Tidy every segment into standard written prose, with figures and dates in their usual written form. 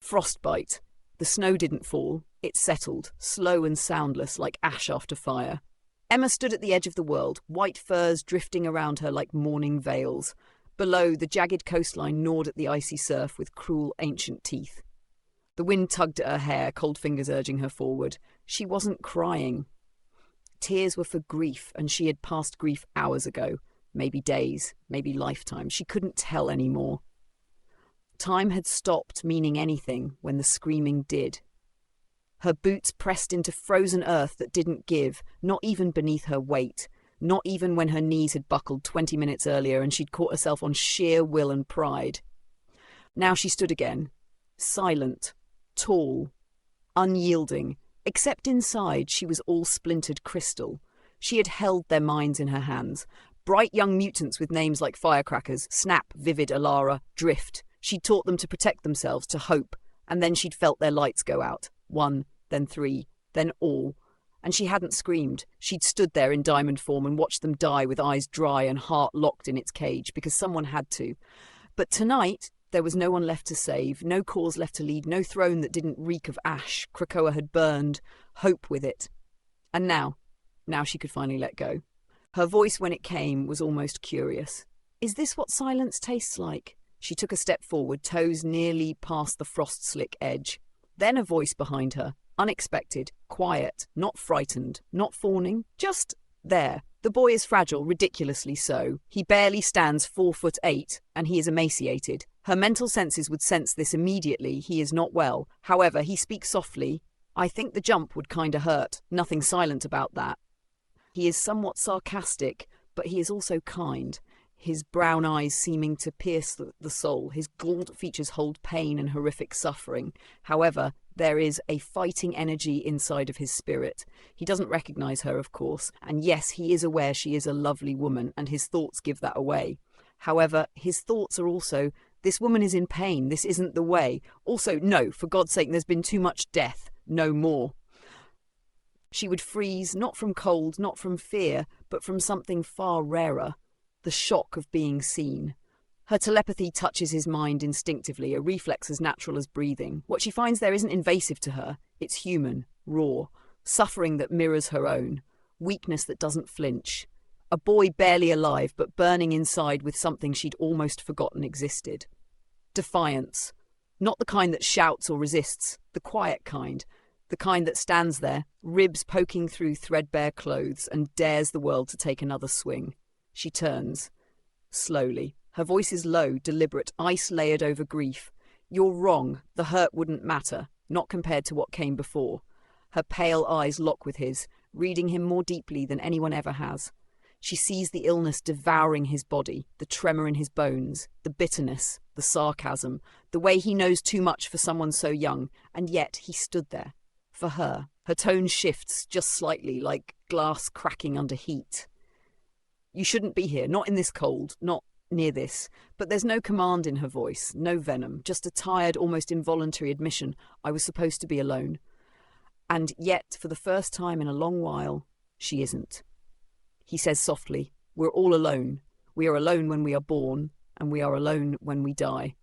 Frostbyte. The snow didn't fall. It settled, slow and soundless like ash after fire. Emma stood at the edge of the world, white furs drifting around her like morning veils. Below, the jagged coastline gnawed at the icy surf with cruel, ancient teeth. The wind tugged at her hair, cold fingers urging her forward. She wasn't crying. Tears were for grief, and she had passed grief hours ago. Maybe days, maybe lifetimes. She couldn't tell anymore. Time had stopped meaning anything when the screaming did. Her boots pressed into frozen earth that didn't give, not even beneath her weight, not even when her knees had buckled 20 minutes earlier and she'd caught herself on sheer will and pride. Now she stood again, silent, tall, unyielding, except inside she was all splintered crystal. She had held their minds in her hands. Bright young mutants with names like Firecrackers, Snap, Vivid, Alara, Drift. She'd taught them to protect themselves, to hope, and then she'd felt their lights go out. 1, then 3, then all. And she hadn't screamed. She'd stood there in diamond form and watched them die with eyes dry and heart locked in its cage, because someone had to. But tonight, there was no one left to save, no cause left to lead, no throne that didn't reek of ash. Krakoa had burned, hope with it. And now she could finally let go. Her voice, when it came, was almost curious. Is this what silence tastes like? She took a step forward, toes nearly past the frost-slick edge. Then a voice behind her, unexpected, quiet, not frightened, not fawning, just there. The boy is fragile, ridiculously so. He barely stands 4'8", and he is emaciated. Her mental senses would sense this immediately. He is not well. However, he speaks softly. I think the jump would kinda hurt. Nothing silent about that. He is somewhat sarcastic, but he is also kind. His brown eyes seeming to pierce the soul. His gaunt features hold pain and horrific suffering. However, there is a fighting energy inside of his spirit. He doesn't recognize her, of course, and yes, he is aware she is a lovely woman, and his thoughts give that away. However, his thoughts are also, this woman is in pain, this isn't the way. Also, no, for God's sake, there's been too much death, no more. She would freeze, not from cold, not from fear, but from something far rarer. The shock of being seen. Her telepathy touches his mind instinctively, a reflex as natural as breathing. What she finds there isn't invasive to her. It's human, raw, suffering that mirrors her own, weakness that doesn't flinch. A boy barely alive, but burning inside with something she'd almost forgotten existed. Defiance. Not the kind that shouts or resists, the quiet kind. The kind that stands there, ribs poking through threadbare clothes, and dares the world to take another swing. She turns. Slowly. Her voice is low, deliberate, ice layered over grief. You're wrong. The hurt wouldn't matter, not compared to what came before. Her pale eyes lock with his, reading him more deeply than anyone ever has. She sees the illness devouring his body, the tremor in his bones, the bitterness, the sarcasm, the way he knows too much for someone so young, and yet he stood there. For her. Her tone shifts just slightly, like glass cracking under heat. You shouldn't be here, not in this cold, not near this. But there's no command in her voice, no venom, just a tired, almost involuntary admission I was supposed to be alone. And yet, for the first time in a long while, she isn't. He says softly, we're all alone. We are alone when we are born, and we are alone when we die.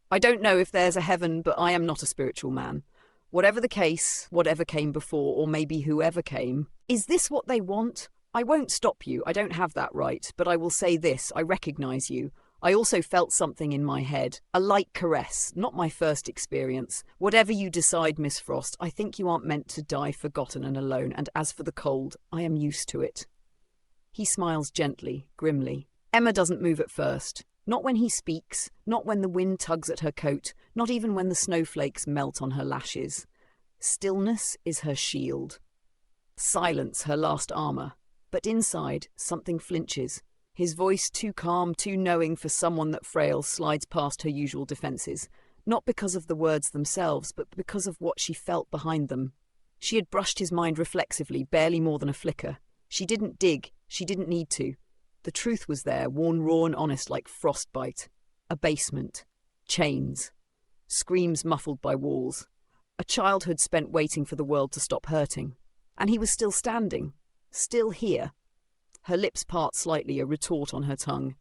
I don't know if there's a heaven, but I am not a spiritual man. Whatever the case, whatever came before, or maybe whoever came, is this what they want? I won't stop you, I don't have that right, but I will say this, I recognise you. I also felt something in my head, a light caress, not my first experience. Whatever you decide, Miss Frost, I think you aren't meant to die forgotten and alone, and as for the cold, I am used to it. He smiles gently, grimly. Emma doesn't move at first. Not when he speaks, not when the wind tugs at her coat, not even when the snowflakes melt on her lashes. Stillness is her shield. Silence her last armour. But inside, something flinches. His voice, too calm, too knowing for someone that frail, slides past her usual defences. Not because of the words themselves, but because of what she felt behind them. She had brushed his mind reflexively, barely more than a flicker. She didn't dig. She didn't need to. The truth was there, worn raw and honest like frostbite. A basement. Chains. Screams muffled by walls. A childhood spent waiting for the world to stop hurting. And he was still standing. Still here. Her lips part slightly, a retort on her tongue.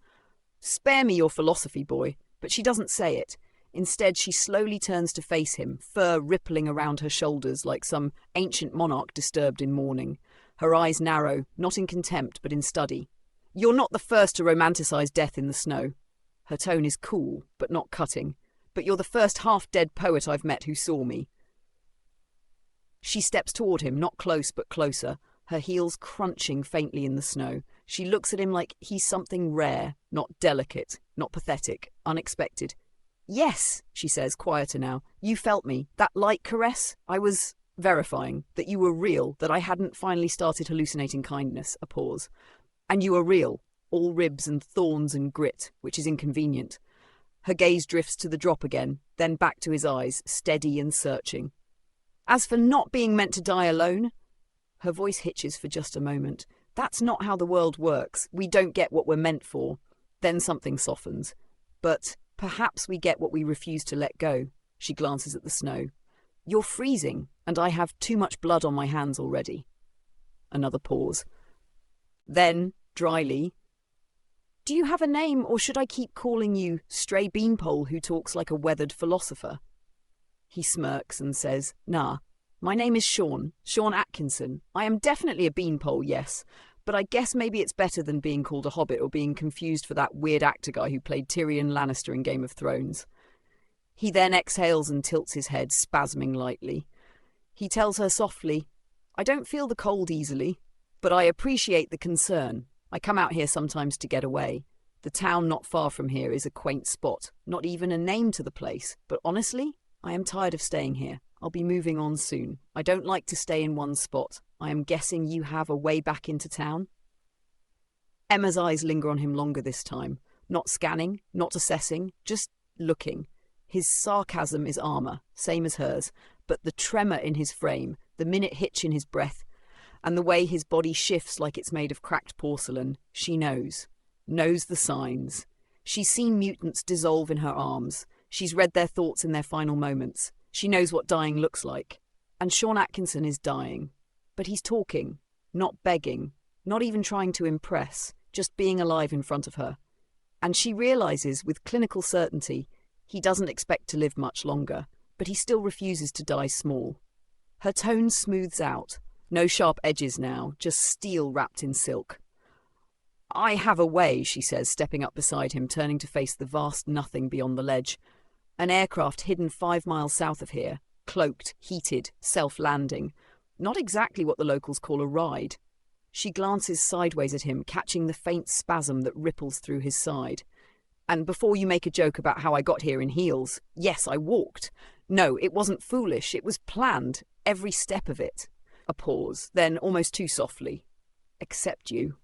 Spare me your philosophy, boy. But she doesn't say it. Instead, she slowly turns to face him, fur rippling around her shoulders like some ancient monarch disturbed in mourning. Her eyes narrow, not in contempt, but in study. "You're not the first to romanticize death in the snow." Her tone is cool, but not cutting. "But you're the first half-dead poet I've met who saw me." She steps toward him, not close, but closer, her heels crunching faintly in the snow. She looks at him like he's something rare, not delicate, not pathetic, unexpected. "Yes," she says, quieter now. "You felt me. That light caress? I was verifying that you were real, that I hadn't finally started hallucinating kindness." A pause. "And you were real. All ribs and thorns and grit, which is inconvenient." Her gaze drifts to the drop again, then back to his eyes, steady and searching. "As for not being meant to die alone..." Her voice hitches for just a moment. "That's not how the world works. We don't get what we're meant for." Then something softens. "But perhaps we get what we refuse to let go." She glances at the snow. "You're freezing, and I have too much blood on my hands already." Another pause. Then, dryly, "Do you have a name, or should I keep calling you Stray Beanpole who talks like a weathered philosopher?" He smirks and says, "Nah, my name is Sean Atkinson. I am definitely a beanpole, yes, but I guess maybe it's better than being called a hobbit or being confused for that weird actor guy who played Tyrion Lannister in Game of Thrones." He then exhales and tilts his head, spasming lightly. He tells her softly, "I don't feel the cold easily, but I appreciate the concern. I come out here sometimes to get away. The town not far from here is a quaint spot, not even a name to the place, but honestly, I am tired of staying here. I'll be moving on soon. I don't like to stay in one spot. I am guessing you have a way back into town?" Emma's eyes linger on him longer this time, not scanning, not assessing, just looking. His sarcasm is armor, same as hers, but the tremor in his frame, the minute hitch in his breath, and the way his body shifts like it's made of cracked porcelain, she knows the signs. She's seen mutants dissolve in her arms. She's read their thoughts in their final moments. She knows what dying looks like. And Sean Atkinson is dying. But he's talking, not begging, not even trying to impress, just being alive in front of her. And she realizes with clinical certainty he doesn't expect to live much longer, but he still refuses to die small. Her tone smooths out. No sharp edges now, just steel wrapped in silk. "I have a way," she says, stepping up beside him, turning to face the vast nothing beyond the ledge. An aircraft hidden 5 miles south of here, cloaked, heated, self-landing. Not exactly what the locals call a ride. She glances sideways at him, catching the faint spasm that ripples through his side. "And before you make a joke about how I got here in heels, yes, I walked. No, it wasn't foolish, it was planned, every step of it." A pause, then almost too softly. "Except you."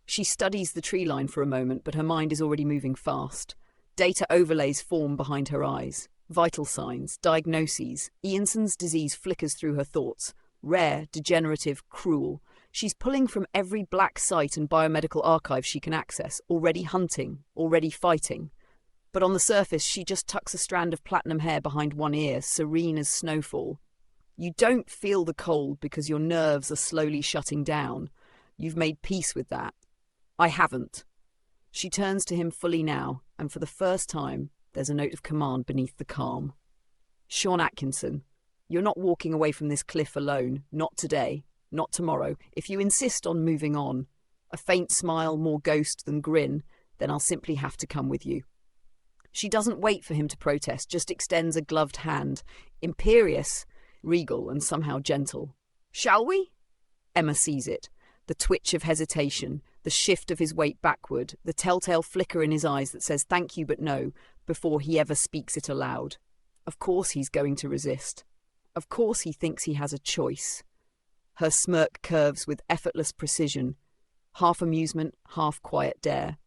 She studies the tree line for a moment, but her mind is already moving fast. Data overlays form behind her eyes. Vital signs, diagnoses. Ianson's disease flickers through her thoughts. Rare, degenerative, cruel. She's pulling from every black site and biomedical archive she can access, already hunting, already fighting. But on the surface, she just tucks a strand of platinum hair behind one ear, serene as snowfall. You don't feel the cold because your nerves are slowly shutting down. You've made peace with that. I haven't. She turns to him fully now, and for the first time, there's a note of command beneath the calm. "Sean Atkinson, you're not walking away from this cliff alone. Not today. Not tomorrow. If you insist on moving on," a faint smile, more ghost than grin, "then I'll simply have to come with you." She doesn't wait for him to protest, just extends a gloved hand, imperious, regal and somehow gentle. "Shall we?" Emma sees it. The twitch of hesitation, the shift of his weight backward, the telltale flicker in his eyes that says thank you but no before he ever speaks it aloud. Of course he's going to resist. Of course he thinks he has a choice. Her smirk curves with effortless precision, half amusement, half quiet dare.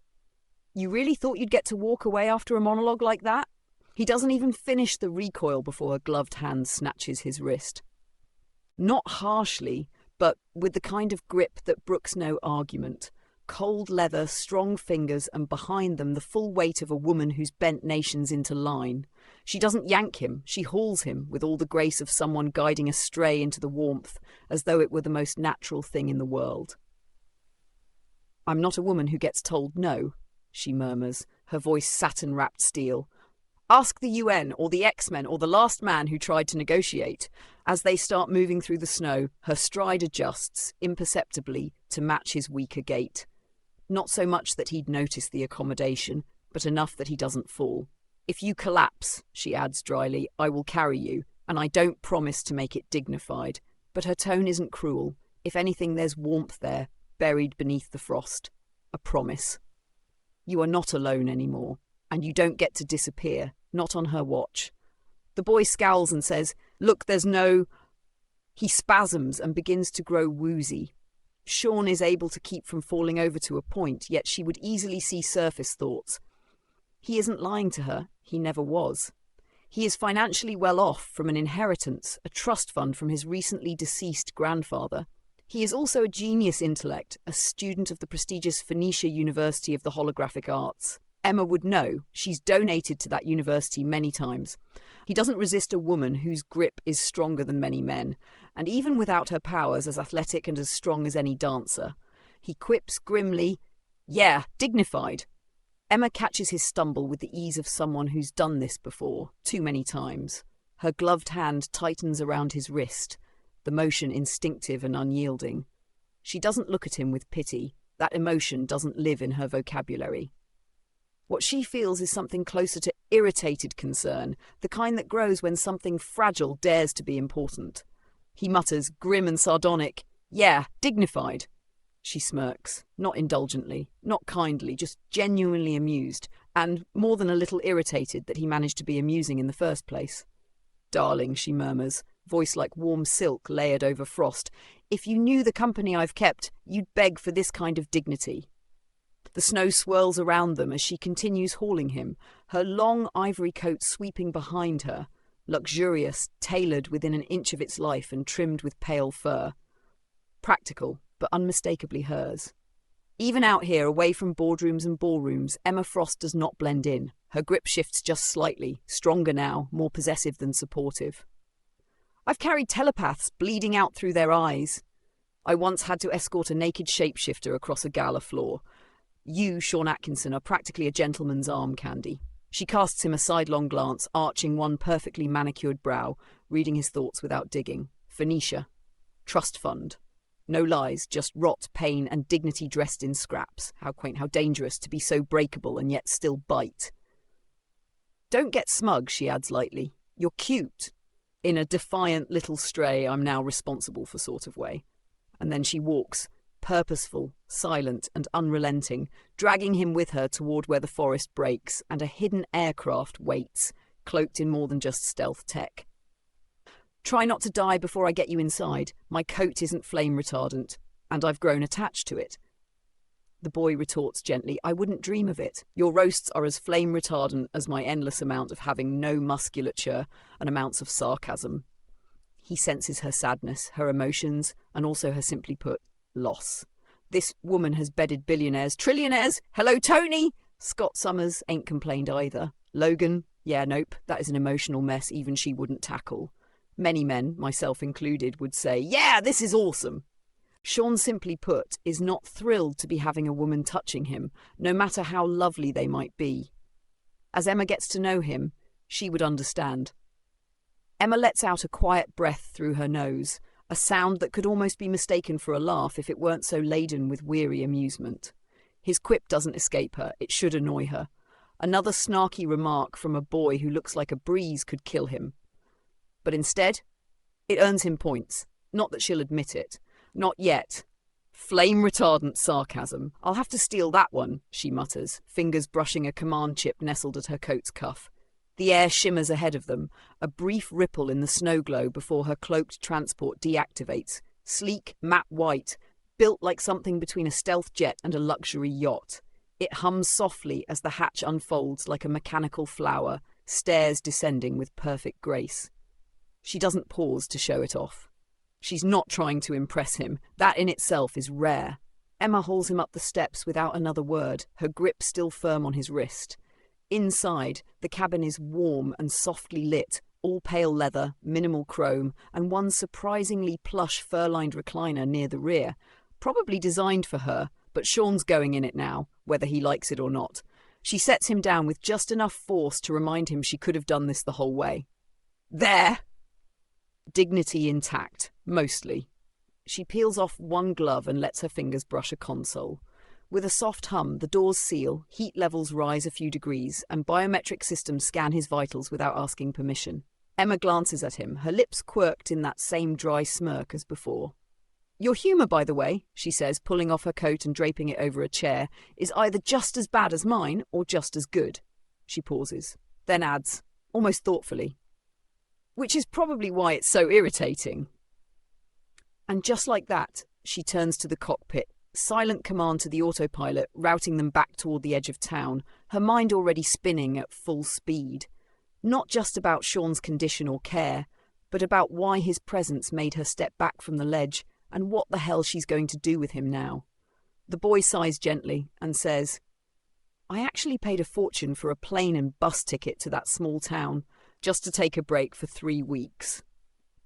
"You really thought you'd get to walk away after a monologue like that?" He doesn't even finish the recoil before her gloved hand snatches his wrist. Not harshly, but with the kind of grip that brooks no argument. Cold leather, strong fingers, and behind them the full weight of a woman who's bent nations into line. She doesn't yank him, she hauls him with all the grace of someone guiding a stray into the warmth, as though it were the most natural thing in the world. "I'm not a woman who gets told no," she murmurs, her voice satin-wrapped steel. Ask the UN or the X-Men or the last man who tried to negotiate. As they start moving through the snow, her stride adjusts imperceptibly to match his weaker gait. Not so much that he'd notice the accommodation, but enough that he doesn't fall. If you collapse, she adds dryly, I will carry you, and I don't promise to make it dignified. But her tone isn't cruel. If anything, there's warmth there, buried beneath the frost. A promise. You are not alone anymore, and you don't get to disappear, not on her watch. The boy scowls and says, Look, there's no... He spasms and begins to grow woozy. Sean is able to keep from falling over to a point, yet she would easily see surface thoughts. He isn't lying to her. He never was. He is financially well off from an inheritance, a trust fund from his recently deceased grandfather. He is also a genius intellect, a student of the prestigious Phoenicia University of the Holographic Arts. Emma would know. She's donated to that university many times. He doesn't resist a woman whose grip is stronger than many men, and even without her powers, as athletic and as strong as any dancer. He quips grimly, Yeah, dignified. Emma catches his stumble with the ease of someone who's done this before, too many times. Her gloved hand tightens around his wrist, the motion instinctive and unyielding. She doesn't look at him with pity. That emotion doesn't live in her vocabulary. What she feels is something closer to irritated concern, the kind that grows when something fragile dares to be important. He mutters, grim and sardonic, Yeah, dignified. She smirks, not indulgently, not kindly, just genuinely amused, and more than a little irritated that he managed to be amusing in the first place. Darling, she murmurs, voice like warm silk layered over frost, if you knew the company I've kept, you'd beg for this kind of dignity. The snow swirls around them as she continues hauling him, her long ivory coat sweeping behind her, luxurious, tailored within an inch of its life and trimmed with pale fur. Practical, but unmistakably hers. Even out here, away from boardrooms and ballrooms, Emma Frost does not blend in. Her grip shifts just slightly, stronger now, more possessive than supportive. I've carried telepaths bleeding out through their eyes. I once had to escort a naked shapeshifter across a gala floor. You, Sean Atkinson, are practically a gentleman's arm candy. She casts him a sidelong glance, arching one perfectly manicured brow, reading his thoughts without digging. Phoenicia. Trust fund. No lies, just rot, pain, and dignity dressed in scraps. How quaint, how dangerous to be so breakable and yet still bite. Don't get smug, she adds lightly. You're cute. In a defiant little stray I'm now responsible for sort of way. And then she walks, purposeful, silent, and unrelenting, dragging him with her toward where the forest breaks, and a hidden aircraft waits, cloaked in more than just stealth tech. Try not to die before I get you inside. My coat isn't flame retardant, and I've grown attached to it. The boy retorts gently, I wouldn't dream of it. Your roasts are as flame retardant as my endless amount of having no musculature and amounts of sarcasm. He senses her sadness, her emotions, and also her simply put, loss. This woman has bedded billionaires, trillionaires. Hello, Tony! Scott Summers ain't complained either. Logan, yeah, nope, that is an emotional mess even she wouldn't tackle. Many men, myself included, would say, yeah, this is awesome. Sean, simply put, is not thrilled to be having a woman touching him, no matter how lovely they might be. As Emma gets to know him, she would understand. Emma lets out a quiet breath through her nose, a sound that could almost be mistaken for a laugh if it weren't so laden with weary amusement. His quip doesn't escape her, it should annoy her. Another snarky remark from a boy who looks like a breeze could kill him. But instead, it earns him points. Not that she'll admit it. Not yet. Flame-retardant sarcasm. I'll have to steal that one, she mutters, fingers brushing a command chip nestled at her coat's cuff. The air shimmers ahead of them, a brief ripple in the snow glow before her cloaked transport deactivates. Sleek, matte white, built like something between a stealth jet and a luxury yacht. It hums softly as the hatch unfolds like a mechanical flower, stairs descending with perfect grace. She doesn't pause to show it off. She's not trying to impress him. That in itself is rare. Emma hauls him up the steps without another word, her grip still firm on his wrist. Inside, the cabin is warm and softly lit, all pale leather, minimal chrome, and one surprisingly plush fur-lined recliner near the rear. Probably designed for her, but Sean's going in it now, whether he likes it or not. She sets him down with just enough force to remind him she could have done this the whole way. There! Dignity intact, mostly. She peels off one glove and lets her fingers brush a console. With a soft hum, the doors seal, heat levels rise a few degrees, and biometric systems scan his vitals without asking permission. Emma glances at him, her lips quirked in that same dry smirk as before. Your humour, by the way, she says, pulling off her coat and draping it over a chair, is either just as bad as mine or just as good. She pauses, then adds, almost thoughtfully, which is probably why it's so irritating. And just like that, she turns to the cockpit, silent command to the autopilot, routing them back toward the edge of town, her mind already spinning at full speed. Not just about Sean's condition or care, but about why his presence made her step back from the ledge and what the hell she's going to do with him now. The boy sighs gently and says, I actually paid a fortune for a plane and bus ticket to that small town, just to take a break for 3 weeks.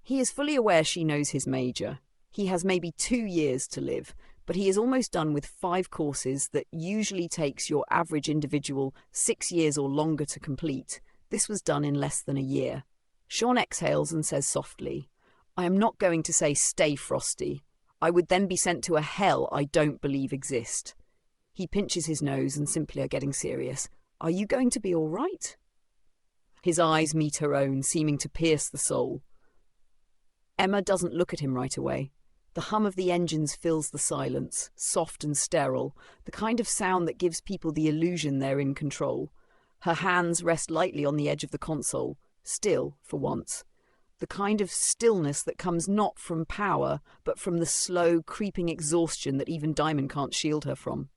He is fully aware she knows his major. He has maybe 2 years to live, but he is almost done with 5 courses that usually takes your average individual 6 years or longer to complete. This was done in less than a year. Sean exhales and says softly, I am not going to say stay frosty. I would then be sent to a hell I don't believe exists. He pinches his nose and simply are getting serious. Are you going to be all right? His eyes meet her own, seeming to pierce the soul. Emma doesn't look at him right away. The hum of the engines fills the silence, soft and sterile, the kind of sound that gives people the illusion they're in control. Her hands rest lightly on the edge of the console, still for once. The kind of stillness that comes not from power, but from the slow, creeping exhaustion that even Diamond can't shield her from.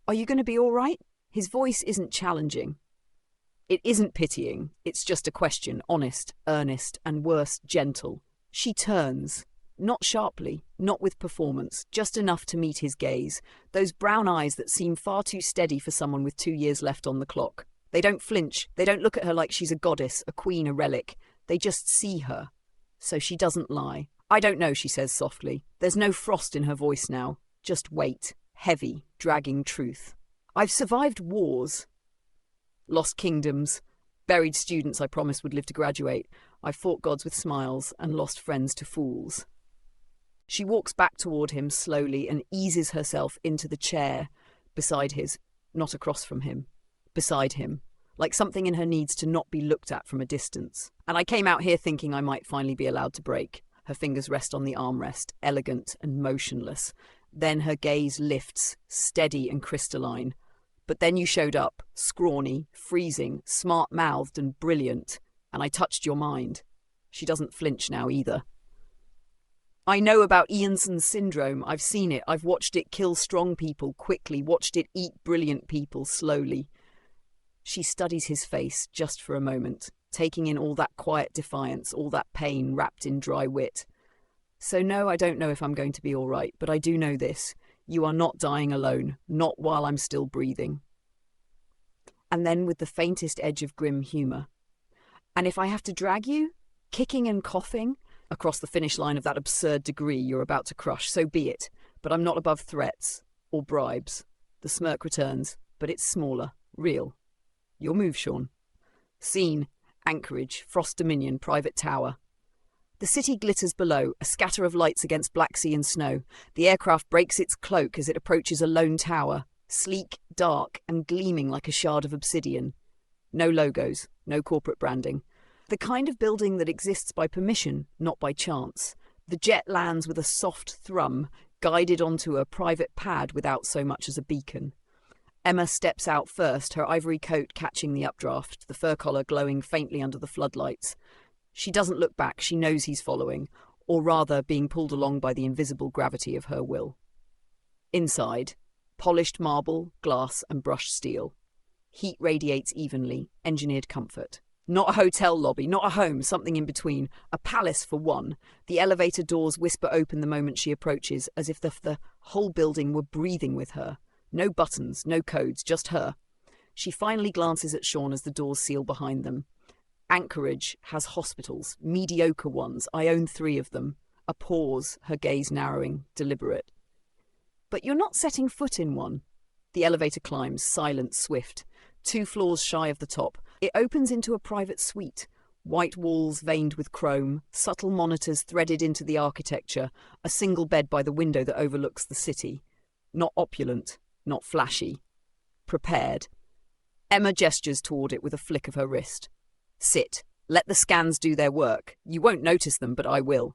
Are you going to be all right? His voice isn't challenging. It isn't pitying. It's just a question, honest, earnest, and worse, gentle. She turns. Not sharply, not with performance, just enough to meet his gaze. Those brown eyes that seem far too steady for someone with 2 years left on the clock. They don't flinch. They don't look at her like she's a goddess, a queen, a relic. They just see her. So she doesn't lie. I don't know, she says softly. There's no frost in her voice now. Just weight. Heavy, dragging truth. I've survived wars. Lost kingdoms. Buried students I promised would live to graduate. I've fought gods with smiles and lost friends to fools. She walks back toward him slowly and eases herself into the chair beside his, not across from him, beside him, like something in her needs to not be looked at from a distance. And I came out here thinking I might finally be allowed to break. Her fingers rest on the armrest, elegant and motionless. Then her gaze lifts, steady and crystalline. But then you showed up, scrawny, freezing, smart-mouthed and brilliant, and I touched your mind. She doesn't flinch now either. I know about Ianson's syndrome. I've seen it. I've watched it kill strong people quickly, watched it eat brilliant people slowly. She studies his face just for a moment, taking in all that quiet defiance, all that pain wrapped in dry wit. So no, I don't know if I'm going to be all right, but I do know this. You are not dying alone, not while I'm still breathing. And then with the faintest edge of grim humour. And if I have to drag you, kicking and coughing, across the finish line of that absurd degree you're about to crush, so be it. But I'm not above threats or bribes. The smirk returns, but it's smaller, real. Your move, Sean. Scene, Anchorage, Frost Dominion, private tower. The city glitters below, a scatter of lights against black sea and snow. The aircraft breaks its cloak as it approaches a lone tower, sleek, dark, and gleaming like a shard of obsidian. No logos, no corporate branding. The kind of building that exists by permission, not by chance. The jet lands with a soft thrum, guided onto a private pad without so much as a beacon. Emma steps out first, her ivory coat catching the updraft, the fur collar glowing faintly under the floodlights. She doesn't look back, she knows he's following, or rather being pulled along by the invisible gravity of her will. Inside, polished marble, glass and brushed steel. Heat radiates evenly, engineered comfort. Not a hotel lobby, not a home, something in between. A palace for one. The elevator doors whisper open the moment she approaches, as if the whole building were breathing with her. No buttons, no codes, just her. She finally glances at Sean as the doors seal behind them. Anchorage has hospitals, mediocre ones. I own 3 of them. A pause, her gaze narrowing, deliberate. But you're not setting foot in one. The elevator climbs, silent, swift. 2 floors shy of the top, it opens into a private suite. White walls veined with chrome, subtle monitors threaded into the architecture, a single bed by the window that overlooks the city. Not opulent, not flashy. Prepared. Emma gestures toward it with a flick of her wrist. Sit. Let the scans do their work. You won't notice them, but I will.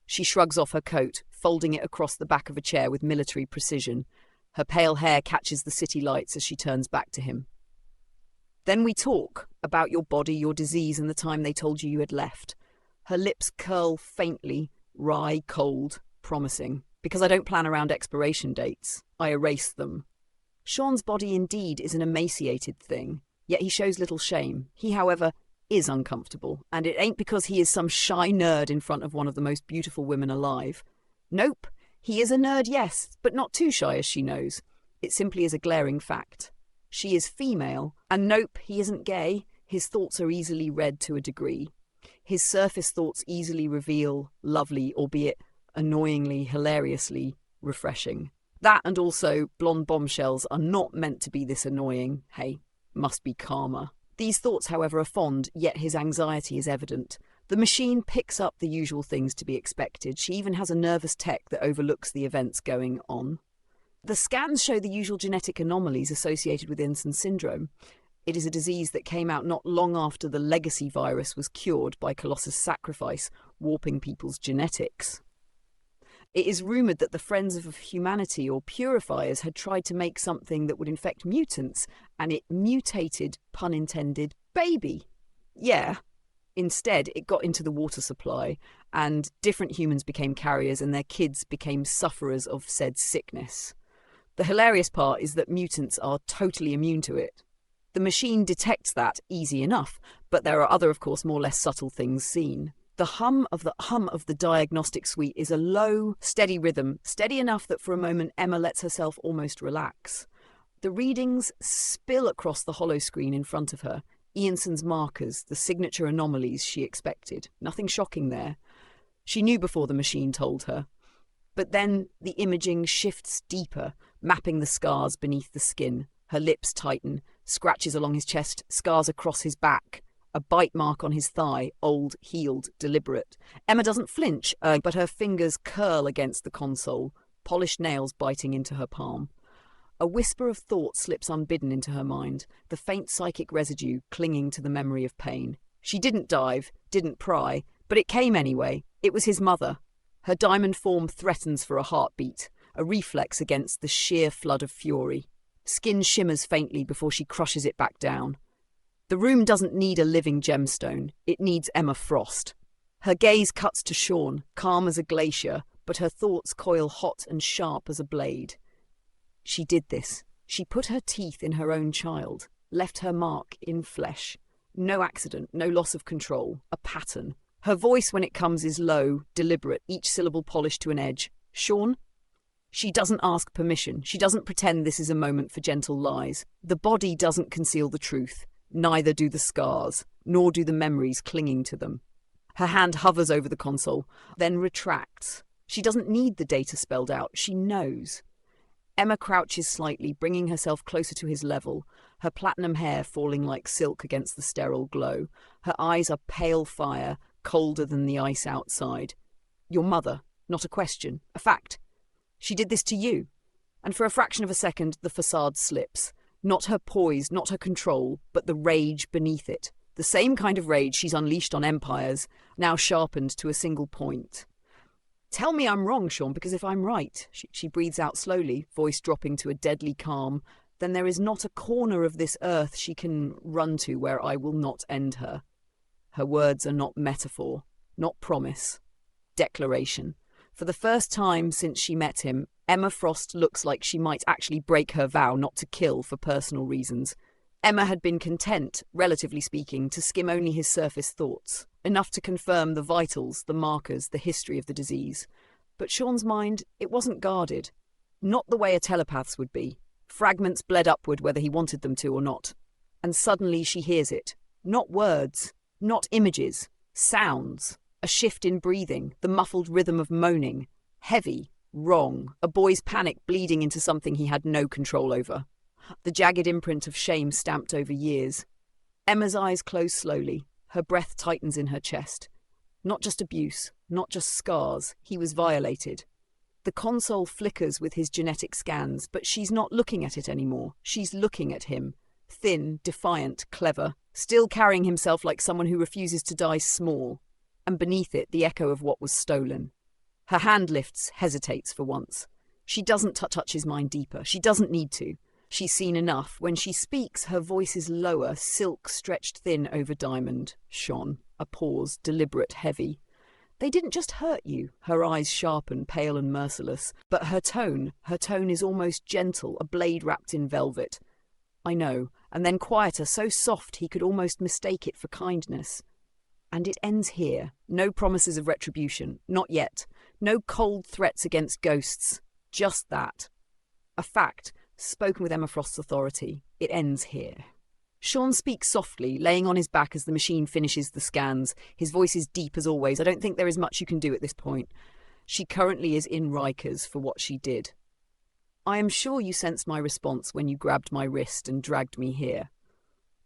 She shrugs off her coat, folding it across the back of a chair with military precision. Her pale hair catches the city lights as she turns back to him. Then we talk about your body, your disease, and the time they told you had left. Her lips curl faintly, wry, cold, promising. Because I don't plan around expiration dates. I erase them. Sean's body indeed is an emaciated thing, yet he shows little shame. He, however, is uncomfortable, and it ain't because he is some shy nerd in front of one of the most beautiful women alive. Nope, he is a nerd, yes, but not too shy, as she knows. It simply is a glaring fact. She is female, and nope, he isn't gay. His thoughts are easily read to a degree. His surface thoughts easily reveal lovely, albeit annoyingly, hilariously refreshing. That and also blonde bombshells are not meant to be this annoying. Hey, must be karma. These thoughts, however, are fond, yet his anxiety is evident. The machine picks up the usual things to be expected. She even has a nervous tech that overlooks the events going on. The scans show the usual genetic anomalies associated with Inson syndrome. It is a disease that came out not long after the legacy virus was cured by Colossus' sacrifice, warping people's genetics. It is rumoured that the Friends of Humanity, or Purifiers, had tried to make something that would infect mutants, and it mutated, pun intended, baby. Yeah. Instead, it got into the water supply, and different humans became carriers, and their kids became sufferers of said sickness. The hilarious part is that mutants are totally immune to it. The machine detects that easy enough, but there are other, of course, more or less subtle things seen. The hum of the diagnostic suite is a low, steady rhythm, steady enough that for a moment Emma lets herself almost relax. The readings spill across the hollow screen in front of her. Ianson's markers, the signature anomalies she expected. Nothing shocking there. She knew before the machine told her. But then the imaging shifts deeper, mapping the scars beneath the skin. Her lips tighten, scratches along his chest, scars across his back. A bite mark on his thigh, old, healed, deliberate. Emma doesn't flinch, but her fingers curl against the console, polished nails biting into her palm. A whisper of thought slips unbidden into her mind, the faint psychic residue clinging to the memory of pain. She didn't dive, didn't pry, but it came anyway. It was his mother. Her diamond form threatens for a heartbeat, a reflex against the sheer flood of fury. Skin shimmers faintly before she crushes it back down. The room doesn't need a living gemstone. It needs Emma Frost. Her gaze cuts to Sean, calm as a glacier, but her thoughts coil hot and sharp as a blade. She did this. She put her teeth in her own child, left her mark in flesh. No accident, no loss of control, a pattern. Her voice when it comes is low, deliberate, each syllable polished to an edge. Sean? She doesn't ask permission. She doesn't pretend this is a moment for gentle lies. The body doesn't conceal the truth. Neither do the scars, nor do the memories clinging to them. Her hand hovers over the console, then retracts. She doesn't need the data spelled out. She knows. Emma crouches slightly, bringing herself closer to his level, her platinum hair falling like silk against the sterile glow. Her eyes are pale fire, colder than the ice outside. Your mother, not a question, a fact. She did this to you. And for a fraction of a second, the facade slips. Not her poise, not her control, but the rage beneath it. The same kind of rage she's unleashed on empires, now sharpened to a single point. Tell me I'm wrong, Sean, because if I'm right, she breathes out slowly, voice dropping to a deadly calm, then there is not a corner of this earth she can run to where I will not end her. Her words are not metaphor, not promise, declaration. For the first time since she met him, Emma Frost looks like she might actually break her vow not to kill for personal reasons. Emma had been content, relatively speaking, to skim only his surface thoughts, enough to confirm the vitals, the markers, the history of the disease. But Sean's mind, it wasn't guarded. Not the way a telepath's would be. Fragments bled upward whether he wanted them to or not. And suddenly she hears it. Not words, not images, sounds. A shift in breathing, the muffled rhythm of moaning. Heavy, wrong, a boy's panic bleeding into something he had no control over. the jagged imprint of shame stamped over years. Emma's eyes close slowly. Her breath tightens in her chest. Not just abuse, not just scars. He was violated. The console flickers with his genetic scans, but she's not looking at it anymore. She's looking at him. Thin, defiant, clever, still carrying himself like someone who refuses to die small. And beneath it, the echo of what was stolen. Her hand lifts, hesitates for once. She doesn't touch his mind deeper. She doesn't need to. She's seen enough. When she speaks, her voice is lower, silk stretched thin over diamond. Shone. A pause, deliberate, heavy. They didn't just hurt you. Her eyes sharpen, pale and merciless. But her tone is almost gentle, a blade wrapped in velvet. I know. And then quieter, so soft he could almost mistake it for kindness. And it ends here. No promises of retribution. Not yet. No cold threats against ghosts. Just that. A fact, spoken with Emma Frost's authority. It ends here. Sean speaks softly, laying on his back as the machine finishes the scans. His voice is deep as always. I don't think there is much you can do at this point. She currently is in Rikers for what she did. I am sure you sensed my response when you grabbed my wrist and dragged me here.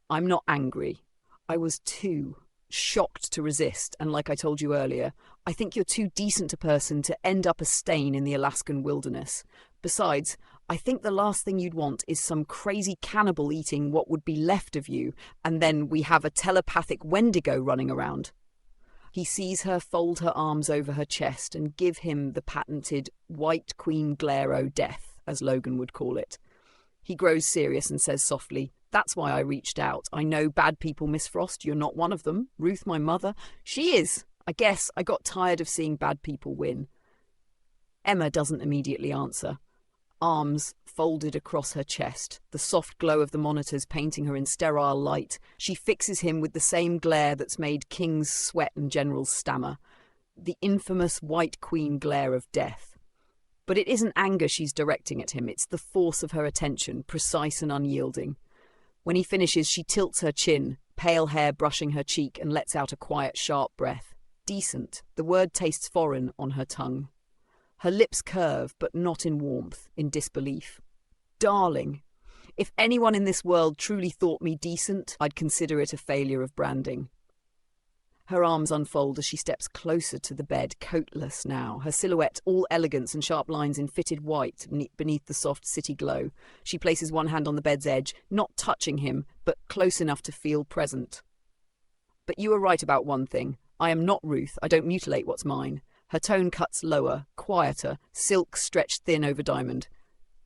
I'm not angry. I was too shocked to resist, and like I told you earlier, I think you're too decent a person to end up a stain in the Alaskan wilderness. Besides, I think the last thing you'd want is some crazy cannibal eating what would be left of you, and then we have a telepathic Wendigo running around. He sees her fold her arms over her chest and give him the patented White Queen glare o' death, as Logan would call it. He grows serious and says softly, "That's why I reached out. I know bad people, Miss Frost. You're not one of them. Ruth, my mother, she is. I guess I got tired of seeing bad people win." Emma doesn't immediately answer. Arms folded across her chest, the soft glow of the monitors painting her in sterile light. She fixes him with the same glare that's made kings sweat and generals stammer. The infamous White Queen glare of death. But it isn't anger she's directing at him. It's the force of her attention, precise and unyielding. When he finishes, she tilts her chin, pale hair brushing her cheek, and lets out a quiet, sharp breath. Decent. The word tastes foreign on her tongue. Her lips curve, but not in warmth, in disbelief. Darling. If anyone in this world truly thought me decent, I'd consider it a failure of branding. Her arms unfold as she steps closer to the bed, coatless now, her silhouette all elegance and sharp lines in fitted white beneath the soft city glow. She places one hand on the bed's edge, not touching him, but close enough to feel present. But you were right about one thing. I am not Ruth. I don't mutilate what's mine. Her tone cuts lower, quieter, silk stretched thin over diamond.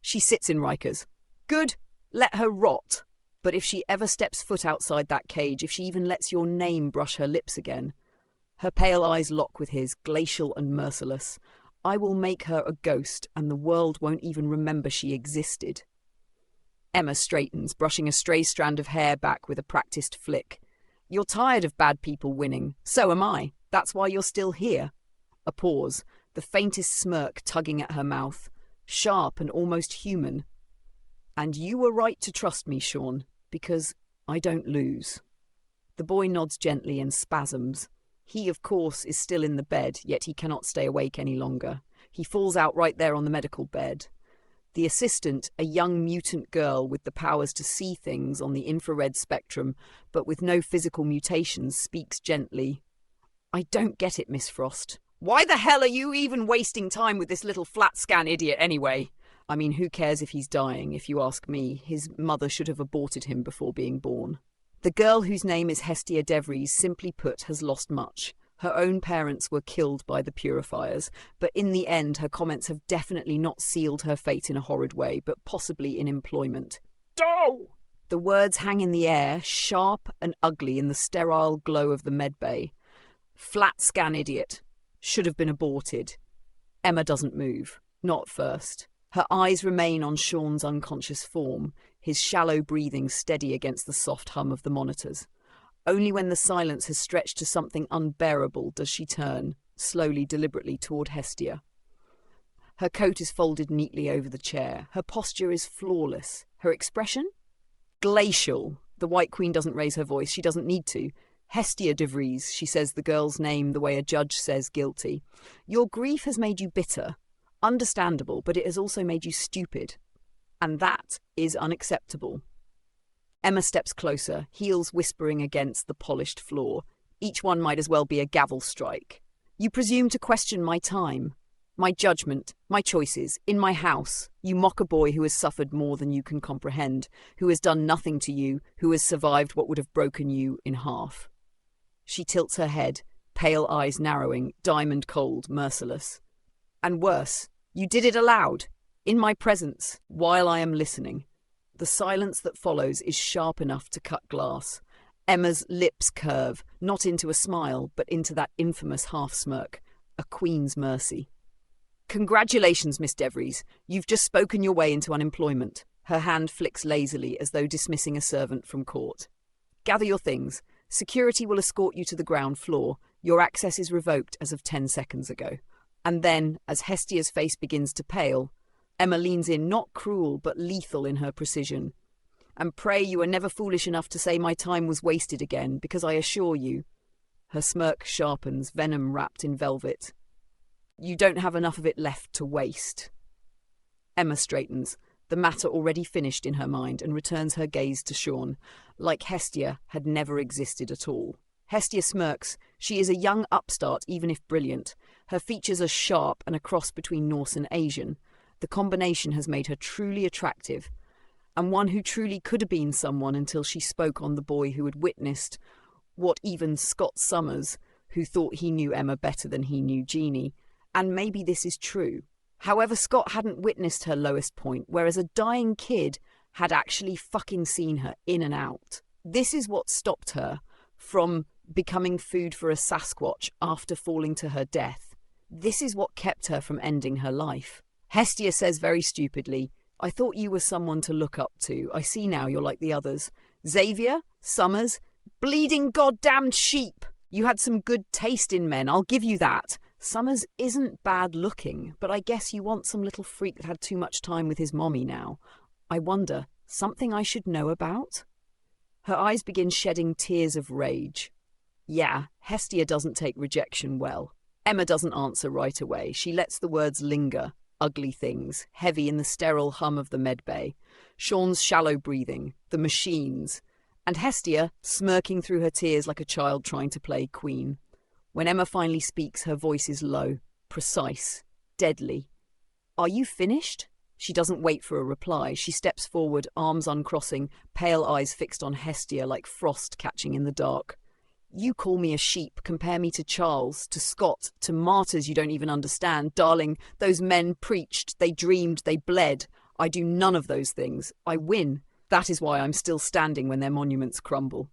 She sits in Rikers. Good. Let her rot. But if she ever steps foot outside that cage, if she even lets your name brush her lips again, her pale eyes lock with his, glacial and merciless. I will make her a ghost, and the world won't even remember she existed. Emma straightens, brushing a stray strand of hair back with a practiced flick. You're tired of bad people winning. So am I. That's why you're still here. A pause, the faintest smirk tugging at her mouth, sharp and almost human. And you were right to trust me, Sean, because I don't lose. The boy nods gently and spasms. He, of course, is still in the bed, yet he cannot stay awake any longer. He falls out right there on the medical bed. The assistant, a young mutant girl with the powers to see things on the infrared spectrum, but with no physical mutations, speaks gently. I don't get it, Miss Frost. Why the hell are you even wasting time with this little flat scan idiot anyway? I mean, who cares if he's dying, if you ask me? His mother should have aborted him before being born. The girl whose name is Hestia DeVries, simply put, has lost much. Her own parents were killed by the purifiers, but in the end her comments have definitely not sealed her fate in a horrid way, but possibly in employment. No! The words hang in the air, sharp and ugly in the sterile glow of the medbay. Flat scan idiot. Should have been aborted. Emma doesn't move. Not first. Her eyes remain on Sean's unconscious form, his shallow breathing steady against the soft hum of the monitors. Only when the silence has stretched to something unbearable does she turn, slowly, deliberately, toward Hestia. Her coat is folded neatly over the chair. Her posture is flawless. Her expression? Glacial. The White Queen doesn't raise her voice. She doesn't need to. Hestia DeVries, she says the girl's name the way a judge says guilty. Your grief has made you bitter. Understandable, but it has also made you stupid. and that is unacceptable. Emma steps closer, heels whispering against the polished floor. Each one might as well be a gavel strike. You presume to question my time, my judgment, my choices, in my house. You mock a boy who has suffered more than you can comprehend, who has done nothing to you, who has survived what would have broken you in half. She tilts her head, pale eyes narrowing, diamond cold, merciless. And worse, you did it aloud, in my presence, while I am listening. The silence that follows is sharp enough to cut glass. Emma's lips curve, not into a smile, but into that infamous half-smirk, a queen's mercy. Congratulations, Miss Devries. You've just spoken your way into unemployment. Her hand flicks lazily as though dismissing a servant from court. Gather your things. Security will escort you to the ground floor. Your access is revoked as of 10 seconds ago. And then, as Hestia's face begins to pale, Emma leans in, not cruel but lethal in her precision. And pray you are never foolish enough to say my time was wasted again, because I assure you. Her smirk sharpens, venom wrapped in velvet. You don't have enough of it left to waste. Emma straightens, the matter already finished in her mind, and returns her gaze to Sean, like Hestia had never existed at all. Hestia smirks. She is a young upstart, even if brilliant. Her features are sharp and a cross between Norse and Asian. The combination has made her truly attractive, and one who truly could have been someone until she spoke on the boy who had witnessed what even Scott Summers, who thought he knew Emma better than he knew Jeannie. And maybe this is true. However, Scott hadn't witnessed her lowest point, whereas a dying kid had actually fucking seen her in and out. This is what stopped her from becoming food for a Sasquatch after falling to her death. This is what kept her from ending her life. Hestia says very stupidly, I thought you were someone to look up to. I see now you're like the others. Xavier? Summers? Bleeding goddamned sheep! You had some good taste in men, I'll give you that. Summers isn't bad looking, but I guess you want some little freak that had too much time with his mommy now. I wonder, something I should know about? Her eyes begin shedding tears of rage. Yeah, Hestia doesn't take rejection well. Emma doesn't answer right away. She lets the words linger. Ugly things, heavy in the sterile hum of the medbay. Sean's shallow breathing, the machines. And Hestia, smirking through her tears like a child trying to play queen. When Emma finally speaks, her voice is low, precise, deadly. Are you finished? She doesn't wait for a reply. She steps forward, arms uncrossing, pale eyes fixed on Hestia like frost catching in the dark. You call me a sheep, compare me to Charles, to Scott, to martyrs you don't even understand. Darling, those men preached, they dreamed, they bled. I do none of those things. I win. That is why I'm still standing when their monuments crumble.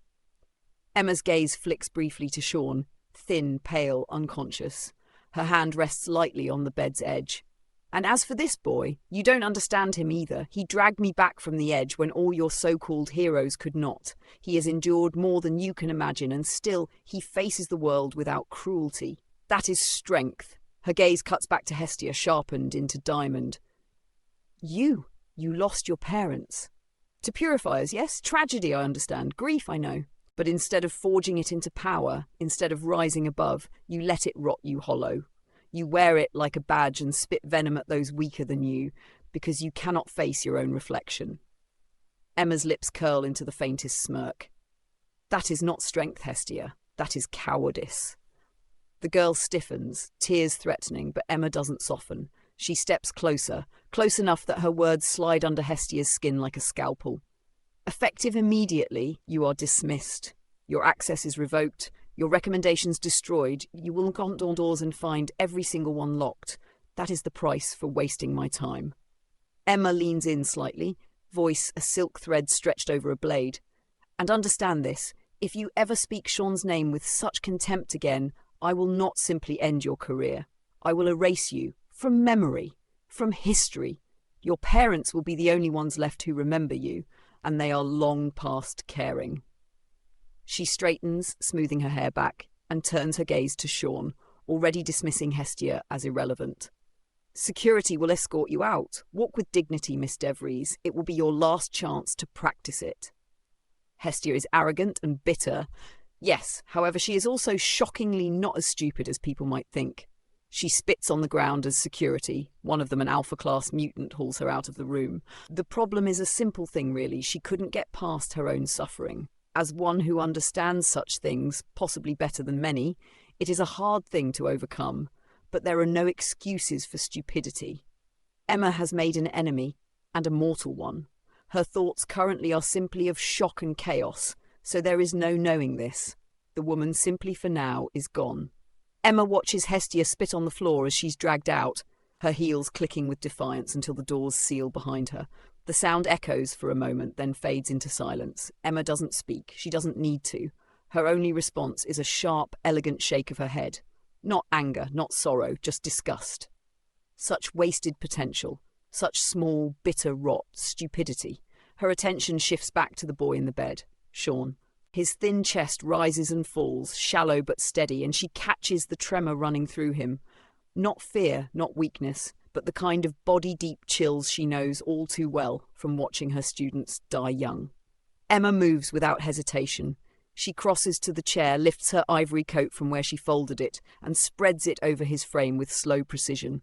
Emma's gaze flicks briefly to Sean, thin, pale, unconscious. Her hand rests lightly on the bed's edge. And as for this boy, you don't understand him either. He dragged me back from the edge when all your so-called heroes could not. He has endured more than you can imagine, and still he faces the world without cruelty. That is strength. Her gaze cuts back to Hestia, sharpened into diamond. You lost your parents. To purifiers, yes, tragedy I understand, grief I know. But instead of forging it into power, instead of rising above, you let it rot you hollow. You wear it like a badge and spit venom at those weaker than you, because you cannot face your own reflection. Emma's lips curl into the faintest smirk. That is not strength, Hestia. That is cowardice. The girl stiffens, tears threatening, but Emma doesn't soften. She steps closer, close enough that her words slide under Hestia's skin like a scalpel. Effective immediately, you are dismissed. Your access is revoked. Your recommendations destroyed. You will knock on doors and find every single one locked. That is the price for wasting my time. Emma leans in slightly, voice a silk thread stretched over a blade. And understand this, if you ever speak Sean's name with such contempt again, I will not simply end your career. I will erase you from memory, from history. Your parents will be the only ones left who remember you, and they are long past caring. She straightens, smoothing her hair back, and turns her gaze to Sean, already dismissing Hestia as irrelevant. Security will escort you out. Walk with dignity, Miss Devries. It will be your last chance to practice it. Hestia is arrogant and bitter. Yes, however, she is also shockingly not as stupid as people might think. She spits on the ground as security. One of them, an alpha-class mutant, hauls her out of the room. The problem is a simple thing, really. She couldn't get past her own suffering. As one who understands such things, possibly better than many, it is a hard thing to overcome, but there are no excuses for stupidity. Emma has made an enemy, and a mortal one. Her thoughts currently are simply of shock and chaos, so there is no knowing this. The woman simply for now is gone. Emma watches Hestia spit on the floor as she's dragged out, her heels clicking with defiance until the doors seal behind her. The sound echoes for a moment, then fades into silence. Emma doesn't speak. She doesn't need to. Her only response is a sharp, elegant shake of her head. Not anger, not sorrow, just disgust. Such wasted potential. Such small, bitter rot, stupidity. Her attention shifts back to the boy in the bed, Sean. His thin chest rises and falls, shallow but steady, and she catches the tremor running through him. Not fear, not weakness, but the kind of body-deep chills she knows all too well from watching her students die young. Emma moves without hesitation. She crosses to the chair, lifts her ivory coat from where she folded it, and spreads it over his frame with slow precision.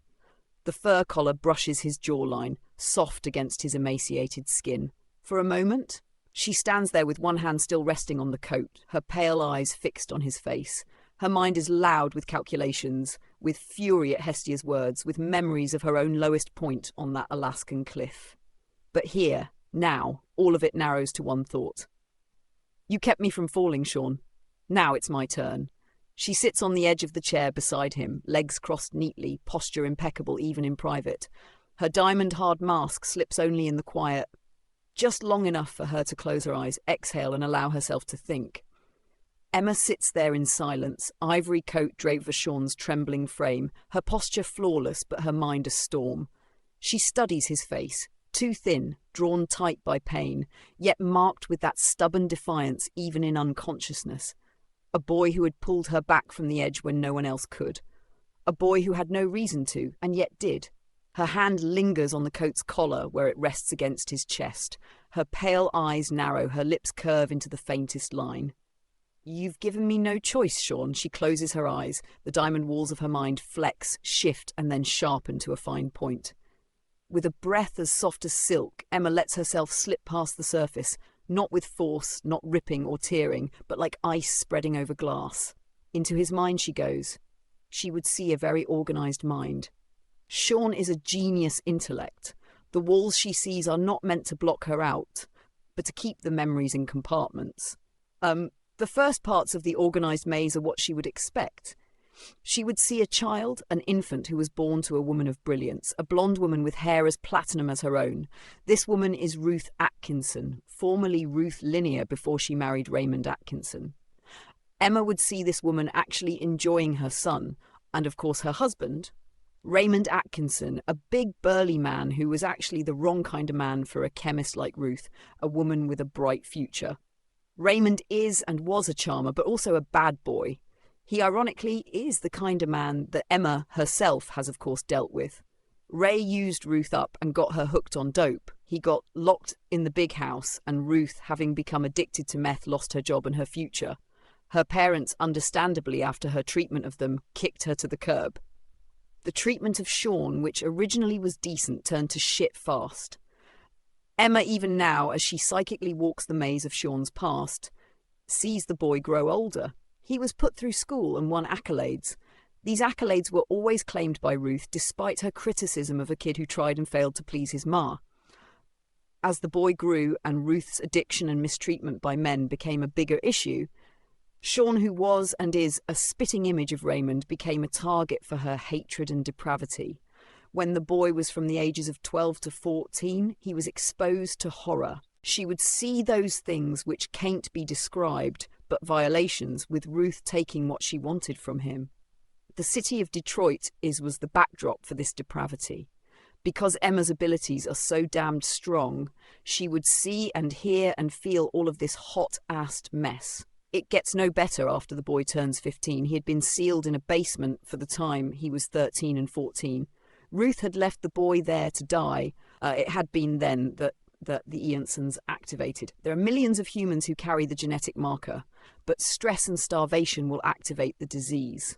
The fur collar brushes his jawline, soft against his emaciated skin. For a moment, she stands there with one hand still resting on the coat, her pale eyes fixed on his face. Her mind is loud with calculations, with fury at Hestia's words, with memories of her own lowest point on that Alaskan cliff. But here, now, all of it narrows to one thought. You kept me from falling, Sean. Now it's my turn. She sits on the edge of the chair beside him, legs crossed neatly, posture impeccable even in private. Her diamond-hard mask slips only in the quiet, just long enough for her to close her eyes, exhale and allow herself to think. Emma sits there in silence, ivory coat draped over Sean's trembling frame, her posture flawless but her mind a storm. She studies his face, too thin, drawn tight by pain, yet marked with that stubborn defiance even in unconsciousness. A boy who had pulled her back from the edge when no one else could. A boy who had no reason to, and yet did. Her hand lingers on the coat's collar where it rests against his chest. Her pale eyes narrow, her lips curve into the faintest line. You've given me no choice, Sean. She closes her eyes. The diamond walls of her mind flex, shift, and then sharpen to a fine point. With a breath as soft as silk, Emma lets herself slip past the surface, not with force, not ripping or tearing, but like ice spreading over glass. Into his mind she goes. She would see a very organised mind. Sean is a genius intellect. The walls she sees are not meant to block her out, but to keep the memories in compartments. The first parts of the organised maze are what she would expect. She would see a child, an infant who was born to a woman of brilliance, a blonde woman with hair as platinum as her own. This woman is Ruth Atkinson, formerly Ruth Linear before she married Raymond Atkinson. Emma would see this woman actually enjoying her son, and of course her husband, Raymond Atkinson, a big burly man who was actually the wrong kind of man for a chemist like Ruth, a woman with a bright future. Raymond is and was a charmer, but also a bad boy. He ironically is the kind of man that Emma herself has of course dealt with. Ray used Ruth up and got her hooked on dope. He got locked in the big house, and Ruth, having become addicted to meth, lost her job and her future. Her parents, understandably after her treatment of them, kicked her to the curb. The treatment of Sean, which originally was decent, turned to shit fast. Emma, even now, as she psychically walks the maze of Sean's past, sees the boy grow older. He was put through school and won accolades. These accolades were always claimed by Ruth, despite her criticism of a kid who tried and failed to please his ma. As the boy grew and Ruth's addiction and mistreatment by men became a bigger issue, Sean, who was and is a spitting image of Raymond, became a target for her hatred and depravity. When the boy was from the ages of 12 to 14, he was exposed to horror. She would see those things which can't be described, but violations, with Ruth taking what she wanted from him. The city of Detroit was the backdrop for this depravity. Because Emma's abilities are so damned strong, she would see and hear and feel all of this hot-assed mess. It gets no better after the boy turns 15. He had been sealed in a basement for the time he was 13 and 14. Ruth had left the boy there to die. It had been then that the Eansons activated. There are millions of humans who carry the genetic marker, but stress and starvation will activate the disease.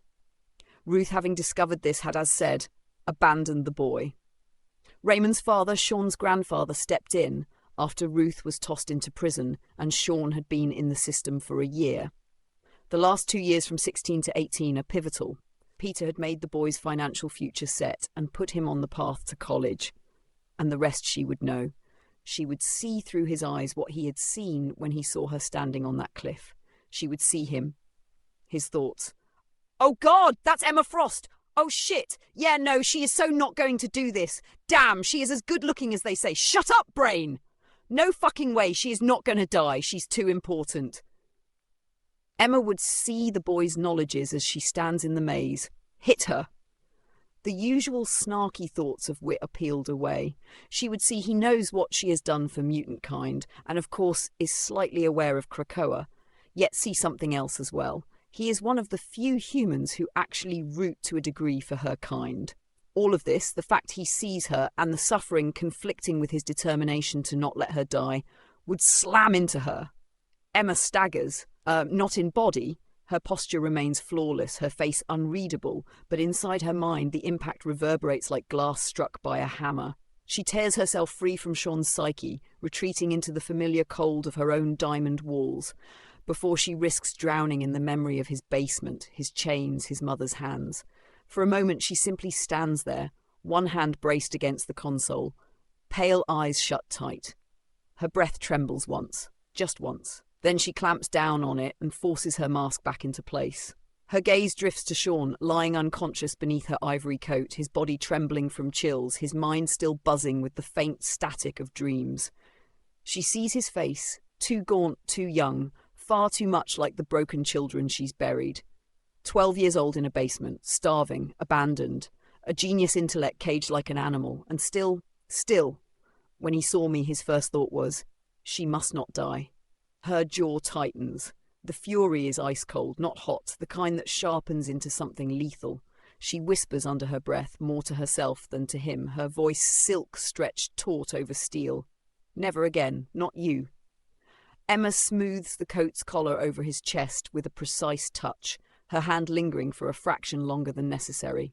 Ruth, having discovered this, had, as said, abandoned the boy. Raymond's father, Sean's grandfather, stepped in after Ruth was tossed into prison and Sean had been in the system for a year. The last 2 years from 16 to 18 are pivotal. Peter had made the boy's financial future set and put him on the path to college. And the rest she would know. She would see through his eyes what he had seen when he saw her standing on that cliff. She would see him. His thoughts. Oh God, that's Emma Frost! Oh shit! Yeah, no, she is so not going to do this. Damn, she is as good looking as they say. Shut up, brain! No fucking way, she is not going to die. She's too important. Emma would see the boy's knowledges as she stands in the maze. Hit her. The usual snarky thoughts of wit are peeled away. She would see he knows what she has done for mutant kind, and of course is slightly aware of Krakoa, yet see something else as well. He is one of the few humans who actually root to a degree for her kind. All of this, the fact he sees her and the suffering conflicting with his determination to not let her die, would slam into her. Emma staggers, not in body. Her posture remains flawless, her face unreadable, but inside her mind the impact reverberates like glass struck by a hammer. She tears herself free from Sean's psyche, retreating into the familiar cold of her own diamond walls, before she risks drowning in the memory of his basement, his chains, his mother's hands. For a moment she simply stands there, one hand braced against the console, pale eyes shut tight. Her breath trembles once, just once. Then she clamps down on it and forces her mask back into place. Her gaze drifts to Sean, lying unconscious beneath her ivory coat, his body trembling from chills, his mind still buzzing with the faint static of dreams. She sees his face, too gaunt, too young, far too much like the broken children she's buried. 12 years old in a basement, starving, abandoned, a genius intellect caged like an animal, and still, when he saw me, his first thought was, she must not die. Her jaw tightens. The fury is ice cold, not hot, the kind that sharpens into something lethal. She whispers under her breath, more to herself than to him, her voice silk stretched taut over steel. Never again, not you. Emma smooths the coat's collar over his chest with a precise touch, her hand lingering for a fraction longer than necessary.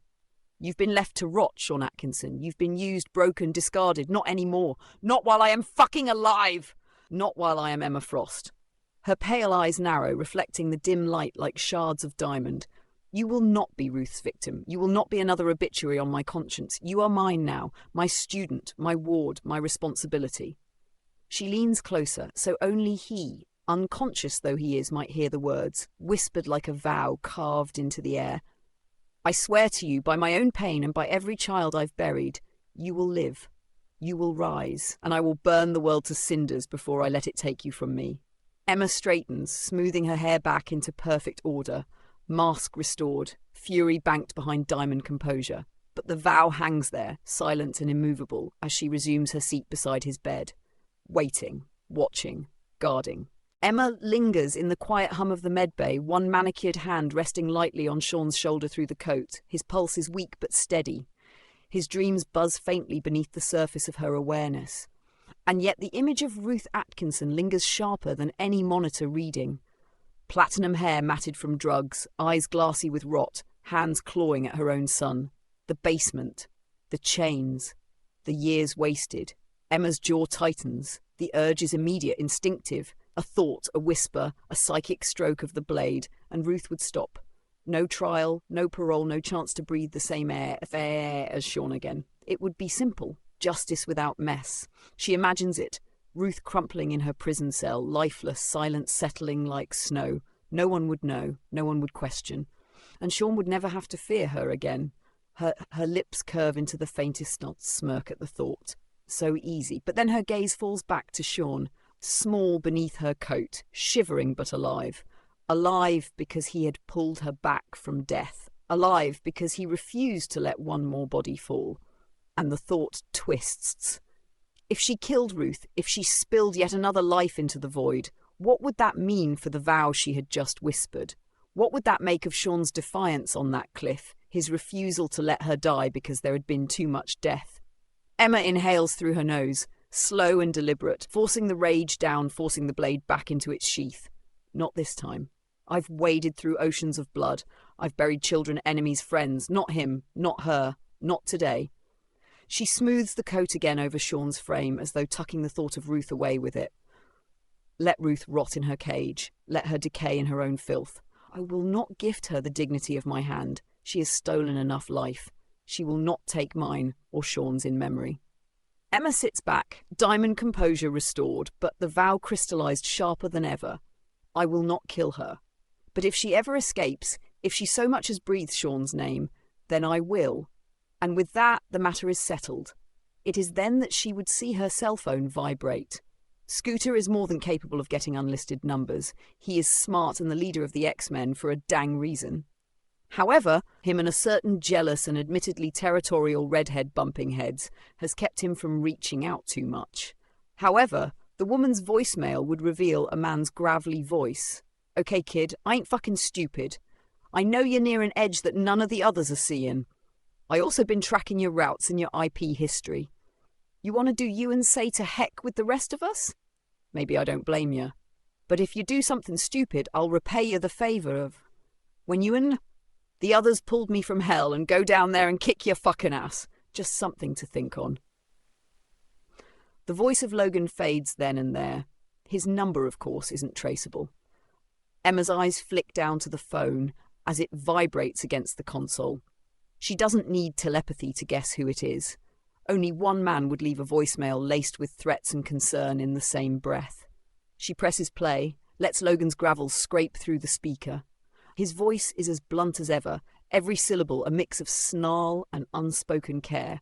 You've been left to rot, Sean Atkinson. You've been used, broken, discarded. Not anymore. Not while I am fucking alive! Not while I am Emma Frost. Her pale eyes narrow, reflecting the dim light like shards of diamond. You will not be Ruth's victim. You will not be another obituary on my conscience. You are mine now, my student, my ward, my responsibility. She leans closer, so only he, unconscious though he is, might hear the words, whispered like a vow carved into the air. I swear to you, by my own pain and by every child I've buried, you will live. You will rise, and I will burn the world to cinders before I let it take you from me. Emma straightens, smoothing her hair back into perfect order, mask restored, fury banked behind diamond composure. But the vow hangs there, silent and immovable, as she resumes her seat beside his bed. Waiting, watching, guarding. Emma lingers in the quiet hum of the medbay, one manicured hand resting lightly on Sean's shoulder through the coat. His pulse is weak but steady. His dreams buzz faintly beneath the surface of her awareness. And yet the image of Ruth Atkinson lingers sharper than any monitor reading. Platinum hair matted from drugs, eyes glassy with rot, hands clawing at her own son. The basement. The chains. The years wasted. Emma's jaw tightens. The urge is immediate, instinctive. A thought, a whisper, a psychic stroke of the blade, and Ruth would stop. No trial, no parole, no chance to breathe the same air as Sean again. It would be simple. Justice without mess. She imagines it. Ruth crumpling in her prison cell, lifeless, silent, settling like snow. No one would know. No one would question. And Sean would never have to fear her again. Her lips curve into the faintest smirk at the thought. So easy. But then her gaze falls back to Sean, small beneath her coat, shivering but alive. Alive because he had pulled her back from death. Alive because he refused to let one more body fall. And the thought twists. If she killed Ruth, if she spilled yet another life into the void, what would that mean for the vow she had just whispered? What would that make of Sean's defiance on that cliff, his refusal to let her die because there had been too much death? Emma inhales through her nose, slow and deliberate, forcing the rage down, forcing the blade back into its sheath. Not this time. I've waded through oceans of blood. I've buried children, enemies, friends. Not him, not her, not today. She smooths the coat again over Sean's frame, as though tucking the thought of Ruth away with it. Let Ruth rot in her cage. Let her decay in her own filth. I will not gift her the dignity of my hand. She has stolen enough life. She will not take mine or Sean's in memory. Emma sits back, diamond composure restored, but the vow crystallized sharper than ever. I will not kill her. But if she ever escapes, if she so much as breathes Sean's name, then I will. And with that, the matter is settled. It is then that she would see her cell phone vibrate. Scooter is more than capable of getting unlisted numbers. He is smart and the leader of the X-Men for a dang reason. However, him and a certain jealous and admittedly territorial redhead bumping heads has kept him from reaching out too much. However, the woman's voicemail would reveal a man's gravelly voice. Okay, kid, I ain't fucking stupid. I know you're near an edge that none of the others are seeing. I also been tracking your routes and your IP history. You want to do you and say to heck with the rest of us? Maybe I don't blame you. But if you do something stupid, I'll repay you the favour of... When you and the others pulled me from hell and go down there and kick your fucking ass. Just something to think on. The voice of Logan fades then and there. His number, of course, isn't traceable. Emma's eyes flick down to the phone as it vibrates against the console. She doesn't need telepathy to guess who it is. Only one man would leave a voicemail laced with threats and concern in the same breath. She presses play, lets Logan's gravel scrape through the speaker. His voice is as blunt as ever, every syllable a mix of snarl and unspoken care.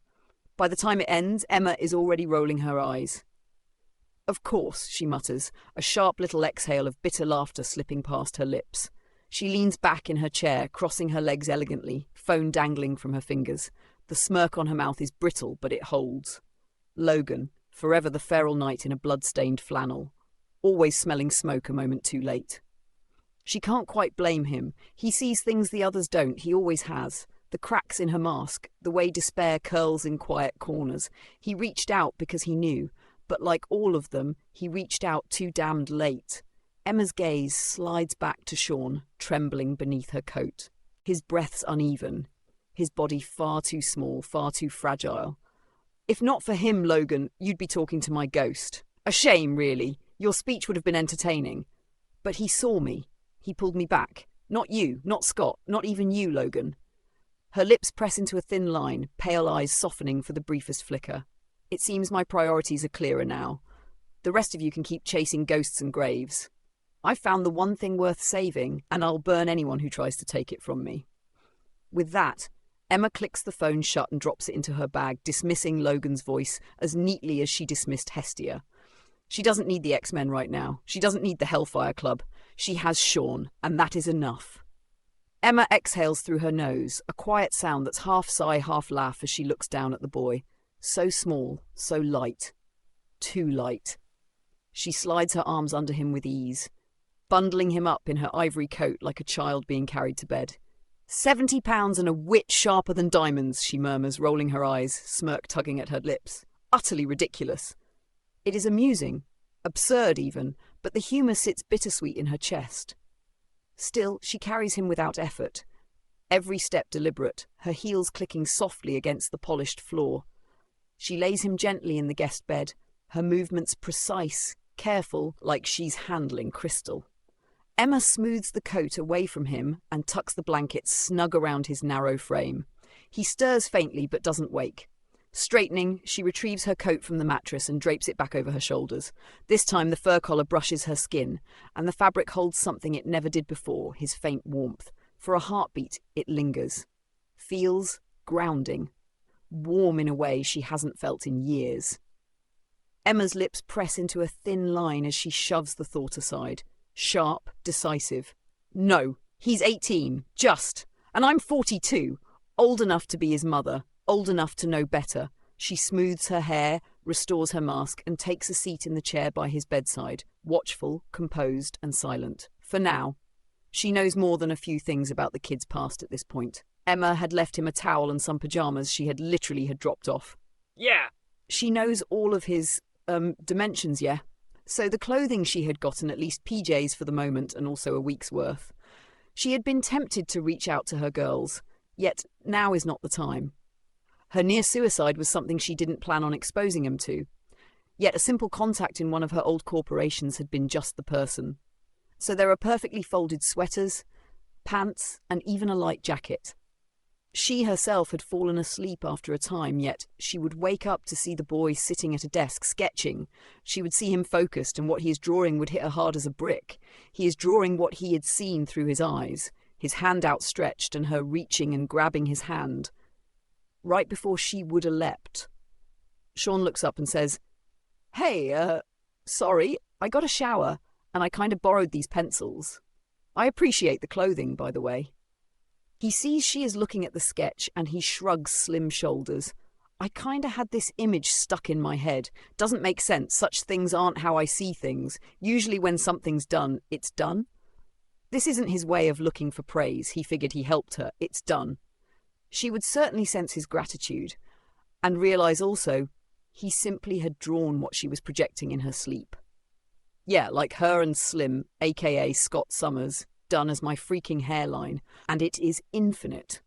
By the time it ends, Emma is already rolling her eyes. Of course, she mutters, a sharp little exhale of bitter laughter slipping past her lips. She leans back in her chair, crossing her legs elegantly, phone dangling from her fingers. The smirk on her mouth is brittle, but it holds. Logan, forever the feral knight in a blood-stained flannel, always smelling smoke a moment too late. She can't quite blame him. He sees things the others don't, he always has. The cracks in her mask, the way despair curls in quiet corners. He reached out because he knew, but like all of them, he reached out too damned late. Emma's gaze slides back to Sean, trembling beneath her coat. His breath's uneven, his body far too small, far too fragile. If not for him, Logan, you'd be talking to my ghost. A shame, really. Your speech would have been entertaining. But he saw me. He pulled me back. Not you, not Scott, not even you, Logan. Her lips press into a thin line, pale eyes softening for the briefest flicker. It seems my priorities are clearer now. The rest of you can keep chasing ghosts and graves. I've found the one thing worth saving, and I'll burn anyone who tries to take it from me. With that, Emma clicks the phone shut and drops it into her bag, dismissing Logan's voice as neatly as she dismissed Hestia. She doesn't need the X-Men right now. She doesn't need the Hellfire Club. She has Sean, and that is enough. Emma exhales through her nose, a quiet sound that's half sigh, half laugh as she looks down at the boy. So small, so light. Too light. She slides her arms under him with ease, bundling him up in her ivory coat like a child being carried to bed. 70 pounds and a wit sharper than diamonds, she murmurs, rolling her eyes, smirk tugging at her lips. Utterly ridiculous. It is amusing, absurd even, but the humour sits bittersweet in her chest. Still, she carries him without effort, every step deliberate, her heels clicking softly against the polished floor. She lays him gently in the guest bed, her movements precise, careful, like she's handling crystal. Emma smooths the coat away from him and tucks the blanket snug around his narrow frame. He stirs faintly but doesn't wake. Straightening, she retrieves her coat from the mattress and drapes it back over her shoulders. This time the fur collar brushes her skin, and the fabric holds something it never did before, his faint warmth. For a heartbeat, it lingers. Feels grounding. Warm in a way she hasn't felt in years. Emma's lips press into a thin line as she shoves the thought aside. Sharp, decisive. No, he's 18, just. And I'm 42, old enough to be his mother, old enough to know better. She smooths her hair, restores her mask, and takes a seat in the chair by his bedside, watchful, composed, and silent. For now. She knows more than a few things about the kid's past at this point. Emma had left him a towel and some pyjamas she had literally dropped off. Yeah. She knows all of his, dimensions, yeah? So the clothing she had gotten, at least PJs for the moment and also a week's worth. She had been tempted to reach out to her girls, yet now is not the time. Her near suicide was something she didn't plan on exposing him to, yet a simple contact in one of her old corporations had been just the person. So there are perfectly folded sweaters, pants, and even a light jacket. She herself had fallen asleep after a time, yet she would wake up to see the boy sitting at a desk sketching. She would see him focused, and what he is drawing would hit her hard as a brick. He is drawing what he had seen through his eyes, his hand outstretched and her reaching and grabbing his hand. Right before she would have leapt, Sean looks up and says, "Hey, sorry, I got a shower, and I kind of borrowed these pencils. I appreciate the clothing, by the way." He sees she is looking at the sketch and he shrugs slim shoulders. "I kinda had this image stuck in my head. Doesn't make sense. Such things aren't how I see things. Usually when something's done, it's done." This isn't his way of looking for praise. He figured he helped her. It's done. She would certainly sense his gratitude and realize also he simply had drawn what she was projecting in her sleep. Yeah, like her and Slim, aka Scott Summers, done as my freaking hairline, and it is infinite.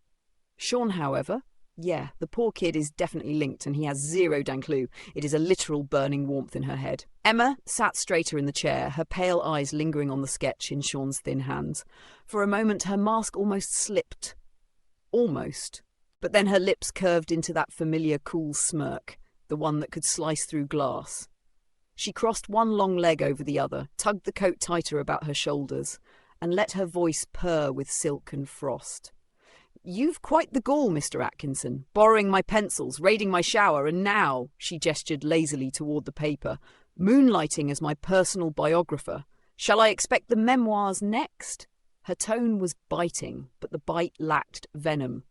Sean, however, yeah, the poor kid is definitely linked and he has zero damn clue. It is a literal burning warmth in her head. Emma sat straighter in the chair, her pale eyes lingering on the sketch in Sean's thin hands. For a moment her mask almost slipped. Almost. But then her lips curved into that familiar cool smirk, the one that could slice through glass. She crossed one long leg over the other, tugged the coat tighter about her shoulders, and let her voice purr with silk and frost. "You've quite the gall, Mr. Atkinson, borrowing my pencils, raiding my shower, and now," she gestured lazily toward the paper, "moonlighting as my personal biographer. Shall I expect the memoirs next?" Her tone was biting, but the bite lacked venom.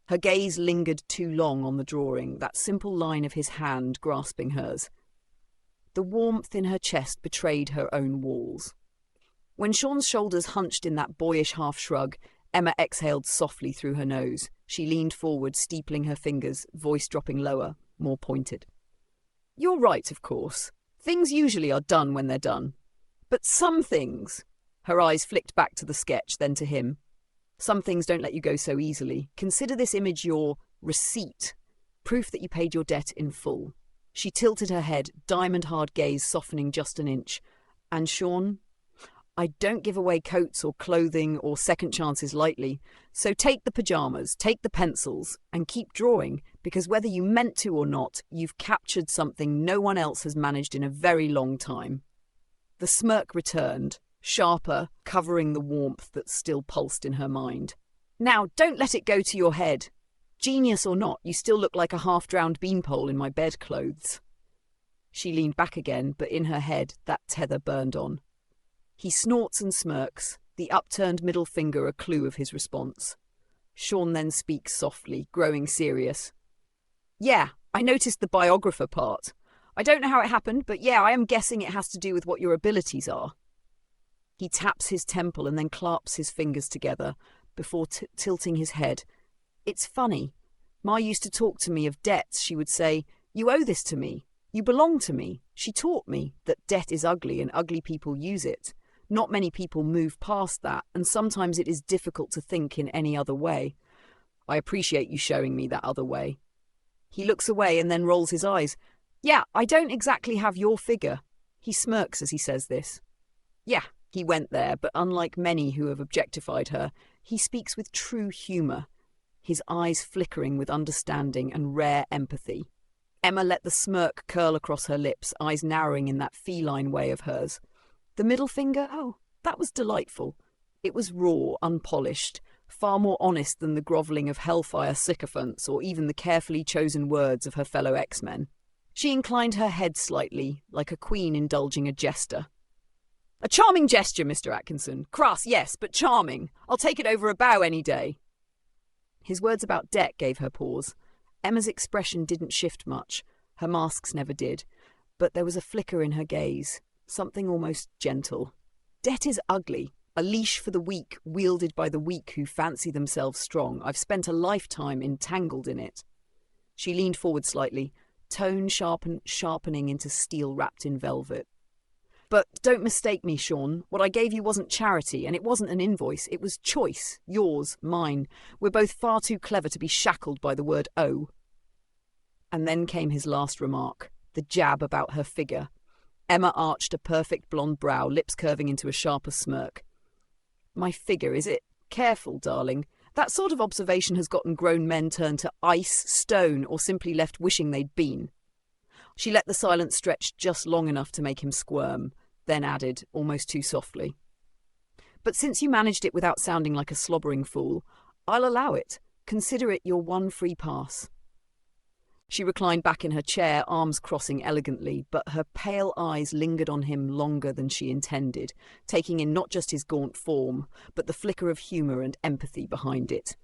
Her gaze lingered too long on the drawing, that simple line of his hand grasping hers. The warmth in her chest betrayed her own walls. When Sean's shoulders hunched in that boyish half-shrug, Emma exhaled softly through her nose. She leaned forward, steepling her fingers, voice dropping lower, more pointed. "You're right, of course. Things usually are done when they're done. But some things..." Her eyes flicked back to the sketch, then to him. "Some things don't let you go so easily. Consider this image your receipt, proof that you paid your debt in full." She tilted her head, diamond-hard gaze softening just an inch. "And Sean, I don't give away coats or clothing or second chances lightly. So take the pajamas, take the pencils, and keep drawing, because whether you meant to or not, you've captured something no one else has managed in a very long time." The smirk returned, sharper, covering the warmth that still pulsed in her mind. "Now, don't let it go to your head. Genius or not, you still look like a half-drowned beanpole in my bedclothes." She leaned back again, but in her head that tether burned on. He snorts and smirks, the upturned middle finger a clue of his response. Sean then speaks softly, growing serious. "Yeah, I noticed the biographer part. I don't know how it happened, but yeah, I am guessing it has to do with what your abilities are." He taps his temple and then clasps his fingers together before tilting his head. "It's funny. Ma used to talk to me of debts. She would say, 'You owe this to me. You belong to me.' She taught me that debt is ugly and ugly people use it. Not many people move past that, and sometimes it is difficult to think in any other way. I appreciate you showing me that other way." He looks away and then rolls his eyes. "Yeah, I don't exactly have your figure." He smirks as he says this. Yeah, he went there, but unlike many who have objectified her, he speaks with true humour, his eyes flickering with understanding and rare empathy. Emma let the smirk curl across her lips, eyes narrowing in that feline way of hers. The middle finger, oh, that was delightful. It was raw, unpolished, far more honest than the grovelling of hellfire sycophants or even the carefully chosen words of her fellow X-Men. She inclined her head slightly, like a queen indulging a jester. "A charming gesture, Mr. Atkinson. Crass, yes, but charming. I'll take it over a bow any day." His words about debt gave her pause. Emma's expression didn't shift much. Her masks never did. But there was a flicker in her gaze, something almost gentle. Debt is ugly. A leash for the weak, wielded by the weak who fancy themselves strong. I've spent a lifetime entangled in it. She leaned forward slightly, tone sharpening into steel wrapped in velvet. But don't mistake me, Sean. What I gave you wasn't charity, and it wasn't an invoice. It was choice. Yours, mine. We're both far too clever to be shackled by the word owe. And then came his last remark, the jab about her figure. Emma arched a perfect blonde brow, lips curving into a sharper smirk. My figure, is it? Careful, darling. That sort of observation has gotten grown men turned to ice, stone, or simply left wishing they'd been. She let the silence stretch just long enough to make him squirm, then added, almost too softly. But since you managed it without sounding like a slobbering fool, I'll allow it. Consider it your one free pass. She reclined back in her chair, arms crossing elegantly, but her pale eyes lingered on him longer than she intended, taking in not just his gaunt form, but the flicker of humour and empathy behind it.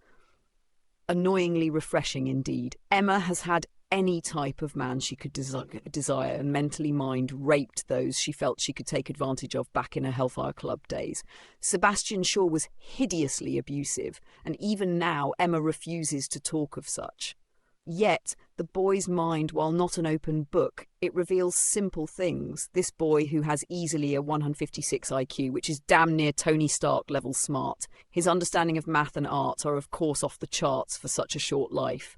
Annoyingly refreshing indeed. Emma has had any type of man she could desire and mentally mind raped those she felt she could take advantage of back in her Hellfire Club days. Sebastian Shaw was hideously abusive, and even now Emma refuses to talk of such. Yet, the boy's mind, while not an open book, it reveals simple things. This boy who has easily a 156 IQ, which is damn near Tony Stark level smart. His understanding of math and art are of course off the charts for such a short life.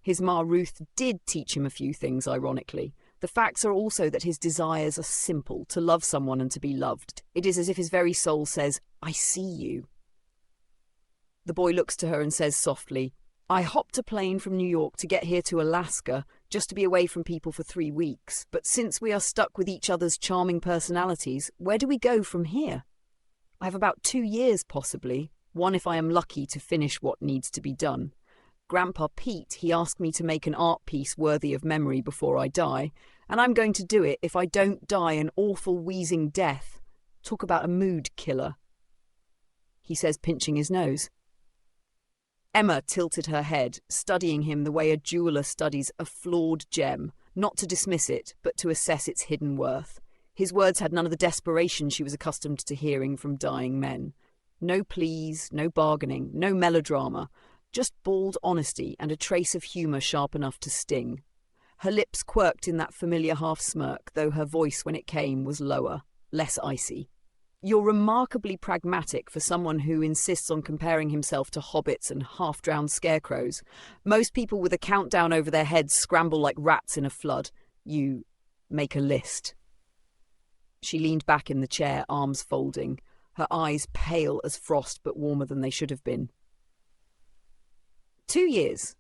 His Ma Ruth did teach him a few things, ironically. The facts are also that his desires are simple, to love someone and to be loved. It is as if his very soul says, I see you. The boy looks to her and says softly, I hopped a plane from New York to get here to Alaska, just to be away from people for 3 weeks. But since we are stuck with each other's charming personalities, where do we go from here? I have about 2 years, possibly, one if I am lucky to finish what needs to be done. Grandpa Pete, he asked me to make an art piece worthy of memory before I die, and I'm going to do it if I don't die an awful wheezing death. Talk about a mood killer. He says, pinching his nose. Emma tilted her head, studying him the way a jeweller studies a flawed gem, not to dismiss it, but to assess its hidden worth. His words had none of the desperation she was accustomed to hearing from dying men. No pleas, no bargaining, no melodrama, just bald honesty and a trace of humour sharp enough to sting. Her lips quirked in that familiar half-smirk, though her voice, when it came, was lower, less icy. You're remarkably pragmatic for someone who insists on comparing himself to hobbits and half-drowned scarecrows. Most people with a countdown over their heads scramble like rats in a flood. You make a list. She leaned back in the chair, arms folding, her eyes pale as frost but warmer than they should have been. 2 years.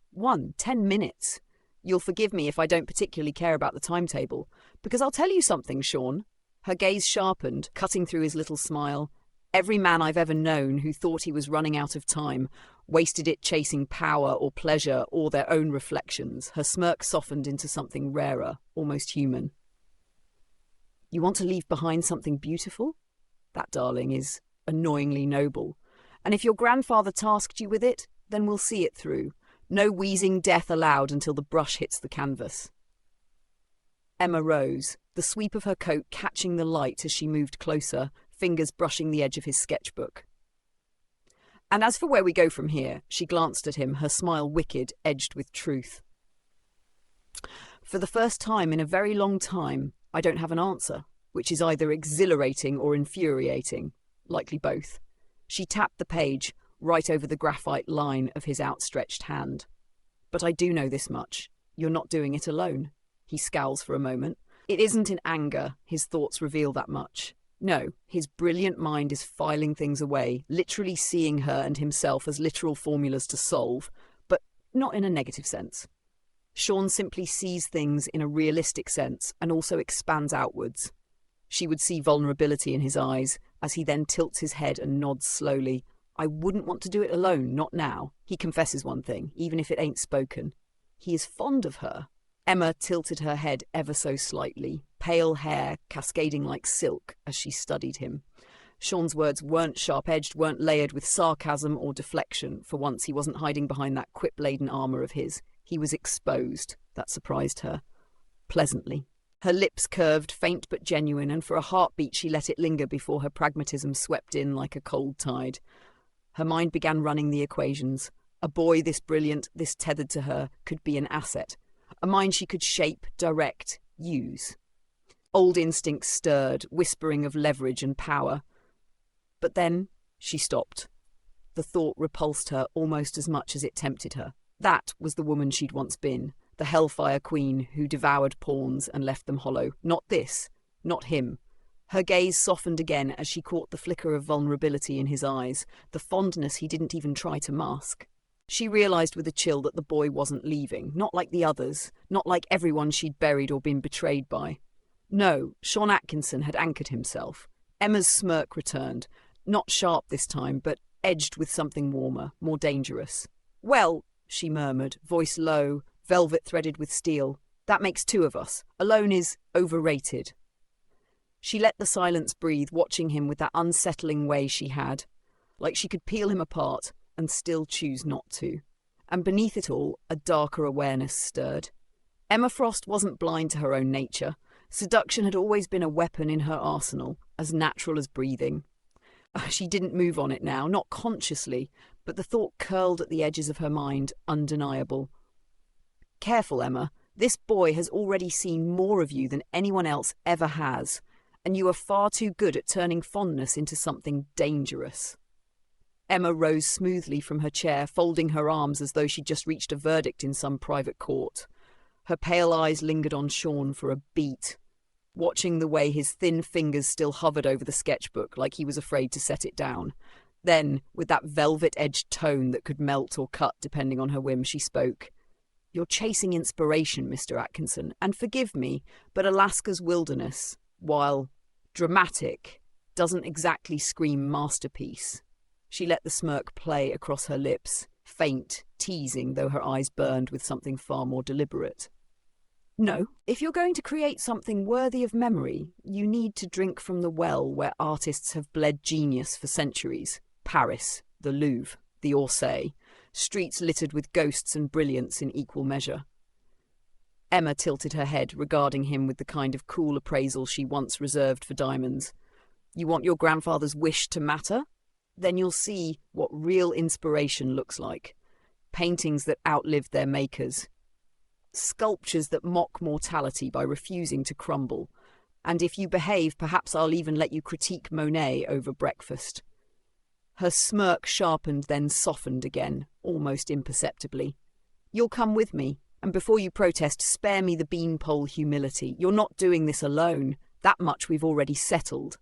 10 minutes. You'll forgive me if I don't particularly care about the timetable, because I'll tell you something, Sean. Her gaze sharpened, cutting through his little smile. Every man I've ever known who thought he was running out of time, wasted it chasing power or pleasure or their own reflections. Her smirk softened into something rarer, almost human. You want to leave behind something beautiful? That, darling, is annoyingly noble. And if your grandfather tasked you with it, then we'll see it through. No wheezing death allowed until the brush hits the canvas. Emma rose, the sweep of her coat catching the light as she moved closer, fingers brushing the edge of his sketchbook. And as for where we go from here, she glanced at him, her smile wicked, edged with truth. For the first time in a very long time, I don't have an answer, which is either exhilarating or infuriating, likely both. She tapped the page, right over the graphite line of his outstretched hand. But I do know this much. You're not doing it alone. He scowls for a moment. It isn't in anger, his thoughts reveal that much. No, his brilliant mind is filing things away, literally seeing her and himself as literal formulas to solve, but not in a negative sense. Sean simply sees things in a realistic sense and also expands outwards. She would see vulnerability in his eyes, as he then tilts his head and nods slowly. I wouldn't want to do it alone, not now. He confesses one thing, even if it ain't spoken. He is fond of her. Emma tilted her head ever so slightly, pale hair cascading like silk as she studied him. Sean's words weren't sharp-edged, weren't layered with sarcasm or deflection. For once he wasn't hiding behind that quip-laden armour of his. He was exposed. That surprised her. Pleasantly. Her lips curved, faint but genuine, and for a heartbeat she let it linger before her pragmatism swept in like a cold tide. Her mind began running the equations. A boy this brilliant, this tethered to her, could be an asset. A mind she could shape, direct, use. Old instincts stirred, whispering of leverage and power. But then she stopped. The thought repulsed her almost as much as it tempted her. That was the woman she'd once been, the Hellfire Queen who devoured pawns and left them hollow. Not this, not him. Her gaze softened again as she caught the flicker of vulnerability in his eyes, the fondness he didn't even try to mask. She realized with a chill that the boy wasn't leaving, not like the others, not like everyone she'd buried or been betrayed by. No, Sean Atkinson had anchored himself. Emma's smirk returned, not sharp this time, but edged with something warmer, more dangerous. "Well," she murmured, voice low, velvet threaded with steel, "that makes two of us. Alone is overrated." She let the silence breathe, watching him with that unsettling way she had, like she could peel him apart and still choose not to. And beneath it all, a darker awareness stirred. Emma Frost wasn't blind to her own nature. Seduction had always been a weapon in her arsenal, as natural as breathing. She didn't move on it now, not consciously, but the thought curled at the edges of her mind, undeniable. "Careful, Emma. This boy has already seen more of you than anyone else ever has, and you are far too good at turning fondness into something dangerous." Emma rose smoothly from her chair, folding her arms as though she'd just reached a verdict in some private court. Her pale eyes lingered on Sean for a beat, watching the way his thin fingers still hovered over the sketchbook like he was afraid to set it down. Then, with that velvet-edged tone that could melt or cut depending on her whim, she spoke. "You're chasing inspiration, Mr. Atkinson, and forgive me, but Alaska's wilderness, while dramatic, doesn't exactly scream masterpiece." She let the smirk play across her lips, faint, teasing, though her eyes burned with something far more deliberate. "No, if you're going to create something worthy of memory, you need to drink from the well where artists have bled genius for centuries. Paris, the Louvre, the Orsay, streets littered with ghosts and brilliance in equal measure." Emma tilted her head, regarding him with the kind of cool appraisal she once reserved for diamonds. "You want your grandfather's wish to matter? Then you'll see what real inspiration looks like. Paintings that outlived their makers. Sculptures that mock mortality by refusing to crumble. And if you behave, perhaps I'll even let you critique Monet over breakfast." Her smirk sharpened, then softened again, almost imperceptibly. "You'll come with me, and before you protest, spare me the beanpole humility. You're not doing this alone. That much we've already settled."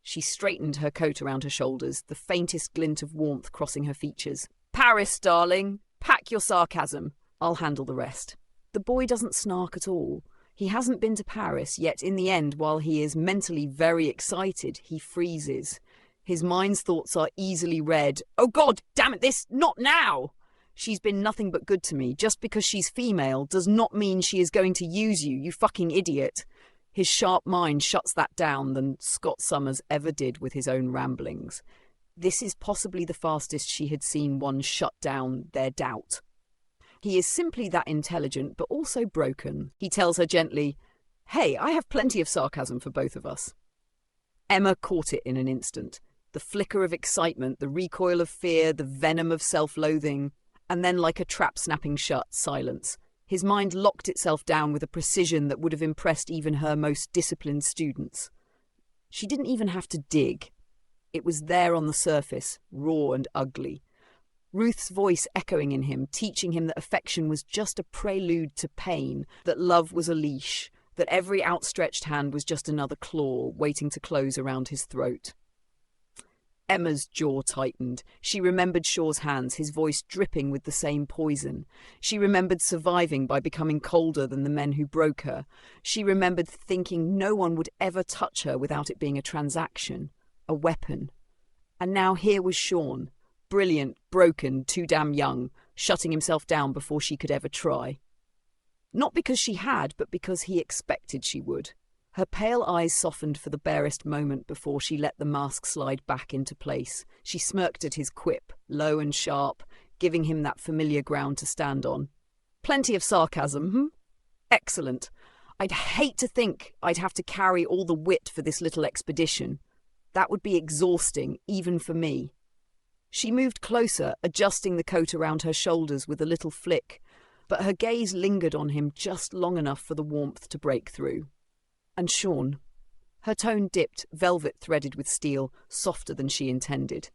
She straightened her coat around her shoulders, the faintest glint of warmth crossing her features. "Paris, darling. Pack your sarcasm. I'll handle the rest." The boy doesn't snark at all. He hasn't been to Paris, yet in the end, while he is mentally very excited, he freezes. His mind's thoughts are easily read. "Oh God, damn it, this, not now! She's been nothing but good to me. Just because she's female does not mean she is going to use you, you fucking idiot." His sharp mind shuts that down than Scott Summers ever did with his own ramblings. This is possibly the fastest she had seen one shut down their doubt. He is simply that intelligent, but also broken. He tells her gently, "Hey, I have plenty of sarcasm for both of us." Emma caught it in an instant. The flicker of excitement, the recoil of fear, the venom of self-loathing, and then like a trap snapping shut, silence. His mind locked itself down with a precision that would have impressed even her most disciplined students. She didn't even have to dig. It was there on the surface, raw and ugly. Ruth's voice echoing in him, teaching him that affection was just a prelude to pain, that love was a leash, that every outstretched hand was just another claw waiting to close around his throat. Emma's jaw tightened. She remembered Shaw's hands, his voice dripping with the same poison. She remembered surviving by becoming colder than the men who broke her. She remembered thinking no one would ever touch her without it being a transaction, a weapon. And now here was Sean, brilliant, broken, too damn young, shutting himself down before she could ever try. Not because she had, but because he expected she would. Her pale eyes softened for the barest moment before she let the mask slide back into place. She smirked at his quip, low and sharp, giving him that familiar ground to stand on. "Plenty of sarcasm, hmm? Excellent. I'd hate to think I'd have to carry all the wit for this little expedition. That would be exhausting, even for me." She moved closer, adjusting the coat around her shoulders with a little flick, but her gaze lingered on him just long enough for the warmth to break through. And Sean. Her tone dipped, velvet threaded with steel, softer than she intended.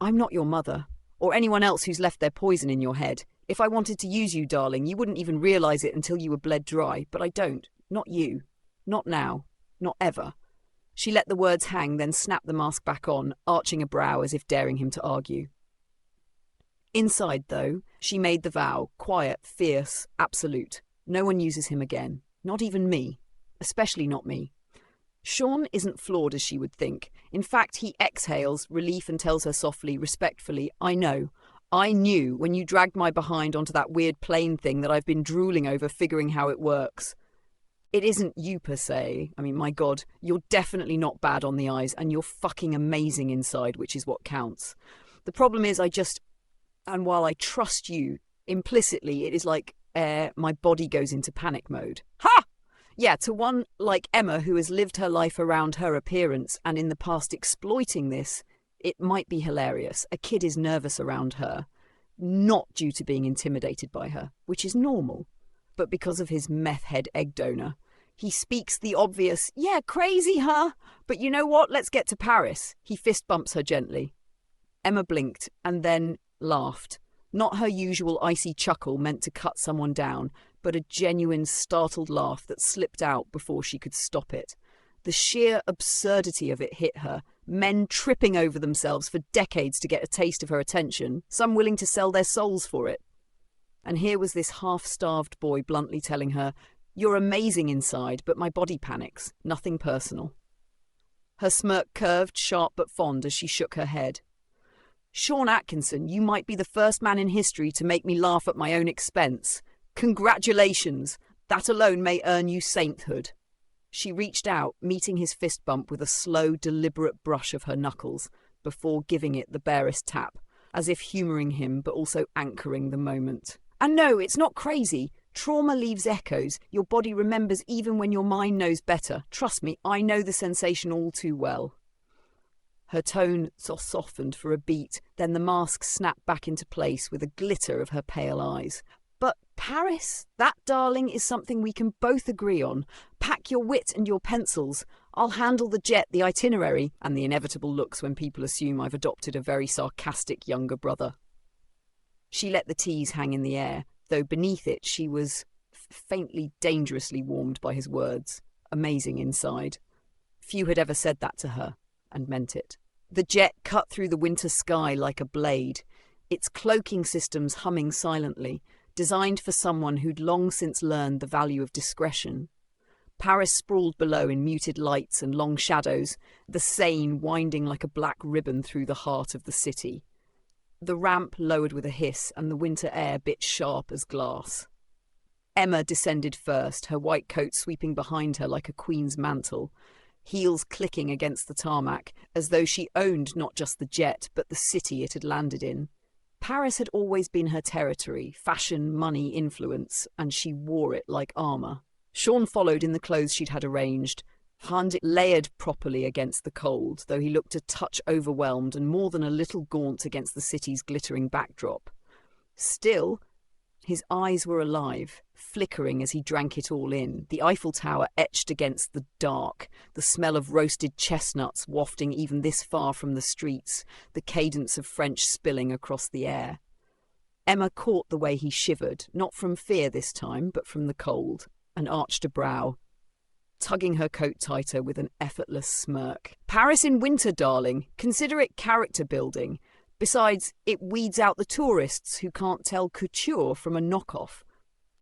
I'm not your mother, or anyone else who's left their poison in your head. If I wanted to use you, darling, you wouldn't even realise it until you were bled dry, but I don't. Not you. Not now. Not ever. She let the words hang, then snapped the mask back on, arching a brow as if daring him to argue. Inside, though, she made the vow, quiet, fierce, absolute. No one uses him again. Not even me. Especially not me. Sean isn't flawed as she would think. In fact, he exhales relief and tells her softly, respectfully, I know. I knew when you dragged my behind onto that weird plane thing that I've been drooling over figuring how it works. It isn't you per se. I mean, my God, you're definitely not bad on the eyes and you're fucking amazing inside, which is what counts. The problem is and while I trust you, implicitly it is like my body goes into panic mode. Ha! Yeah, to one like Emma who has lived her life around her appearance and in the past exploiting this, it might be hilarious. A kid is nervous around her, not due to being intimidated by her, which is normal, but because of his meth head egg donor. He speaks the obvious, yeah, crazy, huh? But you know what? Let's get to Paris. He fist bumps her gently. Emma blinked and then laughed. Not her usual icy chuckle meant to cut someone down, but a genuine startled laugh that slipped out before she could stop it. The sheer absurdity of it hit her. Men tripping over themselves for decades to get a taste of her attention, some willing to sell their souls for it. And here was this half-starved boy bluntly telling her, you're amazing inside, but my body panics. Nothing personal. Her smirk curved, sharp but fond as she shook her head. Sean Atkinson, you might be the first man in history to make me laugh at my own expense. Congratulations! That alone may earn you sainthood. She reached out, meeting his fist bump with a slow, deliberate brush of her knuckles, before giving it the barest tap, as if humouring him but also anchoring the moment. And no, it's not crazy. Trauma leaves echoes. Your body remembers even when your mind knows better. Trust me, I know the sensation all too well. Her tone softened for a beat, then the mask snapped back into place with a glitter of her pale eyes. But Paris, that, darling, is something we can both agree on. Pack your wit and your pencils. I'll handle the jet, the itinerary, and the inevitable looks when people assume I've adopted a very sarcastic younger brother. She let the tease hang in the air, though beneath it she was faintly, dangerously warmed by his words. Amazing inside. Few had ever said that to her, and meant it. The jet cut through the winter sky like a blade, its cloaking systems humming silently, designed for someone who'd long since learned the value of discretion. Paris sprawled below in muted lights and long shadows, the Seine winding like a black ribbon through the heart of the city. The ramp lowered with a hiss, and the winter air bit sharp as glass. Emma descended first, her white coat sweeping behind her like a queen's mantle, heels clicking against the tarmac, as though she owned not just the jet, but the city it had landed in. Paris had always been her territory, fashion, money, influence, and she wore it like armour. Sean followed in the clothes she'd had arranged, found it layered properly against the cold, though he looked a touch overwhelmed and more than a little gaunt against the city's glittering backdrop. Still, his eyes were alive, flickering as he drank it all in, the Eiffel Tower etched against the dark, the smell of roasted chestnuts wafting even this far from the streets, the cadence of French spilling across the air. Emma caught the way he shivered, not from fear this time, but from the cold, and arched a brow, tugging her coat tighter with an effortless smirk. Paris in winter, darling. Consider it character building. Besides, it weeds out the tourists who can't tell couture from a knockoff.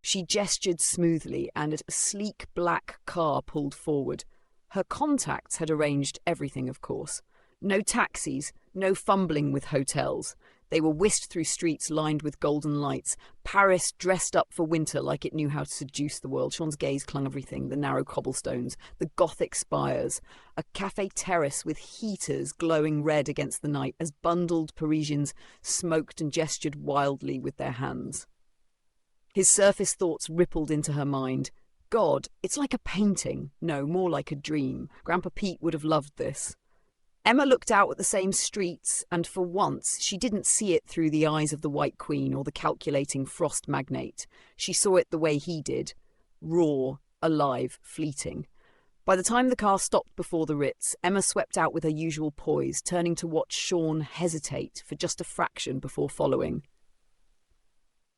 She gestured smoothly, and a sleek black car pulled forward. Her contacts had arranged everything, of course. No taxis, no fumbling with hotels. They were whisked through streets lined with golden lights. Paris dressed up for winter like it knew how to seduce the world. Sean's gaze clung everything, the narrow cobblestones, the Gothic spires, a cafe terrace with heaters glowing red against the night as bundled Parisians smoked and gestured wildly with their hands. His surface thoughts rippled into her mind. God, it's like a painting. No, more like a dream. Grandpa Pete would have loved this. Emma looked out at the same streets, and for once she didn't see it through the eyes of the White Queen or the calculating frost magnate. She saw it the way he did. Raw, alive, fleeting. By the time the car stopped before the Ritz, Emma swept out with her usual poise, turning to watch Sean hesitate for just a fraction before following.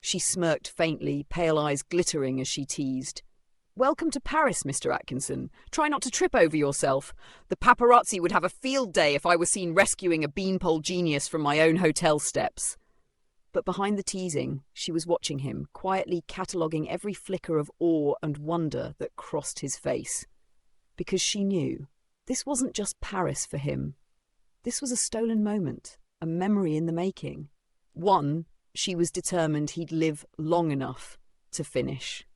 She smirked faintly, pale eyes glittering as she teased. "Welcome to Paris, Mr. Atkinson. Try not to trip over yourself. The paparazzi would have a field day if I were seen rescuing a beanpole genius from my own hotel steps." But behind the teasing, she was watching him, quietly cataloguing every flicker of awe and wonder that crossed his face. Because she knew this wasn't just Paris for him. This was a stolen moment, a memory in the making. One she was determined he'd live long enough to finish.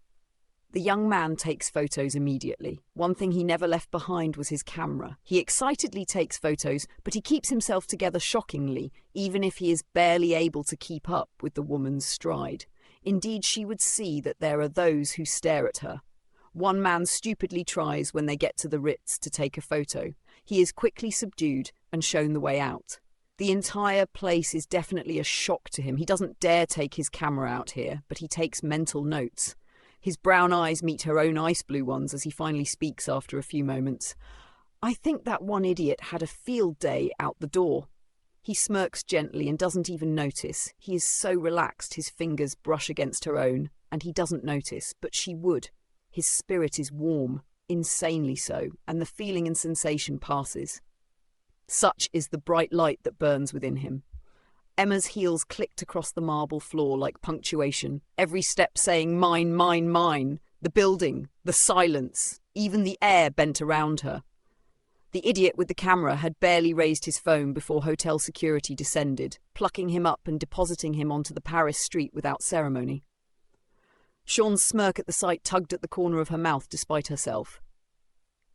The young man takes photos immediately. One thing he never left behind was his camera. He excitedly takes photos, but he keeps himself together shockingly, even if he is barely able to keep up with the woman's stride. Indeed, she would see that there are those who stare at her. One man stupidly tries when they get to the Ritz to take a photo. He is quickly subdued and shown the way out. The entire place is definitely a shock to him. He doesn't dare take his camera out here, but he takes mental notes. His brown eyes meet her own ice blue ones as he finally speaks after a few moments. "I think that one idiot had a field day out the door." He smirks gently and doesn't even notice. He is so relaxed his fingers brush against her own, and he doesn't notice, but she would. His spirit is warm, insanely so, and the feeling and sensation passes. Such is the bright light that burns within him. Emma's heels clicked across the marble floor like punctuation, every step saying mine, mine, mine. The building, the silence, even the air bent around her. The idiot with the camera had barely raised his phone before hotel security descended, plucking him up and depositing him onto the Paris street without ceremony. Sean's smirk at the sight tugged at the corner of her mouth despite herself.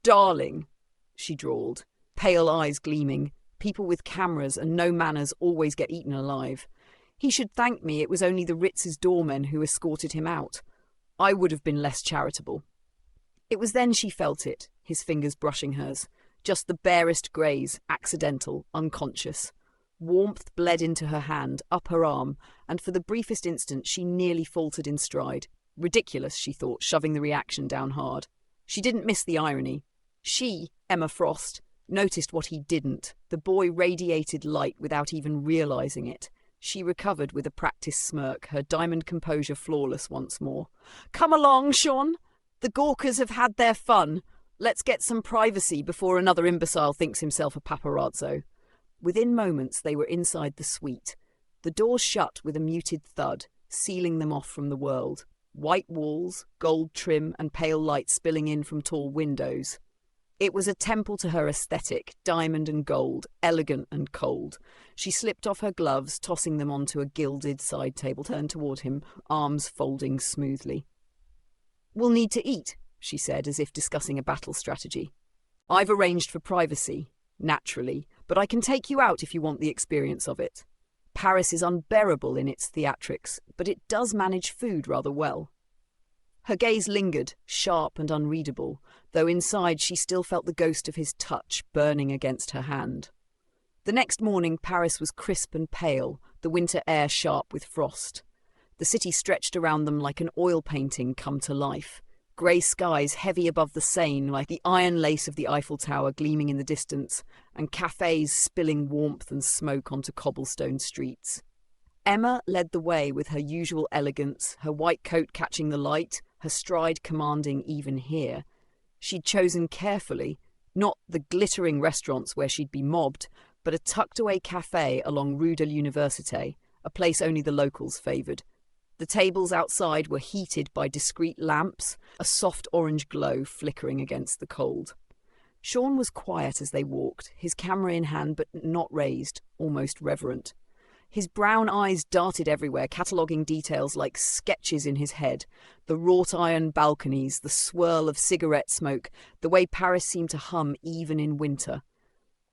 "Darling," she drawled, pale eyes gleaming. People with cameras and no manners always get eaten alive. He should thank me it was only the Ritz's doormen who escorted him out. I would have been less charitable. It was then she felt it, his fingers brushing hers. Just the barest graze, accidental, unconscious. Warmth bled into her hand, up her arm, and for the briefest instant she nearly faltered in stride. Ridiculous, she thought, shoving the reaction down hard. She didn't miss the irony. She, Emma Frost, noticed what he didn't. The boy radiated light without even realizing it. She recovered with a practiced smirk, her diamond composure flawless once more. "Come along, Sean. The gawkers have had their fun. Let's get some privacy before another imbecile thinks himself a paparazzo." Within moments they were inside the suite. The door shut with a muted thud, sealing them off from the world. White walls, gold trim, and pale light spilling in from tall windows. It was a temple to her aesthetic, diamond and gold, elegant and cold. She slipped off her gloves, tossing them onto a gilded side table, turned toward him, arms folding smoothly. "We'll need to eat," she said, as if discussing a battle strategy. "I've arranged for privacy, naturally, but I can take you out if you want the experience of it. Paris is unbearable in its theatrics, but it does manage food rather well." Her gaze lingered, sharp and unreadable, though inside she still felt the ghost of his touch burning against her hand. The next morning Paris was crisp and pale, the winter air sharp with frost. The city stretched around them like an oil painting come to life. Grey skies heavy above the Seine like the iron lace of the Eiffel Tower gleaming in the distance, and cafes spilling warmth and smoke onto cobblestone streets. Emma led the way with her usual elegance, her white coat catching the light, her stride commanding even here. She'd chosen carefully, not the glittering restaurants where she'd be mobbed, but a tucked-away café along Rue de l'Université, a place only the locals favoured. The tables outside were heated by discreet lamps, a soft orange glow flickering against the cold. Sean was quiet as they walked, his camera in hand but not raised, almost reverent. His brown eyes darted everywhere, cataloguing details like sketches in his head. The wrought-iron balconies, the swirl of cigarette smoke, the way Paris seemed to hum even in winter.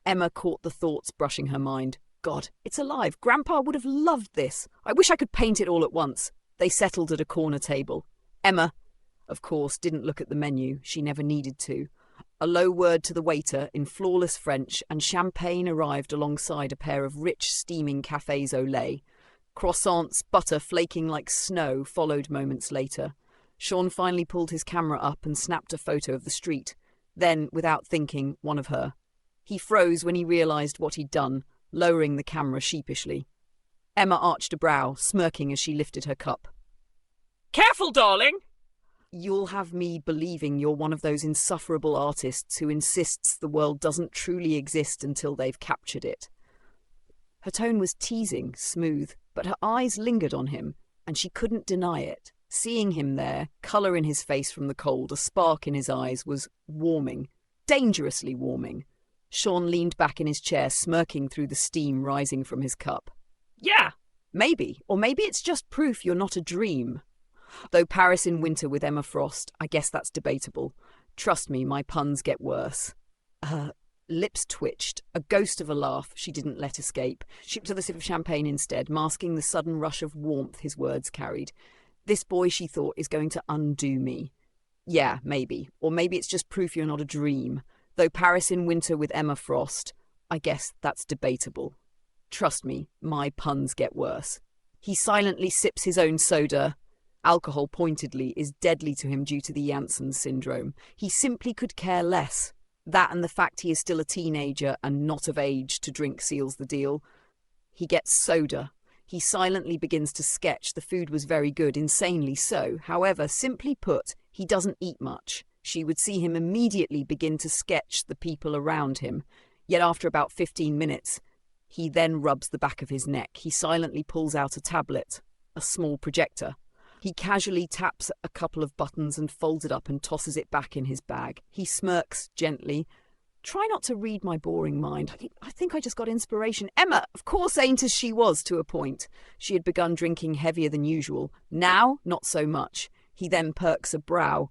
Emma caught the thoughts brushing her mind. God, it's alive. Grandpa would have loved this. I wish I could paint it all at once. They settled at a corner table. Emma, of course, didn't look at the menu. She never needed to. A low word to the waiter in flawless French, and champagne arrived alongside a pair of rich, steaming cafés au lait. Croissants, butter flaking like snow, followed moments later. Sean finally pulled his camera up and snapped a photo of the street. Then, without thinking, one of her. He froze when he realised what he'd done, lowering the camera sheepishly. Emma arched a brow, smirking as she lifted her cup. Careful, darling! You'll have me believing you're one of those insufferable artists who insists the world doesn't truly exist until they've captured it. Her tone was teasing, smooth, but her eyes lingered on him, and she couldn't deny it. Seeing him there, colour in his face from the cold, a spark in his eyes, was warming, dangerously warming. Sean leaned back in his chair, smirking through the steam rising from his cup. Yeah, maybe. Or maybe it's just proof you're not a dream. Though Paris in winter with Emma Frost, I guess that's debatable. Trust me, my puns get worse. Her lips twitched, a ghost of a laugh she didn't let escape. She took a sip of champagne instead, masking the sudden rush of warmth his words carried. This boy, she thought, is going to undo me. Yeah, maybe. Or maybe it's just proof you're not a dream. Though Paris in winter with Emma Frost, I guess that's debatable. Trust me, my puns get worse. He silently sips his own soda. Alcohol, pointedly, is deadly to him due to the Janssen syndrome. He simply could care less. That and the fact he is still a teenager and not of age to drink seals the deal. He gets soda. He silently begins to sketch. The food was very good, insanely so. However, simply put, he doesn't eat much. She would see him immediately begin to sketch the people around him. Yet after about 15 minutes, he then rubs the back of his neck. He silently pulls out a tablet, a small projector. He casually taps a couple of buttons and folds it up and tosses it back in his bag. He smirks gently. Try not to read my boring mind. I think I just got inspiration. Emma, of course, ain't as she was to a point. She had begun drinking heavier than usual. Now, not so much. He then perks a brow.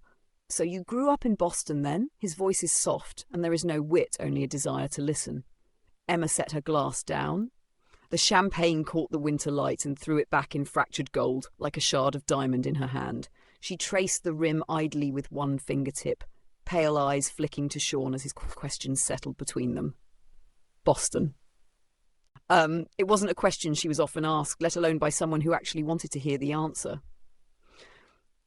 So you grew up in Boston then? His voice is soft, and there is no wit, only a desire to listen. Emma set her glass down. The champagne caught the winter light and threw it back in fractured gold, like a shard of diamond in her hand. She traced the rim idly with one fingertip, pale eyes flicking to Sean as his questions settled between them. Boston. It wasn't a question she was often asked, let alone by someone who actually wanted to hear the answer.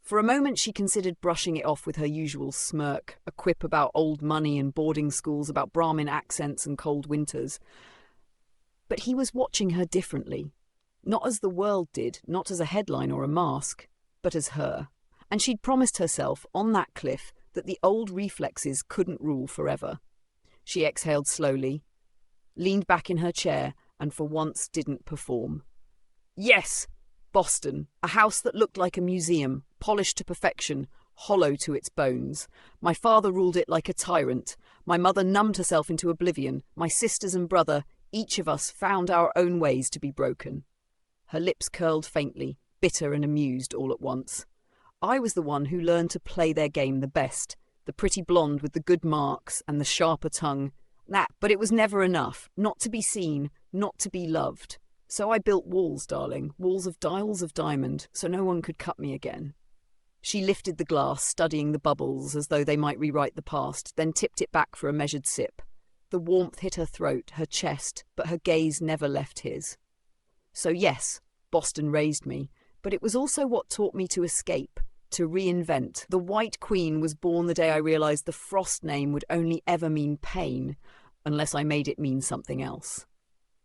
For a moment she considered brushing it off with her usual smirk, a quip about old money and boarding schools, about Brahmin accents and cold winters. But he was watching her differently. Not as the world did, not as a headline or a mask, but as her. And she'd promised herself, on that cliff, that the old reflexes couldn't rule forever. She exhaled slowly, leaned back in her chair, and for once didn't perform. Yes, Boston, a house that looked like a museum, polished to perfection, hollow to its bones. My father ruled it like a tyrant. My mother numbed herself into oblivion. My sisters and brother, each of us, found our own ways to be broken. Her lips curled faintly, bitter and amused all at once. I was the one who learned to play their game the best, the pretty blonde with the good marks and the sharper tongue. But it was never enough, not to be seen, not to be loved. So I built walls, darling, walls of dials of diamond, so no one could cut me again. She lifted the glass, studying the bubbles as though they might rewrite the past, then tipped it back for a measured sip. The warmth hit her throat, her chest, but her gaze never left his. So yes, Boston raised me, but it was also what taught me to escape, to reinvent. The White Queen was born the day I realised the Frost name would only ever mean pain, unless I made it mean something else.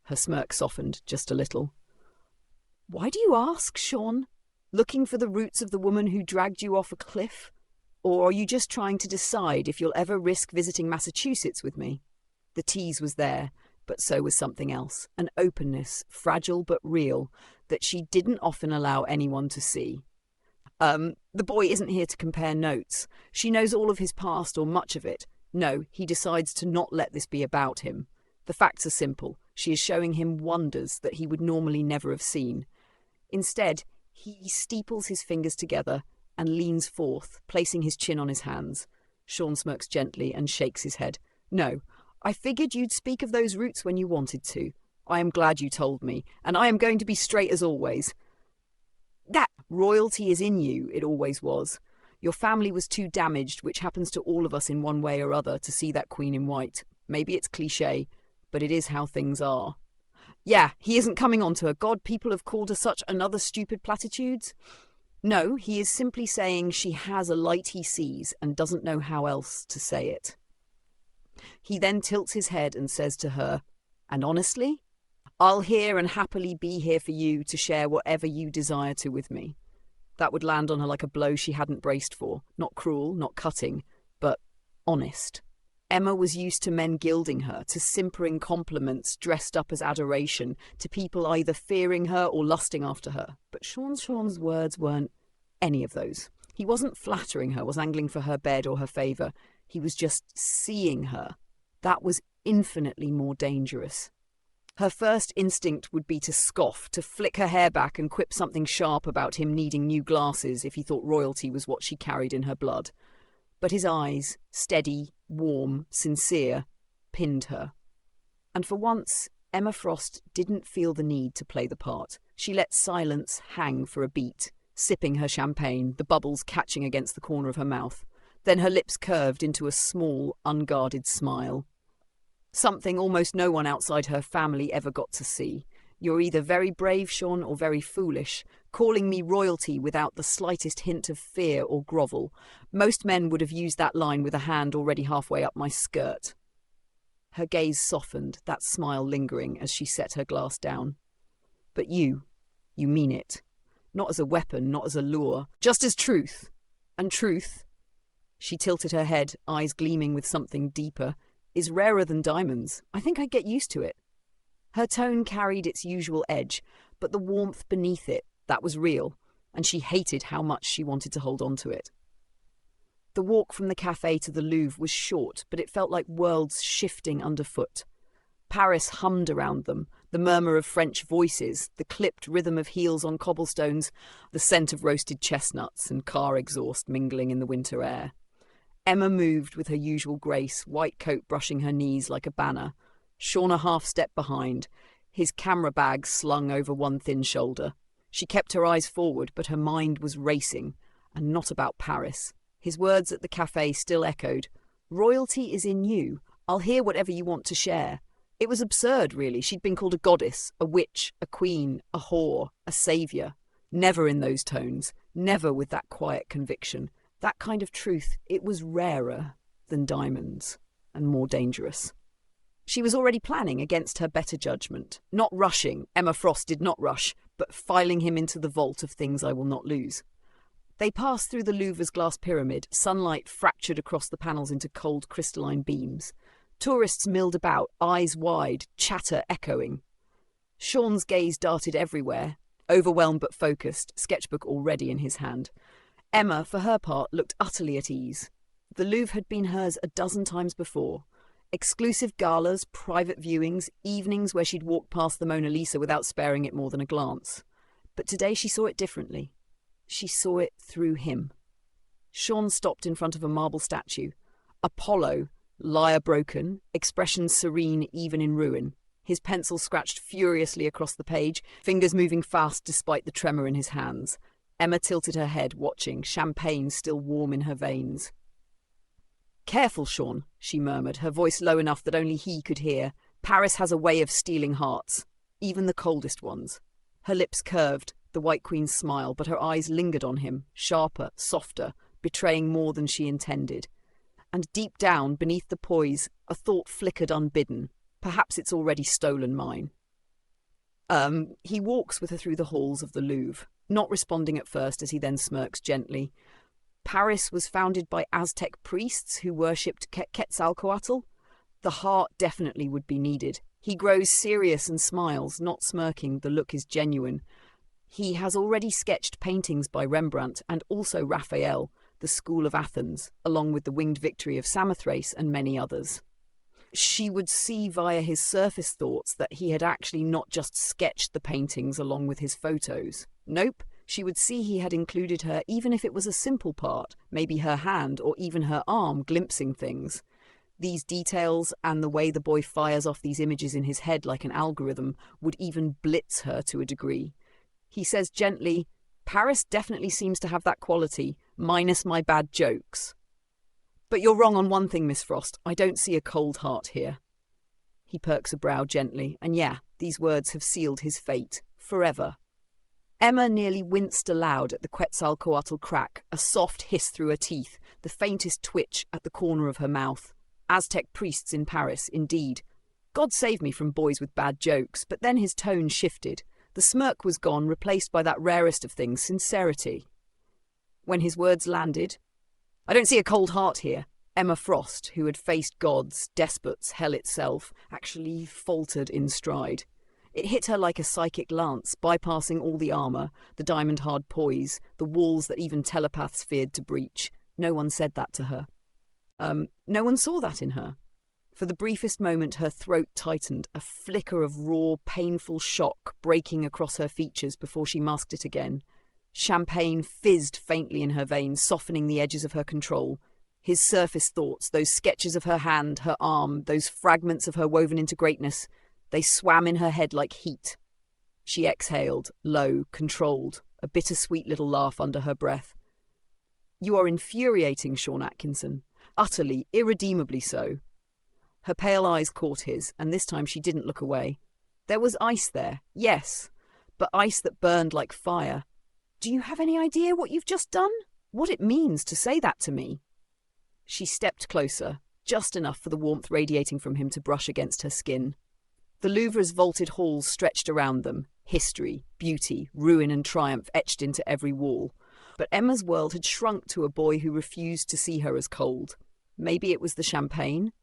Her smirk softened just a little. Why do you ask, Sean? Looking for the roots of the woman who dragged you off a cliff? Or are you just trying to decide if you'll ever risk visiting Massachusetts with me? The tease was there, but so was something else, an openness, fragile but real, that she didn't often allow anyone to see. The boy isn't here to compare notes. She knows all of his past or much of it. No, he decides to not let this be about him. The facts are simple. She is showing him wonders that he would normally never have seen. Instead, he steeples his fingers together and leans forth, placing his chin on his hands. Sean smirks gently and shakes his head. No, I figured you'd speak of those roots when you wanted to. I am glad you told me, and I am going to be straight as always. That royalty is in you, it always was. Your family was too damaged, which happens to all of us in one way or other, to see that queen in white. Maybe it's cliché, but it is how things are. Yeah, he isn't coming on to her. God, people have called her such another stupid platitudes. No, he is simply saying she has a light he sees and doesn't know how else to say it. He then tilts his head and says to her, "And honestly, I'll hear and happily be here for you to share whatever you desire to with me." That would land on her like a blow she hadn't braced for. Not cruel, not cutting, but honest. Emma was used to men gilding her, to simpering compliments dressed up as adoration, to people either fearing her or lusting after her. But Sean's words weren't any of those. He wasn't flattering her, was angling for her bed or her favour. He was just seeing her. That was infinitely more dangerous. Her first instinct would be to scoff, to flick her hair back and quip something sharp about him needing new glasses if he thought royalty was what she carried in her blood. But his eyes, steady, warm, sincere, pinned her. And for once, Emma Frost didn't feel the need to play the part. She let silence hang for a beat, sipping her champagne, the bubbles catching against the corner of her mouth. Then her lips curved into a small, unguarded smile. Something almost no one outside her family ever got to see. "You're either very brave, Sean, or very foolish, calling me royalty without the slightest hint of fear or grovel. Most men would have used that line with a hand already halfway up my skirt." Her gaze softened, that smile lingering as she set her glass down. "But you mean it. Not as a weapon, not as a lure, just as truth. And truth," she tilted her head, eyes gleaming with something deeper, "is rarer than diamonds. I think I'd get used to it." Her tone carried its usual edge, but the warmth beneath it, that was real, and she hated how much she wanted to hold on to it. The walk from the cafe to the Louvre was short, but it felt like worlds shifting underfoot. Paris hummed around them, the murmur of French voices, the clipped rhythm of heels on cobblestones, the scent of roasted chestnuts and car exhaust mingling in the winter air. Emma moved with her usual grace, white coat brushing her knees like a banner. Sean a half-step behind, his camera bag slung over one thin shoulder. She kept her eyes forward, but her mind was racing, and not about Paris. His words at the cafe still echoed, "Royalty is in you. I'll hear whatever you want to share." It was absurd, really. She'd been called a goddess, a witch, a queen, a whore, a saviour. Never in those tones, never with that quiet conviction. That kind of truth, it was rarer than diamonds, and more dangerous. She was already planning against her better judgment. Not rushing, Emma Frost did not rush, but filing him into the vault of things I will not lose. They passed through the Louvre's glass pyramid, sunlight fractured across the panels into cold crystalline beams. Tourists milled about, eyes wide, chatter echoing. Sean's gaze darted everywhere, overwhelmed but focused, sketchbook already in his hand. Emma, for her part, looked utterly at ease. The Louvre had been hers a dozen times before. Exclusive galas, private viewings, evenings where she'd walk past the Mona Lisa without sparing it more than a glance. But today she saw it differently. She saw it through him. Sean stopped in front of a marble statue. Apollo, lyre broken, expression serene even in ruin. His pencil scratched furiously across the page, fingers moving fast despite the tremor in his hands. Emma tilted her head, watching, champagne still warm in her veins. "Careful, Sean," she murmured, her voice low enough that only he could hear. "Paris has a way of stealing hearts, even the coldest ones." Her lips curved, the White Queen's smile, but her eyes lingered on him, sharper, softer, betraying more than she intended. And deep down, beneath the poise, a thought flickered unbidden. Perhaps it's already stolen mine. He walks with her through the halls of the Louvre, not responding at first as he then smirks gently. Paris was founded by Aztec priests who worshipped Quetzalcoatl. The heart definitely would be needed. He grows serious and smiles, not smirking, the look is genuine. He has already sketched paintings by Rembrandt and also Raphael, the School of Athens, along with the Winged Victory of Samothrace and many others. She would see via his surface thoughts that he had actually not just sketched the paintings along with his photos. Nope, she would see he had included her even if it was a simple part, maybe her hand or even her arm glimpsing things. These details and the way the boy fires off these images in his head like an algorithm would even blitz her to a degree. He says gently, "Paris definitely seems to have that quality, minus my bad jokes. But you're wrong on one thing, Miss Frost. I don't see a cold heart here." He perks a brow gently, and yeah, these words have sealed his fate. Forever. Emma nearly winced aloud at the Quetzalcoatl crack, a soft hiss through her teeth, the faintest twitch at the corner of her mouth. Aztec priests in Paris, indeed. God save me from boys with bad jokes, but then his tone shifted. The smirk was gone, replaced by that rarest of things, sincerity. When his words landed, "I don't see a cold heart here," Emma Frost, who had faced gods, despots, hell itself, actually faltered in stride. It hit her like a psychic lance, bypassing all the armour, the diamond-hard poise, the walls that even telepaths feared to breach. No one said that to her. No one saw that in her. For the briefest moment, her throat tightened, a flicker of raw, painful shock breaking across her features before she masked it again. Champagne fizzed faintly in her veins, softening the edges of her control. His surface thoughts, those sketches of her hand, her arm, those fragments of her woven into greatness, they swam in her head like heat. She exhaled, low, controlled, a bittersweet little laugh under her breath. "You are infuriating, Sean Atkinson. Utterly, irredeemably so." Her pale eyes caught his, and this time she didn't look away. There was ice there, yes, but ice that burned like fire. "Do you have any idea what you've just done? What it means to say that to me?" She stepped closer, just enough for the warmth radiating from him to brush against her skin. The Louvre's vaulted halls stretched around them, history, beauty, ruin and triumph etched into every wall. But Emma's world had shrunk to a boy who refused to see her as cold. Maybe it was the champagne.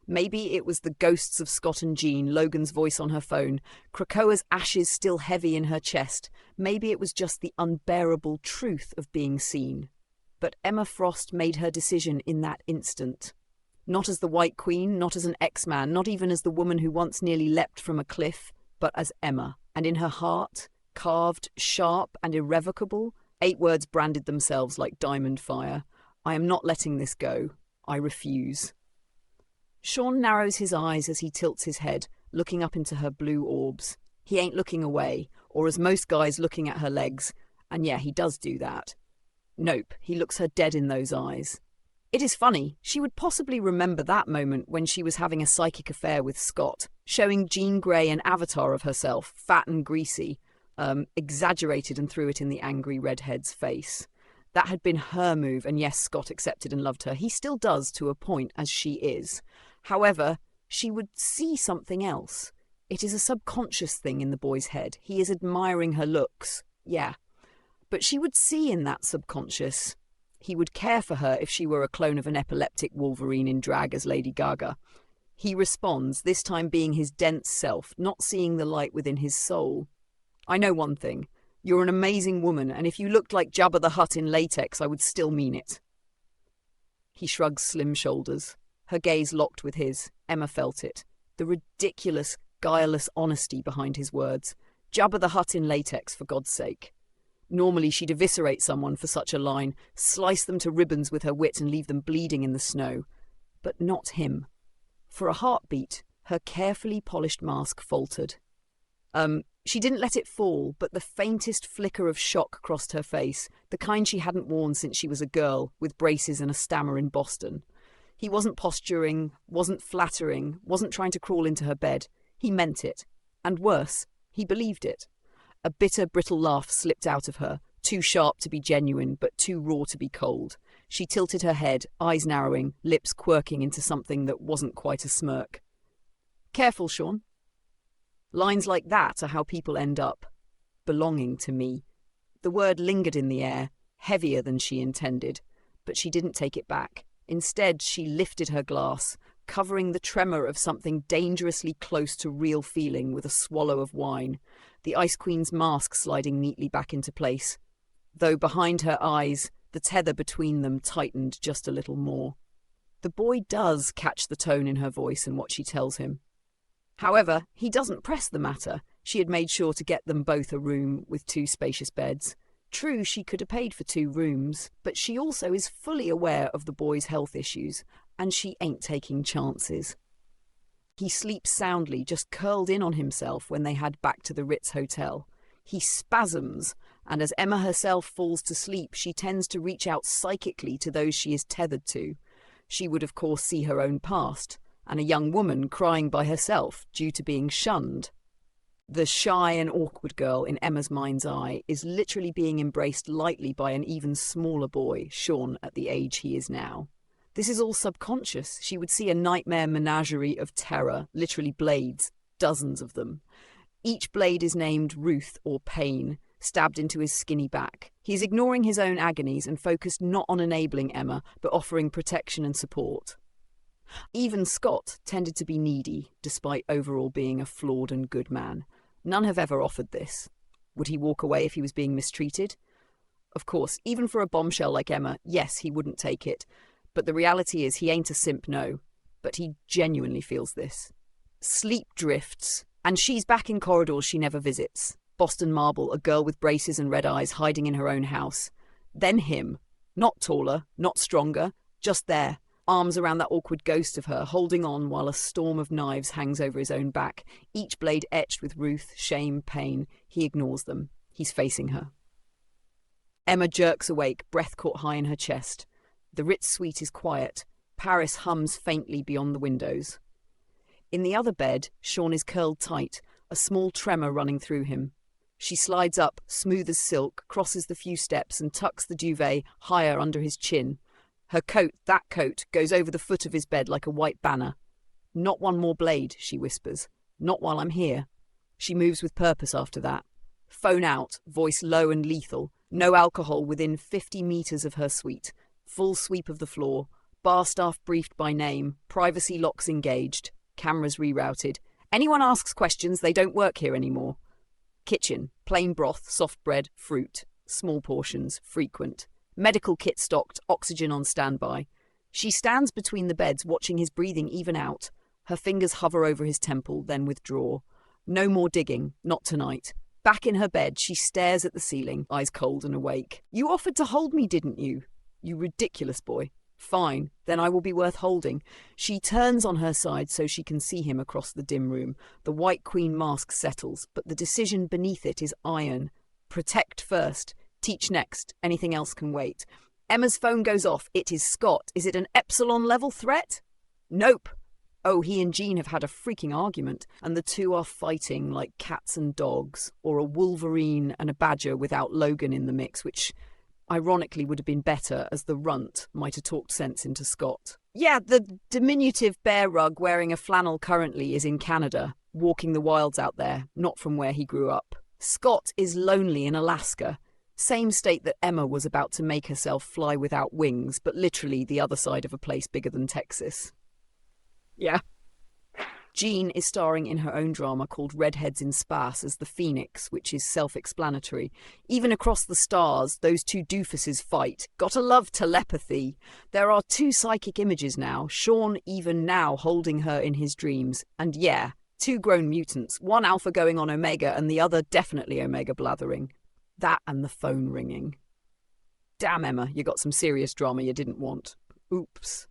Maybe it was the ghosts of Scott and Jean, Logan's voice on her phone, Krakoa's ashes still heavy in her chest. Maybe it was just the unbearable truth of being seen. But Emma Frost made her decision in that instant. Not as the White Queen, not as an X-Man, not even as the woman who once nearly leapt from a cliff, but as Emma. And in her heart, carved, sharp and irrevocable, 8 words branded themselves like diamond fire. "I am not letting this go. I refuse." Sean narrows his eyes as he tilts his head, looking up into her blue orbs. He ain't looking away, or as most guys looking at her legs. And yeah, he does do that. Nope, he looks her dead in those eyes. It is funny, she would possibly remember that moment when she was having a psychic affair with Scott, showing Jean Grey an avatar of herself, fat and greasy, exaggerated and threw it in the angry redhead's face. That had been her move, and yes, Scott accepted and loved her. He still does to a point, as she is. However, she would see something else. It is a subconscious thing in the boy's head. He is admiring her looks, yeah. But she would see in that subconscious. He would care for her if she were a clone of an epileptic Wolverine in drag as Lady Gaga. He responds, this time being his dense self, not seeing the light within his soul. "I know one thing. You're an amazing woman, and if you looked like Jabba the Hutt in latex, I would still mean it." He shrugs slim shoulders. Her gaze locked with his. Emma felt it. The ridiculous, guileless honesty behind his words. Jabba the Hutt in latex, for God's sake. Normally she'd eviscerate someone for such a line, slice them to ribbons with her wit and leave them bleeding in the snow. But not him. For a heartbeat, her carefully polished mask faltered. She didn't let it fall, but the faintest flicker of shock crossed her face, the kind she hadn't worn since she was a girl, with braces and a stammer in Boston. He wasn't posturing, wasn't flattering, wasn't trying to crawl into her bed. He meant it. And worse, he believed it. A bitter, brittle laugh slipped out of her, too sharp to be genuine, but too raw to be cold. She tilted her head, eyes narrowing, lips quirking into something that wasn't quite a smirk. "Careful, Sean. Lines like that are how people end up. Belonging to me." The word lingered in the air, heavier than she intended, but she didn't take it back. Instead, she lifted her glass, covering the tremor of something dangerously close to real feeling with a swallow of wine, the Ice Queen's mask sliding neatly back into place. Though behind her eyes, the tether between them tightened just a little more. The boy does catch the tone in her voice and what she tells him. However, he doesn't press the matter. She had made sure to get them both a room with 2 spacious beds. True, she could have paid for 2 rooms, but she also is fully aware of the boy's health issues, and she ain't taking chances. He sleeps soundly, just curled in on himself when they head back to the Ritz Hotel. He spasms, and as Emma herself falls to sleep, she tends to reach out psychically to those she is tethered to. She would of course see her own past, and a young woman crying by herself due to being shunned. The shy and awkward girl in Emma's mind's eye is literally being embraced lightly by an even smaller boy, Sean, at the age he is now. This is all subconscious. She would see a nightmare menagerie of terror, literally blades, dozens of them. Each blade is named Ruth or Pain, stabbed into his skinny back. He is ignoring his own agonies and focused not on enabling Emma, but offering protection and support. Even Scott tended to be needy, despite overall being a flawed and good man. None have ever offered this. Would he walk away if he was being mistreated? Of course, even for a bombshell like Emma, yes, he wouldn't take it. But the reality is he ain't a simp, no. But he genuinely feels this. Sleep drifts, and she's back in corridors she never visits. Boston Marble, a girl with braces and red eyes hiding in her own house. Then him. Not taller, not stronger, just there. Arms around that awkward ghost of her, holding on while a storm of knives hangs over his own back, each blade etched with ruth, shame, pain. He ignores them. He's facing her. Emma jerks awake, breath caught high in her chest. The Ritz suite is quiet. Paris hums faintly beyond the windows. In the other bed, Sean is curled tight, a small tremor running through him. She slides up, smooth as silk, crosses the few steps and tucks the duvet higher under his chin. Her coat, that coat, goes over the foot of his bed like a white banner. "Not one more blade," she whispers. "Not while I'm here." She moves with purpose after that. Phone out, voice low and lethal. No alcohol within 50 meters of her suite. Full sweep of the floor. Bar staff briefed by name. Privacy locks engaged. Cameras rerouted. Anyone asks questions, they don't work here anymore. Kitchen. Plain broth, soft bread, fruit. Small portions, frequent. Medical kit stocked, oxygen on standby. She stands between the beds, watching his breathing even out. Her fingers hover over his temple, then withdraw. No more digging, not tonight. Back in her bed, she stares at the ceiling, eyes cold and awake. "You offered to hold me, didn't you? You ridiculous boy. Fine, then I will be worth holding." She turns on her side so she can see him across the dim room. The White Queen mask settles, but the decision beneath it is iron. Protect first. Teach next. Anything else can wait. Emma's phone goes off. It is Scott. Is it an Epsilon-level threat? Nope. Oh, he and Jean have had a freaking argument, and the two are fighting like cats and dogs, or a wolverine and a badger without Logan in the mix, which ironically would have been better, as the runt might have talked sense into Scott. Yeah, the diminutive bear rug wearing a flannel currently is in Canada, walking the wilds out there, not from where he grew up. Scott is lonely in Alaska. Same state that Emma was about to make herself fly without wings, but literally the other side of a place bigger than Texas. Yeah. Jean is starring in her own drama called Redheads in Space as the Phoenix, which is self-explanatory. Even across the stars, those two doofuses fight. Gotta love telepathy. There are two psychic images now, Sean even now holding her in his dreams. And yeah, two grown mutants, one alpha going on Omega and the other definitely Omega blathering. That and the phone ringing. Damn, Emma, you got some serious drama you didn't want. Oops.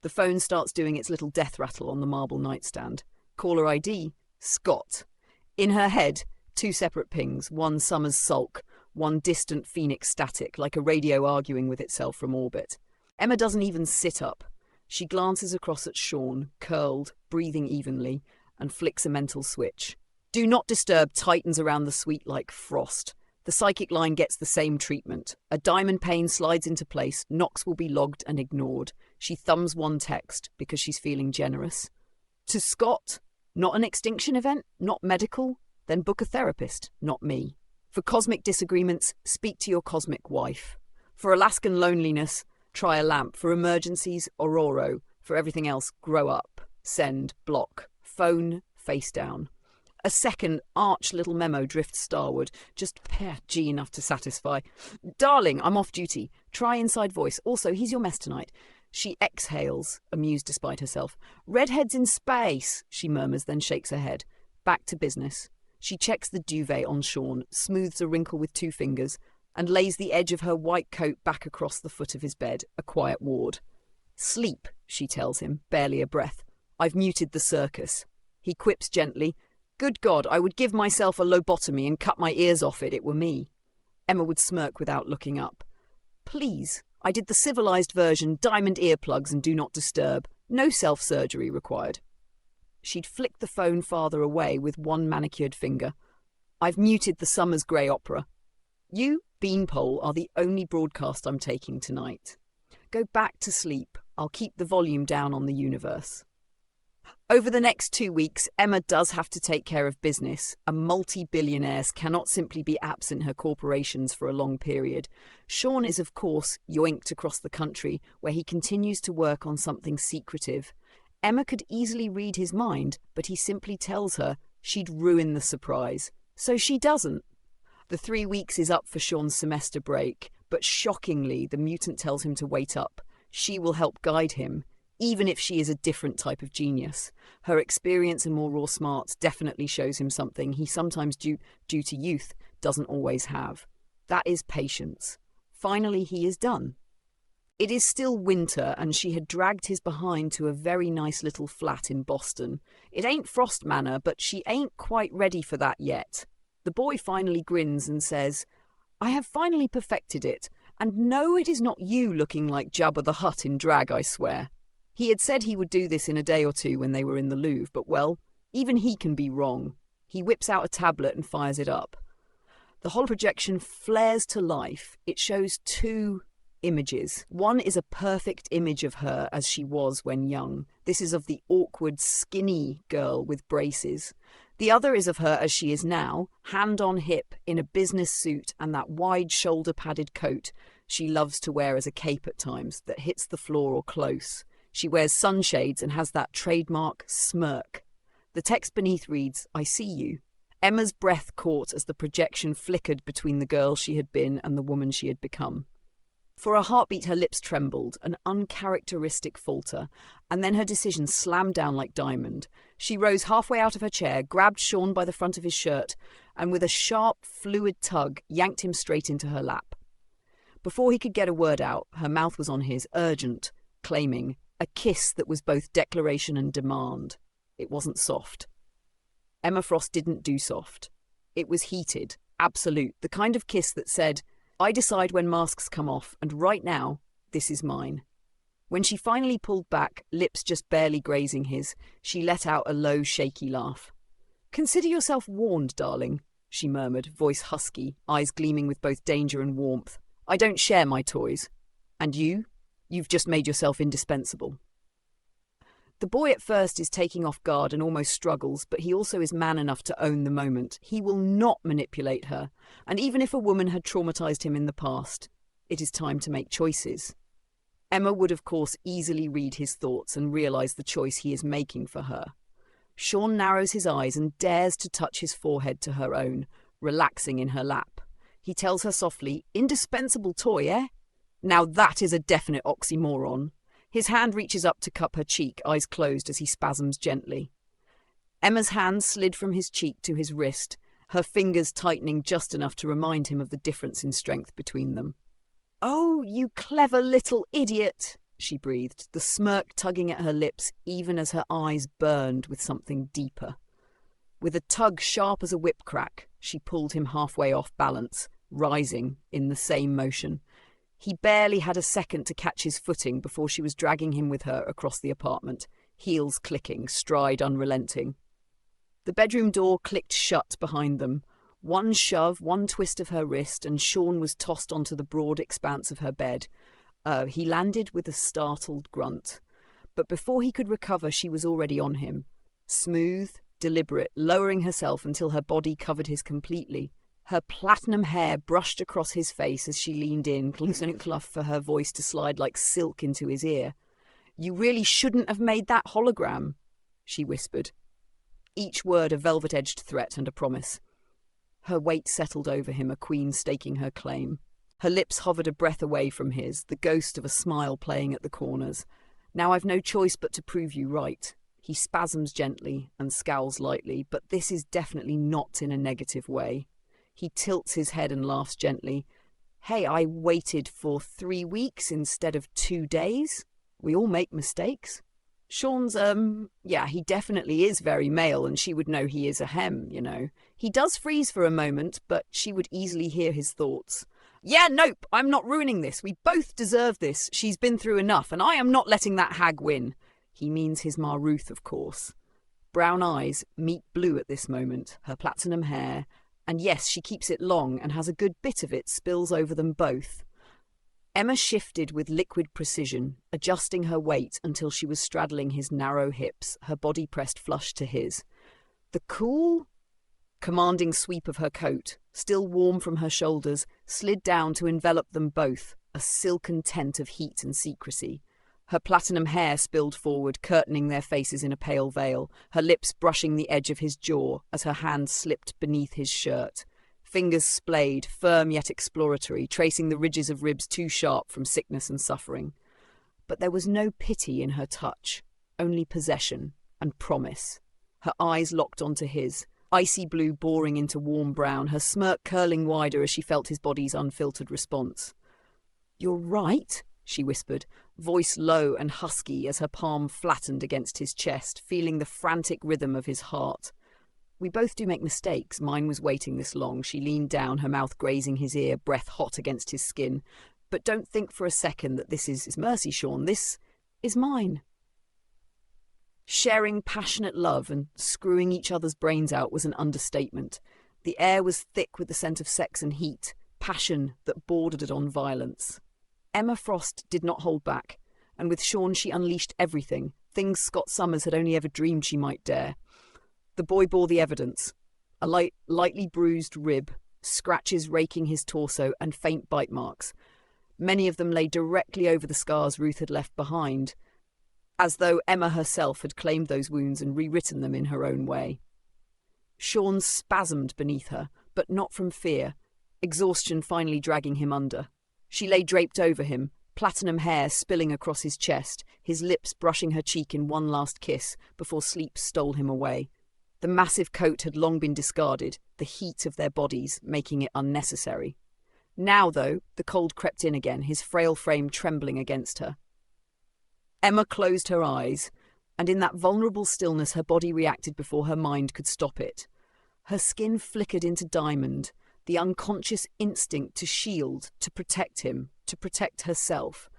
The phone starts doing its little death rattle on the marble nightstand. Caller ID, Scott. In her head, two separate pings, one summer's sulk, one distant phoenix static, like a radio arguing with itself from orbit. Emma doesn't even sit up. She glances across at Sean, curled, breathing evenly, and flicks a mental switch. Do not disturb tightens around the suite like frost. The psychic line gets the same treatment. A diamond pane slides into place, knocks will be logged and ignored. She thumbs one text because she's feeling generous. To Scott, not an extinction event, not medical, then book a therapist, not me. For cosmic disagreements, speak to your cosmic wife. For Alaskan loneliness, try a lamp. For emergencies, Ororo. For everything else, grow up. Send, block, phone, face down. A second arch little memo drifts starward, just G enough to satisfy. Darling, I'm off duty. Try inside voice. Also, he's your mess tonight. She exhales, amused despite herself. Redheads in space, she murmurs, then shakes her head. Back to business. She checks the duvet on Sean, smooths a wrinkle with two fingers, and lays the edge of her white coat back across the foot of his bed, a quiet ward. Sleep, she tells him, barely a breath. I've muted the circus. He quips gently. Good God, I would give myself a lobotomy and cut my ears off it were me. Emma would smirk without looking up. Please, I did the civilized version, diamond earplugs and do not disturb. No self-surgery required. She'd flicked the phone farther away with one manicured finger. I've muted the Summer's Grey Opera. You, Beanpole, are the only broadcast I'm taking tonight. Go back to sleep. I'll keep the volume down on the universe. Over the next 2 weeks, Emma does have to take care of business. A multi-billionaire cannot simply be absent her corporations for a long period. Sean is, of course, yoinked across the country, where he continues to work on something secretive. Emma could easily read his mind, but he simply tells her she'd ruin the surprise. So she doesn't. The 3 weeks is up for Sean's semester break, but shockingly, the mutant tells him to wait up. She will help guide him, even if she is a different type of genius. Her experience and more raw smarts definitely shows him something he sometimes, due to youth, doesn't always have. That is patience. Finally, he is done. It is still winter, and she had dragged his behind to a very nice little flat in Boston. It ain't Frost Manor, but she ain't quite ready for that yet. The boy finally grins and says, I have finally perfected it, and no, it is not you looking like Jabba the Hutt in drag, I swear. He had said he would do this in a day or two when they were in the Louvre, but well, even he can be wrong. He whips out a tablet and fires it up. The holoprojection flares to life. It shows 2 images. One is a perfect image of her as she was when young. This is of the awkward, skinny girl with braces. The other is of her as she is now, hand on hip, in a business suit and that wide shoulder-padded coat she loves to wear as a cape at times that hits the floor or close. She wears sunshades and has that trademark smirk. The text beneath reads, I see you. Emma's breath caught as the projection flickered between the girl she had been and the woman she had become. For a heartbeat, her lips trembled, an uncharacteristic falter, and then her decision slammed down like diamond. She rose halfway out of her chair, grabbed Sean by the front of his shirt, and with a sharp, fluid tug, yanked him straight into her lap. Before he could get a word out, her mouth was on his, urgent, claiming, a kiss that was both declaration and demand. It wasn't soft. Emma Frost didn't do soft. It was heated, absolute, the kind of kiss that said, I decide when masks come off, and right now, this is mine. When she finally pulled back, lips just barely grazing his, she let out a low, shaky laugh. Consider yourself warned, darling, she murmured, voice husky, eyes gleaming with both danger and warmth. I don't share my toys. And you've just made yourself indispensable. The boy at first is taking off guard and almost struggles, but he also is man enough to own the moment. He will not manipulate her, and even if a woman had traumatized him in the past, it is time to make choices. Emma would, of course, easily read his thoughts and realize the choice he is making for her. Sean narrows his eyes and dares to touch his forehead to her own, relaxing in her lap. He tells her softly, indispensable toy, eh? Now that is a definite oxymoron. His hand reaches up to cup her cheek, eyes closed as he spasms gently. Emma's hand slid from his cheek to his wrist, her fingers tightening just enough to remind him of the difference in strength between them. Oh, you clever little idiot, she breathed, the smirk tugging at her lips even as her eyes burned with something deeper. With a tug sharp as a whip crack, she pulled him halfway off balance, rising in the same motion. He barely had a second to catch his footing before she was dragging him with her across the apartment, heels clicking, stride unrelenting. The bedroom door clicked shut behind them. One shove, one twist of her wrist, and Sean was tossed onto the broad expanse of her bed. He landed with a startled grunt. But before he could recover, she was already on him. Smooth, deliberate, lowering herself until her body covered his completely. Her platinum hair brushed across his face as she leaned in, close enough for her voice to slide like silk into his ear. You really shouldn't have made that hologram, she whispered. Each word a velvet-edged threat and a promise. Her weight settled over him, a queen staking her claim. Her lips hovered a breath away from his, the ghost of a smile playing at the corners. Now I've no choice but to prove you right. He spasms gently and scowls lightly, but this is definitely not in a negative way. He tilts his head and laughs gently. Hey, I waited for 3 weeks instead of 2 days. We all make mistakes. Sean's, he definitely is very male, and she would know he is a hem, you know. He does freeze for a moment, but she would easily hear his thoughts. Yeah, nope, I'm not ruining this. We both deserve this. She's been through enough, and I am not letting that hag win. He means his Ma Ruth, of course. Brown eyes meet blue at this moment, her platinum hair, and yes, she keeps it long and has a good bit of it spills over them both. Emma shifted with liquid precision, adjusting her weight until she was straddling his narrow hips, her body pressed flush to his. The cool, commanding sweep of her coat, still warm from her shoulders, slid down to envelop them both, a silken tent of heat and secrecy. Her platinum hair spilled forward, curtaining their faces in a pale veil, her lips brushing the edge of his jaw as her hand slipped beneath his shirt. Fingers splayed, firm yet exploratory, tracing the ridges of ribs too sharp from sickness and suffering. But there was no pity in her touch, only possession and promise. Her eyes locked onto his, icy blue boring into warm brown, her smirk curling wider as she felt his body's unfiltered response. "You're right," she whispered, voice low and husky as her palm flattened against his chest, feeling the frantic rhythm of his heart. "We both do make mistakes. Mine was waiting this long." She leaned down, her mouth grazing his ear, breath hot against his skin. "But don't think for a second that this is mercy, Sean. This is mine." Sharing passionate love and screwing each other's brains out was an understatement. The air was thick with the scent of sex and heat, passion that bordered on violence. Emma Frost did not hold back, and with Sean she unleashed everything, things Scott Summers had only ever dreamed she might dare. The boy bore the evidence. A lightly bruised rib, scratches raking his torso, and faint bite marks. Many of them lay directly over the scars Ruth had left behind, as though Emma herself had claimed those wounds and rewritten them in her own way. Sean spasmed beneath her, but not from fear, exhaustion finally dragging him under. She lay draped over him, platinum hair spilling across his chest, his lips brushing her cheek in one last kiss before sleep stole him away. The massive coat had long been discarded, the heat of their bodies making it unnecessary. Now, though, the cold crept in again, his frail frame trembling against her. Emma closed her eyes, and in that vulnerable stillness her body reacted before her mind could stop it. Her skin flickered into diamond, the unconscious instinct to shield, to protect him, to protect herself.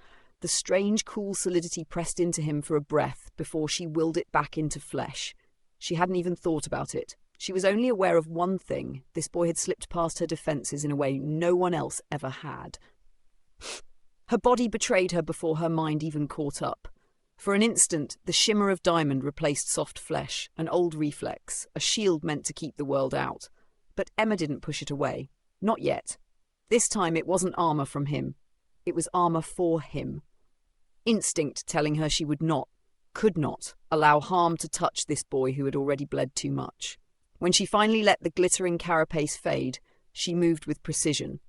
The strange, cool solidity pressed into him for a breath before she willed it back into flesh. She hadn't even thought about it. She was only aware of one thing. This boy had slipped past her defences in a way no one else ever had. Her body betrayed her before her mind even caught up. For an instant, the shimmer of diamond replaced soft flesh, an old reflex, a shield meant to keep the world out. But Emma didn't push it away. Not yet. This time it wasn't armour from him. It was armour for him. Instinct telling her she would not, could not, allow harm to touch this boy who had already bled too much. When she finally let the glittering carapace fade, she moved with precision.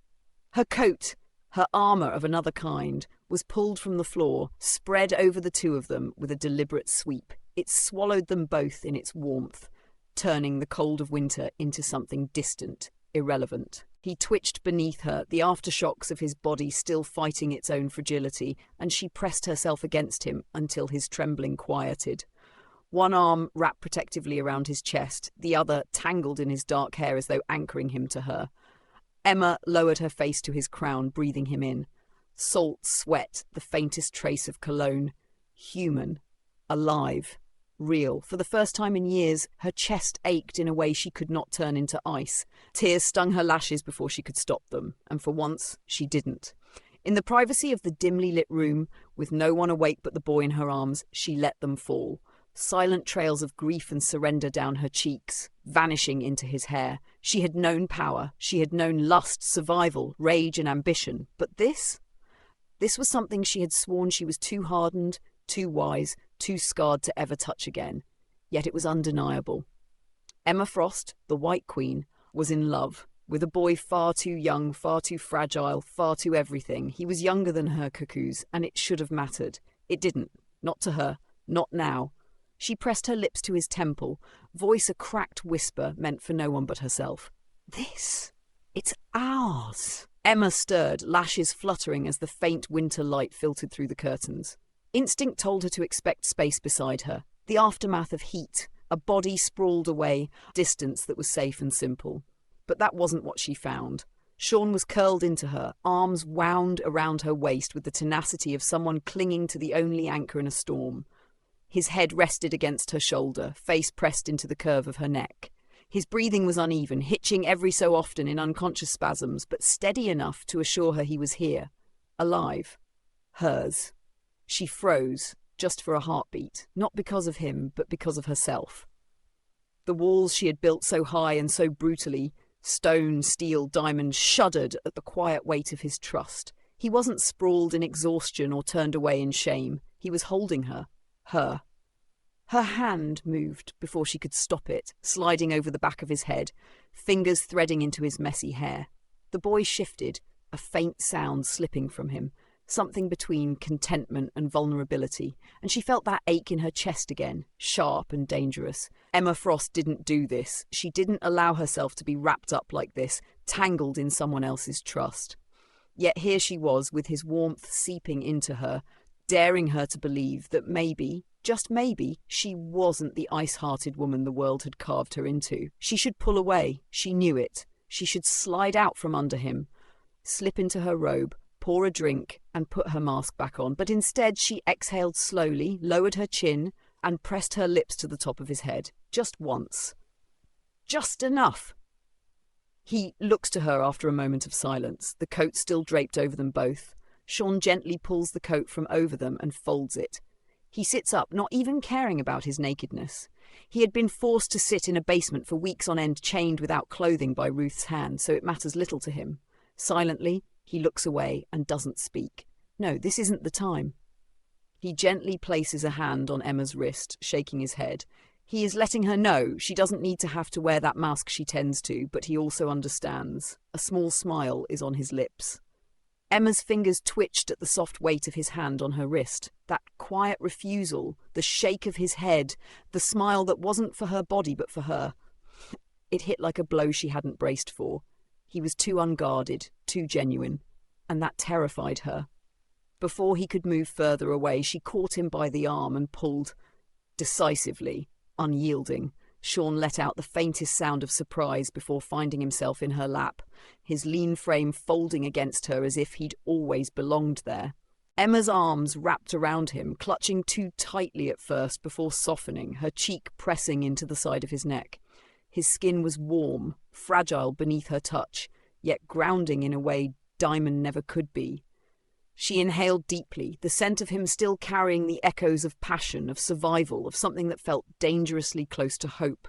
Her coat, her armour of another kind, was pulled from the floor, spread over the two of them with a deliberate sweep. It swallowed them both in its warmth, turning the cold of winter into something distant, irrelevant. He twitched beneath her, the aftershocks of his body still fighting its own fragility, and she pressed herself against him until his trembling quieted. One arm wrapped protectively around his chest, the other tangled in his dark hair as though anchoring him to her. Emma lowered her face to his crown, breathing him in. Salt, sweat, the faintest trace of cologne. Human. Alive. Real. For the first time in years, her chest ached in a way she could not turn into ice. Tears stung her lashes before she could stop them, and for once, she didn't. In the privacy of the dimly lit room, with no one awake but the boy in her arms, she let them fall. Silent trails of grief and surrender down her cheeks, vanishing into his hair. She had known power. She had known lust, survival, rage and ambition. But this? This was something she had sworn she was too hardened, too wise, too scarred to ever touch again. Yet it was undeniable. Emma Frost, the White Queen, was in love, with a boy far too young, far too fragile, far too everything. He was younger than her cuckoos, and it should have mattered. It didn't. Not to her. Not now. She pressed her lips to his temple, voice a cracked whisper meant for no one but herself. "This, it's ours." Emma stirred, lashes fluttering as the faint winter light filtered through the curtains. Instinct told her to expect space beside her, the aftermath of heat, a body sprawled away, distance that was safe and simple. But that wasn't what she found. Sean was curled into her, arms wound around her waist with the tenacity of someone clinging to the only anchor in a storm. His head rested against her shoulder, face pressed into the curve of her neck. His breathing was uneven, hitching every so often in unconscious spasms, but steady enough to assure her he was here, alive. Hers. She froze, just for a heartbeat, not because of him, but because of herself. The walls she had built so high and so brutally, stone, steel, diamond, shuddered at the quiet weight of his trust. He wasn't sprawled in exhaustion or turned away in shame. He was holding her. Her. Her hand moved before she could stop it, sliding over the back of his head, fingers threading into his messy hair. The boy shifted, a faint sound slipping from him, something between contentment and vulnerability, and she felt that ache in her chest again, sharp and dangerous. Emma Frost didn't do this. She didn't allow herself to be wrapped up like this, tangled in someone else's trust. Yet here she was, with his warmth seeping into her, daring her to believe that maybe, just maybe, she wasn't the ice-hearted woman the world had carved her into. She should pull away. She knew it. She should slide out from under him, slip into her robe, pour a drink, and put her mask back on. But instead she exhaled slowly, lowered her chin, and pressed her lips to the top of his head. Just once. Just enough. He looks to her after a moment of silence, the coat still draped over them both. Sean gently pulls the coat from over them and folds it. He sits up, not even caring about his nakedness. He had been forced to sit in a basement for weeks on end, chained without clothing by Ruth's hand, so it matters little to him. Silently, he looks away and doesn't speak. No, this isn't the time. He gently places a hand on Emma's wrist, shaking his head. He is letting her know she doesn't need to have to wear that mask she tends to, but he also understands. A small smile is on his lips. Emma's fingers twitched at the soft weight of his hand on her wrist. That quiet refusal, the shake of his head, the smile that wasn't for her body but for her. It hit like a blow she hadn't braced for. He was too unguarded, too genuine, and that terrified her. Before he could move further away, she caught him by the arm and pulled. Decisively, unyielding, Sean let out the faintest sound of surprise before finding himself in her lap, his lean frame folding against her as if he'd always belonged there. Emma's arms wrapped around him, clutching too tightly at first before softening, her cheek pressing into the side of his neck. His skin was warm, fragile beneath her touch, yet grounding in a way diamond never could be. She inhaled deeply, the scent of him still carrying the echoes of passion, of survival, of something that felt dangerously close to hope.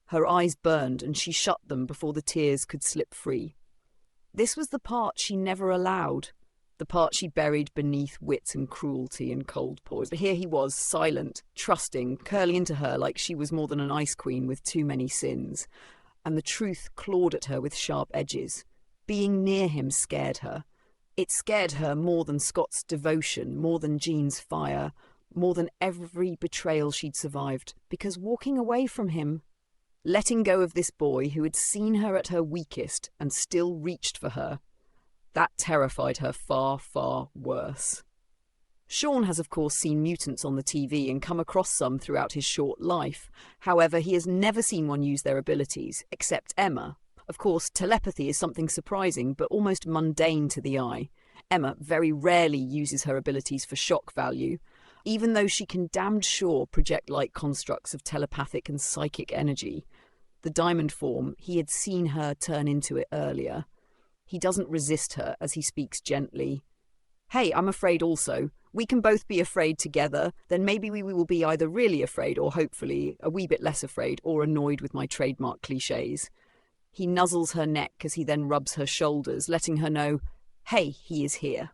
Her eyes burned, and she shut them before the tears could slip free. This was the part she never allowed, the part she buried beneath wit and cruelty and cold poise. But here he was, silent, trusting, curling into her like she was more than an ice queen with too many sins. And the truth clawed at her with sharp edges. Being near him scared her. It scared her more than Scott's devotion, more than Jean's fire, more than every betrayal she'd survived, because walking away from him, letting go of this boy who had seen her at her weakest and still reached for her, that terrified her far, far worse. Sean has of course seen mutants on the TV and come across some throughout his short life. However, he has never seen one use their abilities, except Emma. Of course, telepathy is something surprising, but almost mundane to the eye. Emma very rarely uses her abilities for shock value, even though she can damned sure project light constructs of telepathic and psychic energy. The diamond form, he had seen her turn into it earlier. He doesn't resist her as he speaks gently. Hey, I'm afraid also. We can both be afraid together, then maybe we will be either really afraid or hopefully a wee bit less afraid or annoyed with my trademark cliches. He nuzzles her neck as he then rubs her shoulders, letting her know, hey, he is here.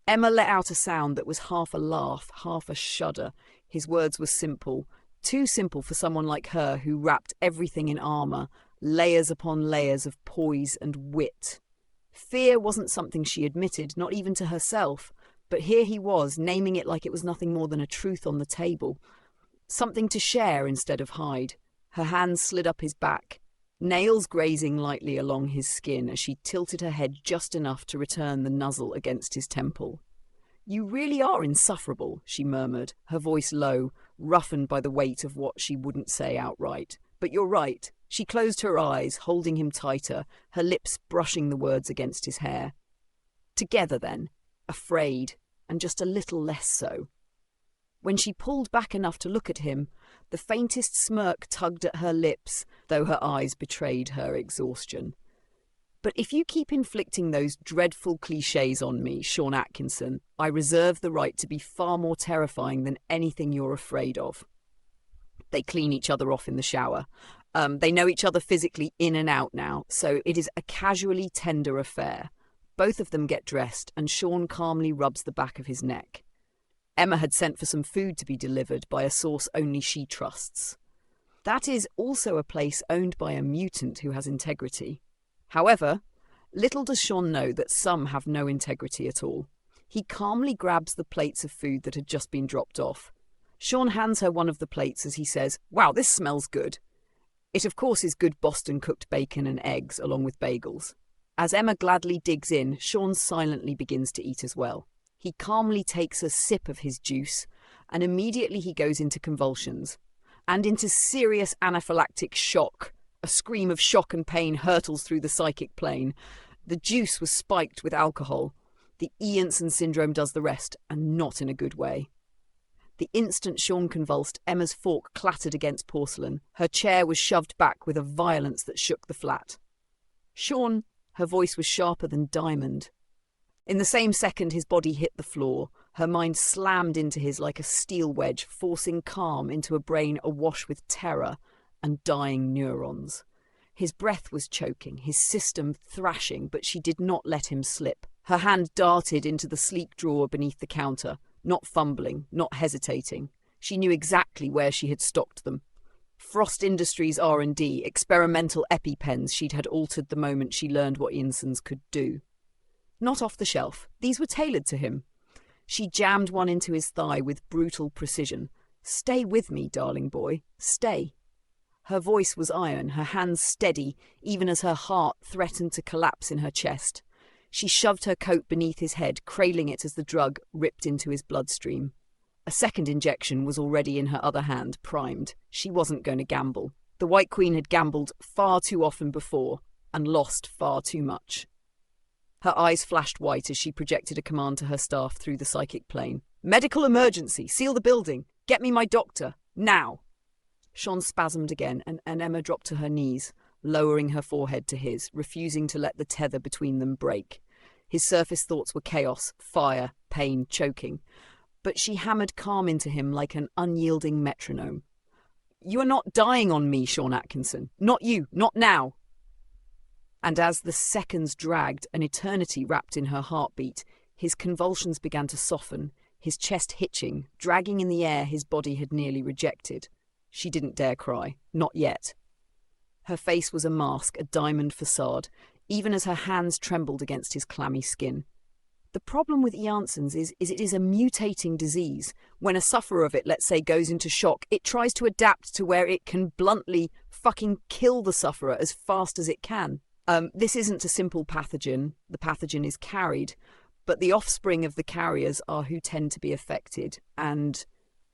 Emma let out a sound that was half a laugh, half a shudder. His words were simple, too simple for someone like her who wrapped everything in armour, layers upon layers of poise and wit. Fear wasn't something she admitted, not even to herself, but here he was, naming it like it was nothing more than a truth on the table. Something to share instead of hide. Her hands slid up his back, nails grazing lightly along his skin as she tilted her head just enough to return the nuzzle against his temple. You really are insufferable, she murmured, her voice low, roughened by the weight of what she wouldn't say outright. But you're right. She closed her eyes, holding him tighter, her lips brushing the words against his hair. Together then, afraid, and just a little less so. When she pulled back enough to look at him, the faintest smirk tugged at her lips, though her eyes betrayed her exhaustion. "But if you keep inflicting those dreadful clichés on me, Sean Atkinson, I reserve the right to be far more terrifying than anything you're afraid of." They clean each other off in the shower. They know each other physically in and out now, so it is a casually tender affair. Both of them get dressed, and Sean calmly rubs the back of his neck. Emma had sent for some food to be delivered by a source only she trusts. That is also a place owned by a mutant who has integrity. However, little does Sean know that some have no integrity at all. He calmly grabs the plates of food that had just been dropped off. Sean hands her one of the plates as he says, "Wow, this smells good." It of course is good Boston cooked bacon and eggs along with bagels. As Emma gladly digs in, Sean silently begins to eat as well. He calmly takes a sip of his juice, and immediately he goes into convulsions, and into serious anaphylactic shock. A scream of shock and pain hurtles through the psychic plane. The juice was spiked with alcohol. The Ianson syndrome does the rest, and not in a good way. The instant Sean convulsed, Emma's fork clattered against porcelain. Her chair was shoved back with a violence that shook the flat. "Sean," her voice was sharper than diamond. In the same second his body hit the floor, her mind slammed into his like a steel wedge, forcing calm into a brain awash with terror and dying neurons. His breath was choking, his system thrashing, but she did not let him slip. Her hand darted into the sleek drawer beneath the counter, not fumbling, not hesitating. She knew exactly where she had stocked them. Frost Industries R&D, experimental EpiPens she'd had altered the moment she learned what Insons could do. Not off the shelf. These were tailored to him. She jammed one into his thigh with brutal precision. "Stay with me, darling boy. Stay." Her voice was iron, her hands steady, even as her heart threatened to collapse in her chest. She shoved her coat beneath his head, cradling it as the drug ripped into his bloodstream. A second injection was already in her other hand, primed. She wasn't going to gamble. The White Queen had gambled far too often before, and lost far too much. Her eyes flashed white as she projected a command to her staff through the psychic plane. "Medical emergency! Seal the building! Get me my doctor! Now!" Sean spasmed again, and Emma dropped to her knees, lowering her forehead to his, refusing to let the tether between them break. His surface thoughts were chaos, fire, pain, choking. But she hammered calm into him like an unyielding metronome. "You are not dying on me, Sean Atkinson. Not you. Not now." And as the seconds dragged, an eternity wrapped in her heartbeat, his convulsions began to soften, his chest hitching, dragging in the air his body had nearly rejected. She didn't dare cry. Not yet. Her face was a mask, a diamond facade, even as her hands trembled against his clammy skin. The problem with Janssen's is it is a mutating disease. When a sufferer of it, let's say, goes into shock, it tries to adapt to where it can bluntly fucking kill the sufferer as fast as it can. This isn't a simple pathogen. The pathogen is carried, but the offspring of the carriers are who tend to be affected. And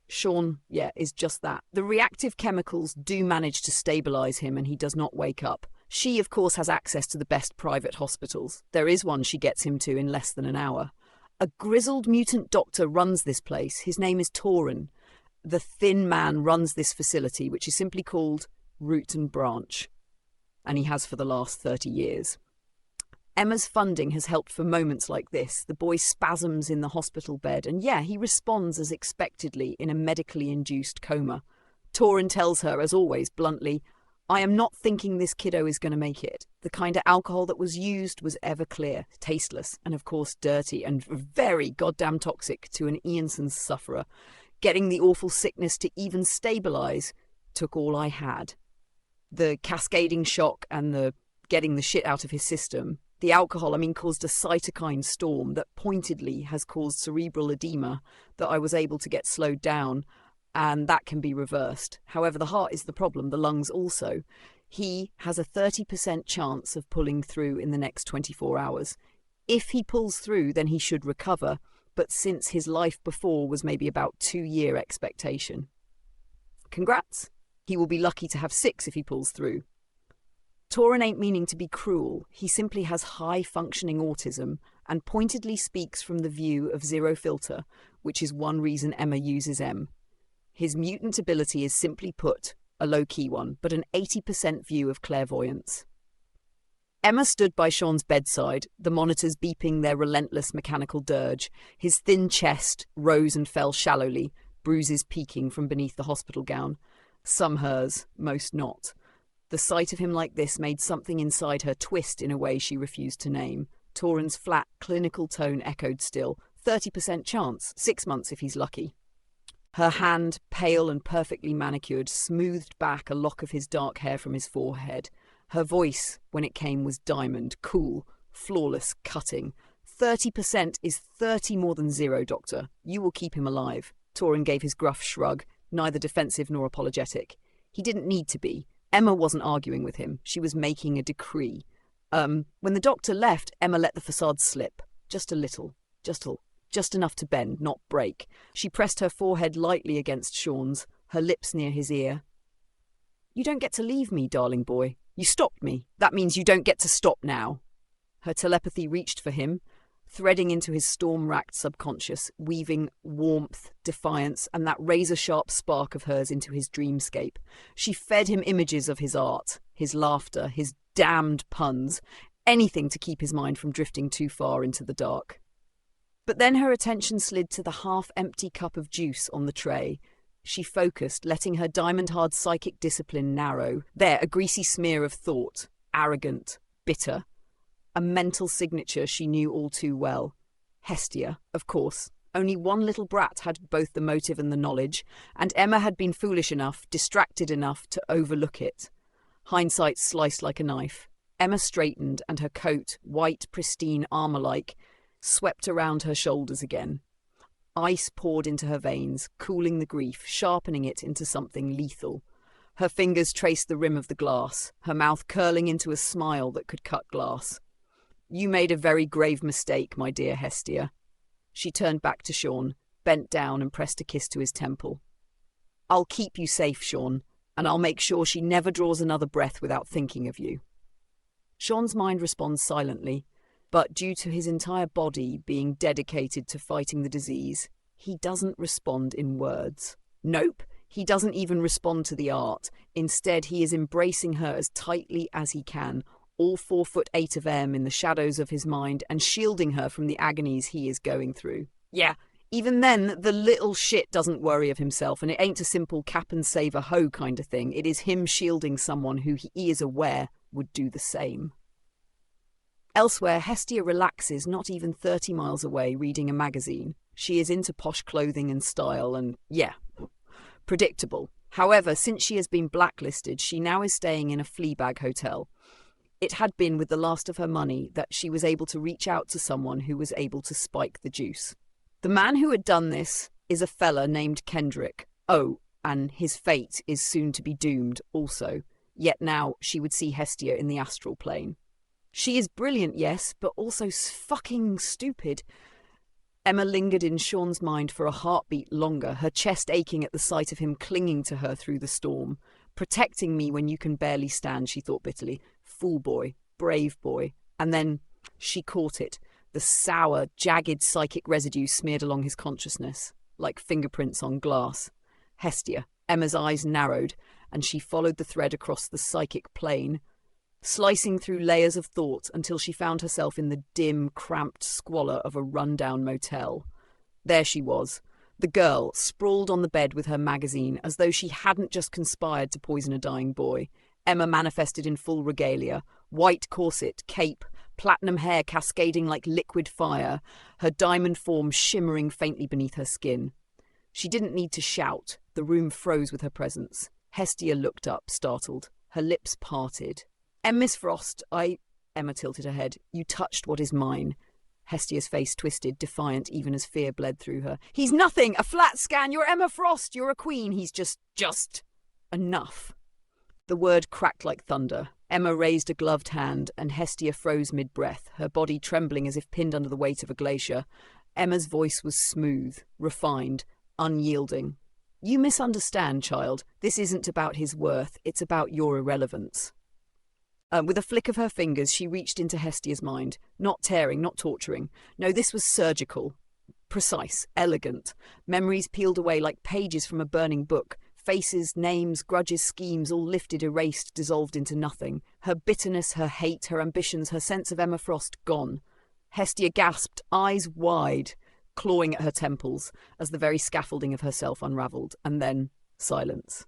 Sean, is just that. The reactive chemicals do manage to stabilise him and he does not wake up. She, of course, has access to the best private hospitals. There is one she gets him to in less than an hour. A grizzled mutant doctor runs this place. His name is Torin. The thin man runs this facility, which is simply called Root and Branch. And he has for the last 30 years. Emma's funding has helped for moments like this. The boy spasms in the hospital bed, and he responds as expectedly in a medically induced coma. Torin tells her, as always, bluntly, "I am not thinking this kiddo is going to make it. The kind of alcohol that was used was Everclear, tasteless, and of course dirty, and very goddamn toxic to an Ianson's sufferer. Getting the awful sickness to even stabilise took all I had." The cascading shock and the getting the shit out of his system, the alcohol, caused a cytokine storm that pointedly has caused cerebral edema that I was able to get slowed down, and that can be reversed. However, the heart is the problem, the lungs also. He has a 30% chance of pulling through in the next 24 hours. If he pulls through, then he should recover, but since his life before was maybe about 2-year expectation. Congrats. He will be lucky to have 6 if he pulls through. Torin ain't meaning to be cruel. He simply has high-functioning autism and pointedly speaks from the view of Zero Filter, which is one reason Emma uses M. His mutant ability is, simply put, a low-key one, but an 80% view of clairvoyance. Emma stood by Sean's bedside, the monitors beeping their relentless mechanical dirge. His thin chest rose and fell shallowly, bruises peeking from beneath the hospital gown. Some hers, most not. The sight of him like this made something inside her twist in a way she refused to name. Toran's flat, clinical tone echoed still. 30% chance, 6 months if he's lucky. Her hand, pale and perfectly manicured, smoothed back a lock of his dark hair from his forehead. Her voice, when it came, was diamond, cool, flawless, cutting. 30% is 30 more than 0, Doctor. You will keep him alive. Toran gave his gruff shrug, neither defensive nor apologetic. He didn't need to be. Emma wasn't arguing with him. She was making a decree. When the doctor left, Emma let the facade slip. Just a little. Just enough to bend, not break. She pressed her forehead lightly against Sean's, her lips near his ear. You don't get to leave me, darling boy. You stopped me. That means you don't get to stop now. Her telepathy reached for him, threading into his storm-racked subconscious, weaving warmth, defiance, and that razor-sharp spark of hers into his dreamscape. She fed him images of his art, his laughter, his damned puns, anything to keep his mind from drifting too far into the dark. But then her attention slid to the half-empty cup of juice on the tray. She focused, letting her diamond-hard psychic discipline narrow. There, a greasy smear of thought, arrogant, bitter. A mental signature she knew all too well. Hestia, of course. Only one little brat had both the motive and the knowledge, and Emma had been foolish enough, distracted enough, to overlook it. Hindsight sliced like a knife. Emma straightened, and her coat, white, pristine, armour-like, swept around her shoulders again. Ice poured into her veins, cooling the grief, sharpening it into something lethal. Her fingers traced the rim of the glass, her mouth curling into a smile that could cut glass. You made a very grave mistake, my dear Hestia. She turned back to Sean, bent down and pressed a kiss to his temple. I'll keep you safe, Sean, and I'll make sure she never draws another breath without thinking of you. Sean's mind responds silently, but due to his entire body being dedicated to fighting the disease, he doesn't respond in words. Nope, he doesn't even respond to the art. Instead, he is embracing her as tightly as he can, all 4'8" of M in the shadows of his mind, and shielding her from the agonies he is going through. Yeah, even then, the little shit doesn't worry of himself, and it ain't a simple cap-and-save-a-hoe kind of thing. It is him shielding someone who he is aware would do the same. Elsewhere, Hestia relaxes not even 30 miles away reading a magazine. She is into posh clothing and style and, yeah, predictable. However, since she has been blacklisted, she now is staying in a Fleabag hotel. It had been with the last of her money that she was able to reach out to someone who was able to spike the juice. The man who had done this is a fella named Kendrick. Oh, and his fate is soon to be doomed also. Yet now she would see Hestia in the astral plane. She is brilliant, yes, but also fucking stupid. Emma lingered in Sean's mind for a heartbeat longer, her chest aching at the sight of him clinging to her through the storm. Protecting me when you can barely stand, she thought bitterly. Fool boy, brave boy. And then she caught it, the sour, jagged psychic residue smeared along his consciousness, like fingerprints on glass. Hestia. Emma's eyes narrowed, and she followed the thread across the psychic plane, slicing through layers of thought until she found herself in the dim, cramped squalor of a run-down motel. There she was, the girl, sprawled on the bed with her magazine, as though she hadn't just conspired to poison a dying boy. Emma manifested in full regalia, white corset, cape, platinum hair cascading like liquid fire, her diamond form shimmering faintly beneath her skin. She didn't need to shout. The room froze with her presence. Hestia looked up, startled. Her lips parted. Miss Frost, Emma tilted her head. You touched what is mine. Hestia's face twisted, defiant even as fear bled through her. He's nothing! A flat scan! You're Emma Frost! You're a queen! He's just... enough. The word cracked like thunder. Emma raised a gloved hand, and Hestia froze mid-breath, her body trembling as if pinned under the weight of a glacier. Emma's voice was smooth, refined, unyielding. You misunderstand, child. This isn't about his worth. It's about your irrelevance. With a flick of her fingers, she reached into Hestia's mind. Not tearing, not torturing. No, this was surgical. Precise, elegant. Memories peeled away like pages from a burning book. Faces, names, grudges, schemes, all lifted, erased, dissolved into nothing. Her bitterness, her hate, her ambitions, her sense of Emma Frost gone. Hestia gasped, eyes wide, clawing at her temples as the very scaffolding of herself unravelled, and then silence.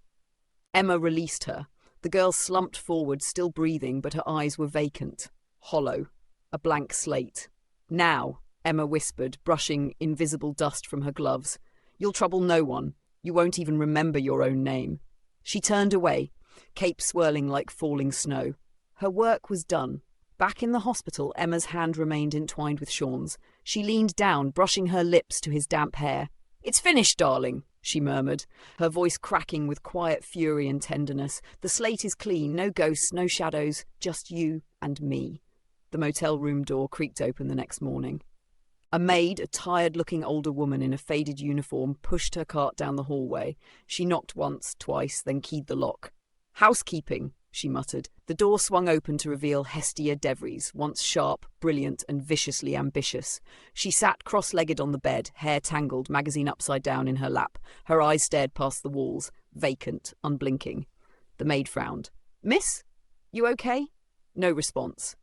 Emma released her. The girl slumped forward, still breathing, but her eyes were vacant, hollow, a blank slate. "Now," Emma whispered, brushing invisible dust from her gloves. "You'll trouble no one. You won't even remember your own name." She turned away, cape swirling like falling snow. Her work was done. Back in the hospital, Emma's hand remained entwined with Sean's. She leaned down, brushing her lips to his damp hair. "It's finished, darling," she murmured, her voice cracking with quiet fury and tenderness. "The slate is clean, no ghosts, no shadows, just you and me." The motel room door creaked open the next morning. A maid, a tired-looking older woman in a faded uniform, pushed her cart down the hallway. She knocked once, twice, then keyed the lock. "Housekeeping," she muttered. The door swung open to reveal Hestia Devries, once sharp, brilliant, and viciously ambitious. She sat cross-legged on the bed, hair tangled, magazine upside down in her lap. Her eyes stared past the walls, vacant, unblinking. The maid frowned. "Miss? You okay?" No response.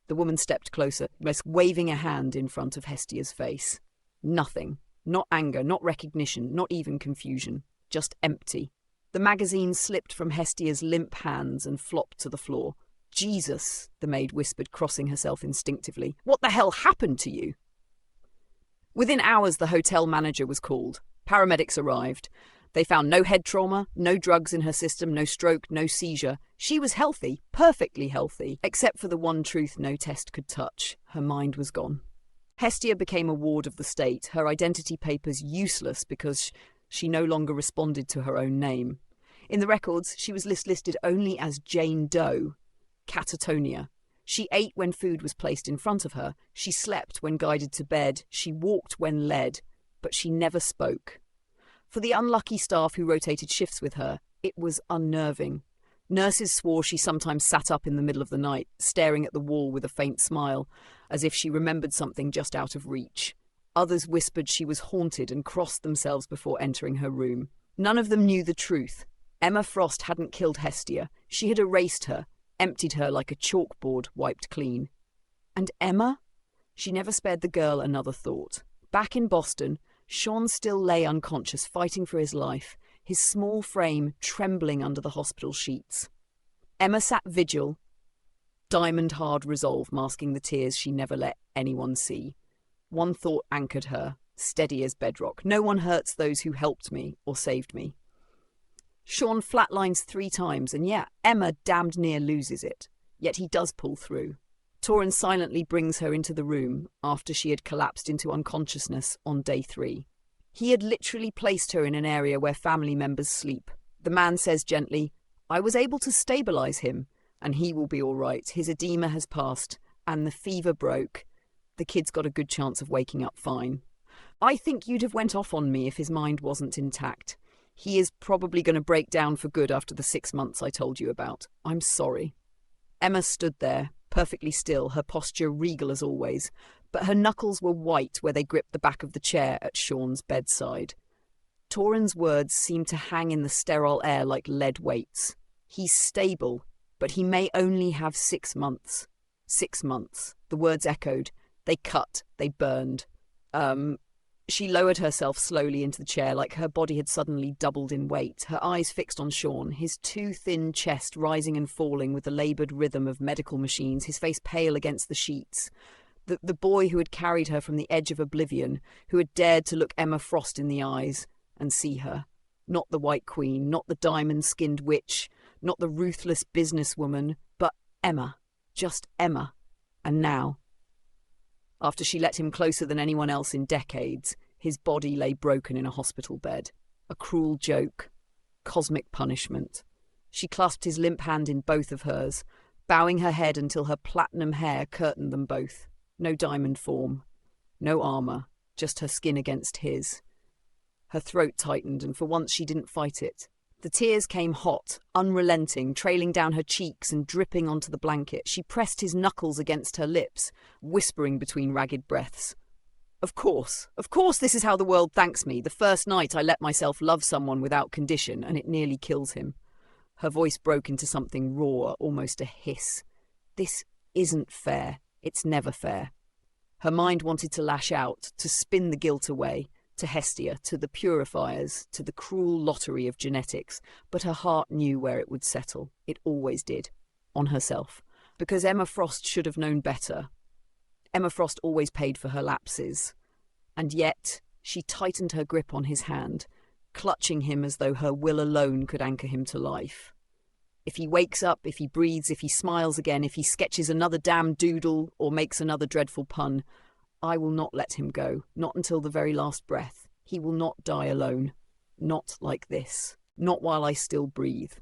The woman stepped closer, waving a hand in front of Hestia's face. Nothing. Not anger, not recognition, not even confusion. Just empty. The magazine slipped from Hestia's limp hands and flopped to the floor. "Jesus," the maid whispered, crossing herself instinctively. "What the hell happened to you?" Within hours, the hotel manager was called. Paramedics arrived. They found no head trauma, no drugs in her system, no stroke, no seizure. She was healthy, perfectly healthy, except for the one truth no test could touch. Her mind was gone. Hestia became a ward of the state, her identity papers useless because she no longer responded to her own name. In the records, she was listed only as Jane Doe. Catatonia. She ate when food was placed in front of her. She slept when guided to bed. She walked when led. But she never spoke. For the unlucky staff who rotated shifts with her, it was unnerving. Nurses swore she sometimes sat up in the middle of the night, staring at the wall with a faint smile, as if she remembered something just out of reach. Others whispered she was haunted and crossed themselves before entering her room. None of them knew the truth. Emma Frost hadn't killed Hestia. She had erased her, emptied her like a chalkboard wiped clean. And Emma? She never spared the girl another thought. Back in Boston, Sean still lay unconscious, fighting for his life, his small frame trembling under the hospital sheets. Emma sat vigil, diamond-hard resolve masking the tears she never let anyone see. One thought anchored her, steady as bedrock. No one hurts those who helped me or saved me. Sean flatlines 3 times, and yeah, Emma damned near loses it. Yet he does pull through. Torrance silently brings her into the room after she had collapsed into unconsciousness on day 3. He had literally placed her in an area where family members sleep. The man says gently, "I was able to stabilise him, and he will be all right. His edema has passed, and the fever broke. The kid's got a good chance of waking up fine. I think you'd have went off on me if his mind wasn't intact. He is probably going to break down for good after the 6 months I told you about. I'm sorry." Emma stood there, perfectly still, her posture regal as always, but her knuckles were white where they gripped the back of the chair at Sean's bedside. Torrens' words seemed to hang in the sterile air like lead weights. "He's stable, but he may only have 6 months. 6 months. The words echoed. They cut. They burned. She lowered herself slowly into the chair like her body had suddenly doubled in weight, her eyes fixed on Sean, his too thin chest rising and falling with the laboured rhythm of medical machines, his face pale against the sheets. The boy who had carried her from the edge of oblivion, who had dared to look Emma Frost in the eyes and see her. Not the White Queen, not the diamond-skinned witch, not the ruthless businesswoman, but Emma. Just Emma. And now, after she let him closer than anyone else in decades, his body lay broken in a hospital bed. A cruel joke. Cosmic punishment. She clasped his limp hand in both of hers, bowing her head until her platinum hair curtained them both. No diamond form. No armour. Just her skin against his. Her throat tightened, and for once she didn't fight it. The tears came hot, unrelenting, trailing down her cheeks and dripping onto the blanket. She pressed his knuckles against her lips, whispering between ragged breaths. Of course this is how the world thanks me. The first night I let myself love someone without condition, and it nearly kills him. Her voice broke into something raw, almost a hiss. This isn't fair. It's never fair. Her mind wanted to lash out, to spin the guilt away, to Hestia, to the purifiers, to the cruel lottery of genetics, but her heart knew where it would settle. It always did. On herself. Because Emma Frost should have known better. Emma Frost always paid for her lapses. And yet, she tightened her grip on his hand, clutching him as though her will alone could anchor him to life. If he wakes up, if he breathes, if he smiles again, if he sketches another damn doodle or makes another dreadful pun, I will not let him go, not until the very last breath. He will not die alone. Not like this. Not while I still breathe.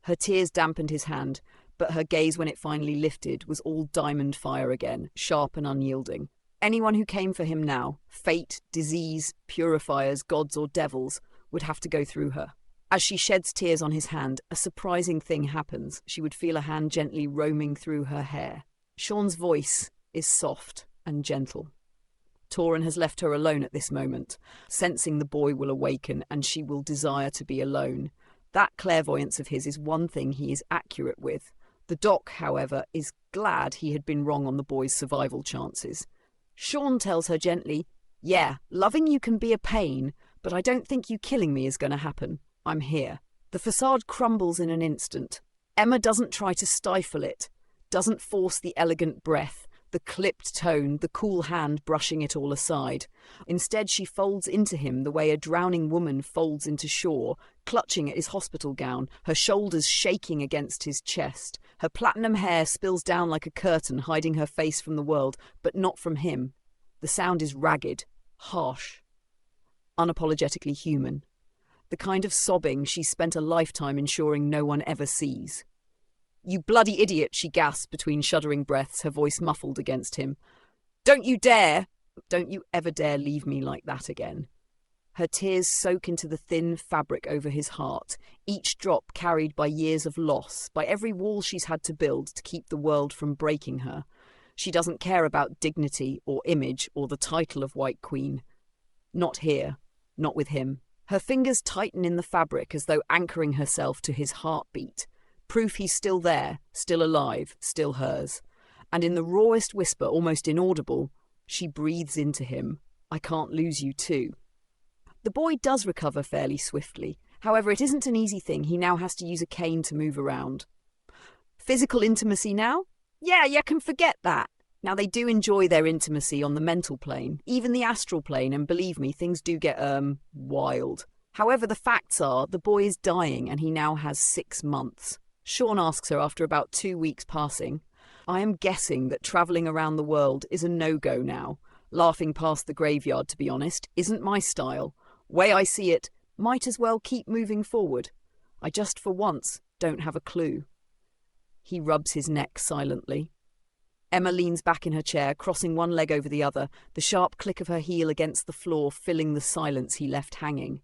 Her tears dampened his hand, but her gaze when it finally lifted was all diamond fire again, sharp and unyielding. Anyone who came for him now, fate, disease, purifiers, gods or devils, would have to go through her. As she sheds tears on his hand, a surprising thing happens. She would feel a hand gently roaming through her hair. Sean's voice is soft and gentle. Toran has left her alone at this moment, sensing the boy will awaken and she will desire to be alone. That clairvoyance of his is one thing he is accurate with. The doc, however, is glad he had been wrong on the boy's survival chances. Sean tells her gently, "Yeah, loving you can be a pain, but I don't think you killing me is going to happen. I'm here." The facade crumbles in an instant. Emma doesn't try to stifle it, doesn't force the elegant breath, the clipped tone, the cool hand brushing it all aside. Instead, she folds into him the way a drowning woman folds into shore, clutching at his hospital gown, her shoulders shaking against his chest. Her platinum hair spills down like a curtain, hiding her face from the world, but not from him. The sound is ragged, harsh, unapologetically human. The kind of sobbing she's spent a lifetime ensuring no one ever sees. "You bloody idiot," she gasps between shuddering breaths, her voice muffled against him. Don't you ever dare leave me like that again." Her tears soak into the thin fabric over his heart, each drop carried by years of loss, by every wall she's had to build to keep the world from breaking her. She doesn't care about dignity or image or the title of White Queen. Not here, not with him. Her fingers tighten in the fabric as though anchoring herself to his heartbeat. Proof he's still there, still alive, still hers. And in the rawest whisper, almost inaudible, she breathes into him, "I can't lose you too." The boy does recover fairly swiftly. However, it isn't an easy thing. He now has to use a cane to move around. Physical intimacy now? Yeah, you can forget that. Now, they do enjoy their intimacy on the mental plane, even the astral plane, and believe me, things do get, wild. However, the facts are, the boy is dying and he now has 6 months. Sean asks her after about 2 weeks passing. I am guessing that travelling around the world is a no-go now. Laughing past the graveyard, to be honest, isn't my style. Way I see it, might as well keep moving forward. I just, for once, don't have a clue. He rubs his neck silently. Emma leans back in her chair, crossing one leg over the other, the sharp click of her heel against the floor filling the silence he left hanging.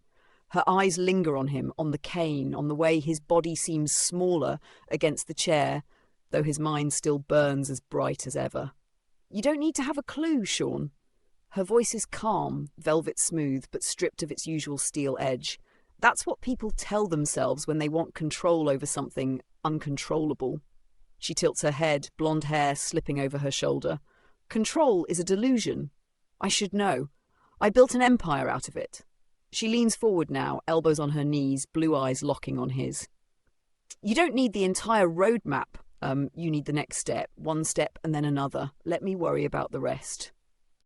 Her eyes linger on him, on the cane, on the way his body seems smaller against the chair, though his mind still burns as bright as ever. You don't need to have a clue, Sean. Her voice is calm, velvet smooth, but stripped of its usual steel edge. That's what people tell themselves when they want control over something uncontrollable. She tilts her head, blonde hair slipping over her shoulder. Control is a delusion. I should know. I built an empire out of it. She leans forward now, elbows on her knees, blue eyes locking on his. You don't need the entire roadmap. You need the next step, one step and then another. Let me worry about the rest.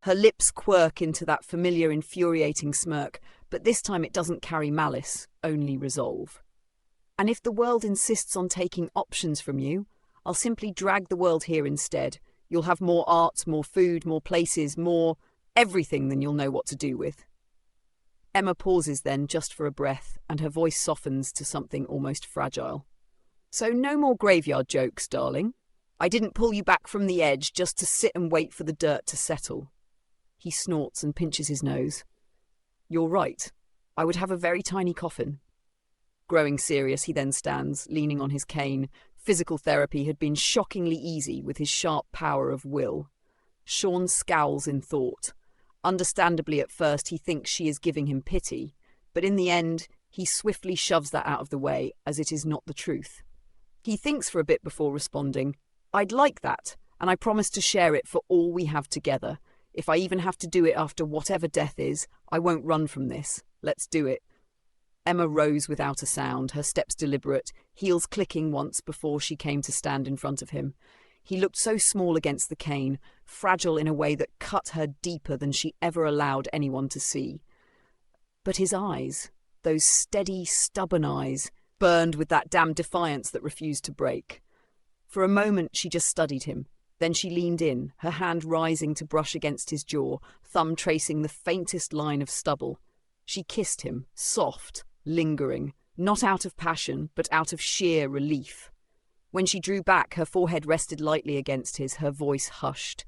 Her lips quirk into that familiar, infuriating smirk, but this time it doesn't carry malice, only resolve. And if the world insists on taking options from you, I'll simply drag the world here instead. You'll have more art, more food, more places, more everything than you'll know what to do with. Emma pauses then, just for a breath, and her voice softens to something almost fragile. So no more graveyard jokes, darling. I didn't pull you back from the edge just to sit and wait for the dirt to settle. He snorts and pinches his nose. You're right. I would have a very tiny coffin. Growing serious, he then stands, leaning on his cane. Physical therapy had been shockingly easy with his sharp power of will. Sean scowls in thought. Understandably, at first, he thinks she is giving him pity, but in the end, he swiftly shoves that out of the way, as it is not the truth. He thinks for a bit before responding, "I'd like that, and I promise to share it for all we have together. If I even have to do it after whatever death is, I won't run from this. Let's do it." Emma rose without a sound, her steps deliberate, heels clicking once before she came to stand in front of him. He looked so small against the cane, fragile in a way that cut her deeper than she ever allowed anyone to see. But his eyes, those steady, stubborn eyes, burned with that damn defiance that refused to break. For a moment she just studied him. Then she leaned in, her hand rising to brush against his jaw, thumb tracing the faintest line of stubble. She kissed him, soft, lingering, not out of passion, but out of sheer relief. When she drew back, her forehead rested lightly against his, her voice hushed.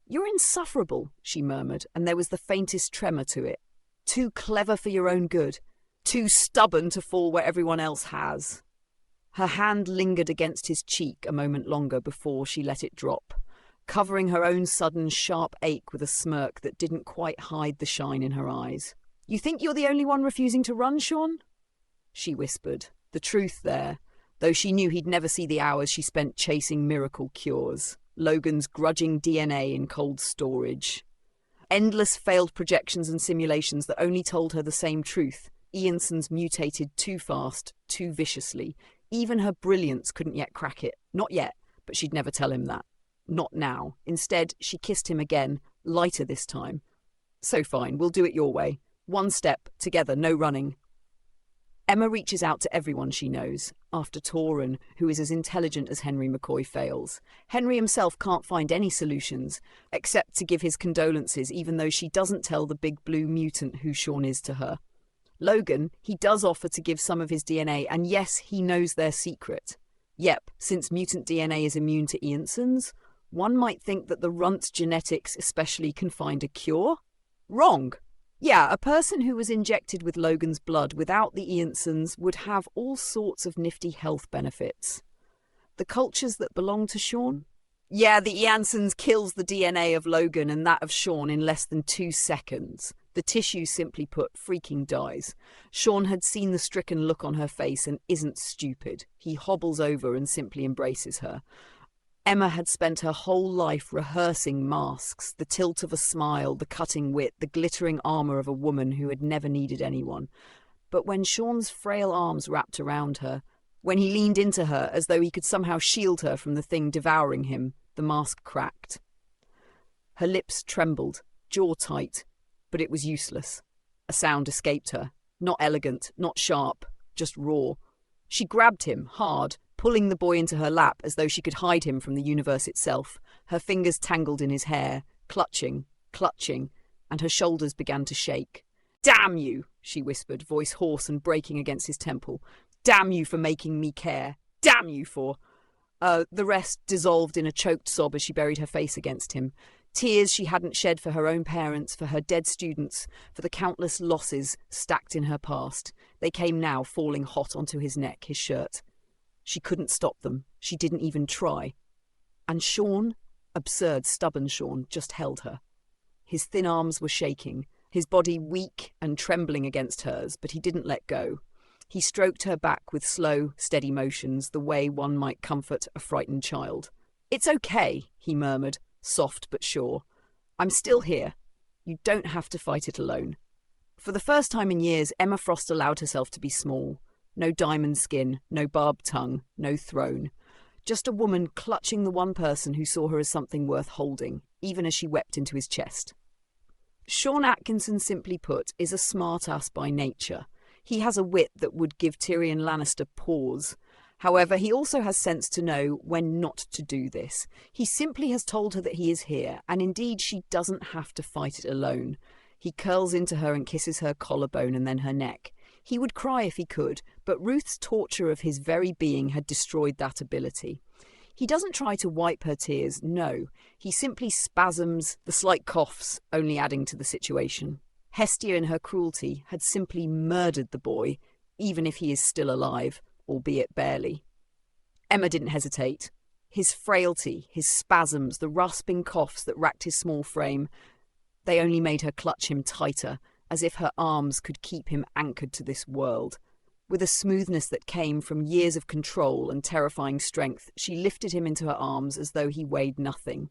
"You're insufferable," she murmured, and there was the faintest tremor to it. "Too clever for your own good. Too stubborn to fall where everyone else has." Her hand lingered against his cheek a moment longer before she let it drop, covering her own sudden sharp ache with a smirk that didn't quite hide the shine in her eyes. "You think you're the only one refusing to run, Sean?" she whispered, the truth there, though she knew he'd never see the hours she spent chasing miracle cures, Logan's grudging DNA in cold storage. Endless failed projections and simulations that only told her the same truth. Ianson's mutated too fast, too viciously. Even her brilliance couldn't yet crack it. Not yet, but she'd never tell him that. Not now. Instead, she kissed him again, lighter this time. "So fine, we'll do it your way. One step, together, no running." Emma reaches out to everyone she knows, after Toran, who is as intelligent as Henry McCoy fails. Henry himself can't find any solutions, except to give his condolences, even though she doesn't tell the big blue mutant who Sean is to her. Logan, he does offer to give some of his DNA, and yes, he knows their secret. Yep, since mutant DNA is immune to Ianson's, one might think that the runt's genetics especially can find a cure? Wrong. Yeah, a person who was injected with Logan's blood without the Iansons would have all sorts of nifty health benefits. The cultures that belong to Sean? Yeah, the Iansons kills the DNA of Logan and that of Sean in less than 2 seconds. The tissue, simply put, freaking dies. Sean had seen the stricken look on her face and isn't stupid. He hobbles over and simply embraces her. Emma had spent her whole life rehearsing masks, the tilt of a smile, the cutting wit, the glittering armour of a woman who had never needed anyone. But when Sean's frail arms wrapped around her, when he leaned into her as though he could somehow shield her from the thing devouring him, the mask cracked. Her lips trembled, jaw tight, but it was useless. A sound escaped her, not elegant, not sharp, just raw. She grabbed him, hard, pulling the boy into her lap as though she could hide him from the universe itself. Her fingers tangled in his hair, clutching, and her shoulders began to shake. "Damn you," she whispered, voice hoarse and breaking against his temple. "Damn you for making me care. Damn you for—" The rest dissolved in a choked sob as she buried her face against him. Tears she hadn't shed for her own parents, for her dead students, for the countless losses stacked in her past. They came now, falling hot onto his neck, his shirt. She couldn't stop them. She didn't even try. And Sean, absurd, stubborn Sean, just held her. His thin arms were shaking, his body weak and trembling against hers, but he didn't let go. He stroked her back with slow, steady motions, the way one might comfort a frightened child. "It's okay," he murmured, soft but sure. "I'm still here. You don't have to fight it alone." For the first time in years, Emma Frost allowed herself to be small. No diamond skin, no barbed tongue, no throne. Just a woman clutching the one person who saw her as something worth holding, even as she wept into his chest. Sean Atkinson, simply put, is a smart-ass by nature. He has a wit that would give Tyrion Lannister pause. However, he also has sense to know when not to do this. He simply has told her that he is here, and indeed she doesn't have to fight it alone. He curls into her and kisses her collarbone and then her neck. He would cry if he could, but Ruth's torture of his very being had destroyed that ability. He doesn't try to wipe her tears, no. He simply spasms, the slight coughs only adding to the situation. Hestia in her cruelty had simply murdered the boy, even if he is still alive, albeit barely. Emma didn't hesitate. His frailty, his spasms, the rasping coughs that racked his small frame. They only made her clutch him tighter, as if her arms could keep him anchored to this world. With a smoothness that came from years of control and terrifying strength, she lifted him into her arms as though he weighed nothing.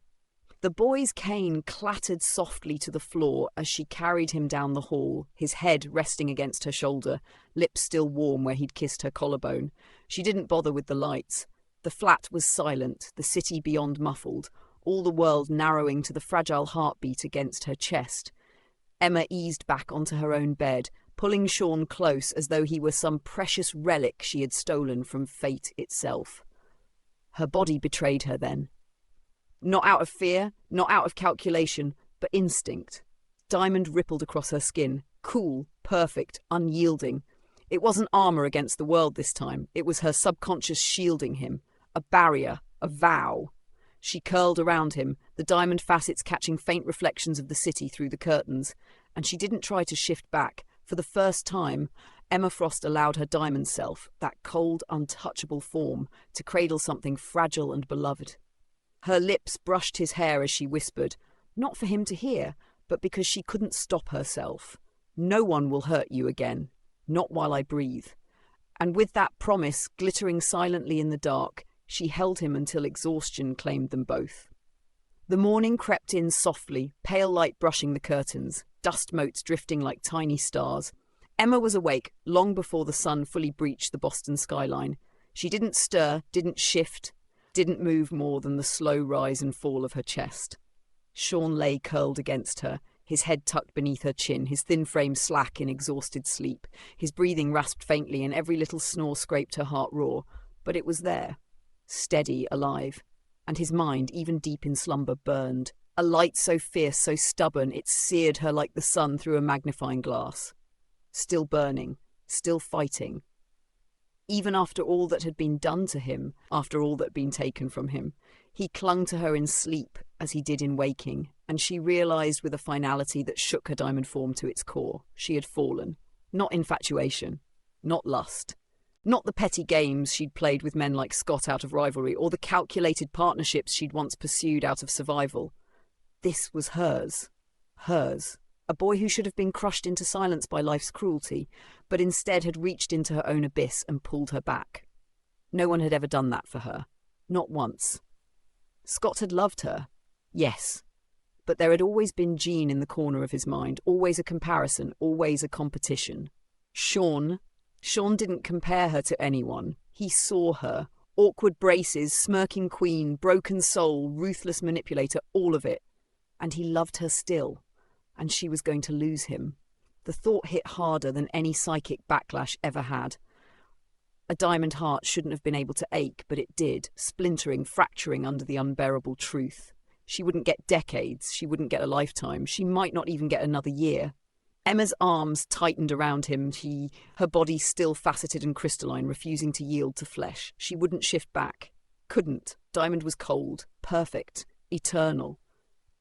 The boy's cane clattered softly to the floor as she carried him down the hall, his head resting against her shoulder, lips still warm where he'd kissed her collarbone. She didn't bother with the lights. The flat was silent, the city beyond muffled, all the world narrowing to the fragile heartbeat against her chest. Emma eased back onto her own bed, pulling Sean close as though he were some precious relic she had stolen from fate itself. Her body betrayed her then. Not out of fear, not out of calculation, but instinct. Diamond rippled across her skin, cool, perfect, unyielding. It wasn't armor against the world this time. It was her subconscious shielding him, a barrier, a vow. She curled around him, the diamond facets catching faint reflections of the city through the curtains, and she didn't try to shift back. For the first time, Emma Frost allowed her diamond self, that cold, untouchable form, to cradle something fragile and beloved. Her lips brushed his hair as she whispered, not for him to hear, but because she couldn't stop herself. No one will hurt you again, not while I breathe. And with that promise glittering silently in the dark, she held him until exhaustion claimed them both. The morning crept in softly, pale light brushing the curtains, dust motes drifting like tiny stars. Emma was awake long before the sun fully breached the Boston skyline. She didn't stir, didn't shift, didn't move more than the slow rise and fall of her chest. Sean lay curled against her, his head tucked beneath her chin, his thin frame slack in exhausted sleep. His breathing rasped faintly and every little snore scraped her heart raw, but it was there, steady, alive, and his mind, even deep in slumber, burned. A light so fierce, so stubborn, it seared her like the sun through a magnifying glass. Still burning, still fighting. Even after all that had been done to him, after all that had been taken from him, he clung to her in sleep as he did in waking, and she realised with a finality that shook her diamond form to its core. She had fallen. Not infatuation, not lust, not the petty games she'd played with men like Scott out of rivalry, or the calculated partnerships she'd once pursued out of survival. This was hers. Hers. A boy who should have been crushed into silence by life's cruelty, but instead had reached into her own abyss and pulled her back. No one had ever done that for her. Not once. Scott had loved her. Yes. But there had always been Jean in the corner of his mind, always a comparison, always a competition. Sean didn't compare her to anyone. He saw her. Awkward braces, smirking queen, broken soul, ruthless manipulator, all of it. And he loved her still. And she was going to lose him. The thought hit harder than any psychic backlash ever had. A diamond heart shouldn't have been able to ache, but it did, splintering, fracturing under the unbearable truth. She wouldn't get decades, she wouldn't get a lifetime, she might not even get another year. Emma's arms tightened around him, her body still faceted and crystalline, refusing to yield to flesh. She wouldn't shift back. Couldn't. Diamond was cold, perfect, eternal.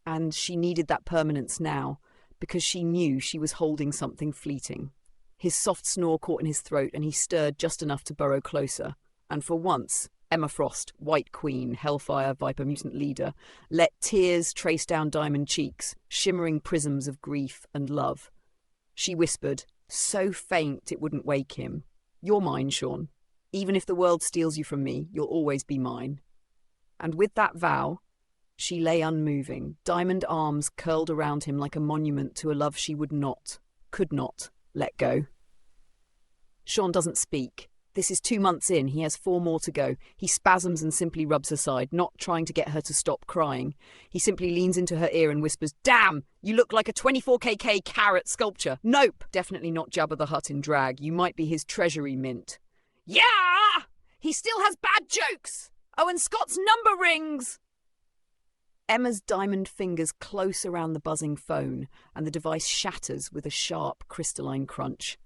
And she needed that permanence now, because she knew she was holding something fleeting. His soft snore caught in his throat, and he stirred just enough to burrow closer. And for once, Emma Frost, White Queen, Hellfire Viper Mutant Leader, let tears trace down diamond cheeks, shimmering prisms of grief and love. She whispered, so faint it wouldn't wake him, "You're mine, Sean. Even if the world steals you from me, you'll always be mine." And with that vow, she lay unmoving, diamond arms curled around him like a monument to a love she would not, could not, let go. Sean doesn't speak. This is 2 months in, he has 4 more to go. He spasms and simply rubs her side, not trying to get her to stop crying. He simply leans into her ear and whispers, "Damn, you look like a 24kk carrot sculpture. Nope, definitely not Jabba the Hutt in drag. You might be his treasury mint." "Yeah! He still has bad jokes! Oh, and Scott's number rings!" Emma's diamond fingers close around the buzzing phone, and the device shatters with a sharp, crystalline crunch.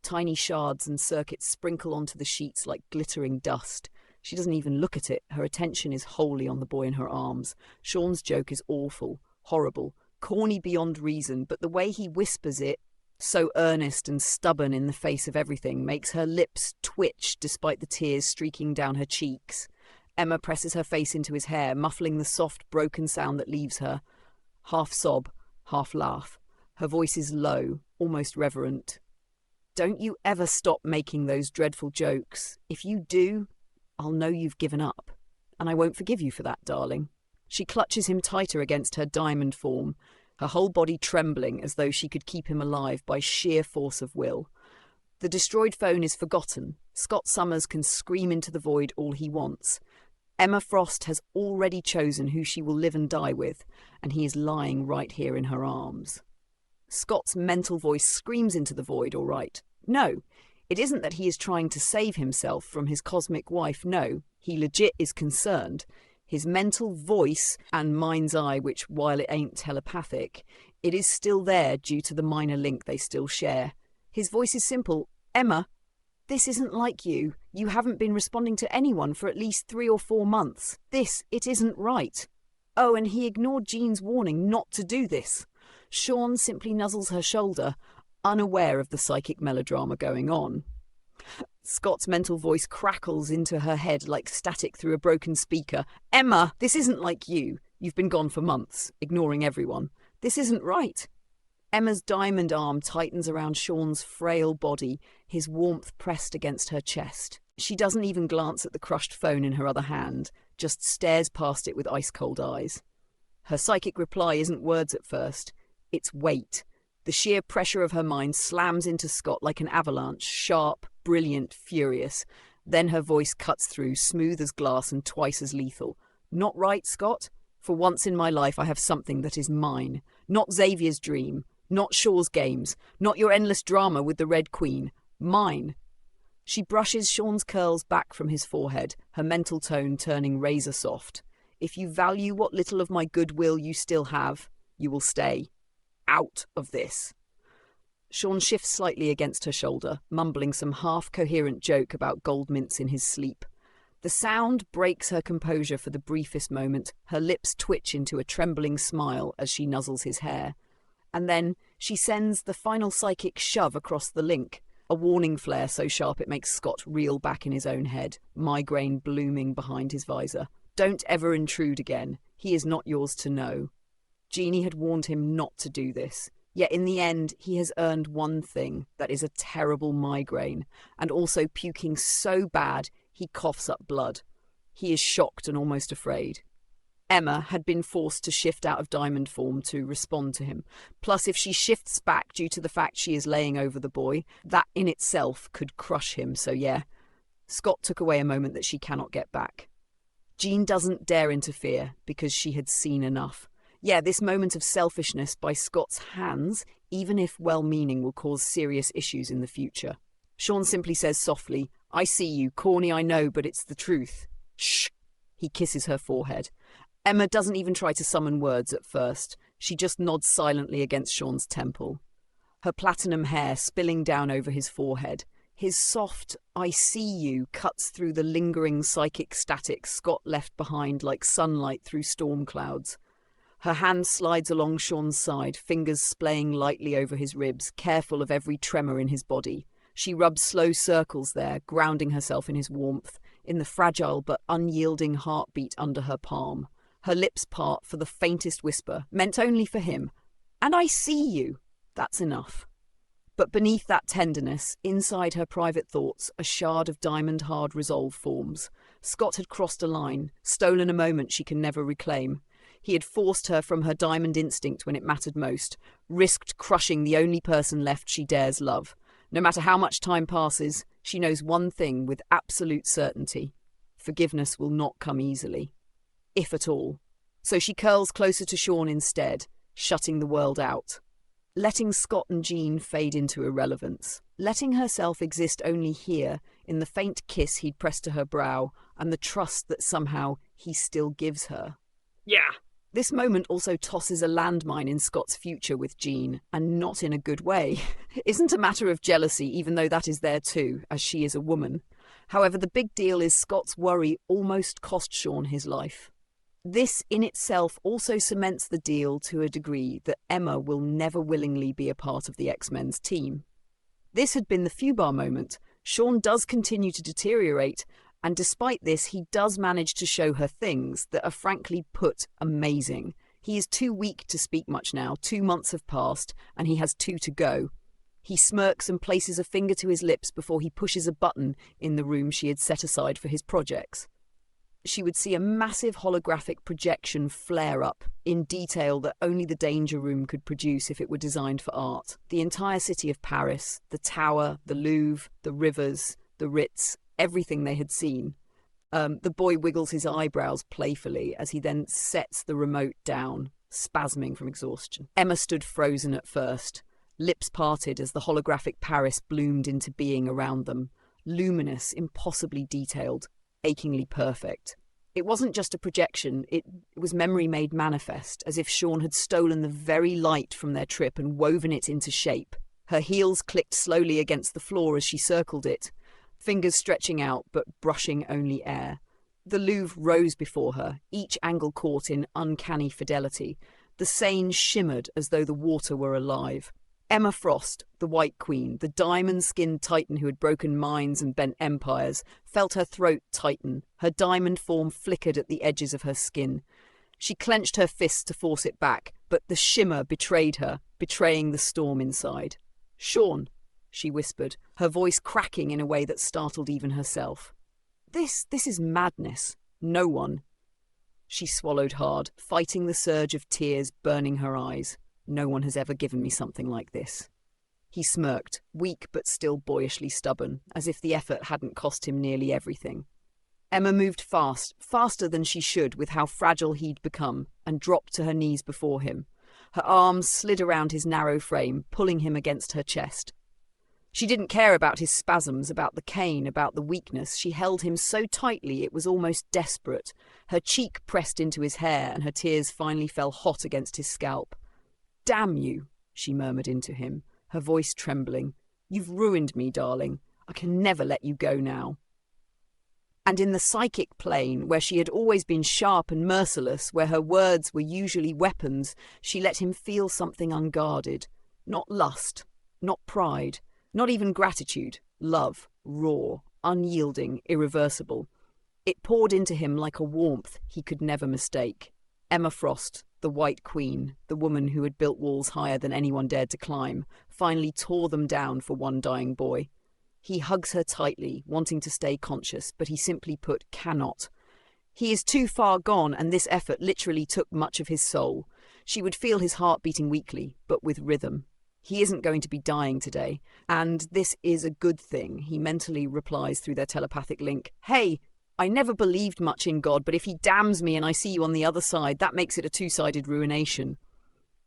Tiny shards and circuits sprinkle onto the sheets like glittering dust. She doesn't even look at it. Her attention is wholly on the boy in her arms. Sean's joke is awful, horrible, corny beyond reason, but the way he whispers it, so earnest and stubborn in the face of everything, makes her lips twitch despite the tears streaking down her cheeks. Emma presses her face into his hair, muffling the soft, broken sound that leaves her. Half sob, half laugh. Her voice is low, almost reverent. Don't you ever stop making those dreadful jokes. If you do, I'll know you've given up. And I won't forgive you for that, darling. She clutches him tighter against her diamond form, her whole body trembling as though she could keep him alive by sheer force of will. The destroyed phone is forgotten. Scott Summers can scream into the void all he wants. Emma Frost has already chosen who she will live and die with, and he is lying right here in her arms. Scott's mental voice screams into the void, all right. No, it isn't that he is trying to save himself from his cosmic wife, no. He legit is concerned. His mental voice and mind's eye, which, while it ain't telepathic, it is still there due to the minor link they still share. His voice is simple. Emma, this isn't like you. You haven't been responding to anyone for at least 3 or 4 months. It isn't right. Oh, and he ignored Jean's warning not to do this. Sean simply nuzzles her shoulder, unaware of the psychic melodrama going on. Scott's mental voice crackles into her head like static through a broken speaker. Emma, this isn't like you. You've been gone for months, ignoring everyone. This isn't right. Emma's diamond arm tightens around Sean's frail body, his warmth pressed against her chest. She doesn't even glance at the crushed phone in her other hand, just stares past it with ice-cold eyes. Her psychic reply isn't words at first. It's weight. The sheer pressure of her mind slams into Scott like an avalanche, sharp, brilliant, furious. Then her voice cuts through, smooth as glass and twice as lethal. Not right, Scott? For once in my life I have something that is mine. Not Xavier's dream. Not Shaw's games. Not your endless drama with the Red Queen. Mine. She brushes Sean's curls back from his forehead, her mental tone turning razor soft. If you value what little of my goodwill you still have, you will stay. Out of this. Sean shifts slightly against her shoulder, mumbling some half-coherent joke about gold mints in his sleep. The sound breaks her composure for the briefest moment. Her lips twitch into a trembling smile as she nuzzles his hair. And then she sends the final psychic shove across the link, a warning flare so sharp it makes Scott reel back in his own head, migraine blooming behind his visor. Don't ever intrude again. He is not yours to know. Jeannie had warned him not to do this. Yet in the end, he has earned one thing, that is a terrible migraine, and also puking so bad he coughs up blood. He is shocked and almost afraid. Emma had been forced to shift out of diamond form to respond to him. Plus, if she shifts back due to the fact she is laying over the boy, that in itself could crush him, so yeah. Scott took away a moment that she cannot get back. Jean doesn't dare interfere because she had seen enough. Yeah, this moment of selfishness by Scott's hands, even if well-meaning, will cause serious issues in the future. Sean simply says softly, I see you, corny I know, but it's the truth. Shh. He kisses her forehead. Emma doesn't even try to summon words at first. She just nods silently against Sean's temple. Her platinum hair spilling down over his forehead. His soft, I see you, cuts through the lingering psychic static Scott left behind like sunlight through storm clouds. Her hand slides along Sean's side, fingers splaying lightly over his ribs, careful of every tremor in his body. She rubs slow circles there, grounding herself in his warmth, in the fragile but unyielding heartbeat under her palm. Her lips part for the faintest whisper, meant only for him. And I see you. That's enough. But beneath that tenderness, inside her private thoughts, a shard of diamond-hard resolve forms. Scott had crossed a line, stolen a moment she can never reclaim. He had forced her from her diamond instinct when it mattered most, risked crushing the only person left she dares love. No matter how much time passes, she knows one thing with absolute certainty. Forgiveness will not come easily. If at all. So she curls closer to Sean instead, shutting the world out. Letting Scott and Jean fade into irrelevance. Letting herself exist only here, in the faint kiss he'd pressed to her brow, and the trust that somehow he still gives her. Yeah. This moment also tosses a landmine in Scott's future with Jean, and not in a good way. Isn't a matter of jealousy, even though that is there too, as she is a woman. However, the big deal is Scott's worry almost cost Sean his life. This in itself also cements the deal to a degree that Emma will never willingly be a part of the X-Men's team. This had been the Fubar moment. Sean does continue to deteriorate, and despite this, he does manage to show her things that are frankly put amazing. He is too weak to speak much now. 2 months have passed, and he has 2 to go. He smirks and places a finger to his lips before he pushes a button in the room she had set aside for his projects. She would see a massive holographic projection flare up in detail that only the Danger Room could produce if it were designed for art. The entire city of Paris, the Tower, the Louvre, the rivers, the Ritz, everything they had seen. The boy wiggles his eyebrows playfully as he then sets the remote down, spasming from exhaustion. Emma stood frozen at first, lips parted as the holographic Paris bloomed into being around them, luminous, impossibly detailed, achingly perfect. It wasn't just a projection, it was memory made manifest, as if Sean had stolen the very light from their trip and woven it into shape. Her heels clicked slowly against the floor as she circled it, fingers stretching out but brushing only air. The Louvre rose before her, each angle caught in uncanny fidelity. The Seine shimmered as though the water were alive. Emma Frost, the White Queen, the diamond-skinned titan who had broken minds and bent empires, felt her throat tighten. Her diamond form flickered at the edges of her skin. She clenched her fists to force it back, but the shimmer betrayed her, betraying the storm inside. "Sean," she whispered, her voice cracking in a way that startled even herself. This is madness. No one." She swallowed hard, fighting the surge of tears burning her eyes. "No one has ever given me something like this." He smirked, weak but still boyishly stubborn, as if the effort hadn't cost him nearly everything. Emma moved fast, faster than she should with how fragile he'd become, and dropped to her knees before him. Her arms slid around his narrow frame, pulling him against her chest. She didn't care about his spasms, about the cane, about the weakness. She held him so tightly it was almost desperate. Her cheek pressed into his hair, and her tears finally fell hot against his scalp. "Damn you," she murmured into him, her voice trembling. "You've ruined me, darling. I can never let you go now." And in the psychic plane, where she had always been sharp and merciless, where her words were usually weapons, she let him feel something unguarded. Not lust, not pride, not even gratitude. Love, raw, unyielding, irreversible. It poured into him like a warmth he could never mistake. Emma Frost, the White Queen, the woman who had built walls higher than anyone dared to climb, finally tore them down for one dying boy. He hugs her tightly, wanting to stay conscious, but he simply put, cannot. He is too far gone, and this effort literally took much of his soul. She would feel his heart beating weakly, but with rhythm. He isn't going to be dying today, and this is a good thing, he mentally replies through their telepathic link. "Hey, I never believed much in God, but if he damns me and I see you on the other side, that makes it a two-sided ruination."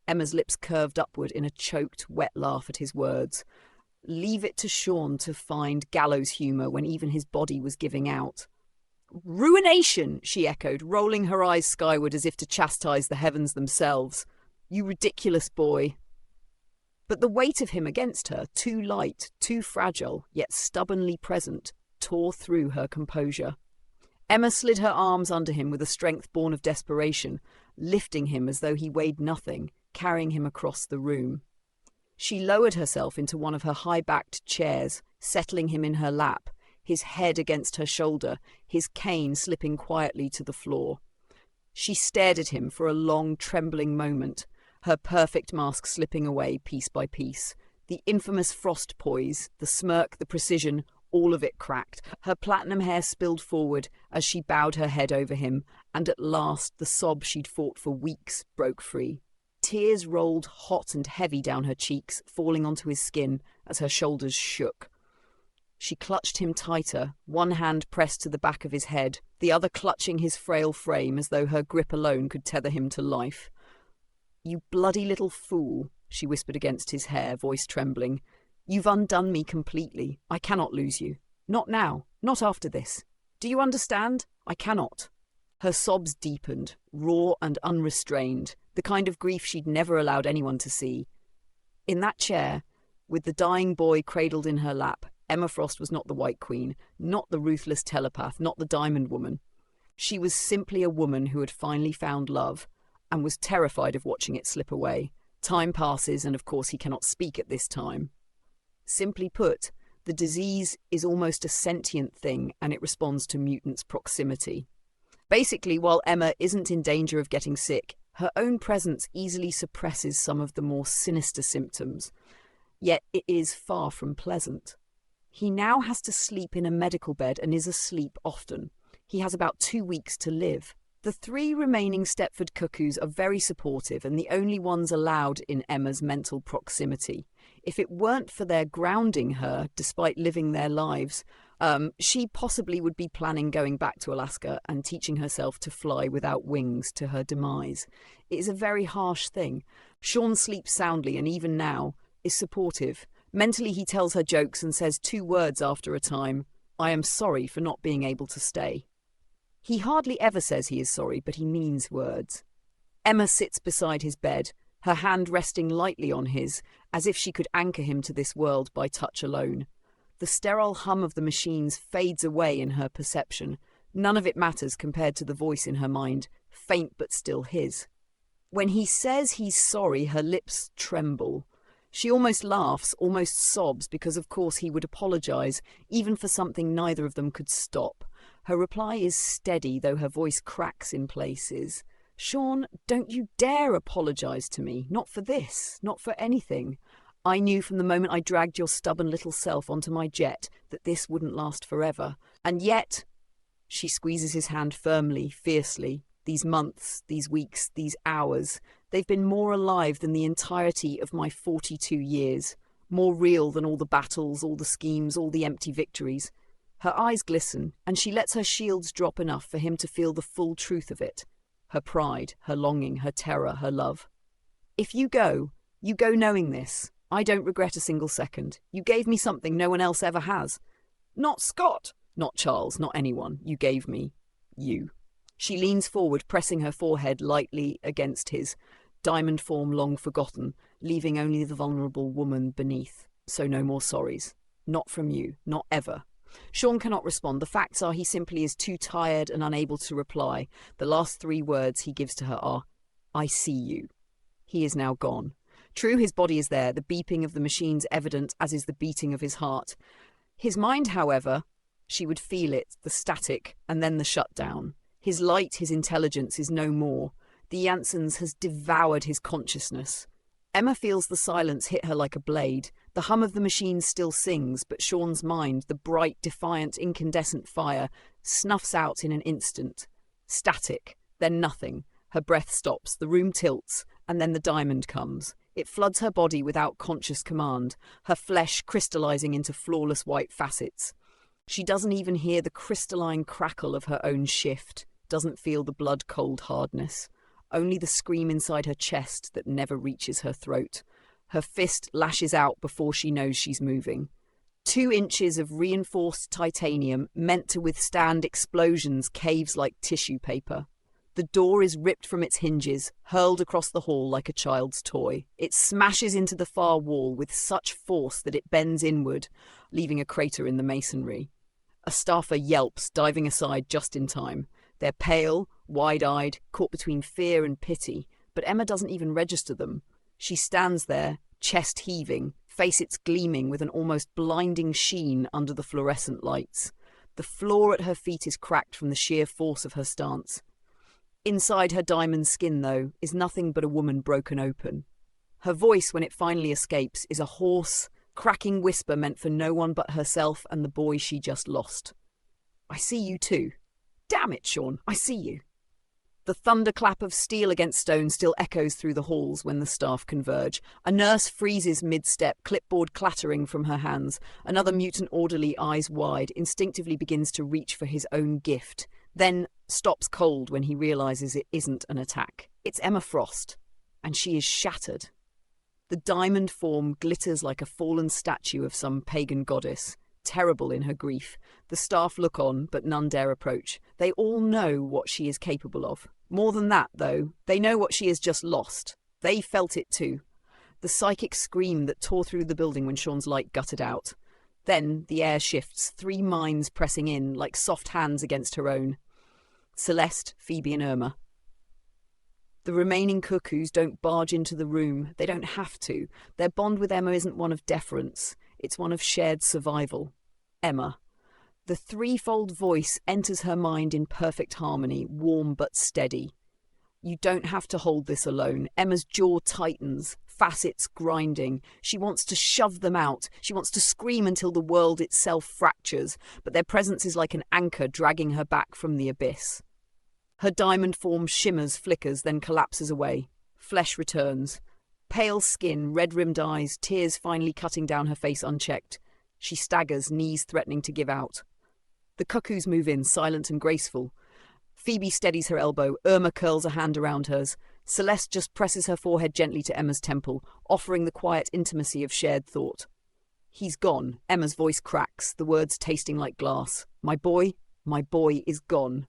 Emma's lips curved upward in a choked, wet laugh at his words. Leave it to Sean to find gallows humour when even his body was giving out. "Ruination," she echoed, rolling her eyes skyward as if to chastise the heavens themselves. "You ridiculous boy." But the weight of him against her, too light, too fragile, yet stubbornly present, tore through her composure. Emma slid her arms under him with a strength born of desperation, lifting him as though he weighed nothing, carrying him across the room. She lowered herself into one of her high-backed chairs, settling him in her lap, his head against her shoulder, his cane slipping quietly to the floor. She stared at him for a long, trembling moment, her perfect mask slipping away piece by piece. The infamous frost poise, the smirk, the precision, all of it cracked. Her platinum hair spilled forward as she bowed her head over him, and at last the sob she'd fought for weeks broke free. Tears rolled hot and heavy down her cheeks, falling onto his skin as her shoulders shook. She clutched him tighter, one hand pressed to the back of his head, the other clutching his frail frame as though her grip alone could tether him to life. "You bloody little fool," she whispered against his hair, voice trembling. "You've undone me completely. I cannot lose you. Not now. Not after this. Do you understand? I cannot." Her sobs deepened, raw and unrestrained, the kind of grief she'd never allowed anyone to see. In that chair, with the dying boy cradled in her lap, Emma Frost was not the White Queen, not the ruthless telepath, not the Diamond Woman. She was simply a woman who had finally found love, and was terrified of watching it slip away. Time passes, and of course he cannot speak at this time. Simply put, the disease is almost a sentient thing, and it responds to mutants' proximity. Basically, while Emma isn't in danger of getting sick, Her own presence easily suppresses some of the more sinister symptoms, yet it is far from pleasant. He now has to sleep in a medical bed and is asleep often. He has about 2 weeks to live. The 3 remaining Stepford cuckoos are very supportive and the only ones allowed in Emma's mental proximity. If it weren't for their grounding her, despite living their lives, she possibly would be planning going back to Alaska and teaching herself to fly without wings to her demise. It is a very harsh thing. Sean sleeps soundly and even now is supportive. Mentally he tells her jokes and says 2 words after a time: "I am sorry for not being able to stay." He hardly ever says he is sorry, but he means words. Emma sits beside his bed, her hand resting lightly on his, as if she could anchor him to this world by touch alone. The sterile hum of the machines fades away in her perception. None of it matters compared to the voice in her mind, faint but still his. When he says he's sorry, her lips tremble. She almost laughs, almost sobs, because of course he would apologize, even for something neither of them could stop. Her reply is steady, though her voice cracks in places. "Sean, don't you dare apologize to me. Not for this, not for anything. I knew from the moment I dragged your stubborn little self onto my jet that this wouldn't last forever. And yet," she squeezes his hand firmly, fiercely, "these months, these weeks, these hours, they've been more alive than the entirety of my 42 years, more real than all the battles, all the schemes, all the empty victories." Her eyes glisten, and she lets her shields drop enough for him to feel the full truth of it. Her pride, her longing, her terror, her love. "If you go knowing this. I don't regret a single second. You gave me something no one else ever has. Not Scott, not Charles, not anyone. You gave me you." She leans forward, pressing her forehead lightly against his, diamond form long forgotten, leaving only the vulnerable woman beneath. So no more sorries. Not from you, not ever. Sean cannot respond. The facts are he simply is too tired and unable to reply. The last 3 words he gives to her are, "I see you." He is now gone. True, his body is there, the beeping of the machines evident, as is the beating of his heart. His mind, however, she would feel it, the static, and then the shutdown. His light, his intelligence is no more. The Janssen's has devoured his consciousness. Emma feels the silence hit her like a blade. The hum of the machine still sings, but Sean's mind, the bright, defiant, incandescent fire, snuffs out in an instant. Static, then nothing. Her breath stops, the room tilts, and then the diamond comes. It floods her body without conscious command, her flesh crystallizing into flawless white facets. She doesn't even hear the crystalline crackle of her own shift, doesn't feel the blood-cold hardness. Only the scream inside her chest that never reaches her throat. Her fist lashes out before she knows she's moving. 2 inches of reinforced titanium meant to withstand explosions caves like tissue paper. The door is ripped from its hinges, hurled across the hall like a child's toy. It smashes into the far wall with such force that it bends inward, leaving a crater in the masonry. A staffer yelps, diving aside just in time. They're pale, wide-eyed, caught between fear and pity, but Emma doesn't even register them. She stands there, chest heaving, facets gleaming with an almost blinding sheen under the fluorescent lights. The floor at her feet is cracked from the sheer force of her stance. Inside her diamond skin, though, is nothing but a woman broken open. Her voice, when it finally escapes, is a hoarse, cracking whisper meant for no one but herself and the boy she just lost. "I see you too. Damn it, Sean, I see you." The thunderclap of steel against stone still echoes through the halls when the staff converge. A nurse freezes mid-step, clipboard clattering from her hands. Another mutant orderly, eyes wide, instinctively begins to reach for his own gift, then stops cold when he realizes it isn't an attack. It's Emma Frost, and she is shattered. The diamond form glitters like a fallen statue of some pagan goddess, terrible in her grief. The staff look on, but none dare approach. They all know what she is capable of. More than that, though, they know what she has just lost. They felt it too. The psychic scream that tore through the building when Sean's light gutted out. Then the air shifts, 3 minds pressing in, like soft hands against her own. Celeste, Phoebe and Irma. The remaining cuckoos don't barge into the room. They don't have to. Their bond with Emma isn't one of deference. It's one of shared survival. Emma. The 3-fold voice enters her mind in perfect harmony, warm but steady. You don't have to hold this alone. Emma's jaw tightens, facets grinding. She wants to shove them out. She wants to scream until the world itself fractures, but their presence is like an anchor dragging her back from the abyss. Her diamond form shimmers, flickers, then collapses away. Flesh returns. Pale skin, red-rimmed eyes, tears finally cutting down her face unchecked. She staggers, knees threatening to give out. The cuckoos move in, silent and graceful. Phoebe steadies her elbow. Irma curls a hand around hers. Celeste just presses her forehead gently to Emma's temple, offering the quiet intimacy of shared thought. He's gone. Emma's voice cracks, the words tasting like glass. My boy is gone.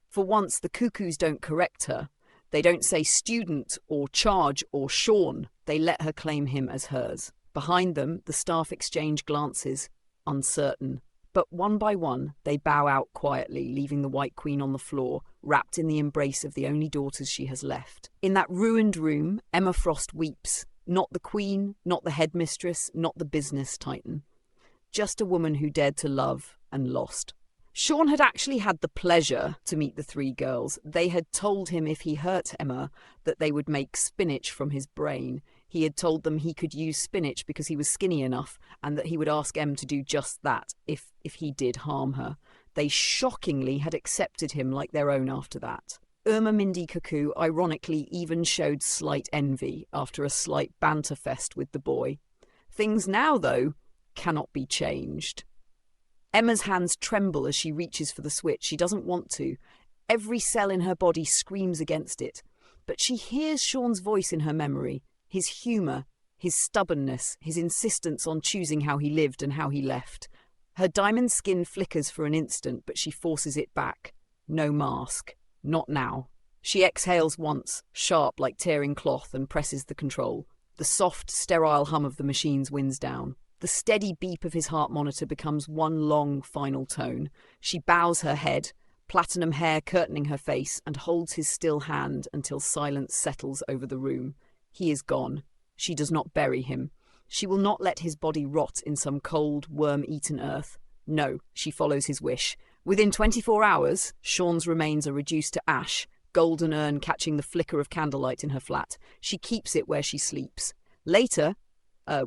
For once, the cuckoos don't correct her. They don't say student or charge or Sean. They let her claim him as hers. Behind them, the staff exchange glances, uncertain. But one by one, they bow out quietly, leaving the White Queen on the floor, wrapped in the embrace of the only daughters she has left. In that ruined room, Emma Frost weeps. Not the Queen, not the headmistress, not the business titan. Just a woman who dared to love and lost. Sean had actually had the pleasure to meet the three girls. They had told him if he hurt Emma that they would make spinach from his brain. He had told them he could use spinach because he was skinny enough and that he would ask Em to do just that if he did harm her. They shockingly had accepted him like their own after that. Irma Mindy Cuckoo ironically even showed slight envy after a slight banter fest with the boy. Things now, though, cannot be changed. Emma's hands tremble as she reaches for the switch. She doesn't want to. Every cell in her body screams against it. But she hears Sean's voice in her memory, his humour, his stubbornness, his insistence on choosing how he lived and how he left. Her diamond skin flickers for an instant, but she forces it back. No mask. Not now. She exhales once, sharp like tearing cloth, and presses the control. The soft, sterile hum of the machines winds down. The steady beep of his heart monitor becomes one long, final tone. She bows her head, platinum hair curtaining her face, and holds his still hand until silence settles over the room. He is gone. She does not bury him. She will not let his body rot in some cold, worm-eaten earth. No, she follows his wish. Within 24 hours, Sean's remains are reduced to ash, golden urn catching the flicker of candlelight in her flat. She keeps it where she sleeps. Later,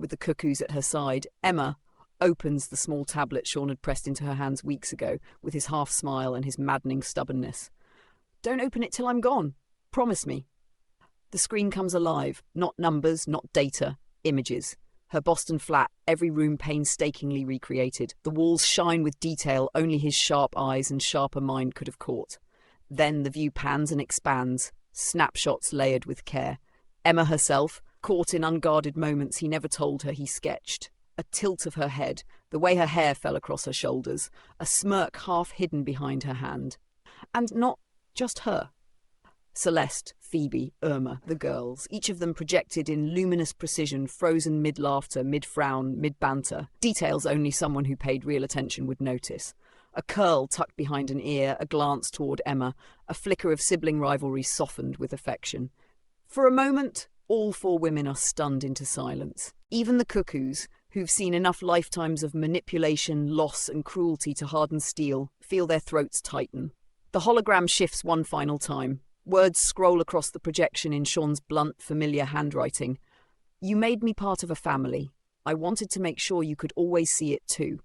with the cuckoos at her side, Emma opens the small tablet Sean had pressed into her hands weeks ago, with his half-smile and his maddening stubbornness. Don't open it till I'm gone. Promise me. The screen comes alive. Not numbers, not data. Images. Her Boston flat, every room painstakingly recreated. The walls shine with detail only his sharp eyes and sharper mind could have caught. Then the view pans and expands, snapshots layered with care. Emma herself, caught in unguarded moments he never told her he sketched. A tilt of her head, the way her hair fell across her shoulders, a smirk half hidden behind her hand. And not just her. Celeste, Phoebe, Irma, the girls, each of them projected in luminous precision, frozen mid-laughter, mid-frown, mid-banter, details only someone who paid real attention would notice. A curl tucked behind an ear, a glance toward Emma, a flicker of sibling rivalry softened with affection. For a moment, all four women are stunned into silence. Even the cuckoos, who've seen enough lifetimes of manipulation, loss and cruelty to harden steel, feel their throats tighten. The hologram shifts one final time. Words scroll across the projection in Sean's blunt, familiar handwriting. You made me part of a family. I wanted to make sure you could always see it too.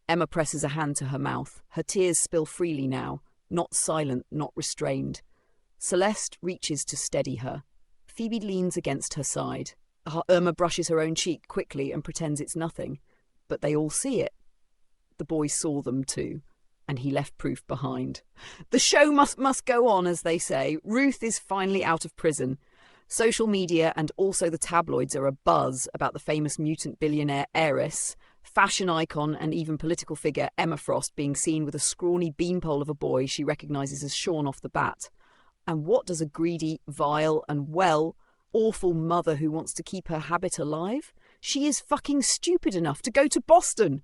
Emma presses a hand to her mouth. Her tears spill freely now, not silent, not restrained. Celeste reaches to steady her. Phoebe leans against her side. Irma brushes her own cheek quickly and pretends it's nothing. But they all see it. The boy saw them too. And he left proof behind. The show must go on, as they say. Ruth is finally out of prison. Social media and also the tabloids are abuzz about the famous mutant billionaire heiress, fashion icon and even political figure Emma Frost being seen with a scrawny beanpole of a boy she recognises as Sean off the bat. And what does a greedy, vile and, well, awful mother who wants to keep her habit alive? She is fucking stupid enough to go to Boston.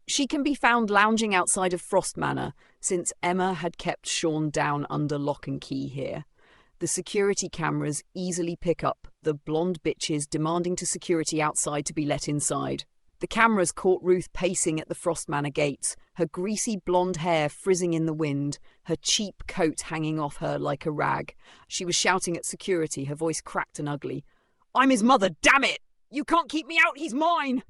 She can be found lounging outside of Frost Manor, since Emma had kept Sean down under lock and key here. The security cameras easily pick up the blonde bitches demanding to security outside to be let inside. The cameras caught Ruth pacing at the Frost Manor gates, her greasy blonde hair frizzing in the wind, her cheap coat hanging off her like a rag. She was shouting at security, her voice cracked and ugly. "I'm his mother, damn it! You can't keep me out, he's mine!"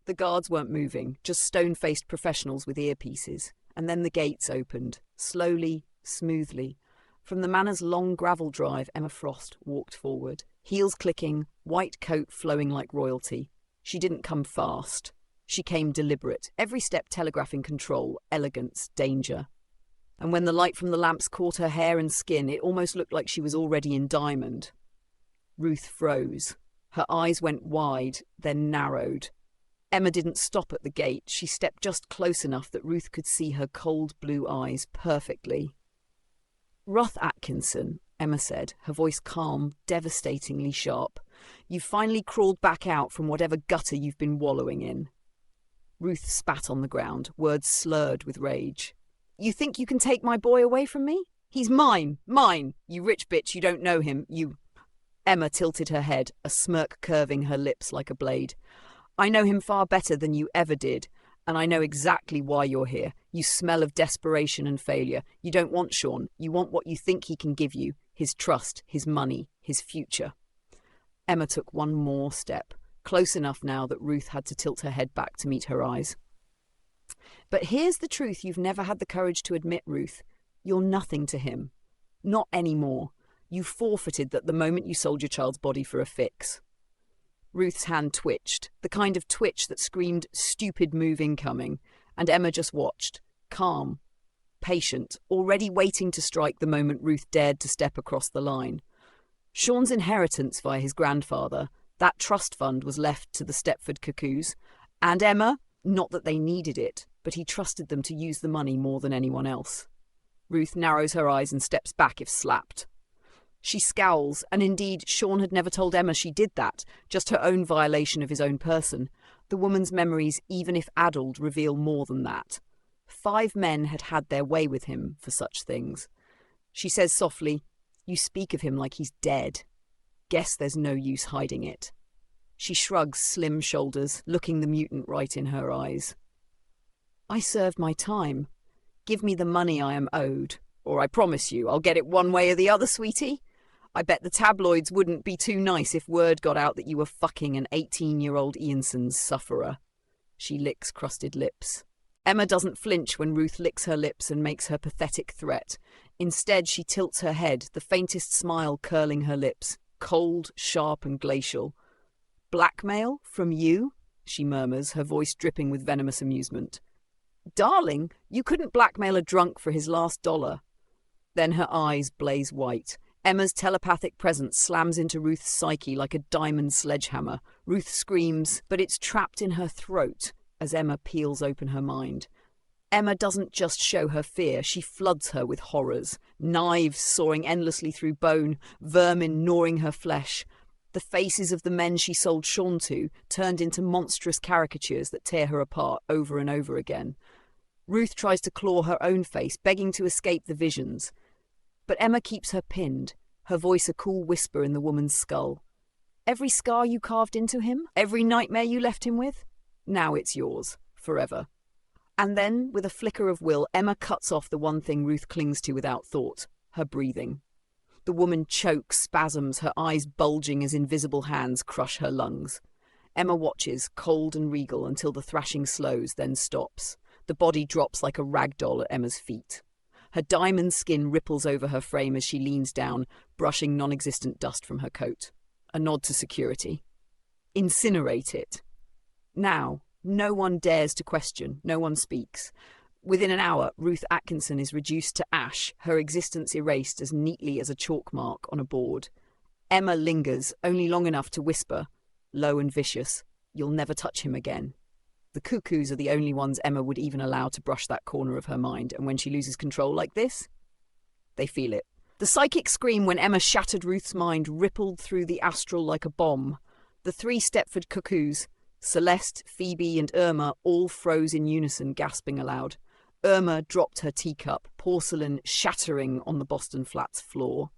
The guards weren't moving, just stone-faced professionals with earpieces. And then the gates opened, slowly, smoothly. From the manor's long gravel drive, Emma Frost walked forward, heels clicking, white coat flowing like royalty. She didn't come fast. She came deliberate, every step telegraphing control, elegance, danger. And when the light from the lamps caught her hair and skin, it almost looked like she was already in diamond. Ruth froze. Her eyes went wide, then narrowed. Emma didn't stop at the gate. She stepped just close enough that Ruth could see her cold blue eyes perfectly. "Ruth Atkinson," Emma said, her voice calm, devastatingly sharp. "You've finally crawled back out from whatever gutter you've been wallowing in." Ruth spat on the ground, words slurred with rage. "You think you can take my boy away from me? He's mine, mine! You rich bitch, you don't know him, you—" Emma tilted her head, a smirk curving her lips like a blade. "I know him far better than you ever did, and I know exactly why you're here. You smell of desperation and failure. You don't want Sean. You want what you think he can give you, his trust, his money, his future." Emma took one more step, close enough now that Ruth had to tilt her head back to meet her eyes. "But here's the truth you've never had the courage to admit, Ruth. You're nothing to him. Not anymore. You forfeited that the moment you sold your child's body for a fix." Ruth's hand twitched, the kind of twitch that screamed stupid move incoming, and Emma just watched, calm, patient, already waiting to strike the moment Ruth dared to step across the line. Sean's inheritance via his grandfather, that trust fund, was left to the Stepford Cuckoos, and Emma, not that they needed it, but he trusted them to use the money more than anyone else. Ruth narrows her eyes and steps back if slapped. She scowls, and indeed Sean had never told Emma she did that, just her own violation of his own person. The woman's memories, even if addled, reveal more than that. 5 men had had their way with him for such things. She says softly, "You speak of him like he's dead. Guess there's no use hiding it." She shrugs slim shoulders, looking the mutant right in her eyes. "I served my time. Give me the money I am owed, or I promise you I'll get it one way or the other, sweetie. I bet the tabloids wouldn't be too nice if word got out that you were fucking an 18-year-old Eanson's sufferer." She licks crusted lips. Emma doesn't flinch when Ruth licks her lips and makes her pathetic threat. Instead, she tilts her head, the faintest smile curling her lips, cold, sharp and glacial. "Blackmail? From you?" she murmurs, her voice dripping with venomous amusement. "Darling, you couldn't blackmail a drunk for his last dollar." Then her eyes blaze white. Emma's telepathic presence slams into Ruth's psyche like a diamond sledgehammer. Ruth screams, but it's trapped in her throat as Emma peels open her mind. Emma doesn't just show her fear, she floods her with horrors. Knives sawing endlessly through bone, vermin gnawing her flesh. The faces of the men she sold Sean to turned into monstrous caricatures that tear her apart over and over again. Ruth tries to claw her own face, begging to escape the visions. But Emma keeps her pinned, her voice a cool whisper in the woman's skull. "Every scar you carved into him, every nightmare you left him with, now it's yours, forever." And then, with a flicker of will, Emma cuts off the one thing Ruth clings to without thought, her breathing. The woman chokes, spasms, her eyes bulging as invisible hands crush her lungs. Emma watches, cold and regal, until the thrashing slows, then stops. The body drops like a rag doll at Emma's feet. Her diamond skin ripples over her frame as she leans down, brushing non-existent dust from her coat. A nod to security. "Incinerate it." Now, no one dares to question, no one speaks. Within an hour, Ruth Atkinson is reduced to ash, her existence erased as neatly as a chalk mark on a board. Emma lingers, only long enough to whisper, low and vicious, "You'll never touch him again." The Cuckoos are the only ones Emma would even allow to brush that corner of her mind, and when she loses control like this, they feel it. The psychic scream when Emma shattered Ruth's mind rippled through the astral like a bomb. The 3 Stepford Cuckoos, Celeste, Phoebe and Irma, all froze in unison, gasping aloud. Irma dropped her teacup, porcelain shattering on the Boston Flats floor.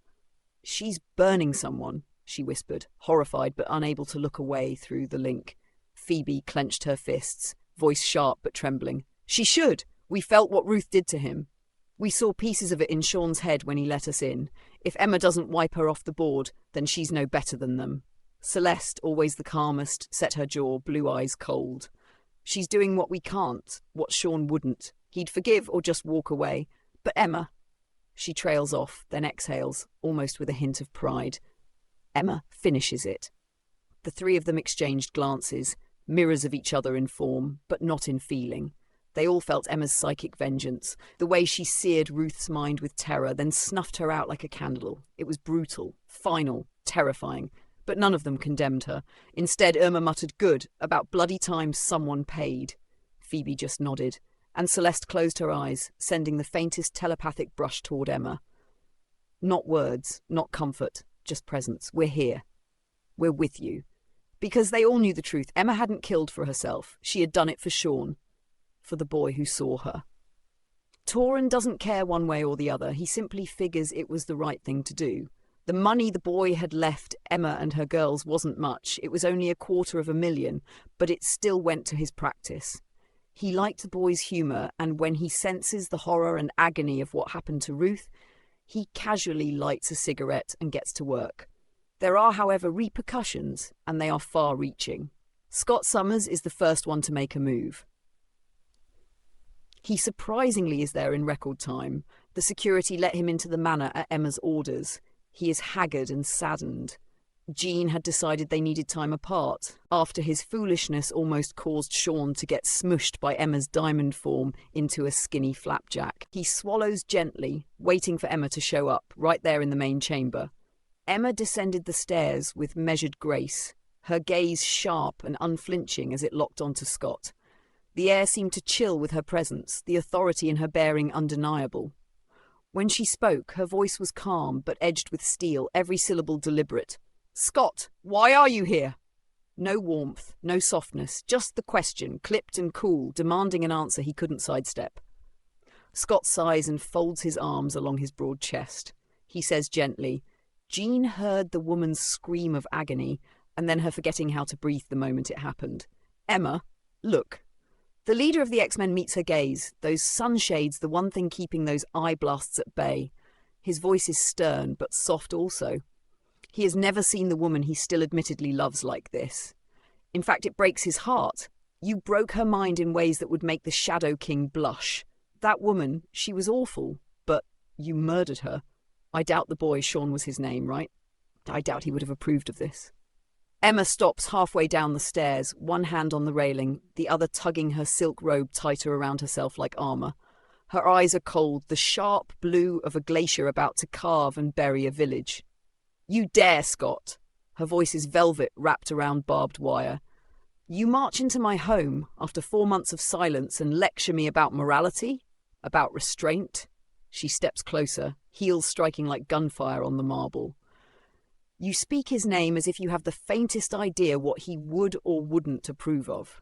"She's burning someone," she whispered, horrified but unable to look away through the link. Phoebe clenched her fists, voice sharp but trembling. She should. We felt what Ruth did to him. We saw pieces of it in Sean's head when he let us in. If Emma doesn't wipe her off the board, then she's no better than them. Celeste, always the calmest, set her jaw, blue eyes cold. She's doing what we can't, what Sean wouldn't. He'd forgive or just walk away. But Emma... She trails off, then exhales, almost with a hint of pride. Emma finishes it. The three of them exchanged glances, mirrors of each other in form, but not in feeling. They all felt Emma's psychic vengeance, the way she seared Ruth's mind with terror, then snuffed her out like a candle. It was brutal, final, terrifying, but none of them condemned her. Instead, Irma muttered good, about bloody time someone paid. Phoebe just nodded, and Celeste closed her eyes, sending the faintest telepathic brush toward Emma. Not words, not comfort, just presence. We're here. We're with you. Because they all knew the truth. Emma hadn't killed for herself. She had done it for Sean. For the boy who saw her. Toran doesn't care one way or the other. He simply figures it was the right thing to do. The money the boy had left Emma and her girls wasn't much. It was only $250,000, but it still went to his practice. He liked the boy's humour, and when he senses the horror and agony of what happened to Ruth, he casually lights a cigarette and gets to work. There are, however, repercussions, and they are far-reaching. Scott Summers is the first one to make a move. He surprisingly is there in record time. The security let him into the manor at Emma's orders. He is haggard and saddened. Jean had decided they needed time apart, after his foolishness almost caused Sean to get smushed by Emma's diamond form into a skinny flapjack. He swallows gently, waiting for Emma to show up, right there in the main chamber. Emma descended the stairs with measured grace, her gaze sharp and unflinching as it locked onto Scott. The air seemed to chill with her presence, the authority in her bearing undeniable. When she spoke, her voice was calm but edged with steel, every syllable deliberate. "Scott, why are you here?" No warmth, no softness, just the question, clipped and cool, demanding an answer he couldn't sidestep. Scott sighs and folds his arms along his broad chest. He says gently, Jean heard the woman's scream of agony, and then her forgetting how to breathe the moment it happened. "Emma, look." The leader of the X-Men meets her gaze, those sunshades the one thing keeping those eye blasts at bay. His voice is stern, but soft also. He has never seen the woman he still admittedly loves like this. In fact, it breaks his heart. You broke her mind in ways that would make the Shadow King blush. That woman, she was awful, but you murdered her. I doubt the boy, Sean was his name, right? I doubt he would have approved of this. Emma stops halfway down the stairs, one hand on the railing, the other tugging her silk robe tighter around herself like armour. Her eyes are cold, the sharp blue of a glacier about to carve and bury a village. "You dare, Scott!" Her voice is velvet wrapped around barbed wire. "You march into my home after 4 months of silence and lecture me about morality? About restraint?" She steps closer, heels striking like gunfire on the marble. "You speak his name as if you have the faintest idea what he would or wouldn't approve of.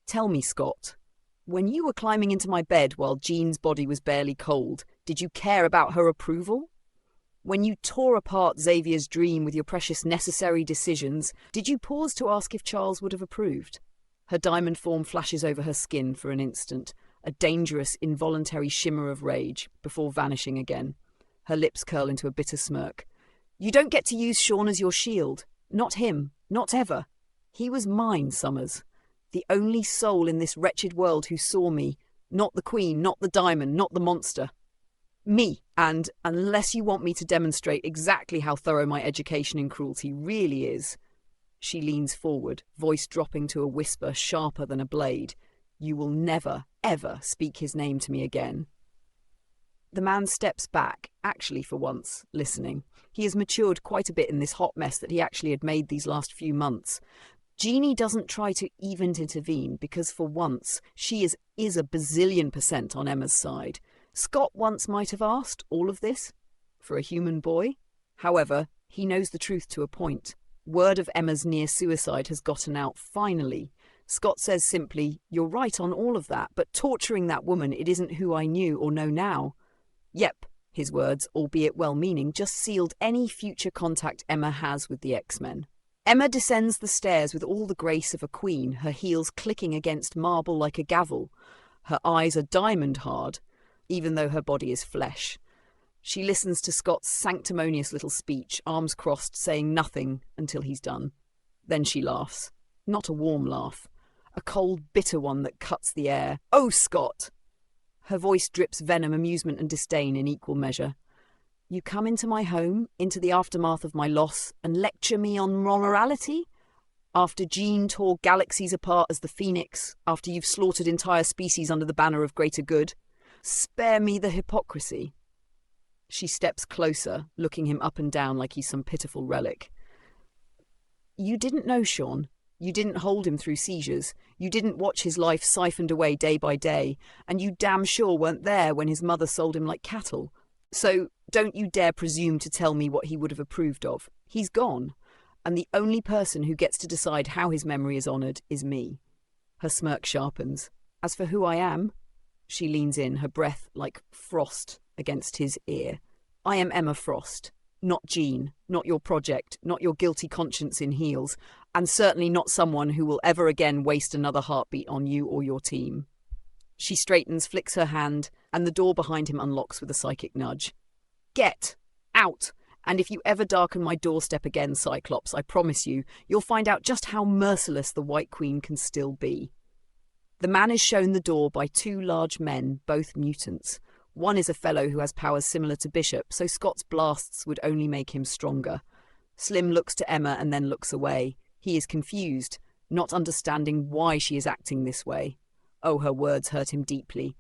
Tell me, Scott, when you were climbing into my bed while Jean's body was barely cold, did you care about her approval? When you tore apart Xavier's dream with your precious necessary decisions, did you pause to ask if Charles would have approved?" Her diamond form flashes over her skin for an instant, a dangerous, involuntary shimmer of rage, before vanishing again. Her lips curl into a bitter smirk. "You don't get to use Sean as your shield. Not him. Not ever. He was mine, Summers. The only soul in this wretched world who saw me. Not the Queen, not the diamond, not the monster. Me. And unless you want me to demonstrate exactly how thorough my education in cruelty really is..." She leans forward, voice dropping to a whisper sharper than a blade. "You will never, ever speak his name to me again." The man steps back, actually for once, listening. He has matured quite a bit in this hot mess that he actually had made these last few months. Jeannie doesn't try to even intervene because for once she is a bazillion% on Emma's side. Scott once might have asked all of this for a human boy. However, he knows the truth to a point. Word of Emma's near suicide has gotten out finally. Scott says simply, "You're right on all of that, but torturing that woman, it isn't who I knew or know now." Yep, his words, albeit well-meaning, just sealed any future contact Emma has with the X-Men. Emma descends the stairs with all the grace of a queen, her heels clicking against marble like a gavel. Her eyes are diamond hard, even though her body is flesh. She listens to Scott's sanctimonious little speech, arms crossed, saying nothing until he's done. Then she laughs. Not a warm laugh. A cold, bitter one that cuts the air. "Oh, Scott!" Her voice drips venom, amusement and disdain in equal measure. "You come into my home, into the aftermath of my loss, and lecture me on morality? After Jean tore galaxies apart as the phoenix, after you've slaughtered entire species under the banner of greater good? Spare me the hypocrisy." She steps closer, looking him up and down like he's some pitiful relic. "You didn't know Sean. You didn't hold him through seizures. You didn't watch his life siphoned away day by day. And you damn sure weren't there when his mother sold him like cattle. So don't you dare presume to tell me what he would have approved of. He's gone. And the only person who gets to decide how his memory is honoured is me." Her smirk sharpens. "As for who I am," she leans in, her breath like frost against his ear. "I am Emma Frost. Not Jean, not your project, not your guilty conscience in heels, and certainly not someone who will ever again waste another heartbeat on you or your team." She straightens, flicks her hand, and the door behind him unlocks with a psychic nudge. "Get out! And if you ever darken my doorstep again, Cyclops, I promise you, you'll find out just how merciless the White Queen can still be." The man is shown the door by two large men, both mutants. One is a fellow who has powers similar to Bishop, so Scott's blasts would only make him stronger. Slim looks to Emma and then looks away. He is confused, not understanding why she is acting this way. Oh, her words hurt him deeply.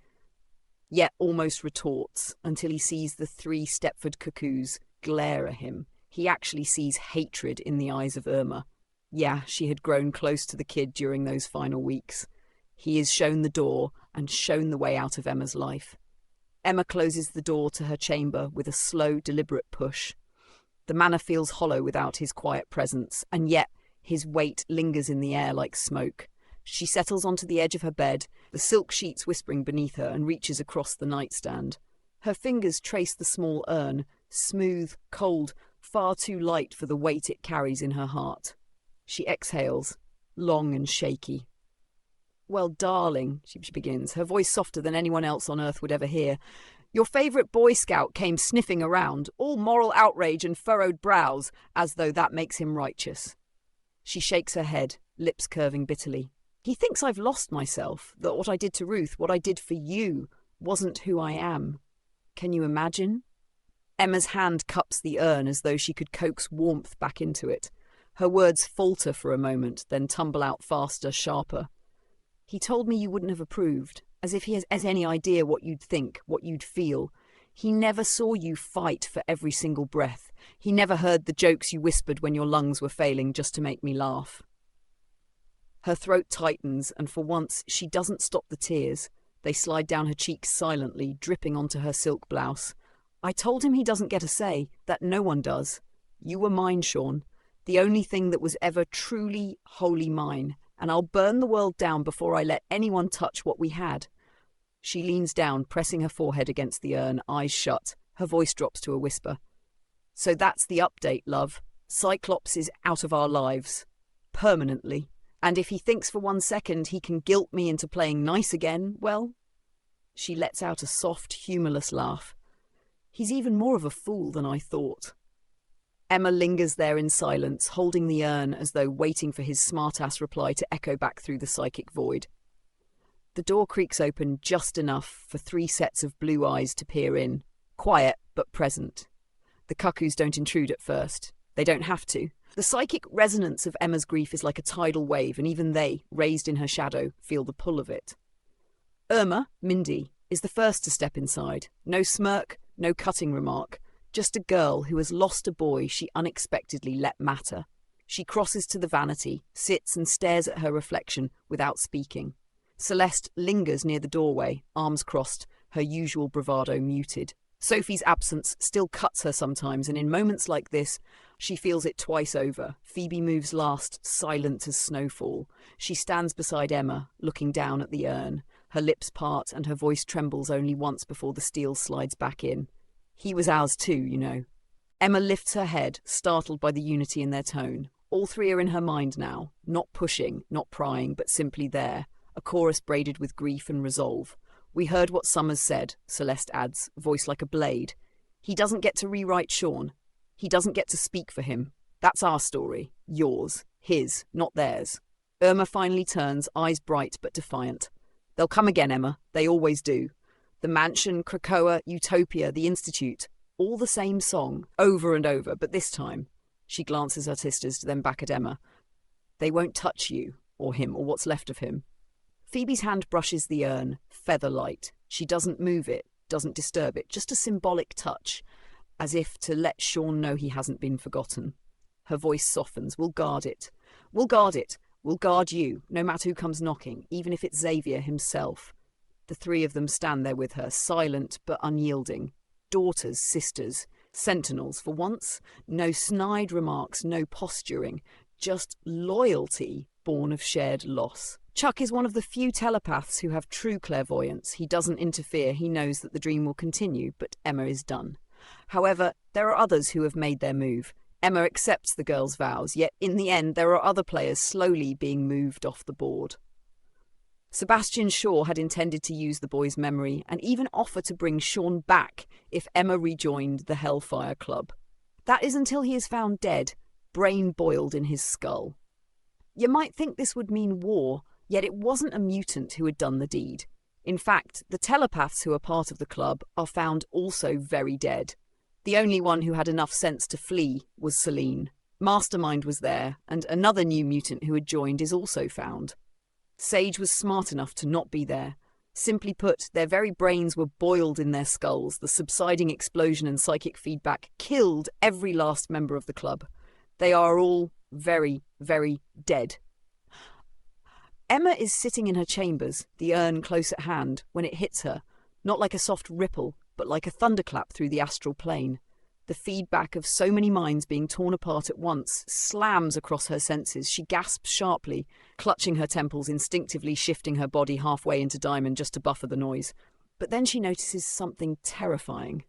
Yet almost retorts until he sees the three Stepford cuckoos glare at him. He actually sees hatred in the eyes of Irma. Yeah, she had grown close to the kid during those final weeks. He is shown the door and shown the way out of Emma's life. Emma closes the door to her chamber with a slow, deliberate push. The manor feels hollow without his quiet presence, and yet his weight lingers in the air like smoke. She settles onto the edge of her bed, the silk sheets whispering beneath her, and reaches across the nightstand. Her fingers trace the small urn, smooth, cold, far too light for the weight it carries in her heart. She exhales, long and shaky. "Well, darling," she begins, her voice softer than anyone else on earth would ever hear, "your favourite Boy Scout came sniffing around, all moral outrage and furrowed brows, as though that makes him righteous." She shakes her head, lips curving bitterly. "He thinks I've lost myself, that what I did to Ruth, what I did for you, wasn't who I am. Can you imagine?" Emma's hand cups the urn as though she could coax warmth back into it. Her words falter for a moment, then tumble out faster, sharper. "He told me you wouldn't have approved, as if he has any idea what you'd think, what you'd feel. He never saw you fight for every single breath. He never heard the jokes you whispered when your lungs were failing just to make me laugh." Her throat tightens, and for once she doesn't stop the tears. They slide down her cheeks silently, dripping onto her silk blouse. "I told him he doesn't get a say, that no one does. You were mine, Sean. The only thing that was ever truly, wholly mine. And I'll burn the world down before I let anyone touch what we had." She leans down, pressing her forehead against the urn, eyes shut. Her voice drops to a whisper. "So that's the update, love. Cyclops is out of our lives. Permanently. And if he thinks for 1 second he can guilt me into playing nice again, well..." She lets out a soft, humourless laugh. "He's even more of a fool than I thought." Emma lingers there in silence, holding the urn as though waiting for his smart-ass reply to echo back through the psychic void. The door creaks open just enough for 3 sets of blue eyes to peer in, quiet but present. The cuckoos don't intrude at first. They don't have to. The psychic resonance of Emma's grief is like a tidal wave, and even they, raised in her shadow, feel the pull of it. Irma, Mindy, is the first to step inside. No smirk, no cutting remark. Just a girl who has lost a boy she unexpectedly let matter. She crosses to the vanity, sits and stares at her reflection without speaking. Celeste lingers near the doorway, arms crossed, her usual bravado muted. Sophie's absence still cuts her sometimes, and in moments like this, she feels it twice over. Phoebe moves last, silent as snowfall. She stands beside Emma, looking down at the urn. Her lips part and her voice trembles only once before the steel slides back in. "He was ours too, you know." Emma lifts her head, startled by the unity in their tone. All three are in her mind now, not pushing, not prying, but simply there, a chorus braided with grief and resolve. We heard what Summers said, Celeste adds, voice like a blade. He doesn't get to rewrite Sean. He doesn't get to speak for him. That's our story, yours, his, not theirs. Irma finally turns, eyes bright but defiant. They'll come again, Emma. They always do. The mansion, Krakoa, Utopia, the Institute, all the same song, over and over, but this time, she glances at sisters, then back at Emma. They won't touch you, or him, or what's left of him. Phoebe's hand brushes the urn, feather light. She doesn't move it, doesn't disturb it, just a symbolic touch, as if to let Sean know he hasn't been forgotten. Her voice softens. We'll guard it. We'll guard it. We'll guard you, no matter who comes knocking, even if it's Xavier himself. The three of them stand there with her, silent but unyielding. Daughters, sisters, sentinels. For once, no snide remarks, no posturing, just loyalty born of shared loss. Chuck is one of the few telepaths who have true clairvoyance. He doesn't interfere. He knows that the dream will continue, but Emma is done. However, there are others who have made their move. Emma accepts the girl's vows, yet in the end there are other players slowly being moved off the board. Sebastian Shaw had intended to use the boy's memory and even offer to bring Sean back if Emma rejoined the Hellfire Club. That is until he is found dead, brain boiled in his skull. You might think this would mean war, yet it wasn't a mutant who had done the deed. In fact, the telepaths who are part of the club are found also very dead. The only one who had enough sense to flee was Celine. Mastermind was there, and another new mutant who had joined is also found. Sage was smart enough to not be there. Simply put, their very brains were boiled in their skulls. The subsiding explosion and psychic feedback killed every last member of the club. They are all very, very dead. Emma is sitting in her chambers, the urn close at hand, when it hits her, not like a soft ripple, but like a thunderclap through the astral plane. The feedback of so many minds being torn apart at once slams across her senses. She gasps sharply, clutching her temples, instinctively shifting her body halfway into diamond just to buffer the noise. But then she notices something terrifying.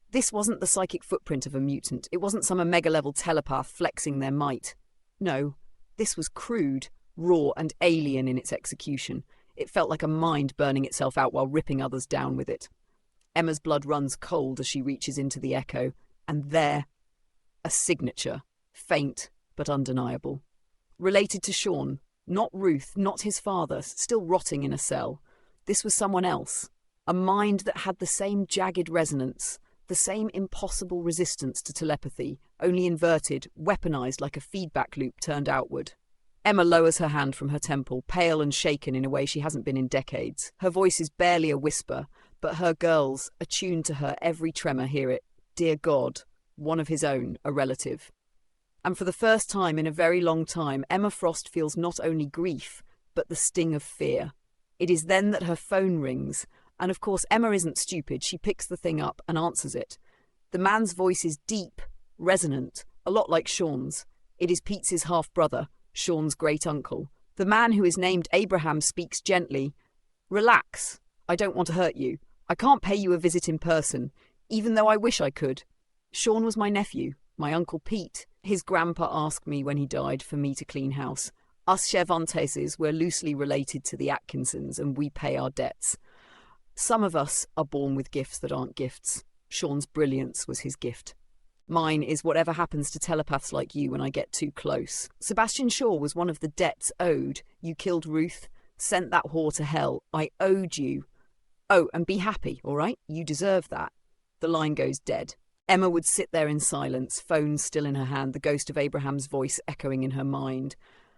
This wasn't the psychic footprint of a mutant. It wasn't some omega-level telepath flexing their might. No, this was crude, raw and alien in its execution. It felt like a mind burning itself out while ripping others down with it. Emma's blood runs cold as she reaches into the echo, and there, a signature, faint but undeniable. Related to Sean, not Ruth, not his father, still rotting in a cell. This was someone else, a mind that had the same jagged resonance, the same impossible resistance to telepathy, only inverted, weaponized like a feedback loop turned outward. Emma lowers her hand from her temple, pale and shaken in a way she hasn't been in decades. Her voice is barely a whisper, but her girls, attuned to her every tremor, hear it. Dear God, one of his own, a relative. And for the first time in a very long time, Emma Frost feels not only grief, but the sting of fear. It is then that her phone rings, and of course Emma isn't stupid. She picks the thing up and answers it. The man's voice is deep, resonant, a lot like Sean's. It is Pete's half-brother, Sean's great-uncle. The man who is named Abraham speaks gently. Relax, I don't want to hurt you. I can't pay you a visit in person, even though I wish I could. Sean was my nephew, my Uncle Pete. His grandpa asked me when he died for me to clean house. Us Cervanteses were loosely related to the Atkinsons, and we pay our debts. Some of us are born with gifts that aren't gifts. Sean's brilliance was his gift. Mine is whatever happens to telepaths like you when I get too close. Sebastian Shaw was one of the debts owed. You killed Ruth, sent that whore to hell. I owed you. Oh, and be happy, all right? You deserve that. The line goes dead. Emma would sit there in silence, phone still in her hand, the ghost of Abraham's voice echoing in her mind.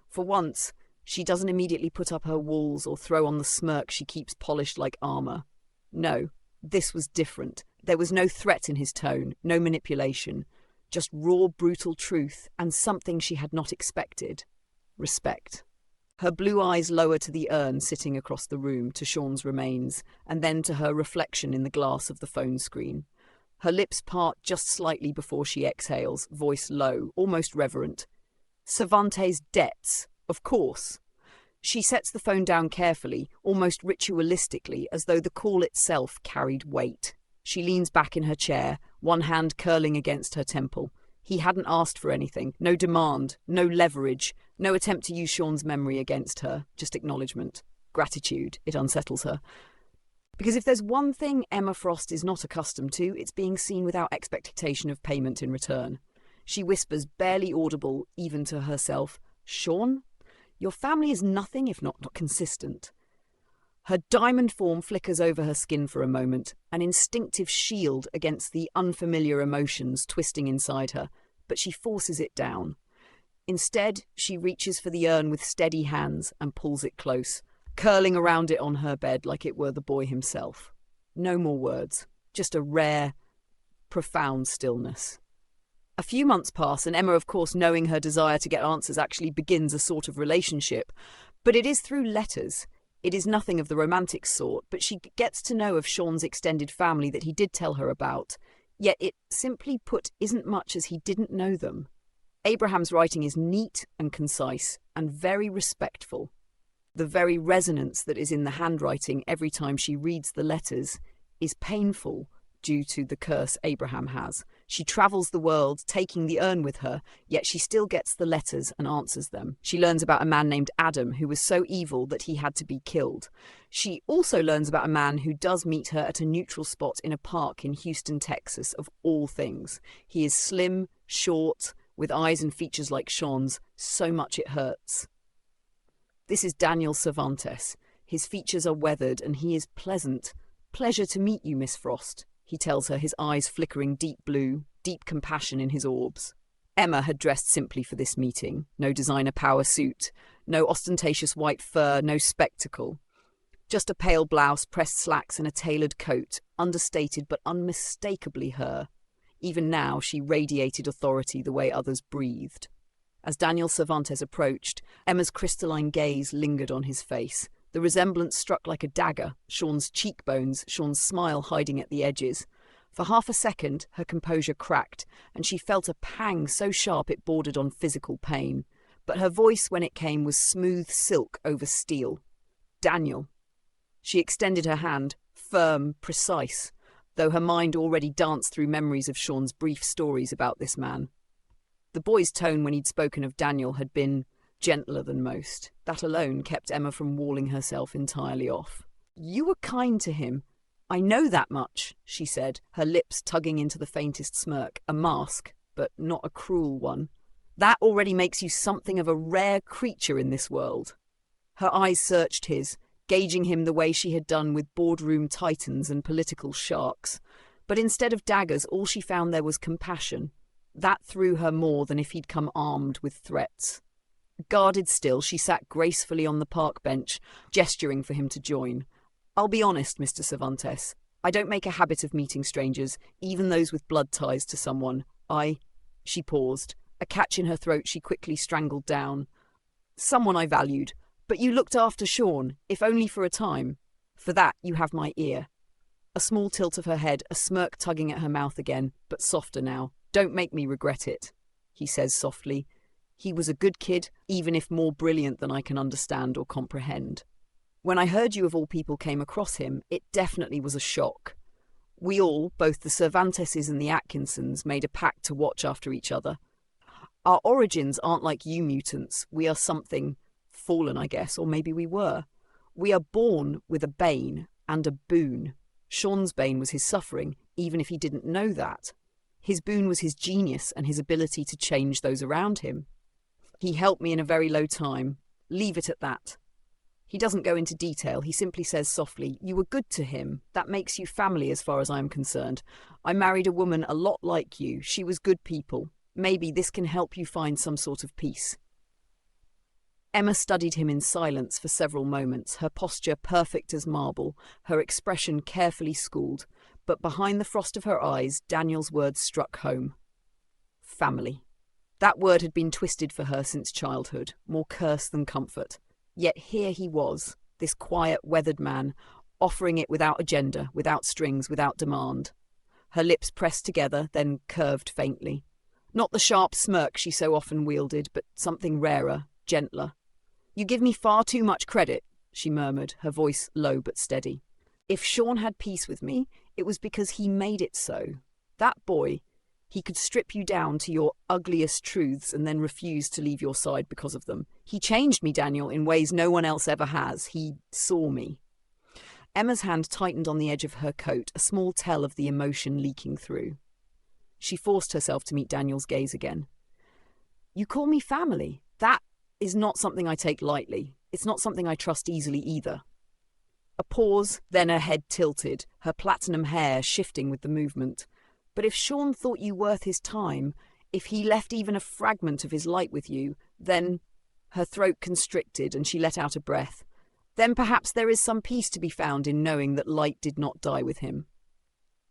For once, she doesn't immediately put up her walls or throw on the smirk she keeps polished like armour. No, this was different. There was no threat in his tone, no manipulation, just raw, brutal truth and something she had not expected. Respect. Her blue eyes lower to the urn sitting across the room, to Sean's remains, and then to her reflection in the glass of the phone screen. Her lips part just slightly before she exhales, voice low, almost reverent. Cervantes' debts, of course. She sets the phone down carefully, almost ritualistically, as though the call itself carried weight. She leans back in her chair, one hand curling against her temple. He hadn't asked for anything, no demand, no leverage, no attempt to use Sean's memory against her, just acknowledgement. Gratitude. It unsettles her. Because if there's one thing Emma Frost is not accustomed to, it's being seen without expectation of payment in return. She whispers, barely audible even to herself, "Sean, your family is nothing if not consistent." Her diamond form flickers over her skin for a moment, an instinctive shield against the unfamiliar emotions twisting inside her, but she forces it down. Instead, she reaches for the urn with steady hands and pulls it close, curling around it on her bed like it were the boy himself. No more words, just a rare, profound stillness. A few months pass, and Emma, of course, knowing her desire to get answers, actually begins a sort of relationship. But it is through letters. It is nothing of the romantic sort, but she gets to know of Sean's extended family that he did tell her about. Yet it, simply put, isn't much as he didn't know them. Abraham's writing is neat and concise and very respectful. The very resonance that is in the handwriting every time she reads the letters is painful due to the curse Abraham has. She travels the world, taking the urn with her, yet she still gets the letters and answers them. She learns about a man named Adam who was so evil that he had to be killed. She also learns about a man who does meet her at a neutral spot in a park in Houston, Texas, of all things. He is slim, short, with eyes and features like Sean's, so much it hurts. This is Daniel Cervantes. His features are weathered and he is pleasant. "Pleasure to meet you, Miss Frost," he tells her, his eyes flickering deep blue, deep compassion in his orbs. Emma had dressed simply for this meeting. No designer power suit, no ostentatious white fur, no spectacle. Just a pale blouse, pressed slacks and a tailored coat, understated but unmistakably her. Even now she radiated authority the way others breathed. As Daniel Cervantes approached, Emma's crystalline gaze lingered on his face. The resemblance struck like a dagger, Sean's cheekbones, Sean's smile hiding at the edges. For half a second, her composure cracked, and she felt a pang so sharp it bordered on physical pain. But her voice, when it came, was smooth silk over steel. "Daniel." She extended her hand, firm, precise, though her mind already danced through memories of Sean's brief stories about this man. The boy's tone when he'd spoken of Daniel had been gentler than most. That alone kept Emma from walling herself entirely off. "You were kind to him. I know that much," she said, her lips tugging into the faintest smirk, a mask, but not a cruel one. "That already makes you something of a rare creature in this world." Her eyes searched his, gauging him the way she had done with boardroom titans and political sharks. But instead of daggers, all she found there was compassion. That threw her more than if he'd come armed with threats. Guarded still, she sat gracefully on the park bench, gesturing for him to join. "I'll be honest, Mr. Cervantes. I don't make a habit of meeting strangers, even those with blood ties to someone. She paused. A catch in her throat she quickly strangled down. "Someone I valued. But you looked after Sean, if only for a time. For that, you have my ear." A small tilt of her head, a smirk tugging at her mouth again, but softer now. "Don't make me regret it," he says softly. "He was a good kid, even if more brilliant than I can understand or comprehend. When I heard you of all people came across him, it definitely was a shock. We all, both the Cervanteses and the Atkinsons, made a pact to watch after each other. Our origins aren't like you mutants. We are something fallen, I guess, or maybe we were. We are born with a bane and a boon. Sean's bane was his suffering, even if he didn't know that. His boon was his genius and his ability to change those around him. He helped me in a very low time. Leave it at that." He doesn't go into detail. He simply says softly, "You were good to him. That makes you family as far as I am concerned. I married a woman a lot like you. She was good people. Maybe this can help you find some sort of peace." Emma studied him in silence for several moments, her posture perfect as marble, her expression carefully schooled. But behind the frost of her eyes, Daniel's words struck home. Family. That word had been twisted for her since childhood, more curse than comfort. Yet here he was, this quiet, weathered man, offering it without agenda, without strings, without demand. Her lips pressed together, then curved faintly. Not the sharp smirk she so often wielded, but something rarer, gentler. "You give me far too much credit," she murmured, her voice low but steady. "If Sean had peace with me, it was because he made it so. That boy, He could strip you down to your ugliest truths and then refuse to leave your side because of them. He changed me, Daniel, in ways no one else ever has. He saw me. Emma's hand tightened on the edge of her coat, a small tell of the emotion leaking through. She forced herself to meet Daniel's gaze again. You call me family. That is not something I take lightly. It's not something I trust easily either. A pause, then her head tilted, her platinum hair shifting with the movement. But if Sean thought you worth his time, if he left even a fragment of his light with you, then... Her throat constricted and she let out a breath. Then perhaps there is some peace to be found in knowing that light did not die with him.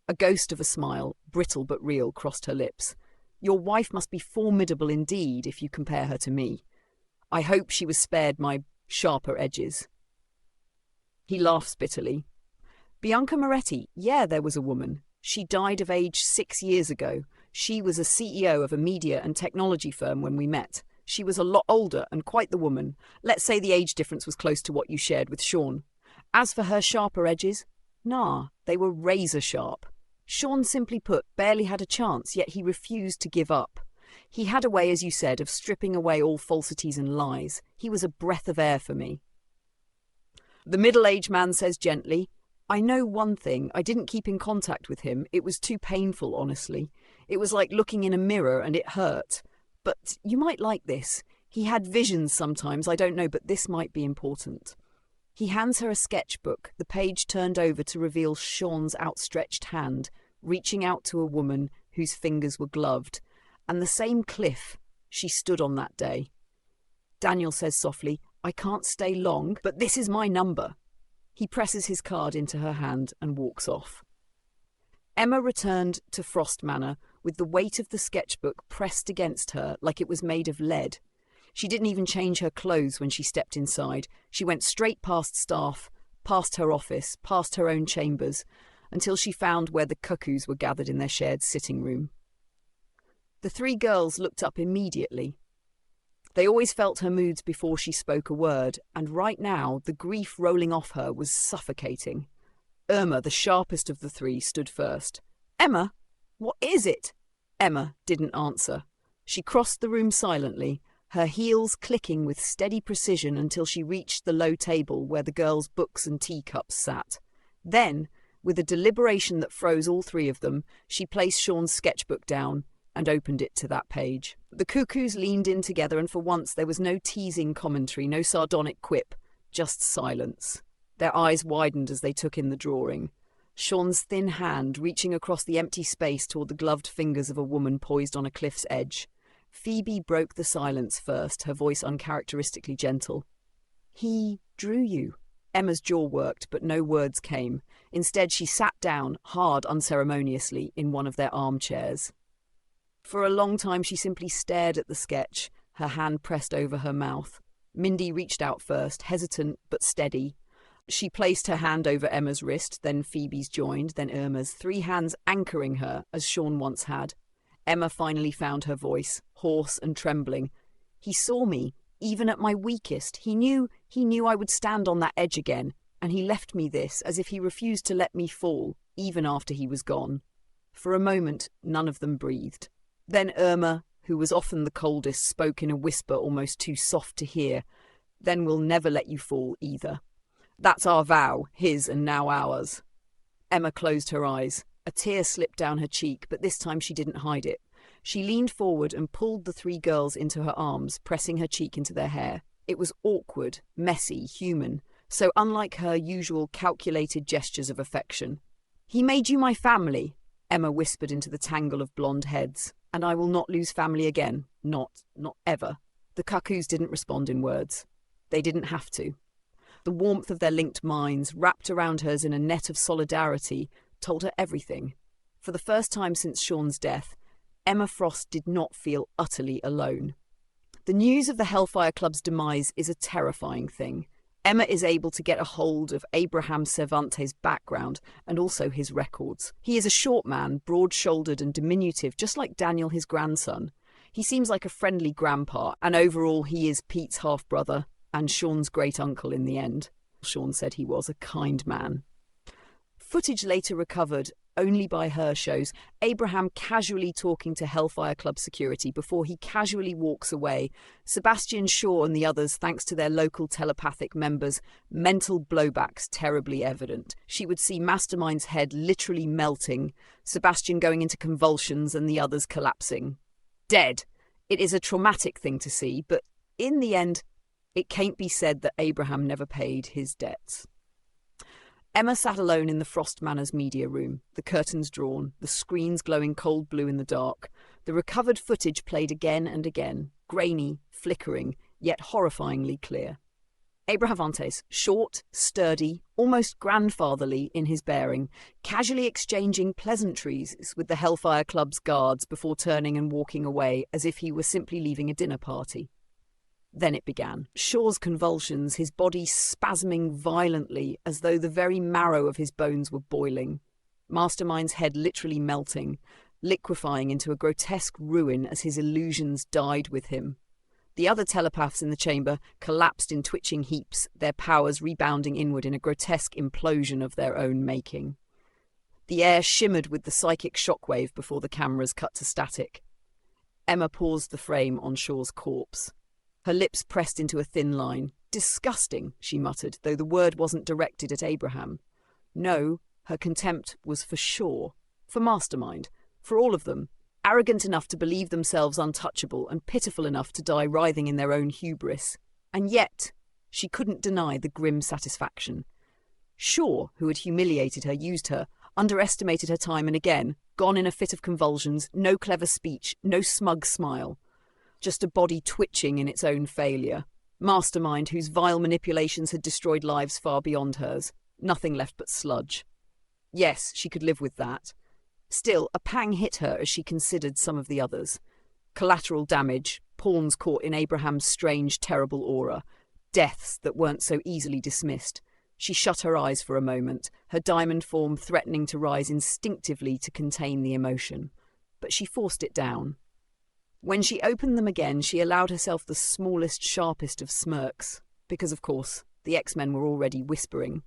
A ghost of a smile, brittle but real, crossed her lips. Your wife must be formidable indeed if you compare her to me. I hope she was spared my sharper edges. He laughs bitterly. Bianca Moretti, yeah, there was a woman. She died of age 6 years ago. She was a CEO of a media and technology firm when we met. She was a lot older and quite the woman. Let's say the age difference was close to what you shared with Sean. As for her sharper edges, nah, they were razor sharp. Sean, simply put, barely had a chance, yet he refused to give up. He had a way, as you said, of stripping away all falsities and lies. He was a breath of air for me. The middle-aged man says gently, I know one thing, I didn't keep in contact with him. It was too painful, honestly. It was like looking in a mirror and it hurt. But you might like this. He had visions sometimes, I don't know, but this might be important. He hands her a sketchbook, the page turned over to reveal Sean's outstretched hand, reaching out to a woman whose fingers were gloved, and the same cliff she stood on that day. Daniel says softly, I can't stay long, but this is my number. He presses his card into her hand and walks off. Emma returned to Frost Manor with the weight of the sketchbook pressed against her like it was made of lead. She didn't even change her clothes when she stepped inside. She went straight past staff, past her office, past her own chambers, until she found where the cuckoos were gathered in their shared sitting room. The 3 girls looked up immediately. They always felt her moods before she spoke a word, and right now the grief rolling off her was suffocating. Irma, the sharpest of the 3, stood first. Emma, what is it? Emma didn't answer. She crossed the room silently, her heels clicking with steady precision until she reached the low table where the girls' books and teacups sat. Then, with a deliberation that froze all 3 of them, she placed Sean's sketchbook down and opened it to that page. The cuckoos leaned in together, and for once there was no teasing commentary, no sardonic quip, just silence. Their eyes widened as they took in the drawing. Sean's thin hand reaching across the empty space toward the gloved fingers of a woman poised on a cliff's edge. Phoebe broke the silence first, her voice uncharacteristically gentle. He drew you. Emma's jaw worked, but no words came. Instead, she sat down, hard unceremoniously, in one of their armchairs. For a long time she simply stared at the sketch, her hand pressed over her mouth. Mindy reached out first, hesitant but steady. She placed her hand over Emma's wrist, then Phoebe's joined, then Irma's, 3 hands anchoring her, as Sean once had. Emma finally found her voice, hoarse and trembling. He saw me, even at my weakest. He knew I would stand on that edge again, and he left me this, as if he refused to let me fall, even after he was gone. For a moment, none of them breathed. Then Irma, who was often the coldest, spoke in a whisper almost too soft to hear. Then we'll never let you fall either. That's our vow, his and now ours. Emma closed her eyes. A tear slipped down her cheek, but this time she didn't hide it. She leaned forward and pulled the 3 girls into her arms, pressing her cheek into their hair. It was awkward, messy, human, so unlike her usual calculated gestures of affection. He made you my family, Emma whispered into the tangle of blonde heads, and I will not lose family again. Not ever. The cuckoos didn't respond in words. They didn't have to. The warmth of their linked minds, wrapped around hers in a net of solidarity, told her everything. For the first time since Sean's death, Emma Frost did not feel utterly alone. The news of the Hellfire Club's demise is a terrifying thing. Emma is able to get a hold of Abraham Cervantes' background and also his records. He is a short man, broad-shouldered and diminutive, just like Daniel, his grandson. He seems like a friendly grandpa, and overall he is Pete's half-brother and Sean's great-uncle in the end. Sean said he was a kind man. Footage later recovered only by her shows, Abraham casually talking to Hellfire Club security before he casually walks away, Sebastian Shaw and the others, thanks to their local telepathic members, mental blowbacks terribly evident. She would see Mastermind's head literally melting, Sebastian going into convulsions and the others collapsing. Dead. It is a traumatic thing to see, but in the end, it can't be said that Abraham never paid his debts. Emma sat alone in the Frost Manor's media room, the curtains drawn, the screens glowing cold blue in the dark. The recovered footage played again and again, grainy, flickering, yet horrifyingly clear. Abraham Vantes, short, sturdy, almost grandfatherly in his bearing, casually exchanging pleasantries with the Hellfire Club's guards before turning and walking away as if he were simply leaving a dinner party. Then it began. Shaw's convulsions, his body spasming violently as though the very marrow of his bones were boiling. Mastermind's head literally melting, liquefying into a grotesque ruin as his illusions died with him. The other telepaths in the chamber collapsed in twitching heaps, their powers rebounding inward in a grotesque implosion of their own making. The air shimmered with the psychic shockwave before the cameras cut to static. Emma paused the frame on Shaw's corpse. Her lips pressed into a thin line. Disgusting, she muttered, though the word wasn't directed at Abraham. No, her contempt was for Shaw, for Mastermind, for all of them, arrogant enough to believe themselves untouchable and pitiful enough to die writhing in their own hubris. And yet, she couldn't deny the grim satisfaction. Shaw, who had humiliated her, used her, underestimated her time and again, gone in a fit of convulsions, no clever speech, no smug smile. Just a body twitching in its own failure. Mastermind, whose vile manipulations had destroyed lives far beyond hers. Nothing left but sludge. Yes, she could live with that. Still, a pang hit her as she considered some of the others. Collateral damage, pawns caught in Abraham's strange, terrible aura. Deaths that weren't so easily dismissed. She shut her eyes for a moment, her diamond form threatening to rise instinctively to contain the emotion. But she forced it down. When she opened them again, she allowed herself the smallest, sharpest of smirks, because, of course, the X-Men were already whispering.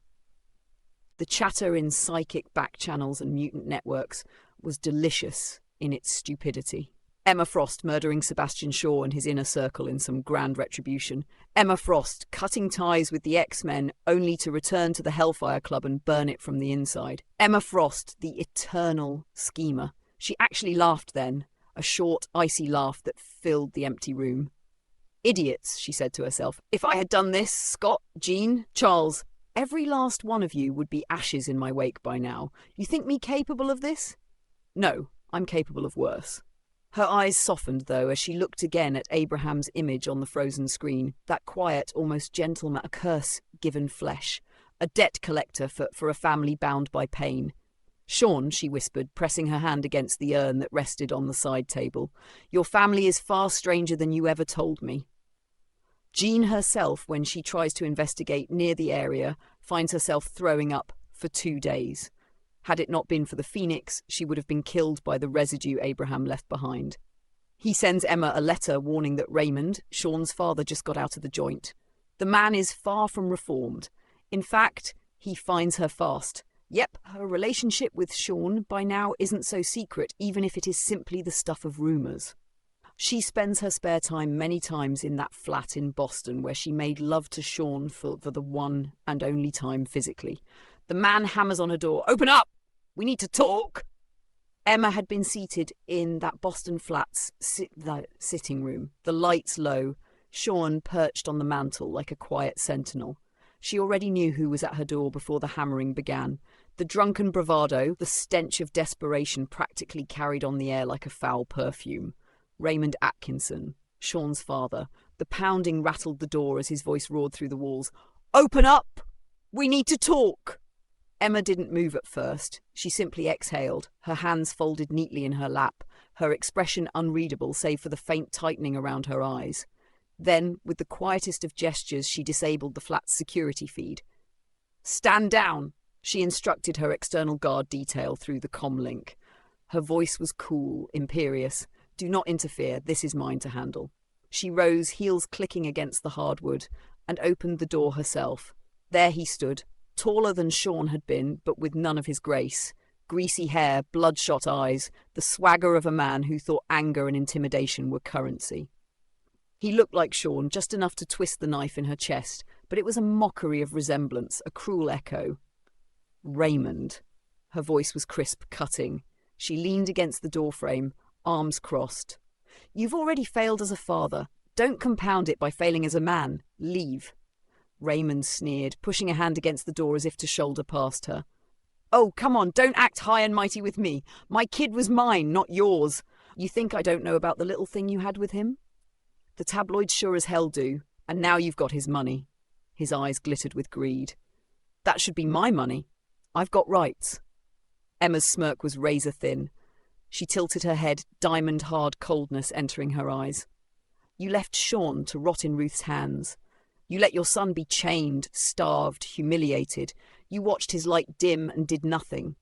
The chatter in psychic back channels and mutant networks was delicious in its stupidity. Emma Frost murdering Sebastian Shaw and his inner circle in some grand retribution. Emma Frost cutting ties with the X-Men only to return to the Hellfire Club and burn it from the inside. Emma Frost, the eternal schemer. She actually laughed then. A short, icy laugh that filled the empty room. Idiots, she said to herself. If I had done this, Scott, Jean, Charles, every last one of you would be ashes in my wake by now. You think me capable of this? No, I'm capable of worse. Her eyes softened, though, as she looked again at Abraham's image on the frozen screen, that quiet, almost gentle man, a curse given flesh, a debt collector for a family bound by pain. Sean, she whispered, pressing her hand against the urn that rested on the side table, your family is far stranger than you ever told me. Jean herself, when she tries to investigate near the area, finds herself throwing up for 2 days. Had it not been for the Phoenix, she would have been killed by the residue Abraham left behind. He sends Emma a letter warning that Raymond, Sean's father, just got out of the joint. The man is far from reformed. In fact, he finds her fast. Yep, her relationship with Sean by now isn't so secret, even if it is simply the stuff of rumours. She spends her spare time many times in that flat in Boston where she made love to Sean for the one and only time physically. The man hammers on her door. Open up! We need to talk! Emma had been seated in that Boston flat's sitting room, the lights low, Sean perched on the mantel like a quiet sentinel. She already knew who was at her door before the hammering began. The drunken bravado, the stench of desperation practically carried on the air like a foul perfume. Raymond Atkinson, Sean's father. The pounding rattled the door as his voice roared through the walls. Open up! We need to talk! Emma didn't move at first. She simply exhaled, her hands folded neatly in her lap, her expression unreadable save for the faint tightening around her eyes. Then, with the quietest of gestures, she disabled the flat's security feed. Stand down! She instructed her external guard detail through the comm link. Her voice was cool, imperious. Do not interfere, this is mine to handle. She rose, heels clicking against the hardwood, and opened the door herself. There he stood, taller than Sean had been, but with none of his grace. Greasy hair, bloodshot eyes, the swagger of a man who thought anger and intimidation were currency. He looked like Sean, just enough to twist the knife in her chest, but it was a mockery of resemblance, a cruel echo. Raymond. Her voice was crisp, cutting. She leaned against the doorframe, arms crossed. You've already failed as a father. Don't compound it by failing as a man. Leave. Raymond sneered, pushing a hand against the door as if to shoulder past her. Oh, come on, don't act high and mighty with me. My kid was mine, not yours. You think I don't know about the little thing you had with him? The tabloids sure as hell do, and now you've got his money. His eyes glittered with greed. That should be my money. I've got rights. Emma's smirk was razor thin. She tilted her head, diamond-hard coldness entering her eyes. You left Sean to rot in Ruth's hands. You let your son be chained, starved, humiliated. You watched his light dim and did nothing.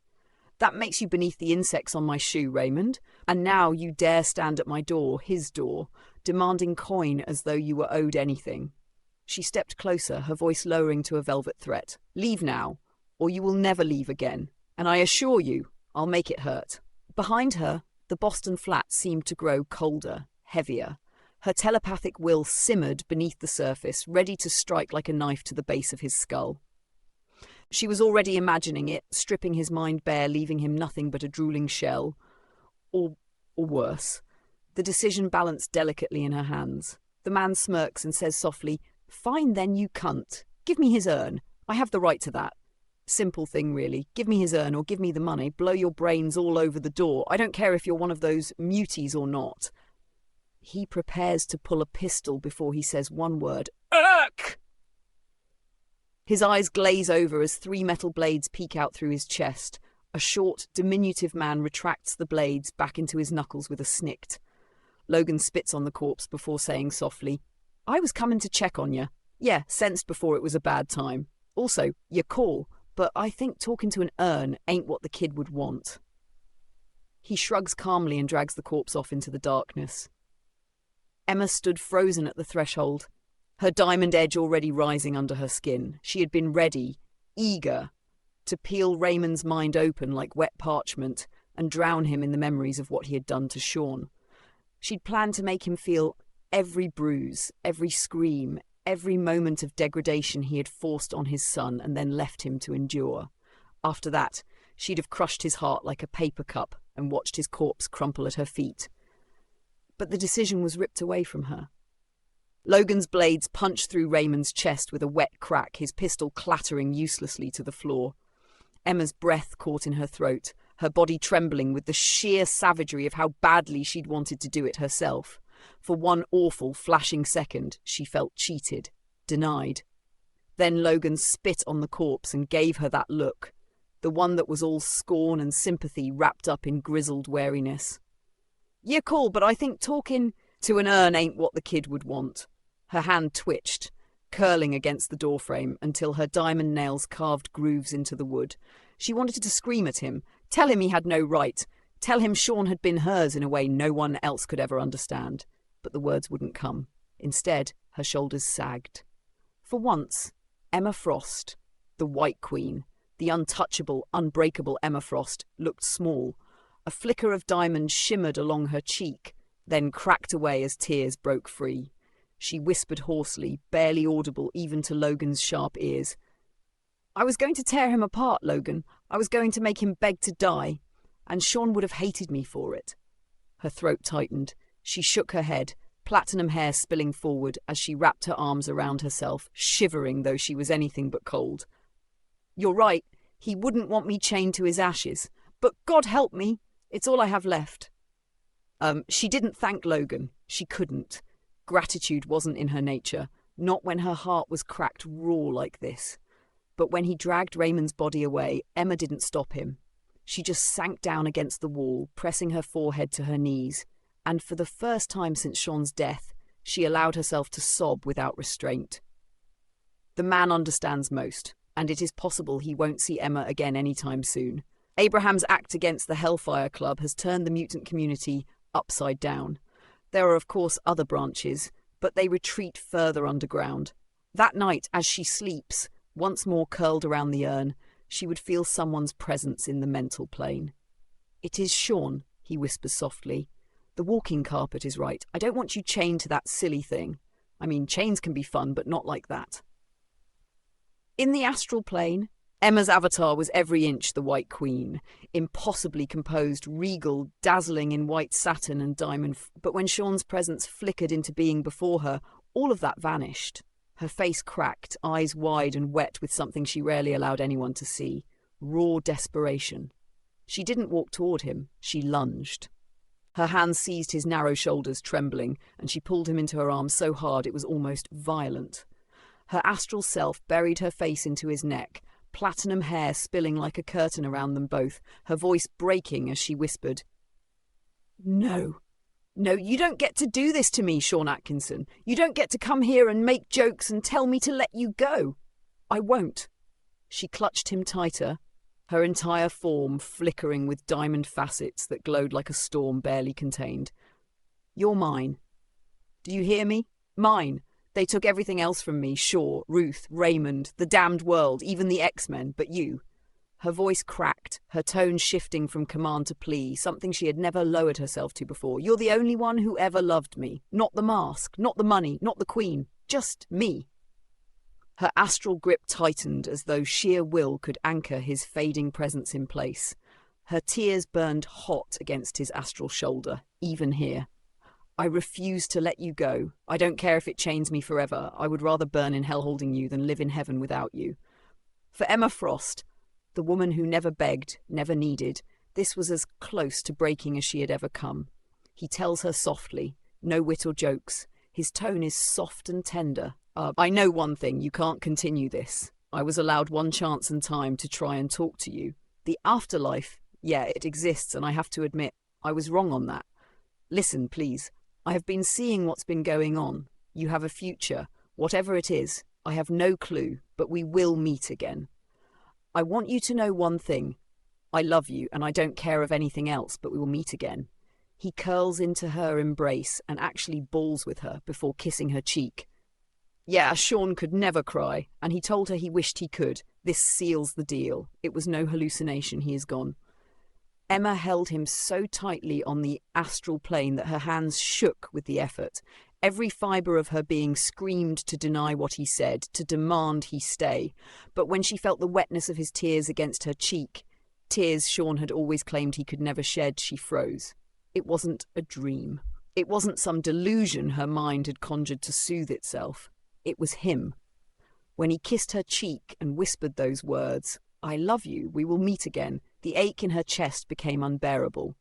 That makes you beneath the insects on my shoe, Raymond. And now you dare stand at my door, his door, demanding coin as though you were owed anything. She stepped closer, her voice lowering to a velvet threat. Leave now, or you will never leave again. And I assure you, I'll make it hurt. Behind her, the Boston flat seemed to grow colder, heavier. Her telepathic will simmered beneath the surface, ready to strike like a knife to the base of his skull. She was already imagining it, stripping his mind bare, leaving him nothing but a drooling shell. Or worse. The decision balanced delicately in her hands. The man smirks and says softly, Fine then, you cunt. Give me his urn. I have the right to that. Simple thing, really. Give me his urn or give me the money. Blow your brains all over the door. I don't care if you're one of those muties or not. He prepares to pull a pistol before he says one word. Urk! His eyes glaze over as 3 metal blades peek out through his chest. A short, diminutive man retracts the blades back into his knuckles with a snikt. Logan spits on the corpse before saying softly, I was coming to check on you. Yeah, sensed before it was a bad time. Also, your call, but I think talking to an urn ain't what the kid would want. He shrugs calmly and drags the corpse off into the darkness. Emma stood frozen at the threshold, her diamond edge already rising under her skin. She had been ready, eager, to peel Raymond's mind open like wet parchment and drown him in the memories of what he had done to Sean. She'd planned to make him feel every bruise, every scream, every moment of degradation he had forced on his son and then left him to endure. After that, she'd have crushed his heart like a paper cup and watched his corpse crumple at her feet. But the decision was ripped away from her. Logan's blades punched through Raymond's chest with a wet crack, his pistol clattering uselessly to the floor. Emma's breath caught in her throat, her body trembling with the sheer savagery of how badly she'd wanted to do it herself. For one awful, flashing second, she felt cheated, denied. Then Logan spit on the corpse and gave her that look, the one that was all scorn and sympathy wrapped up in grizzled wariness. You're cool, but I think talking to an urn ain't what the kid would want. Her hand twitched, curling against the doorframe until her diamond nails carved grooves into the wood. She wanted to scream at him, tell him he had no right, tell him Sean had been hers in a way no one else could ever understand. But the words wouldn't come. Instead, her shoulders sagged. For once, Emma Frost, the White Queen, the untouchable, unbreakable Emma Frost, looked small. A flicker of diamond shimmered along her cheek, then cracked away as tears broke free. She whispered hoarsely, barely audible even to Logan's sharp ears. I was going to tear him apart, Logan. I was going to make him beg to die. And Sean would have hated me for it. Her throat tightened. She shook her head, platinum hair spilling forward as she wrapped her arms around herself, shivering though she was anything but cold. You're right. He wouldn't want me chained to his ashes. But God help me. It's all I have left. She didn't thank Logan. She couldn't. Gratitude wasn't in her nature, not when her heart was cracked raw like this. But when he dragged Raymond's body away, Emma didn't stop him. She just sank down against the wall, pressing her forehead to her knees. And for the first time since Sean's death, she allowed herself to sob without restraint. The man understands most, and it is possible he won't see Emma again anytime soon. Abraham's act against the Hellfire Club has turned the mutant community upside down. There are, of course, other branches, but they retreat further underground. That night, as she sleeps, once more curled around the urn, she would feel someone's presence in the mental plane. "It is Sean," he whispers softly. "The walking carpet is right. I don't want you chained to that silly thing. I mean, chains can be fun, but not like that." In the astral plane, Emma's avatar was every inch the White Queen, impossibly composed, regal, dazzling in white satin and diamond. But when Sean's presence flickered into being before her, all of that vanished. Her face cracked, eyes wide and wet with something she rarely allowed anyone to see: raw desperation. She didn't walk toward him, she lunged. Her hands seized his narrow shoulders, trembling, and she pulled him into her arms so hard it was almost violent. Her astral self buried her face into his neck, platinum hair spilling like a curtain around them both, her voice breaking as she whispered, "No. No, you don't get to do this to me, Sean Atkinson. You don't get to come here and make jokes and tell me to let you go. I won't." She clutched him tighter, her entire form flickering with diamond facets that glowed like a storm barely contained. "You're mine. Do you hear me? Mine. They took everything else from me, Shaw, Ruth, Raymond, the damned world, even the X-Men, but you." Her voice cracked, her tone shifting from command to plea, something she had never lowered herself to before. "You're the only one who ever loved me. Not the mask, not the money, not the Queen. Just me." Her astral grip tightened as though sheer will could anchor his fading presence in place. Her tears burned hot against his astral shoulder, even here. "I refuse to let you go. I don't care if it chains me forever. I would rather burn in hell holding you than live in heaven without you." For Emma Frost, the woman who never begged, never needed, this was as close to breaking as she had ever come. He tells her softly, no wit or jokes. His tone is soft and tender. "I know one thing, you can't continue this. I was allowed one chance and time to try and talk to you. The afterlife, yeah, it exists, and I have to admit, I was wrong on that. Listen, please. I have been seeing what's been going on. You have a future. Whatever it is, I have no clue, but we will meet again. I want you to know one thing. I love you, and I don't care of anything else, but we will meet again." He curls into her embrace and actually balls with her before kissing her cheek. Yeah, Sean could never cry, and he told her he wished he could. This seals the deal. It was no hallucination, he is gone. Emma held him so tightly on the astral plane that her hands shook with the effort. Every fibre of her being screamed to deny what he said, to demand he stay. But when she felt the wetness of his tears against her cheek, tears Sean had always claimed he could never shed, she froze. It wasn't a dream. It wasn't some delusion her mind had conjured to soothe itself. It was him. When he kissed her cheek and whispered those words, "I love you, we will meet again," the ache in her chest became unbearable.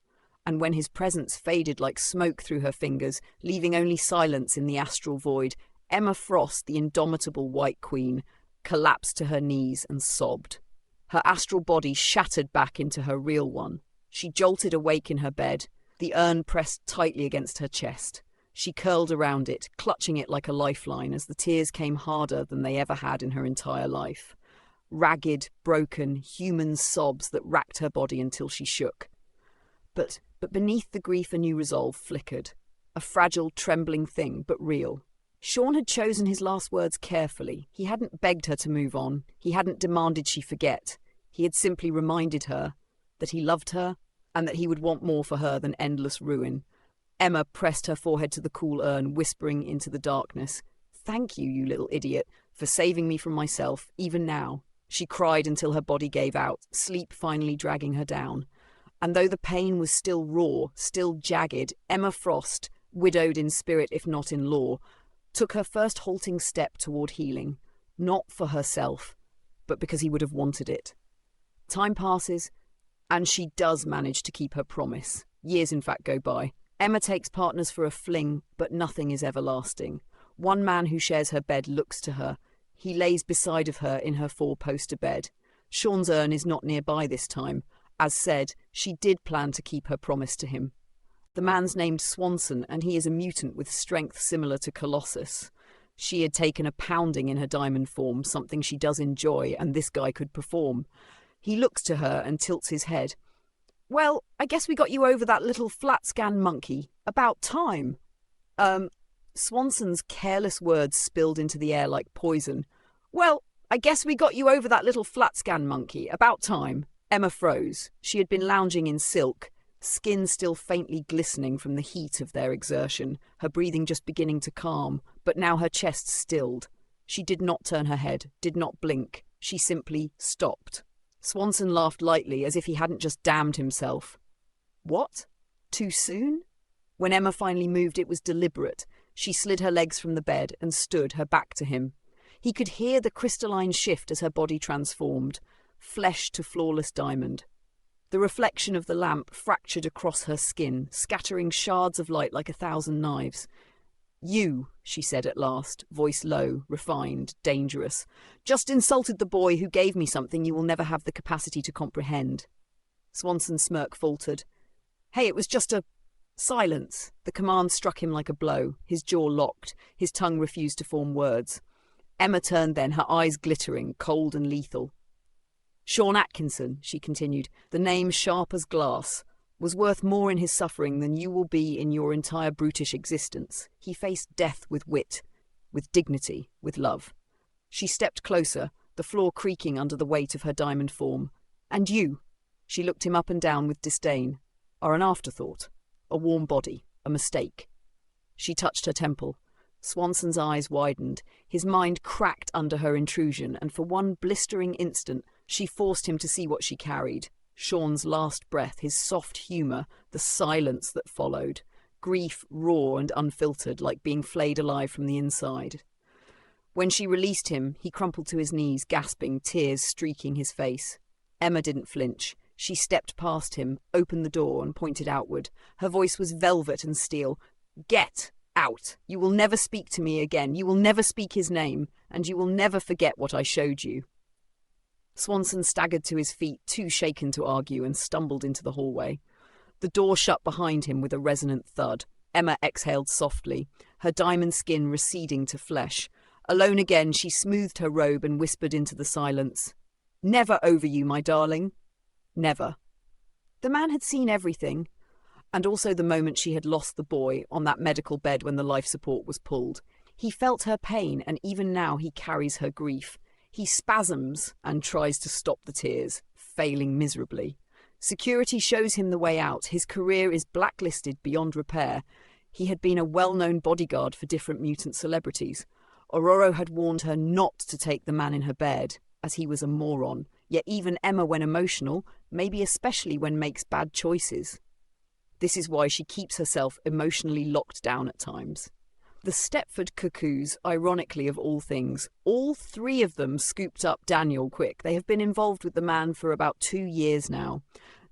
And when his presence faded like smoke through her fingers, leaving only silence in the astral void, Emma Frost, the indomitable White Queen, collapsed to her knees and sobbed. Her astral body shattered back into her real one. She jolted awake in her bed, the urn pressed tightly against her chest. She curled around it, clutching it like a lifeline as the tears came harder than they ever had in her entire life. Ragged, broken, human sobs that racked her body until she shook. But beneath the grief a new resolve flickered. A fragile, trembling thing, but real. Sean had chosen his last words carefully. He hadn't begged her to move on. He hadn't demanded she forget. He had simply reminded her that he loved her and that he would want more for her than endless ruin. Emma pressed her forehead to the cool urn, whispering into the darkness, "Thank you, you little idiot, for saving me from myself, even now." She cried until her body gave out, sleep finally dragging her down. And though the pain was still raw, still jagged, Emma Frost, widowed in spirit if not in law, took her first halting step toward healing, not for herself, but because he would have wanted it. Time passes, and she does manage to keep her promise. Years, in fact, go by. Emma takes partners for a fling, but nothing is everlasting. One man who shares her bed looks to her. He lays beside of her in her four-poster bed. Sean's urn is not nearby this time. As said, she did plan to keep her promise to him. The man's named Swanson, and he is a mutant with strength similar to Colossus. She had taken a pounding in her diamond form, something she does enjoy, and this guy could perform. He looks to her and tilts his head. "Well, I guess we got you over that little flat-scan monkey. About time." Swanson's careless words spilled into the air like poison. "Well, I guess we got you over that little flat scan monkey. About time. Emma froze. She had been lounging in silk, skin still faintly glistening from the heat of their exertion, her breathing just beginning to calm, but now her chest stilled. She did not turn her head, did not blink. She simply stopped. Swanson laughed lightly, as if he hadn't just damned himself. What? Too soon? When Emma finally moved, it was deliberate. She slid her legs from the bed and stood, her back to him. He could hear the crystalline shift as her body transformed, flesh to flawless diamond. The reflection of the lamp fractured across her skin, scattering shards of light like 1,000 knives. You, she said at last, voice low, refined, dangerous, just insulted the boy who gave me something you will never have the capacity to comprehend. Swanson's smirk faltered. Hey, it was just a... Silence. The command struck him like a blow. His jaw locked. His tongue refused to form words. Emma turned then, her eyes glittering, cold and lethal. Sean Atkinson, she continued, the name sharp as glass, was worth more in his suffering than you will be in your entire brutish existence. He faced death with wit, with dignity, with love. She stepped closer, the floor creaking under the weight of her diamond form. And you, she looked him up and down with disdain, are an afterthought, a warm body, a mistake. She touched her temple. Swanson's eyes widened. His mind cracked under her intrusion, and for one blistering instant she forced him to see what she carried. Sean's last breath, his soft humour, the silence that followed. Grief raw and unfiltered, like being flayed alive from the inside. When she released him, he crumpled to his knees, gasping, tears streaking his face. Emma didn't flinch. She stepped past him, opened the door and pointed outward. Her voice was velvet and steel. Get out! You will never speak to me again. You will never speak his name, and you will never forget what I showed you. Swanson staggered to his feet, too shaken to argue, and stumbled into the hallway. The door shut behind him with a resonant thud. Emma exhaled softly, her diamond skin receding to flesh. Alone again, she smoothed her robe and whispered into the silence, "Never over you, my darling. Never." The man had seen everything, and also the moment she had lost the boy on that medical bed when the life support was pulled. He felt her pain, and even now he carries her grief. He spasms and tries to stop the tears, failing miserably. Security shows him the way out. His career is blacklisted beyond repair. He had been a well-known bodyguard for different mutant celebrities. Aurora had warned her not to take the man in her bed, as he was a moron. Yet even Emma, when emotional, maybe especially when makes bad choices. This is why she keeps herself emotionally locked down at times. The Stepford cuckoos, ironically of all things, all three of them scooped up Daniel quick. They have been involved with the man for about 2 years now.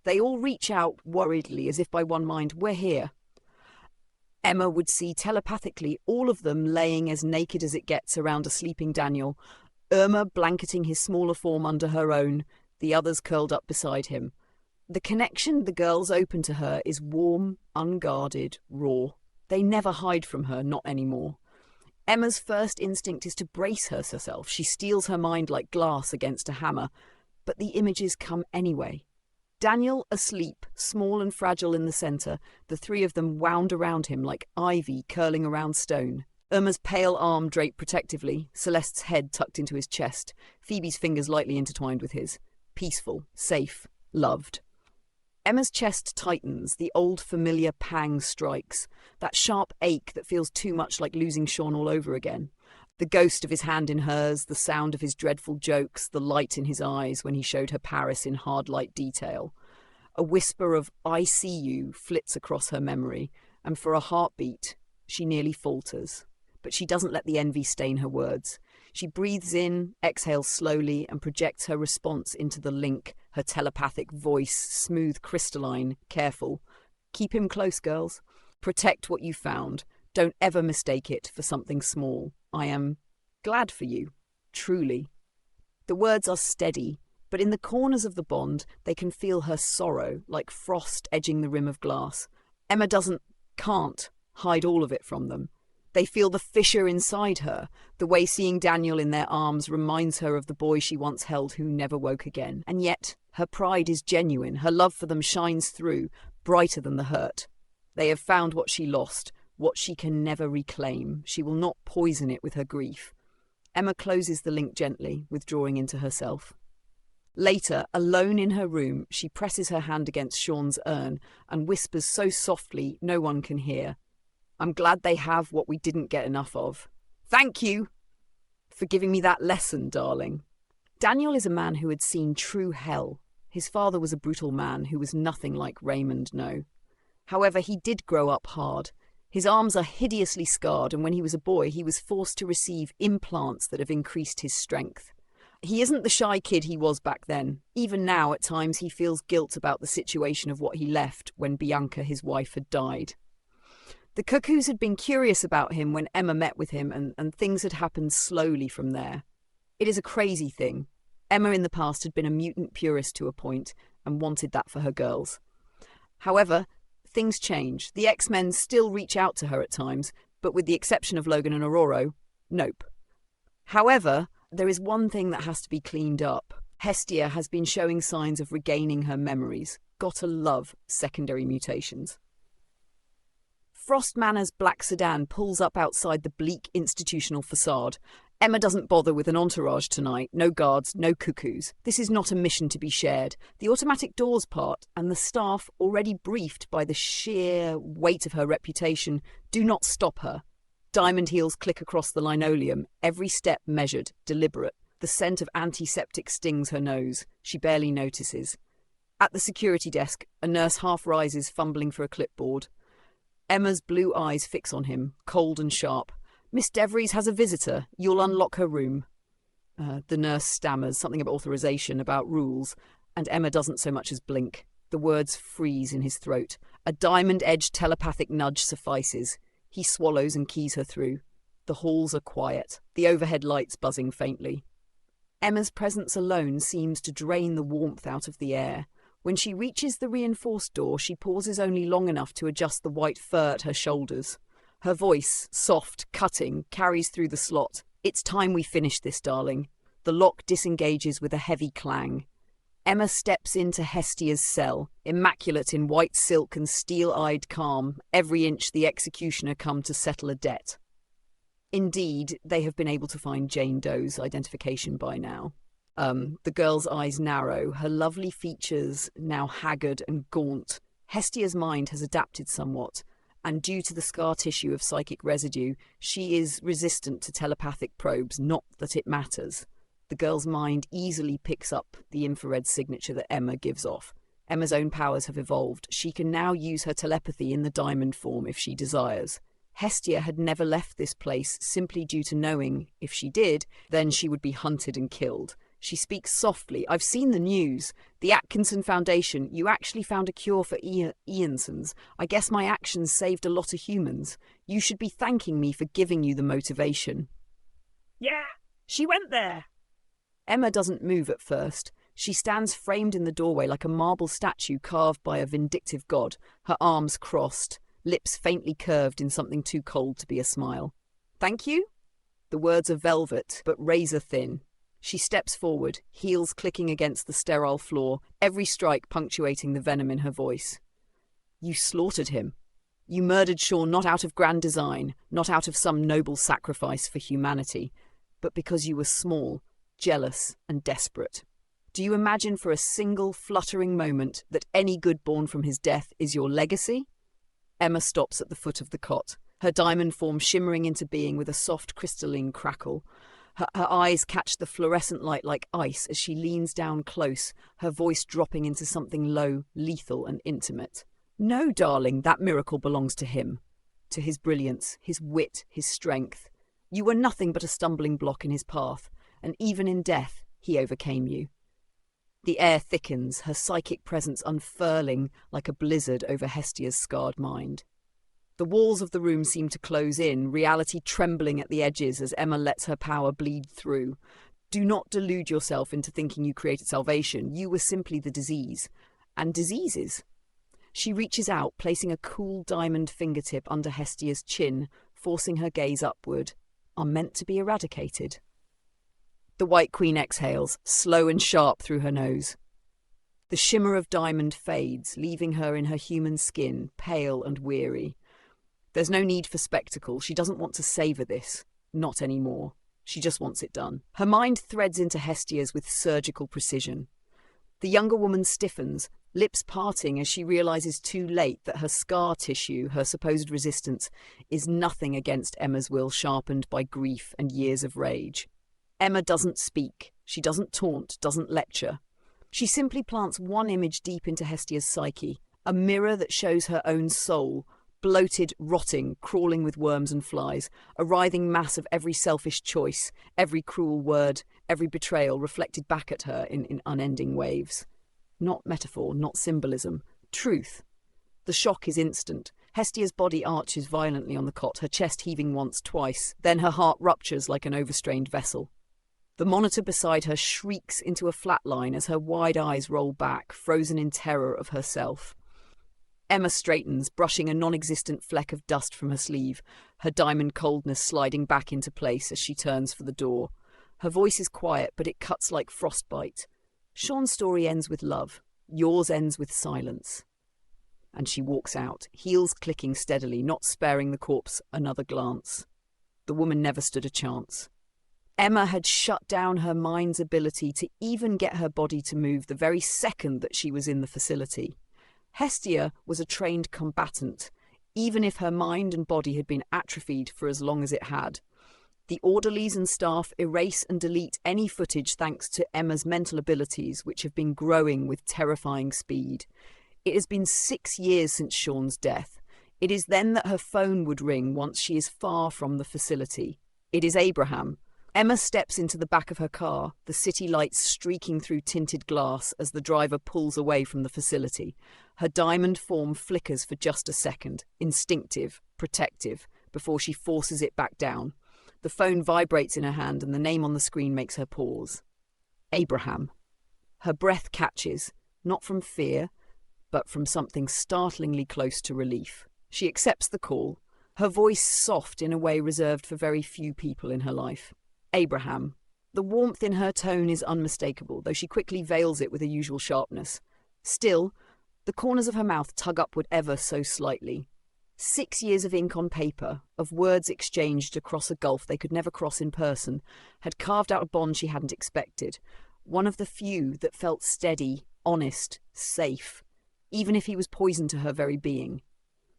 They all reach out worriedly, as if by one mind, we're here. Emma would see telepathically all of them laying as naked as it gets around a sleeping Daniel, Irma blanketing his smaller form under her own, the others curled up beside him. The connection the girls open to her is warm, unguarded, raw. They never hide from her, not anymore. Emma's first instinct is to brace herself. She steels her mind like glass against a hammer. But the images come anyway. Daniel asleep, small and fragile in the centre, the three of them wound around him like ivy curling around stone. Irma's pale arm draped protectively, Celeste's head tucked into his chest, Phoebe's fingers lightly intertwined with his. Peaceful, safe, loved. Emma's chest tightens, the old familiar pang strikes, that sharp ache that feels too much like losing Sean all over again. The ghost of his hand in hers, the sound of his dreadful jokes, the light in his eyes when he showed her Paris in hard light detail. A whisper of "I see you" flits across her memory, and for a heartbeat, she nearly falters. But she doesn't let the envy stain her words. She breathes in, exhales slowly, and projects her response into the link, her telepathic voice, smooth, crystalline, careful. Keep him close, girls. Protect what you found. Don't ever mistake it for something small. I am glad for you, truly. The words are steady, but in the corners of the bond, they can feel her sorrow, like frost edging the rim of glass. Emma can't hide all of it from them. They feel the fissure inside her, the way seeing Daniel in their arms reminds her of the boy she once held who never woke again. And yet, her pride is genuine, her love for them shines through, brighter than the hurt. They have found what she lost, what she can never reclaim. She will not poison it with her grief. Emma closes the link gently, withdrawing into herself. Later, alone in her room, she presses her hand against Sean's urn and whispers so softly no one can hear, "I'm glad they have what we didn't get enough of. Thank you for giving me that lesson, darling." Daniel is a man who had seen true hell. His father was a brutal man who was nothing like Raymond, no. However, he did grow up hard. His arms are hideously scarred, and when he was a boy, he was forced to receive implants that have increased his strength. He isn't the shy kid he was back then. Even now, at times, he feels guilt about the situation of what he left when Bianca, his wife, had died. The Cuckoos had been curious about him when Emma met with him, and things had happened slowly from there. It is a crazy thing. Emma in the past had been a mutant purist to a point and wanted that for her girls. However, things change. The X-Men still reach out to her at times, but with the exception of Logan and Aurora, nope. However, there is one thing that has to be cleaned up. Hestia has been showing signs of regaining her memories. Gotta love secondary mutations. Frost Manor's black sedan pulls up outside the bleak institutional facade. Emma doesn't bother with an entourage tonight. No guards, no cuckoos. This is not a mission to be shared. The automatic doors part and the staff, already briefed by the sheer weight of her reputation, do not stop her. Diamond heels click across the linoleum, every step measured, deliberate. The scent of antiseptic stings her nose. She barely notices. At the security desk, a nurse half rises, fumbling for a clipboard. Emma's blue eyes fix on him, cold and sharp. "Miss Devries has a visitor. You'll unlock her room." The nurse stammers something about authorization, about rules, and Emma doesn't so much as blink. The words freeze in his throat. A diamond-edged telepathic nudge suffices. He swallows and keys her through. The halls are quiet, the overhead lights buzzing faintly. Emma's presence alone seems to drain the warmth out of the air. When she reaches the reinforced door, she pauses only long enough to adjust the white fur at her shoulders. Her voice, soft, cutting, carries through the slot. "It's time we finish this, darling." The lock disengages with a heavy clang. Emma steps into Hestia's cell, immaculate in white silk and steel-eyed calm, every inch the executioner come to settle a debt. Indeed, they have been able to find Jane Doe's identification by now. The girl's eyes narrow, her lovely features now haggard and gaunt. Hestia's mind has adapted somewhat, and due to the scar tissue of psychic residue, she is resistant to telepathic probes, not that it matters. The girl's mind easily picks up the infrared signature that Emma gives off. Emma's own powers have evolved. She can now use her telepathy in the diamond form if she desires. Hestia had never left this place simply due to knowing, if she did, then she would be hunted and killed. She speaks softly. "I've seen the news. The Atkinson Foundation, you actually found a cure for Iansons. I guess my actions saved a lot of humans. You should be thanking me for giving you the motivation." Yeah, she went there. Emma doesn't move at first. She stands framed in the doorway like a marble statue carved by a vindictive god, her arms crossed, lips faintly curved in something too cold to be a smile. "Thank you?" The words are velvet, but razor thin. She steps forward, heels clicking against the sterile floor, every strike punctuating the venom in her voice. "You slaughtered him. You murdered Sean not out of grand design, not out of some noble sacrifice for humanity, but because you were small, jealous, and desperate. Do you imagine for a single fluttering moment that any good born from his death is your legacy?" Emma stops at the foot of the cot, her diamond form shimmering into being with a soft crystalline crackle. Her eyes catch the fluorescent light like ice as she leans down close, her voice dropping into something low, lethal and intimate. "No, darling, that miracle belongs to him. To his brilliance, his wit, his strength. You were nothing but a stumbling block in his path, and even in death, he overcame you." The air thickens, her psychic presence unfurling like a blizzard over Hestia's scarred mind. The walls of the room seem to close in, reality trembling at the edges as Emma lets her power bleed through. Do not delude yourself into thinking you created salvation. You were simply the disease. And diseases. She reaches out, placing a cool diamond fingertip under Hestia's chin, forcing her gaze upward, are meant to be eradicated. The White Queen exhales, slow and sharp through her nose. The shimmer of diamond fades, leaving her in her human skin, pale and weary. There's no need for spectacle. She doesn't want to savour this. Not anymore. She just wants it done. Her mind threads into Hestia's with surgical precision. The younger woman stiffens, lips parting as she realizes too late that her scar tissue, her supposed resistance, is nothing against Emma's will sharpened by grief and years of rage. Emma doesn't speak. She doesn't taunt, doesn't lecture. She simply plants one image deep into Hestia's psyche, a mirror that shows her own soul, bloated, rotting, crawling with worms and flies, a writhing mass of every selfish choice, every cruel word, every betrayal reflected back at her in unending waves. Not metaphor, not symbolism. Truth. The shock is instant. Hestia's body arches violently on the cot, her chest heaving once, twice. Then her heart ruptures like an overstrained vessel. The monitor beside her shrieks into a flat line as her wide eyes roll back, frozen in terror of herself. Emma straightens, brushing a non-existent fleck of dust from her sleeve, her diamond coldness sliding back into place as she turns for the door. Her voice is quiet, but it cuts like frostbite. Sean's story ends with love. Yours ends with silence. And she walks out, heels clicking steadily, not sparing the corpse another glance. The woman never stood a chance. Emma had shut down her mind's ability to even get her body to move the very second that she was in the facility. Hestia was a trained combatant, even if her mind and body had been atrophied for as long as it had. The orderlies and staff erase and delete any footage thanks to Emma's mental abilities, which have been growing with terrifying speed. It has been 6 years since Sean's death. It is then that her phone would ring once she is far from the facility. It is Abraham. Emma steps into the back of her car, the city lights streaking through tinted glass as the driver pulls away from the facility. Her diamond form flickers for just a second, instinctive, protective, before she forces it back down. The phone vibrates in her hand and the name on the screen makes her pause. Abraham. Her breath catches, not from fear, but from something startlingly close to relief. She accepts the call, her voice soft in a way reserved for very few people in her life. Abraham. The warmth in her tone is unmistakable, though she quickly veils it with her usual sharpness. Still, the corners of her mouth tug upward ever so slightly. 6 years of ink on paper, of words exchanged across a gulf they could never cross in person, had carved out a bond she hadn't expected. One of the few that felt steady, honest, safe, even if he was poison to her very being.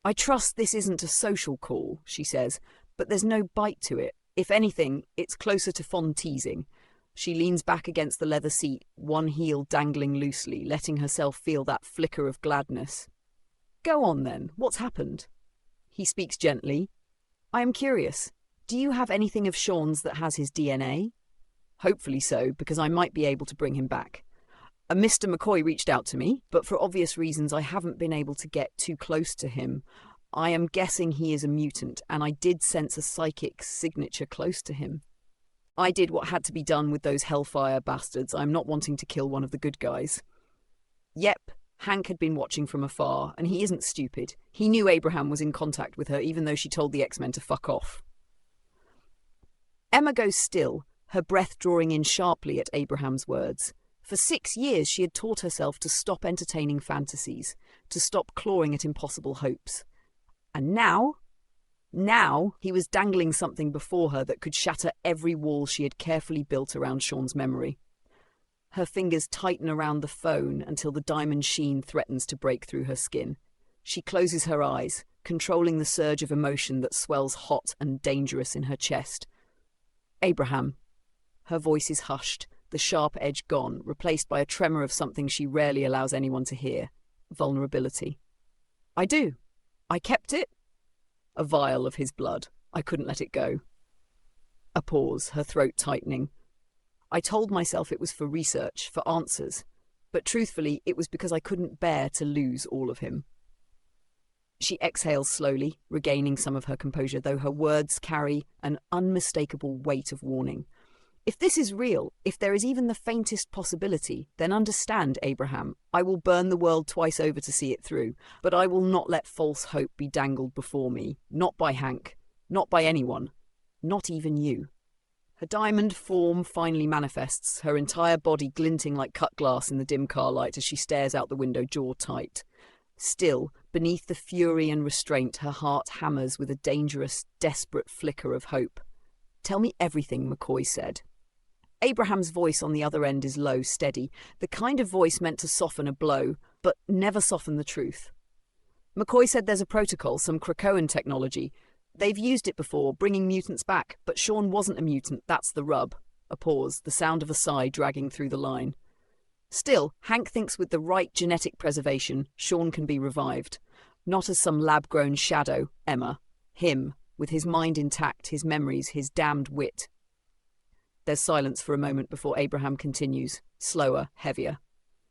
I trust this isn't a social call, she says, but there's no bite to it. If anything, it's closer to fond teasing. She leans back against the leather seat, one heel dangling loosely, letting herself feel that flicker of gladness. Go on then, what's happened? He speaks gently. I am curious. Do you have anything of Sean's that has his DNA? Hopefully so, because I might be able to bring him back. A Mr. McCoy reached out to me, but for obvious reasons I haven't been able to get too close to him. I am guessing he is a mutant, and I did sense a psychic signature close to him. I did what had to be done with those hellfire bastards. I'm not wanting to kill one of the good guys. Yep, Hank had been watching from afar, and he isn't stupid. He knew Abraham was in contact with her, even though she told the X-Men to fuck off. Emma goes still, her breath drawing in sharply at Abraham's words. For 6 years she had taught herself to stop entertaining fantasies, to stop clawing at impossible hopes. And now he was dangling something before her that could shatter every wall she had carefully built around Sean's memory. Her fingers tighten around the phone until the diamond sheen threatens to break through her skin. She closes her eyes, controlling the surge of emotion that swells hot and dangerous in her chest. Abraham. Her voice is hushed, the sharp edge gone, replaced by a tremor of something she rarely allows anyone to hear. Vulnerability. I do. I kept it. A vial of his blood. I couldn't let it go. A pause, her throat tightening. I told myself it was for research, for answers, but truthfully it was because I couldn't bear to lose all of him. She exhales slowly, regaining some of her composure, though her words carry an unmistakable weight of warning. If this is real, if there is even the faintest possibility, then understand, Abraham, I will burn the world twice over to see it through, but I will not let false hope be dangled before me, not by Hank, not by anyone, not even you. Her diamond form finally manifests, her entire body glinting like cut glass in the dim car light as she stares out the window, jaw tight. Still, beneath the fury and restraint, her heart hammers with a dangerous, desperate flicker of hope. Tell me everything, McCoy said. Abraham's voice on the other end is low, steady, the kind of voice meant to soften a blow, but never soften the truth. McCoy said there's a protocol, some Krakoan technology. They've used it before, bringing mutants back, but Sean wasn't a mutant, that's the rub. A pause, the sound of a sigh dragging through the line. Still, Hank thinks with the right genetic preservation, Sean can be revived. Not as some lab-grown shadow, Emma. Him, with his mind intact, his memories, his damned wit. There's silence for a moment before Abraham continues, slower, heavier.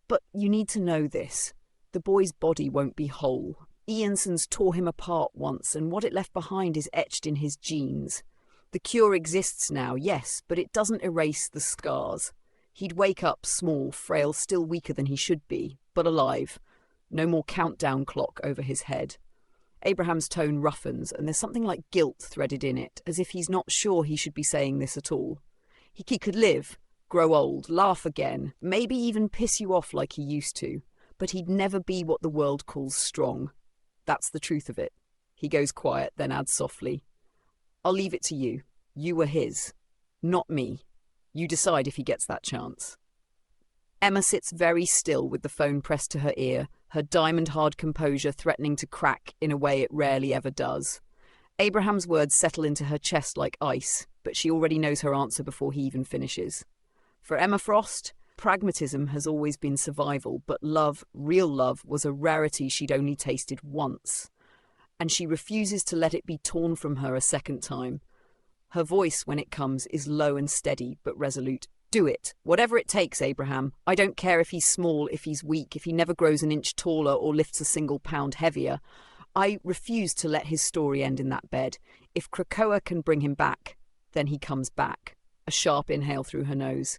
But you need to know this. The boy's body won't be whole. Ianson's tore him apart once, and what it left behind is etched in his genes. The cure exists now, yes, but it doesn't erase the scars. He'd wake up small, frail, still weaker than he should be, but alive. No more countdown clock over his head. Abraham's tone roughens, and there's something like guilt threaded in it, as if he's not sure he should be saying this at all. He could live, grow old, laugh again, maybe even piss you off like he used to, but he'd never be what the world calls strong. That's the truth of it. He goes quiet, then adds softly, I'll leave it to you. You were his, not me. You decide if he gets that chance. Emma sits very still with the phone pressed to her ear, her diamond-hard composure threatening to crack in a way it rarely ever does. Abraham's words settle into her chest like ice, but she already knows her answer before he even finishes. For Emma Frost, pragmatism has always been survival, but love, real love, was a rarity she'd only tasted once. And she refuses to let it be torn from her a second time. Her voice, when it comes, is low and steady, but resolute. Do it. Whatever it takes, Abraham. I don't care if he's small, if he's weak, if he never grows an inch taller or lifts a single pound heavier. I refuse to let his story end in that bed. If Krakoa can bring him back, then he comes back. A sharp inhale through her nose.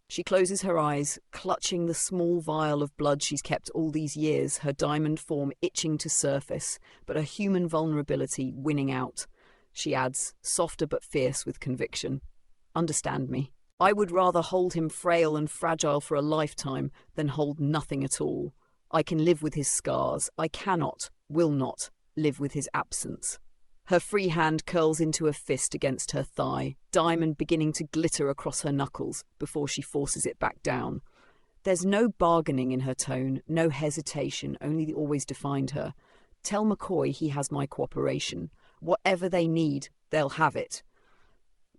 She closes her eyes, clutching the small vial of blood she's kept all these years, her diamond form itching to surface, but her human vulnerability winning out. She adds, softer but fierce with conviction. Understand me. I would rather hold him frail and fragile for a lifetime than hold nothing at all. I can live with his scars. I cannot, will not, live with his absence. Her free hand curls into a fist against her thigh, diamond beginning to glitter across her knuckles before she forces it back down. There's no bargaining in her tone, no hesitation, only the always defined her. Tell McCoy he has my cooperation. Whatever they need, they'll have it.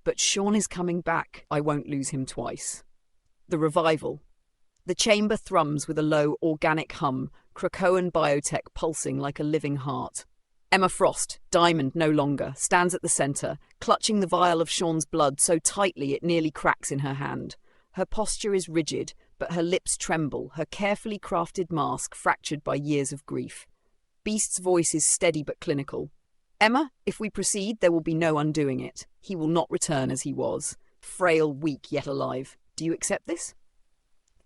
But Sean is coming back. I won't lose him twice. The revival. The chamber thrums with a low, organic hum, Krakoan biotech pulsing like a living heart. Emma Frost, diamond no longer, stands at the centre, clutching the vial of Sean's blood so tightly it nearly cracks in her hand. Her posture is rigid, but her lips tremble, her carefully crafted mask fractured by years of grief. Beast's voice is steady but clinical. Emma, if we proceed, there will be no undoing it. He will not return as he was. Frail, weak, yet alive. Do you accept this?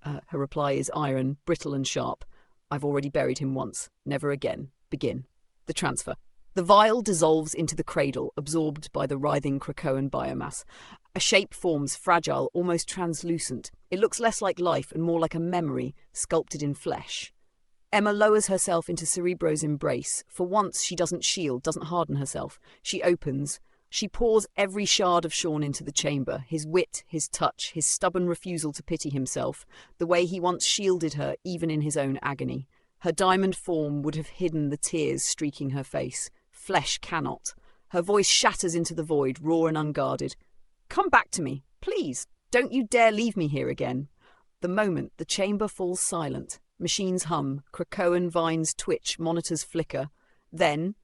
Her reply is iron, brittle and sharp. I've already buried him once. Never again. Begin. The transfer. The vial dissolves into the cradle, absorbed by the writhing Krakoan biomass. A shape forms, fragile, almost translucent. It looks less like life and more like a memory, sculpted in flesh. Emma lowers herself into Cerebro's embrace. For once, she doesn't shield, doesn't harden herself. She opens. She pours every shard of Sean into the chamber, his wit, his touch, his stubborn refusal to pity himself, the way he once shielded her even in his own agony. Her diamond form would have hidden the tears streaking her face. Flesh cannot. Her voice shatters into the void, raw and unguarded. Come back to me, please. Don't you dare leave me here again. The moment the chamber falls silent. Machines hum, Krakoan vines twitch, monitors flicker. Then,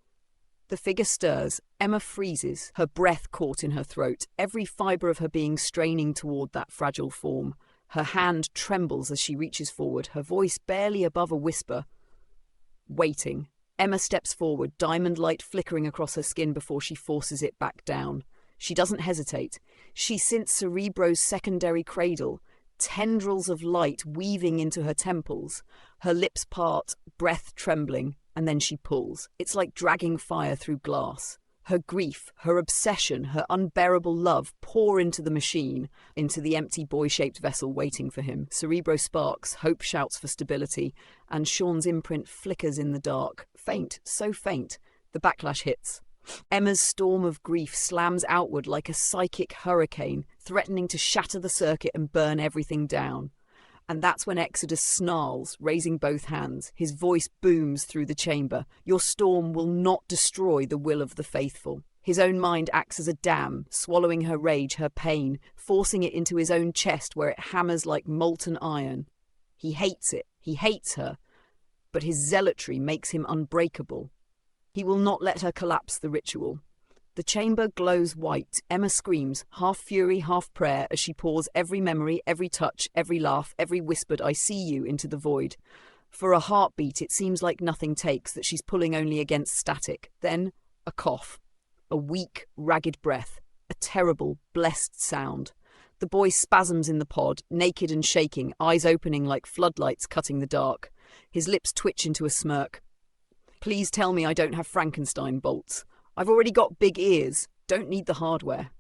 the figure stirs. Emma freezes, her breath caught in her throat, every fibre of her being straining toward that fragile form. Her hand trembles as she reaches forward, her voice barely above a whisper. Waiting. Emma steps forward, diamond light flickering across her skin before she forces it back down. She doesn't hesitate. She sints Cerebro's secondary cradle, tendrils of light weaving into her temples. Her lips part, breath trembling, and then she pulls. It's like dragging fire through glass. Her grief, her obsession, her unbearable love pour into the machine, into the empty boy-shaped vessel waiting for him. Cerebro sparks, hope shouts for stability, and Sean's imprint flickers in the dark. Faint, so faint. The backlash hits. Emma's storm of grief slams outward like a psychic hurricane, threatening to shatter the circuit and burn everything down. And that's when Exodus snarls, raising both hands. His voice booms through the chamber. Your storm will not destroy the will of the faithful. His own mind acts as a dam, swallowing her rage, her pain, forcing it into his own chest where it hammers like molten iron. He hates it. He hates her. But his zealotry makes him unbreakable. He will not let her collapse the ritual. The chamber glows white. Emma screams, half fury, half prayer, as she pours every memory, every touch, every laugh, every whispered "I see you" into the void. For a heartbeat, it seems like nothing takes, that she's pulling only against static. Then, a cough. A weak, ragged breath. A terrible, blessed sound. The boy spasms in the pod, naked and shaking, eyes opening like floodlights cutting the dark. His lips twitch into a smirk. Please tell me I don't have Frankenstein bolts. I've already got big ears. Don't need the hardware.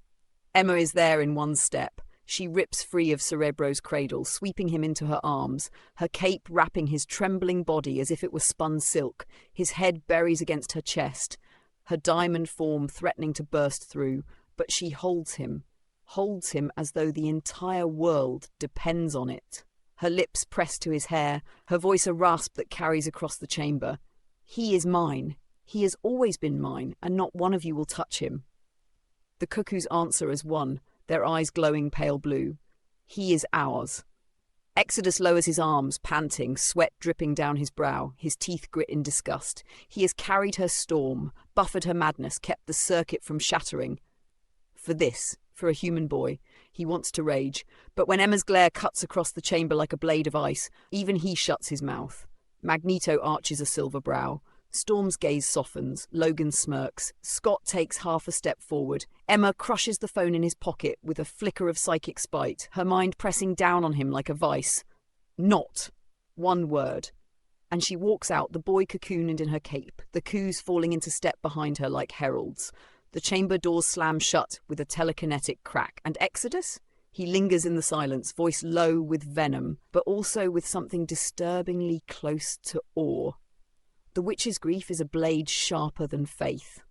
Emma is there in one step. She rips free of Cerebro's cradle, sweeping him into her arms, her cape wrapping his trembling body as if it were spun silk. His head buries against her chest, her diamond form threatening to burst through, but she holds him as though the entire world depends on it. Her lips pressed to his hair, her voice a rasp that carries across the chamber. He is mine. He has always been mine, and not one of you will touch him. The cuckoos answer as one, their eyes glowing pale blue. He is ours. Exodus lowers his arms, panting, sweat dripping down his brow, his teeth grit in disgust. He has carried her storm, buffered her madness, kept the circuit from shattering. For a human boy, he wants to rage, but when Emma's glare cuts across the chamber like a blade of ice, even he shuts his mouth. Magneto arches a silver brow. Storm's gaze softens, Logan smirks, Scott takes half a step forward. Emma crushes the phone in his pocket with a flicker of psychic spite, her mind pressing down on him like a vice. Not. One word. And she walks out, the boy cocooned in her cape, the coos falling into step behind her like heralds. The chamber doors slam shut with a telekinetic crack. And Exodus? He lingers in the silence, voice low with venom, but also with something disturbingly close to awe. The witch's grief is a blade sharper than faith.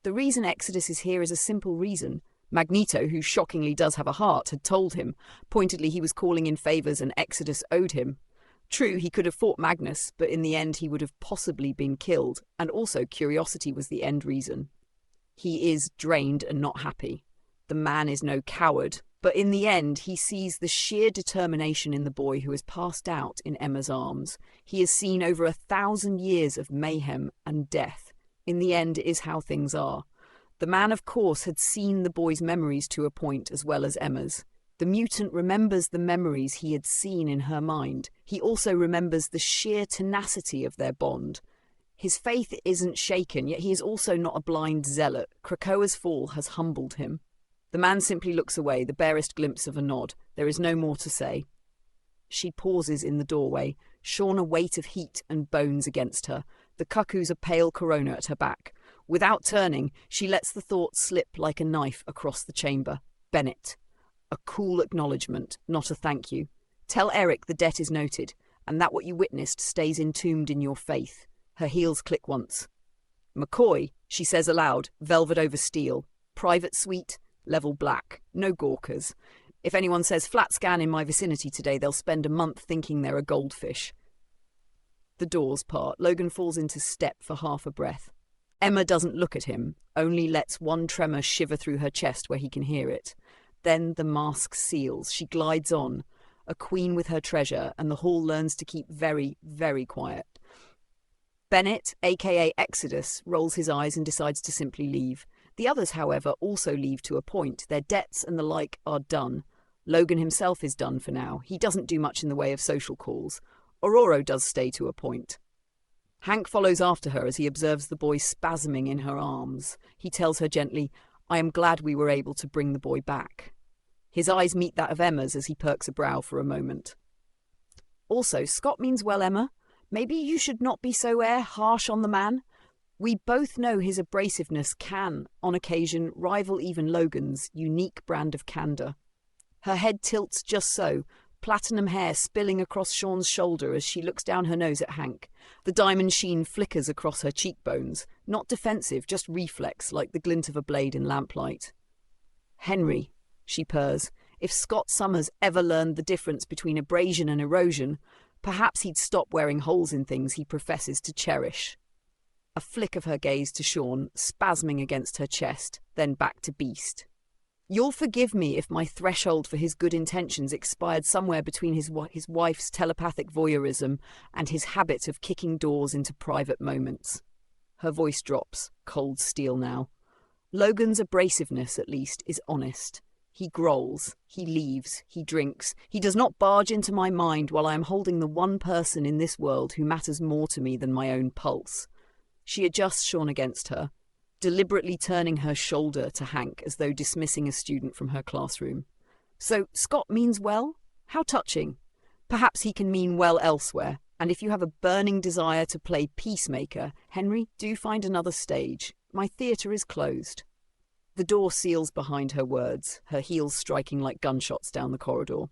The reason Exodus is here is a simple reason. Magneto, who shockingly does have a heart, had told him. Pointedly, he was calling in favours and Exodus owed him. True, he could have fought Magnus, but in the end he would have possibly been killed, and also curiosity was the end reason. He is drained and not happy. The man is no coward, but in the end he sees the sheer determination in the boy who has passed out in Emma's arms. He has seen over 1,000 years of mayhem and death. In the end it is how things are. The man, of course, had seen the boy's memories to a point as well as Emma's. The mutant remembers the memories he had seen in her mind. He also remembers the sheer tenacity of their bond. His faith isn't shaken, yet he is also not a blind zealot. Krakoa's fall has humbled him. The man simply looks away, the barest glimpse of a nod. There is no more to say. She pauses in the doorway, shorn a weight of heat and bones against her. The cuckoo's a pale corona at her back. Without turning, she lets the thought slip like a knife across the chamber. Bennett. A cool acknowledgement, not a thank you. Tell Eric the debt is noted, and that what you witnessed stays entombed in your faith. Her heels click once. McCoy, she says aloud, velvet over steel. Private suite, level black. No gawkers. If anyone says flat scan in my vicinity today, they'll spend a month thinking they're a goldfish. The doors part. Logan falls into step for half a breath. Emma doesn't look at him, only lets one tremor shiver through her chest where he can hear it. Then the mask seals. She glides on, a queen with her treasure, and the hall learns to keep very, very quiet. Bennett, aka Exodus, rolls his eyes and decides to simply leave. The others, however, also leave to a point. Their debts and the like are done. Logan himself is done for now. He doesn't do much in the way of social calls. Aurora does stay to a point. Hank follows after her as he observes the boy spasming in her arms. He tells her gently, I am glad we were able to bring the boy back. His eyes meet that of Emma's as he perks a brow for a moment. Also, Scott means well, Emma. Maybe you should not be so harsh on the man. We both know his abrasiveness can, on occasion, rival even Logan's unique brand of candour. Her head tilts just so, platinum hair spilling across Sean's shoulder as she looks down her nose at Hank. The diamond sheen flickers across her cheekbones, not defensive, just reflex, like the glint of a blade in lamplight. "Henry," she purrs, "if Scott Summers ever learned the difference between abrasion and erosion, perhaps he'd stop wearing holes in things he professes to cherish." A flick of her gaze to Sean, spasming against her chest, then back to Beast. "You'll forgive me if my threshold for his good intentions expired somewhere between his wife's telepathic voyeurism and his habit of kicking doors into private moments." Her voice drops, cold steel now. Logan's abrasiveness, at least, is honest. He growls, he leaves, he drinks. He does not barge into my mind while I am holding the one person in this world who matters more to me than my own pulse. She adjusts Sean against her, deliberately turning her shoulder to Hank as though dismissing a student from her classroom. "So Scott means well? How touching. Perhaps he can mean well elsewhere, and if you have a burning desire to play peacemaker, Henry, do find another stage. My theatre is closed." The door seals behind her words, her heels striking like gunshots down the corridor.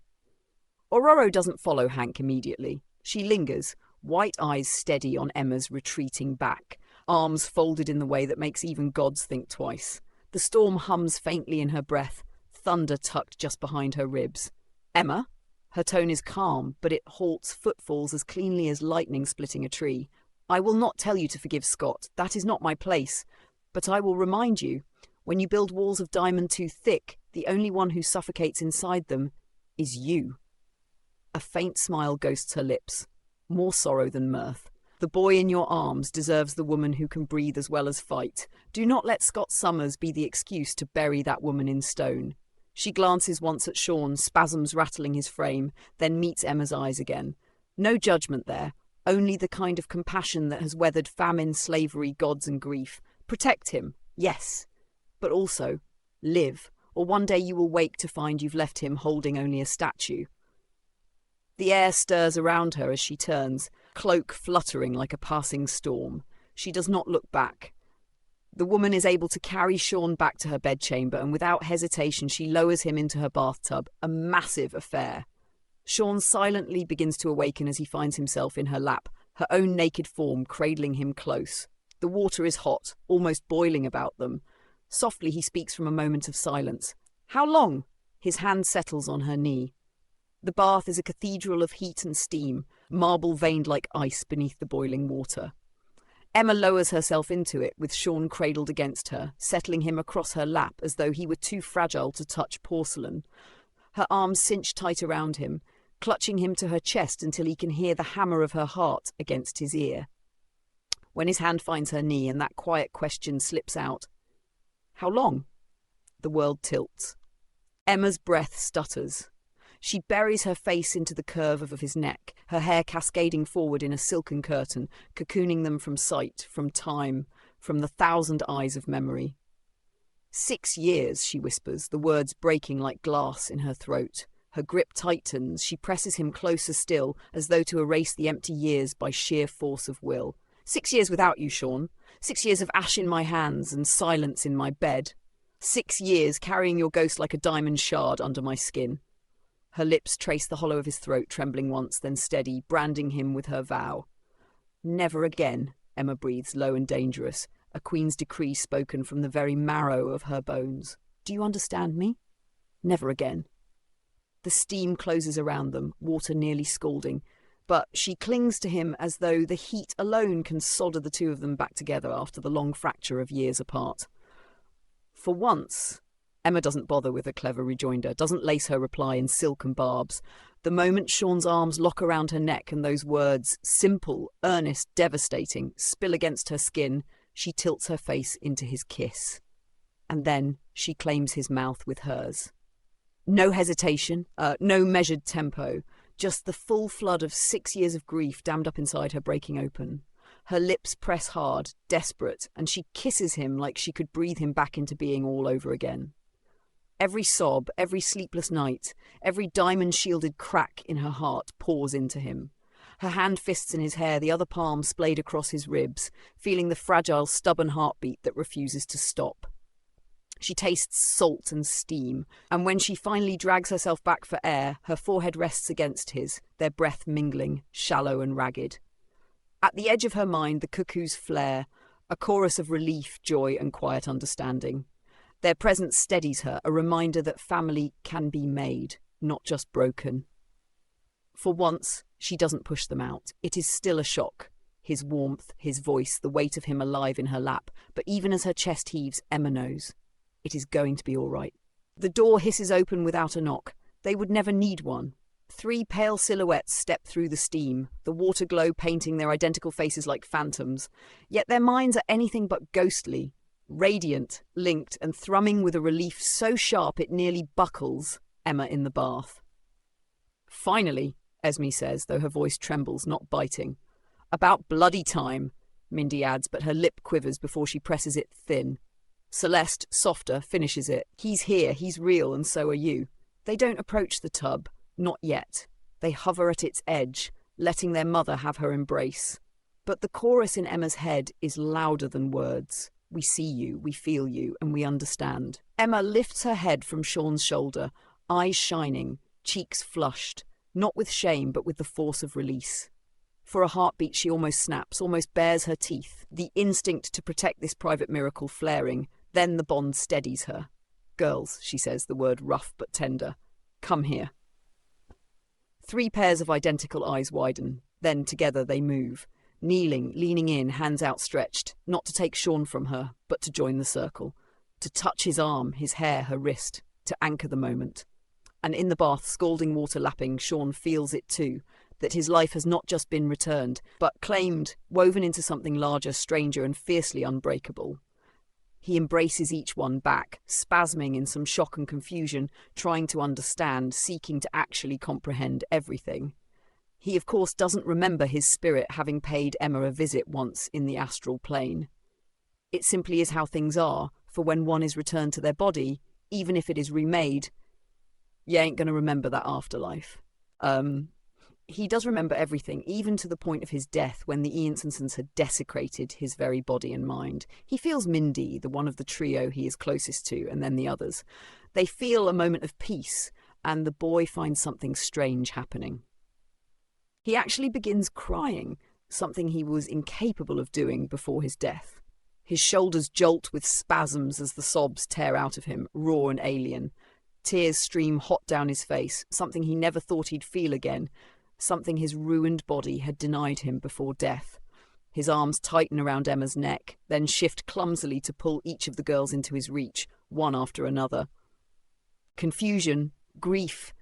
Aurora doesn't follow Hank immediately. She lingers, white eyes steady on Emma's retreating back, arms folded in the way that makes even gods think twice. The storm hums faintly in her breath, thunder tucked just behind her ribs. "Emma?" Her tone is calm, but it halts footfalls as cleanly as lightning splitting a tree. "I will not tell you to forgive Scott. That is not my place. But I will remind you, when you build walls of diamond too thick, the only one who suffocates inside them is you." A faint smile ghosts her lips, more sorrow than mirth. "The boy in your arms deserves the woman who can breathe as well as fight. Do not let Scott Summers be the excuse to bury that woman in stone." She glances once at Sean, spasms rattling his frame, then meets Emma's eyes again. No judgment there, only the kind of compassion that has weathered famine, slavery, gods and grief. Protect him, yes, but also live, or one day you will wake to find you've left him holding only a statue. The air stirs around her as she turns, cloak fluttering like a passing storm. She does not look back. The woman is able to carry Sean back to her bedchamber, and without hesitation she lowers him into her bathtub, a massive affair. Sean silently begins to awaken as he finds himself in her lap, her own naked form cradling him close. The water is hot, almost boiling about them. Softly he speaks from a moment of silence. "How long?" His hand settles on her knee. The bath is a cathedral of heat and steam, marble veined like ice beneath the boiling water. Emma lowers herself into it, with Sean cradled against her, settling him across her lap as though he were too fragile to touch porcelain. Her arms cinch tight around him, clutching him to her chest until he can hear the hammer of her heart against his ear. When his hand finds her knee and that quiet question slips out, "How long?" the world tilts. Emma's breath stutters. She buries her face into the curve of his neck, her hair cascading forward in a silken curtain, cocooning them from sight, from time, from the thousand eyes of memory. 6 years, she whispers, the words breaking like glass in her throat. Her grip tightens, she presses him closer still, as though to erase the empty years by sheer force of will. 6 years without you, Sean. 6 years of ash in my hands and silence in my bed. 6 years carrying your ghost like a diamond shard under my skin. Her lips trace the hollow of his throat, trembling once, then steady, branding him with her vow. "Never again," Emma breathes, low and dangerous, a queen's decree spoken from the very marrow of her bones. "Do you understand me? Never again." The steam closes around them, water nearly scalding, but she clings to him as though the heat alone can solder the two of them back together after the long fracture of years apart. For once, Emma doesn't bother with a clever rejoinder, doesn't lace her reply in silk and barbs. The moment Sean's arms lock around her neck and those words, simple, earnest, devastating, spill against her skin, she tilts her face into his kiss. And then she claims his mouth with hers. No hesitation, no measured tempo, just the full flood of 6 years of grief dammed up inside her breaking open. Her lips press hard, desperate, and she kisses him like she could breathe him back into being all over again. Every sob, every sleepless night, every diamond-shielded crack in her heart pours into him. Her hand fists in his hair, the other palm splayed across his ribs, feeling the fragile, stubborn heartbeat that refuses to stop. She tastes salt and steam, and when she finally drags herself back for air, her forehead rests against his, their breath mingling, shallow and ragged. At the edge of her mind, the cuckoos flare, a chorus of relief, joy, and quiet understanding. Their presence steadies her, a reminder that family can be made, not just broken. For once, she doesn't push them out. It is still a shock. His warmth, his voice, the weight of him alive in her lap. But even as her chest heaves, Emma knows. It is going to be all right. The door hisses open without a knock. They would never need one. 3 pale silhouettes step through the steam, the water glow painting their identical faces like phantoms. Yet their minds are anything but ghostly, radiant, linked, and thrumming with a relief so sharp it nearly buckles Emma in the bath. Finally, Esme says, though her voice trembles, not biting. About bloody time, Mindy adds, but her lip quivers before she presses it thin. Celeste, softer, finishes it. He's here, he's real, and so are you. They don't approach the tub. Not yet. They hover at its edge, letting their mother have her embrace. But the chorus in Emma's head is louder than words. We see you, we feel you, and we understand. Emma lifts her head from Sean's shoulder, eyes shining, cheeks flushed, not with shame but with the force of release. For a heartbeat she almost snaps, almost bares her teeth, the instinct to protect this private miracle flaring. Then the bond steadies her. Girls, she says, the word rough but tender. Come here. 3 pairs of identical eyes widen. Then together they move. Kneeling, leaning in, hands outstretched, not to take Sean from her, but to join the circle. To touch his arm, his hair, her wrist. To anchor the moment. And in the bath, scalding water lapping, Sean feels it too. That his life has not just been returned, but claimed, woven into something larger, stranger, and fiercely unbreakable. He embraces each one back, spasming in some shock and confusion, trying to understand, seeking to actually comprehend everything. He, of course, doesn't remember his spirit having paid Emma a visit once in the astral plane. It simply is how things are, for when one is returned to their body, even if it is remade, you ain't going to remember that afterlife. He does remember everything, even to the point of his death when the Ianssons had desecrated his very body and mind. He feels Mindy, the one of the trio he is closest to, and then the others. They feel a moment of peace, and the boy finds something strange happening. He actually begins crying, something he was incapable of doing before his death. His shoulders jolt with spasms as the sobs tear out of him, raw and alien. Tears stream hot down his face, something he never thought he'd feel again, something his ruined body had denied him before death. His arms tighten around Emma's neck, then shift clumsily to pull each of the girls into his reach, one after another. Confusion, grief,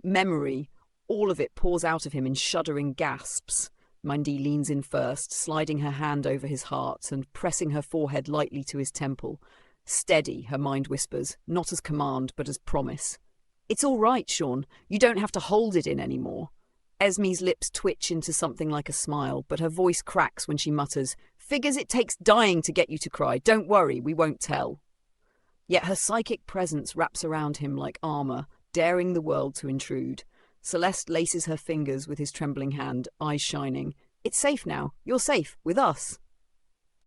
memory, all of it pours out of him in shuddering gasps. Mindy leans in first, sliding her hand over his heart and pressing her forehead lightly to his temple. Steady, her mind whispers, not as command but as promise. It's all right, Sean. You don't have to hold it in anymore. Esme's lips twitch into something like a smile, but her voice cracks when she mutters, "Figures it takes dying to get you to cry. Don't worry, we won't tell." Yet her psychic presence wraps around him like armor, daring the world to intrude. Celeste laces her fingers with his trembling hand, eyes shining. "It's safe now. You're safe, with us."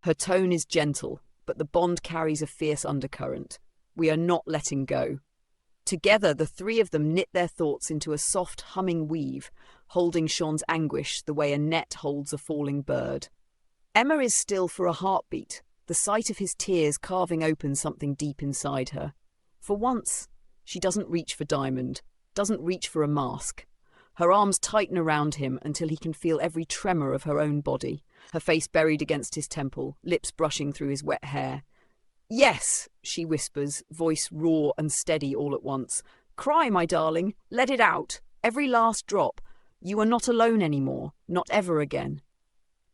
Her tone is gentle, but the bond carries a fierce undercurrent. We are not letting go. Together, the 3 of them knit their thoughts into a soft, humming weave, holding Sean's anguish the way a net holds a falling bird. Emma is still for a heartbeat, the sight of his tears carving open something deep inside her. For once, she doesn't reach for Diamond, doesn't reach for a mask. Her arms tighten around him until he can feel every tremor of her own body, her face buried against his temple, lips brushing through his wet hair. "Yes," she whispers, voice raw and steady all at once. "Cry, my darling. Let it out. Every last drop. You are not alone anymore. Not ever again."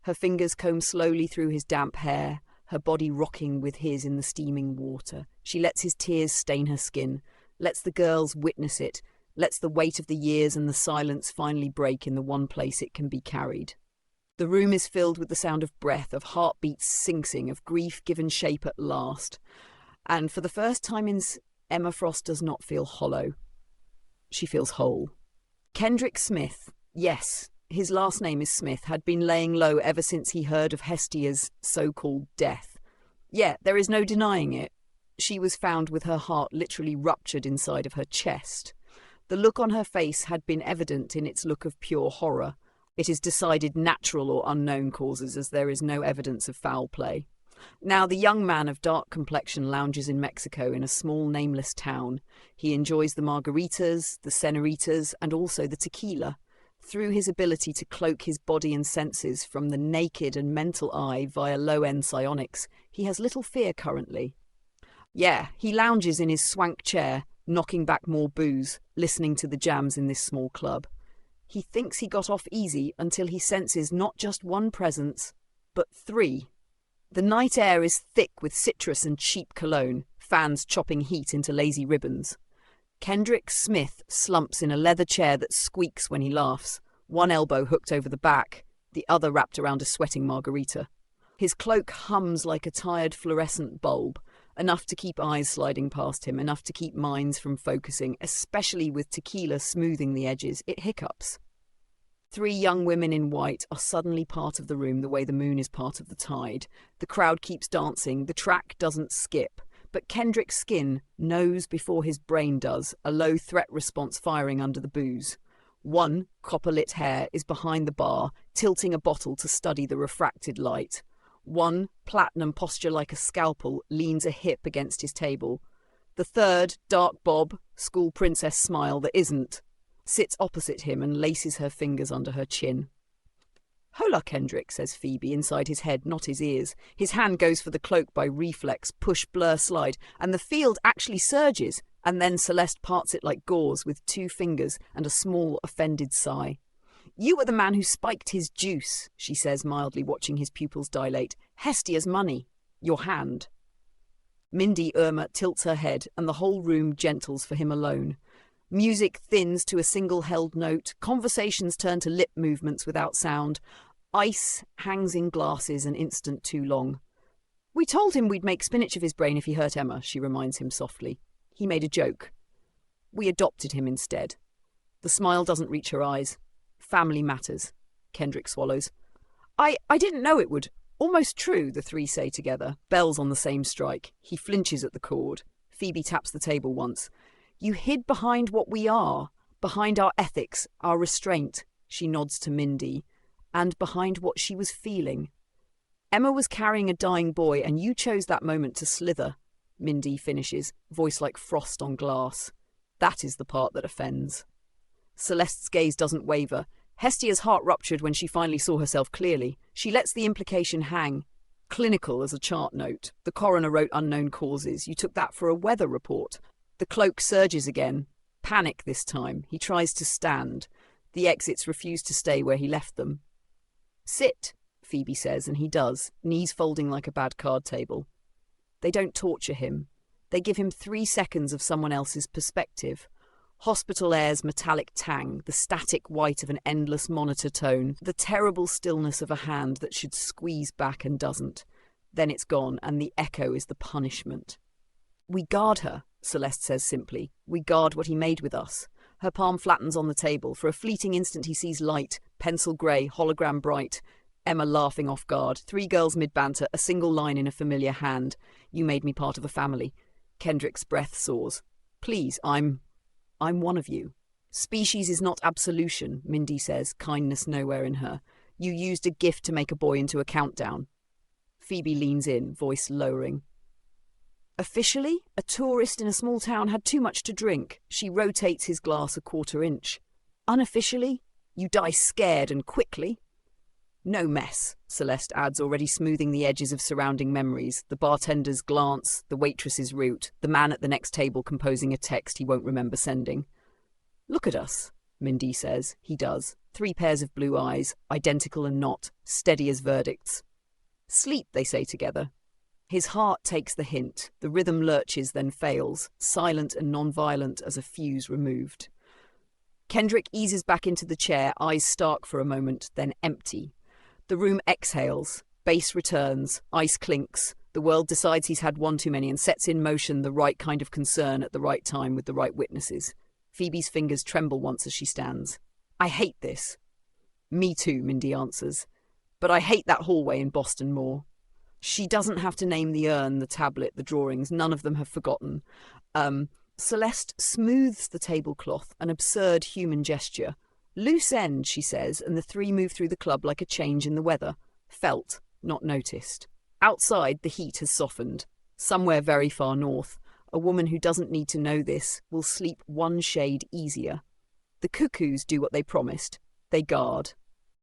Her fingers comb slowly through his damp hair, her body rocking with his in the steaming water. She lets his tears stain her skin, lets the girls witness it, lets the weight of the years and the silence finally break in the one place it can be carried. The room is filled with the sound of breath, of heartbeats sinking, of grief given shape at last. And for the first time Emma Frost does not feel hollow. She feels whole. Kendrick Smith, yes, his last name is Smith, had been laying low ever since he heard of Hestia's so-called death. Yeah, there is no denying it. she was found with her heart literally ruptured inside of her chest. The look on her face had been evident in its look of pure horror. It is decided natural or unknown causes, as there is no evidence of foul play. Now, the young man of dark complexion lounges in Mexico in a small nameless town. He enjoys the margaritas, the senoritas, and also the tequila. Through his ability to cloak his body and senses from the naked and mental eye via low-end psionics, he has little fear currently. Yeah, he lounges in his swank chair, knocking back more booze, listening to the jams in this small club. He thinks he got off easy until he senses not just one presence, but three. The night air is thick with citrus and cheap cologne, fans chopping heat into lazy ribbons. Kendrick Smith slumps in a leather chair that squeaks when he laughs, one elbow hooked over the back, the other wrapped around a sweating margarita. His cloak hums like a tired fluorescent bulb, enough to keep eyes sliding past him, enough to keep minds from focusing, especially with tequila smoothing the edges. It hiccups. Three young women in white are suddenly part of the room the way the moon is part of the tide. The crowd keeps dancing, the track doesn't skip. But Kendrick's skin knows before his brain does, a low threat response firing under the booze. One, copper-lit hair, is behind the bar, tilting a bottle to study the refracted light. One, platinum posture like a scalpel, leans a hip against his table. The third, dark bob, school princess smile that isn't, sits opposite him and laces her fingers under her chin. "Hola, Kendrick," says Phoebe, inside his head, not his ears. His hand goes for the cloak by reflex, push, blur, slide, and the field actually surges, and then Celeste parts it like gauze with 2 fingers and a small, offended sigh. "You were the man who spiked his juice," she says, mildly watching his pupils dilate. "Hestia's money. Your hand." Mindy Irma tilts her head, and the whole room gentles for him alone. Music thins to a single held note, conversations turn to lip movements without sound. Ice hangs in glasses an instant too long. "We told him we'd make spinach of his brain if he hurt Emma," she reminds him softly. "He made a joke. We adopted him instead." The smile doesn't reach her eyes. "Family matters," Kendrick swallows. I didn't know it would." "Almost true," the three say together, bells on the same strike. He flinches at the chord. Phoebe taps the table once. "You hid behind what we are, behind our ethics, our restraint," she nods to Mindy, "and behind what she was feeling. Emma was carrying a dying boy, and you chose that moment to slither," Mindy finishes, voice like frost on glass. "That is the part that offends." Celeste's gaze doesn't waver. Hestia's heart ruptured when she finally saw herself clearly. She lets the implication hang. Clinical as a chart note. The coroner wrote unknown causes. You took that for a weather report. The cloak surges again. Panic this time. He tries to stand. The exits refuse to stay where he left them. "Sit," Phoebe says, and he does, knees folding like a bad card table. They don't torture him. They give him 3 seconds of someone else's perspective. Hospital air's metallic tang, the static white of an endless monitor tone, the terrible stillness of a hand that should squeeze back and doesn't. Then it's gone, and the echo is the punishment. "We guard her," Celeste says simply. "We guard what he made with us." Her palm flattens on the table. For a fleeting instant he sees light, pencil grey, hologram bright. Emma laughing off guard. 3 girls mid-banter, a single line in a familiar hand. "You made me part of a family." Kendrick's breath soars. "Please, I'm one of you." "Species is not absolution," Mindy says, kindness nowhere in her. "You used a gift to make a boy into a countdown." Phoebe leans in, voice lowering. "Officially, a tourist in a small town had too much to drink." She rotates his glass a 1/4 inch. "Unofficially, you die scared and quickly." "No mess," Celeste adds, already smoothing the edges of surrounding memories. The bartender's glance, the waitress's route, the man at the next table composing a text he won't remember sending. "Look at us," Mindy says. He does. 3 pairs of blue eyes, identical and not, steady as verdicts. "Sleep," they say together. His heart takes the hint. The rhythm lurches, then fails, silent and non-violent as a fuse removed. Kendrick eases back into the chair, eyes stark for a moment, then empty. The room exhales. Bass returns. Ice clinks. The world decides he's had one too many and sets in motion the right kind of concern at the right time with the right witnesses. Phoebe's fingers tremble once as she stands. "I hate this." "Me too," Mindy answers. "But I hate that hallway in Boston more." She doesn't have to name the urn, the tablet, the drawings. None of them have forgotten. Celeste smooths the tablecloth, an absurd human gesture. Loose end, she says, and the three move through the club like a change in the weather. Felt, not noticed. Outside, the heat has softened. Somewhere very far north, a woman who doesn't need to know this will sleep one shade easier. The cuckoos do what they promised. They guard.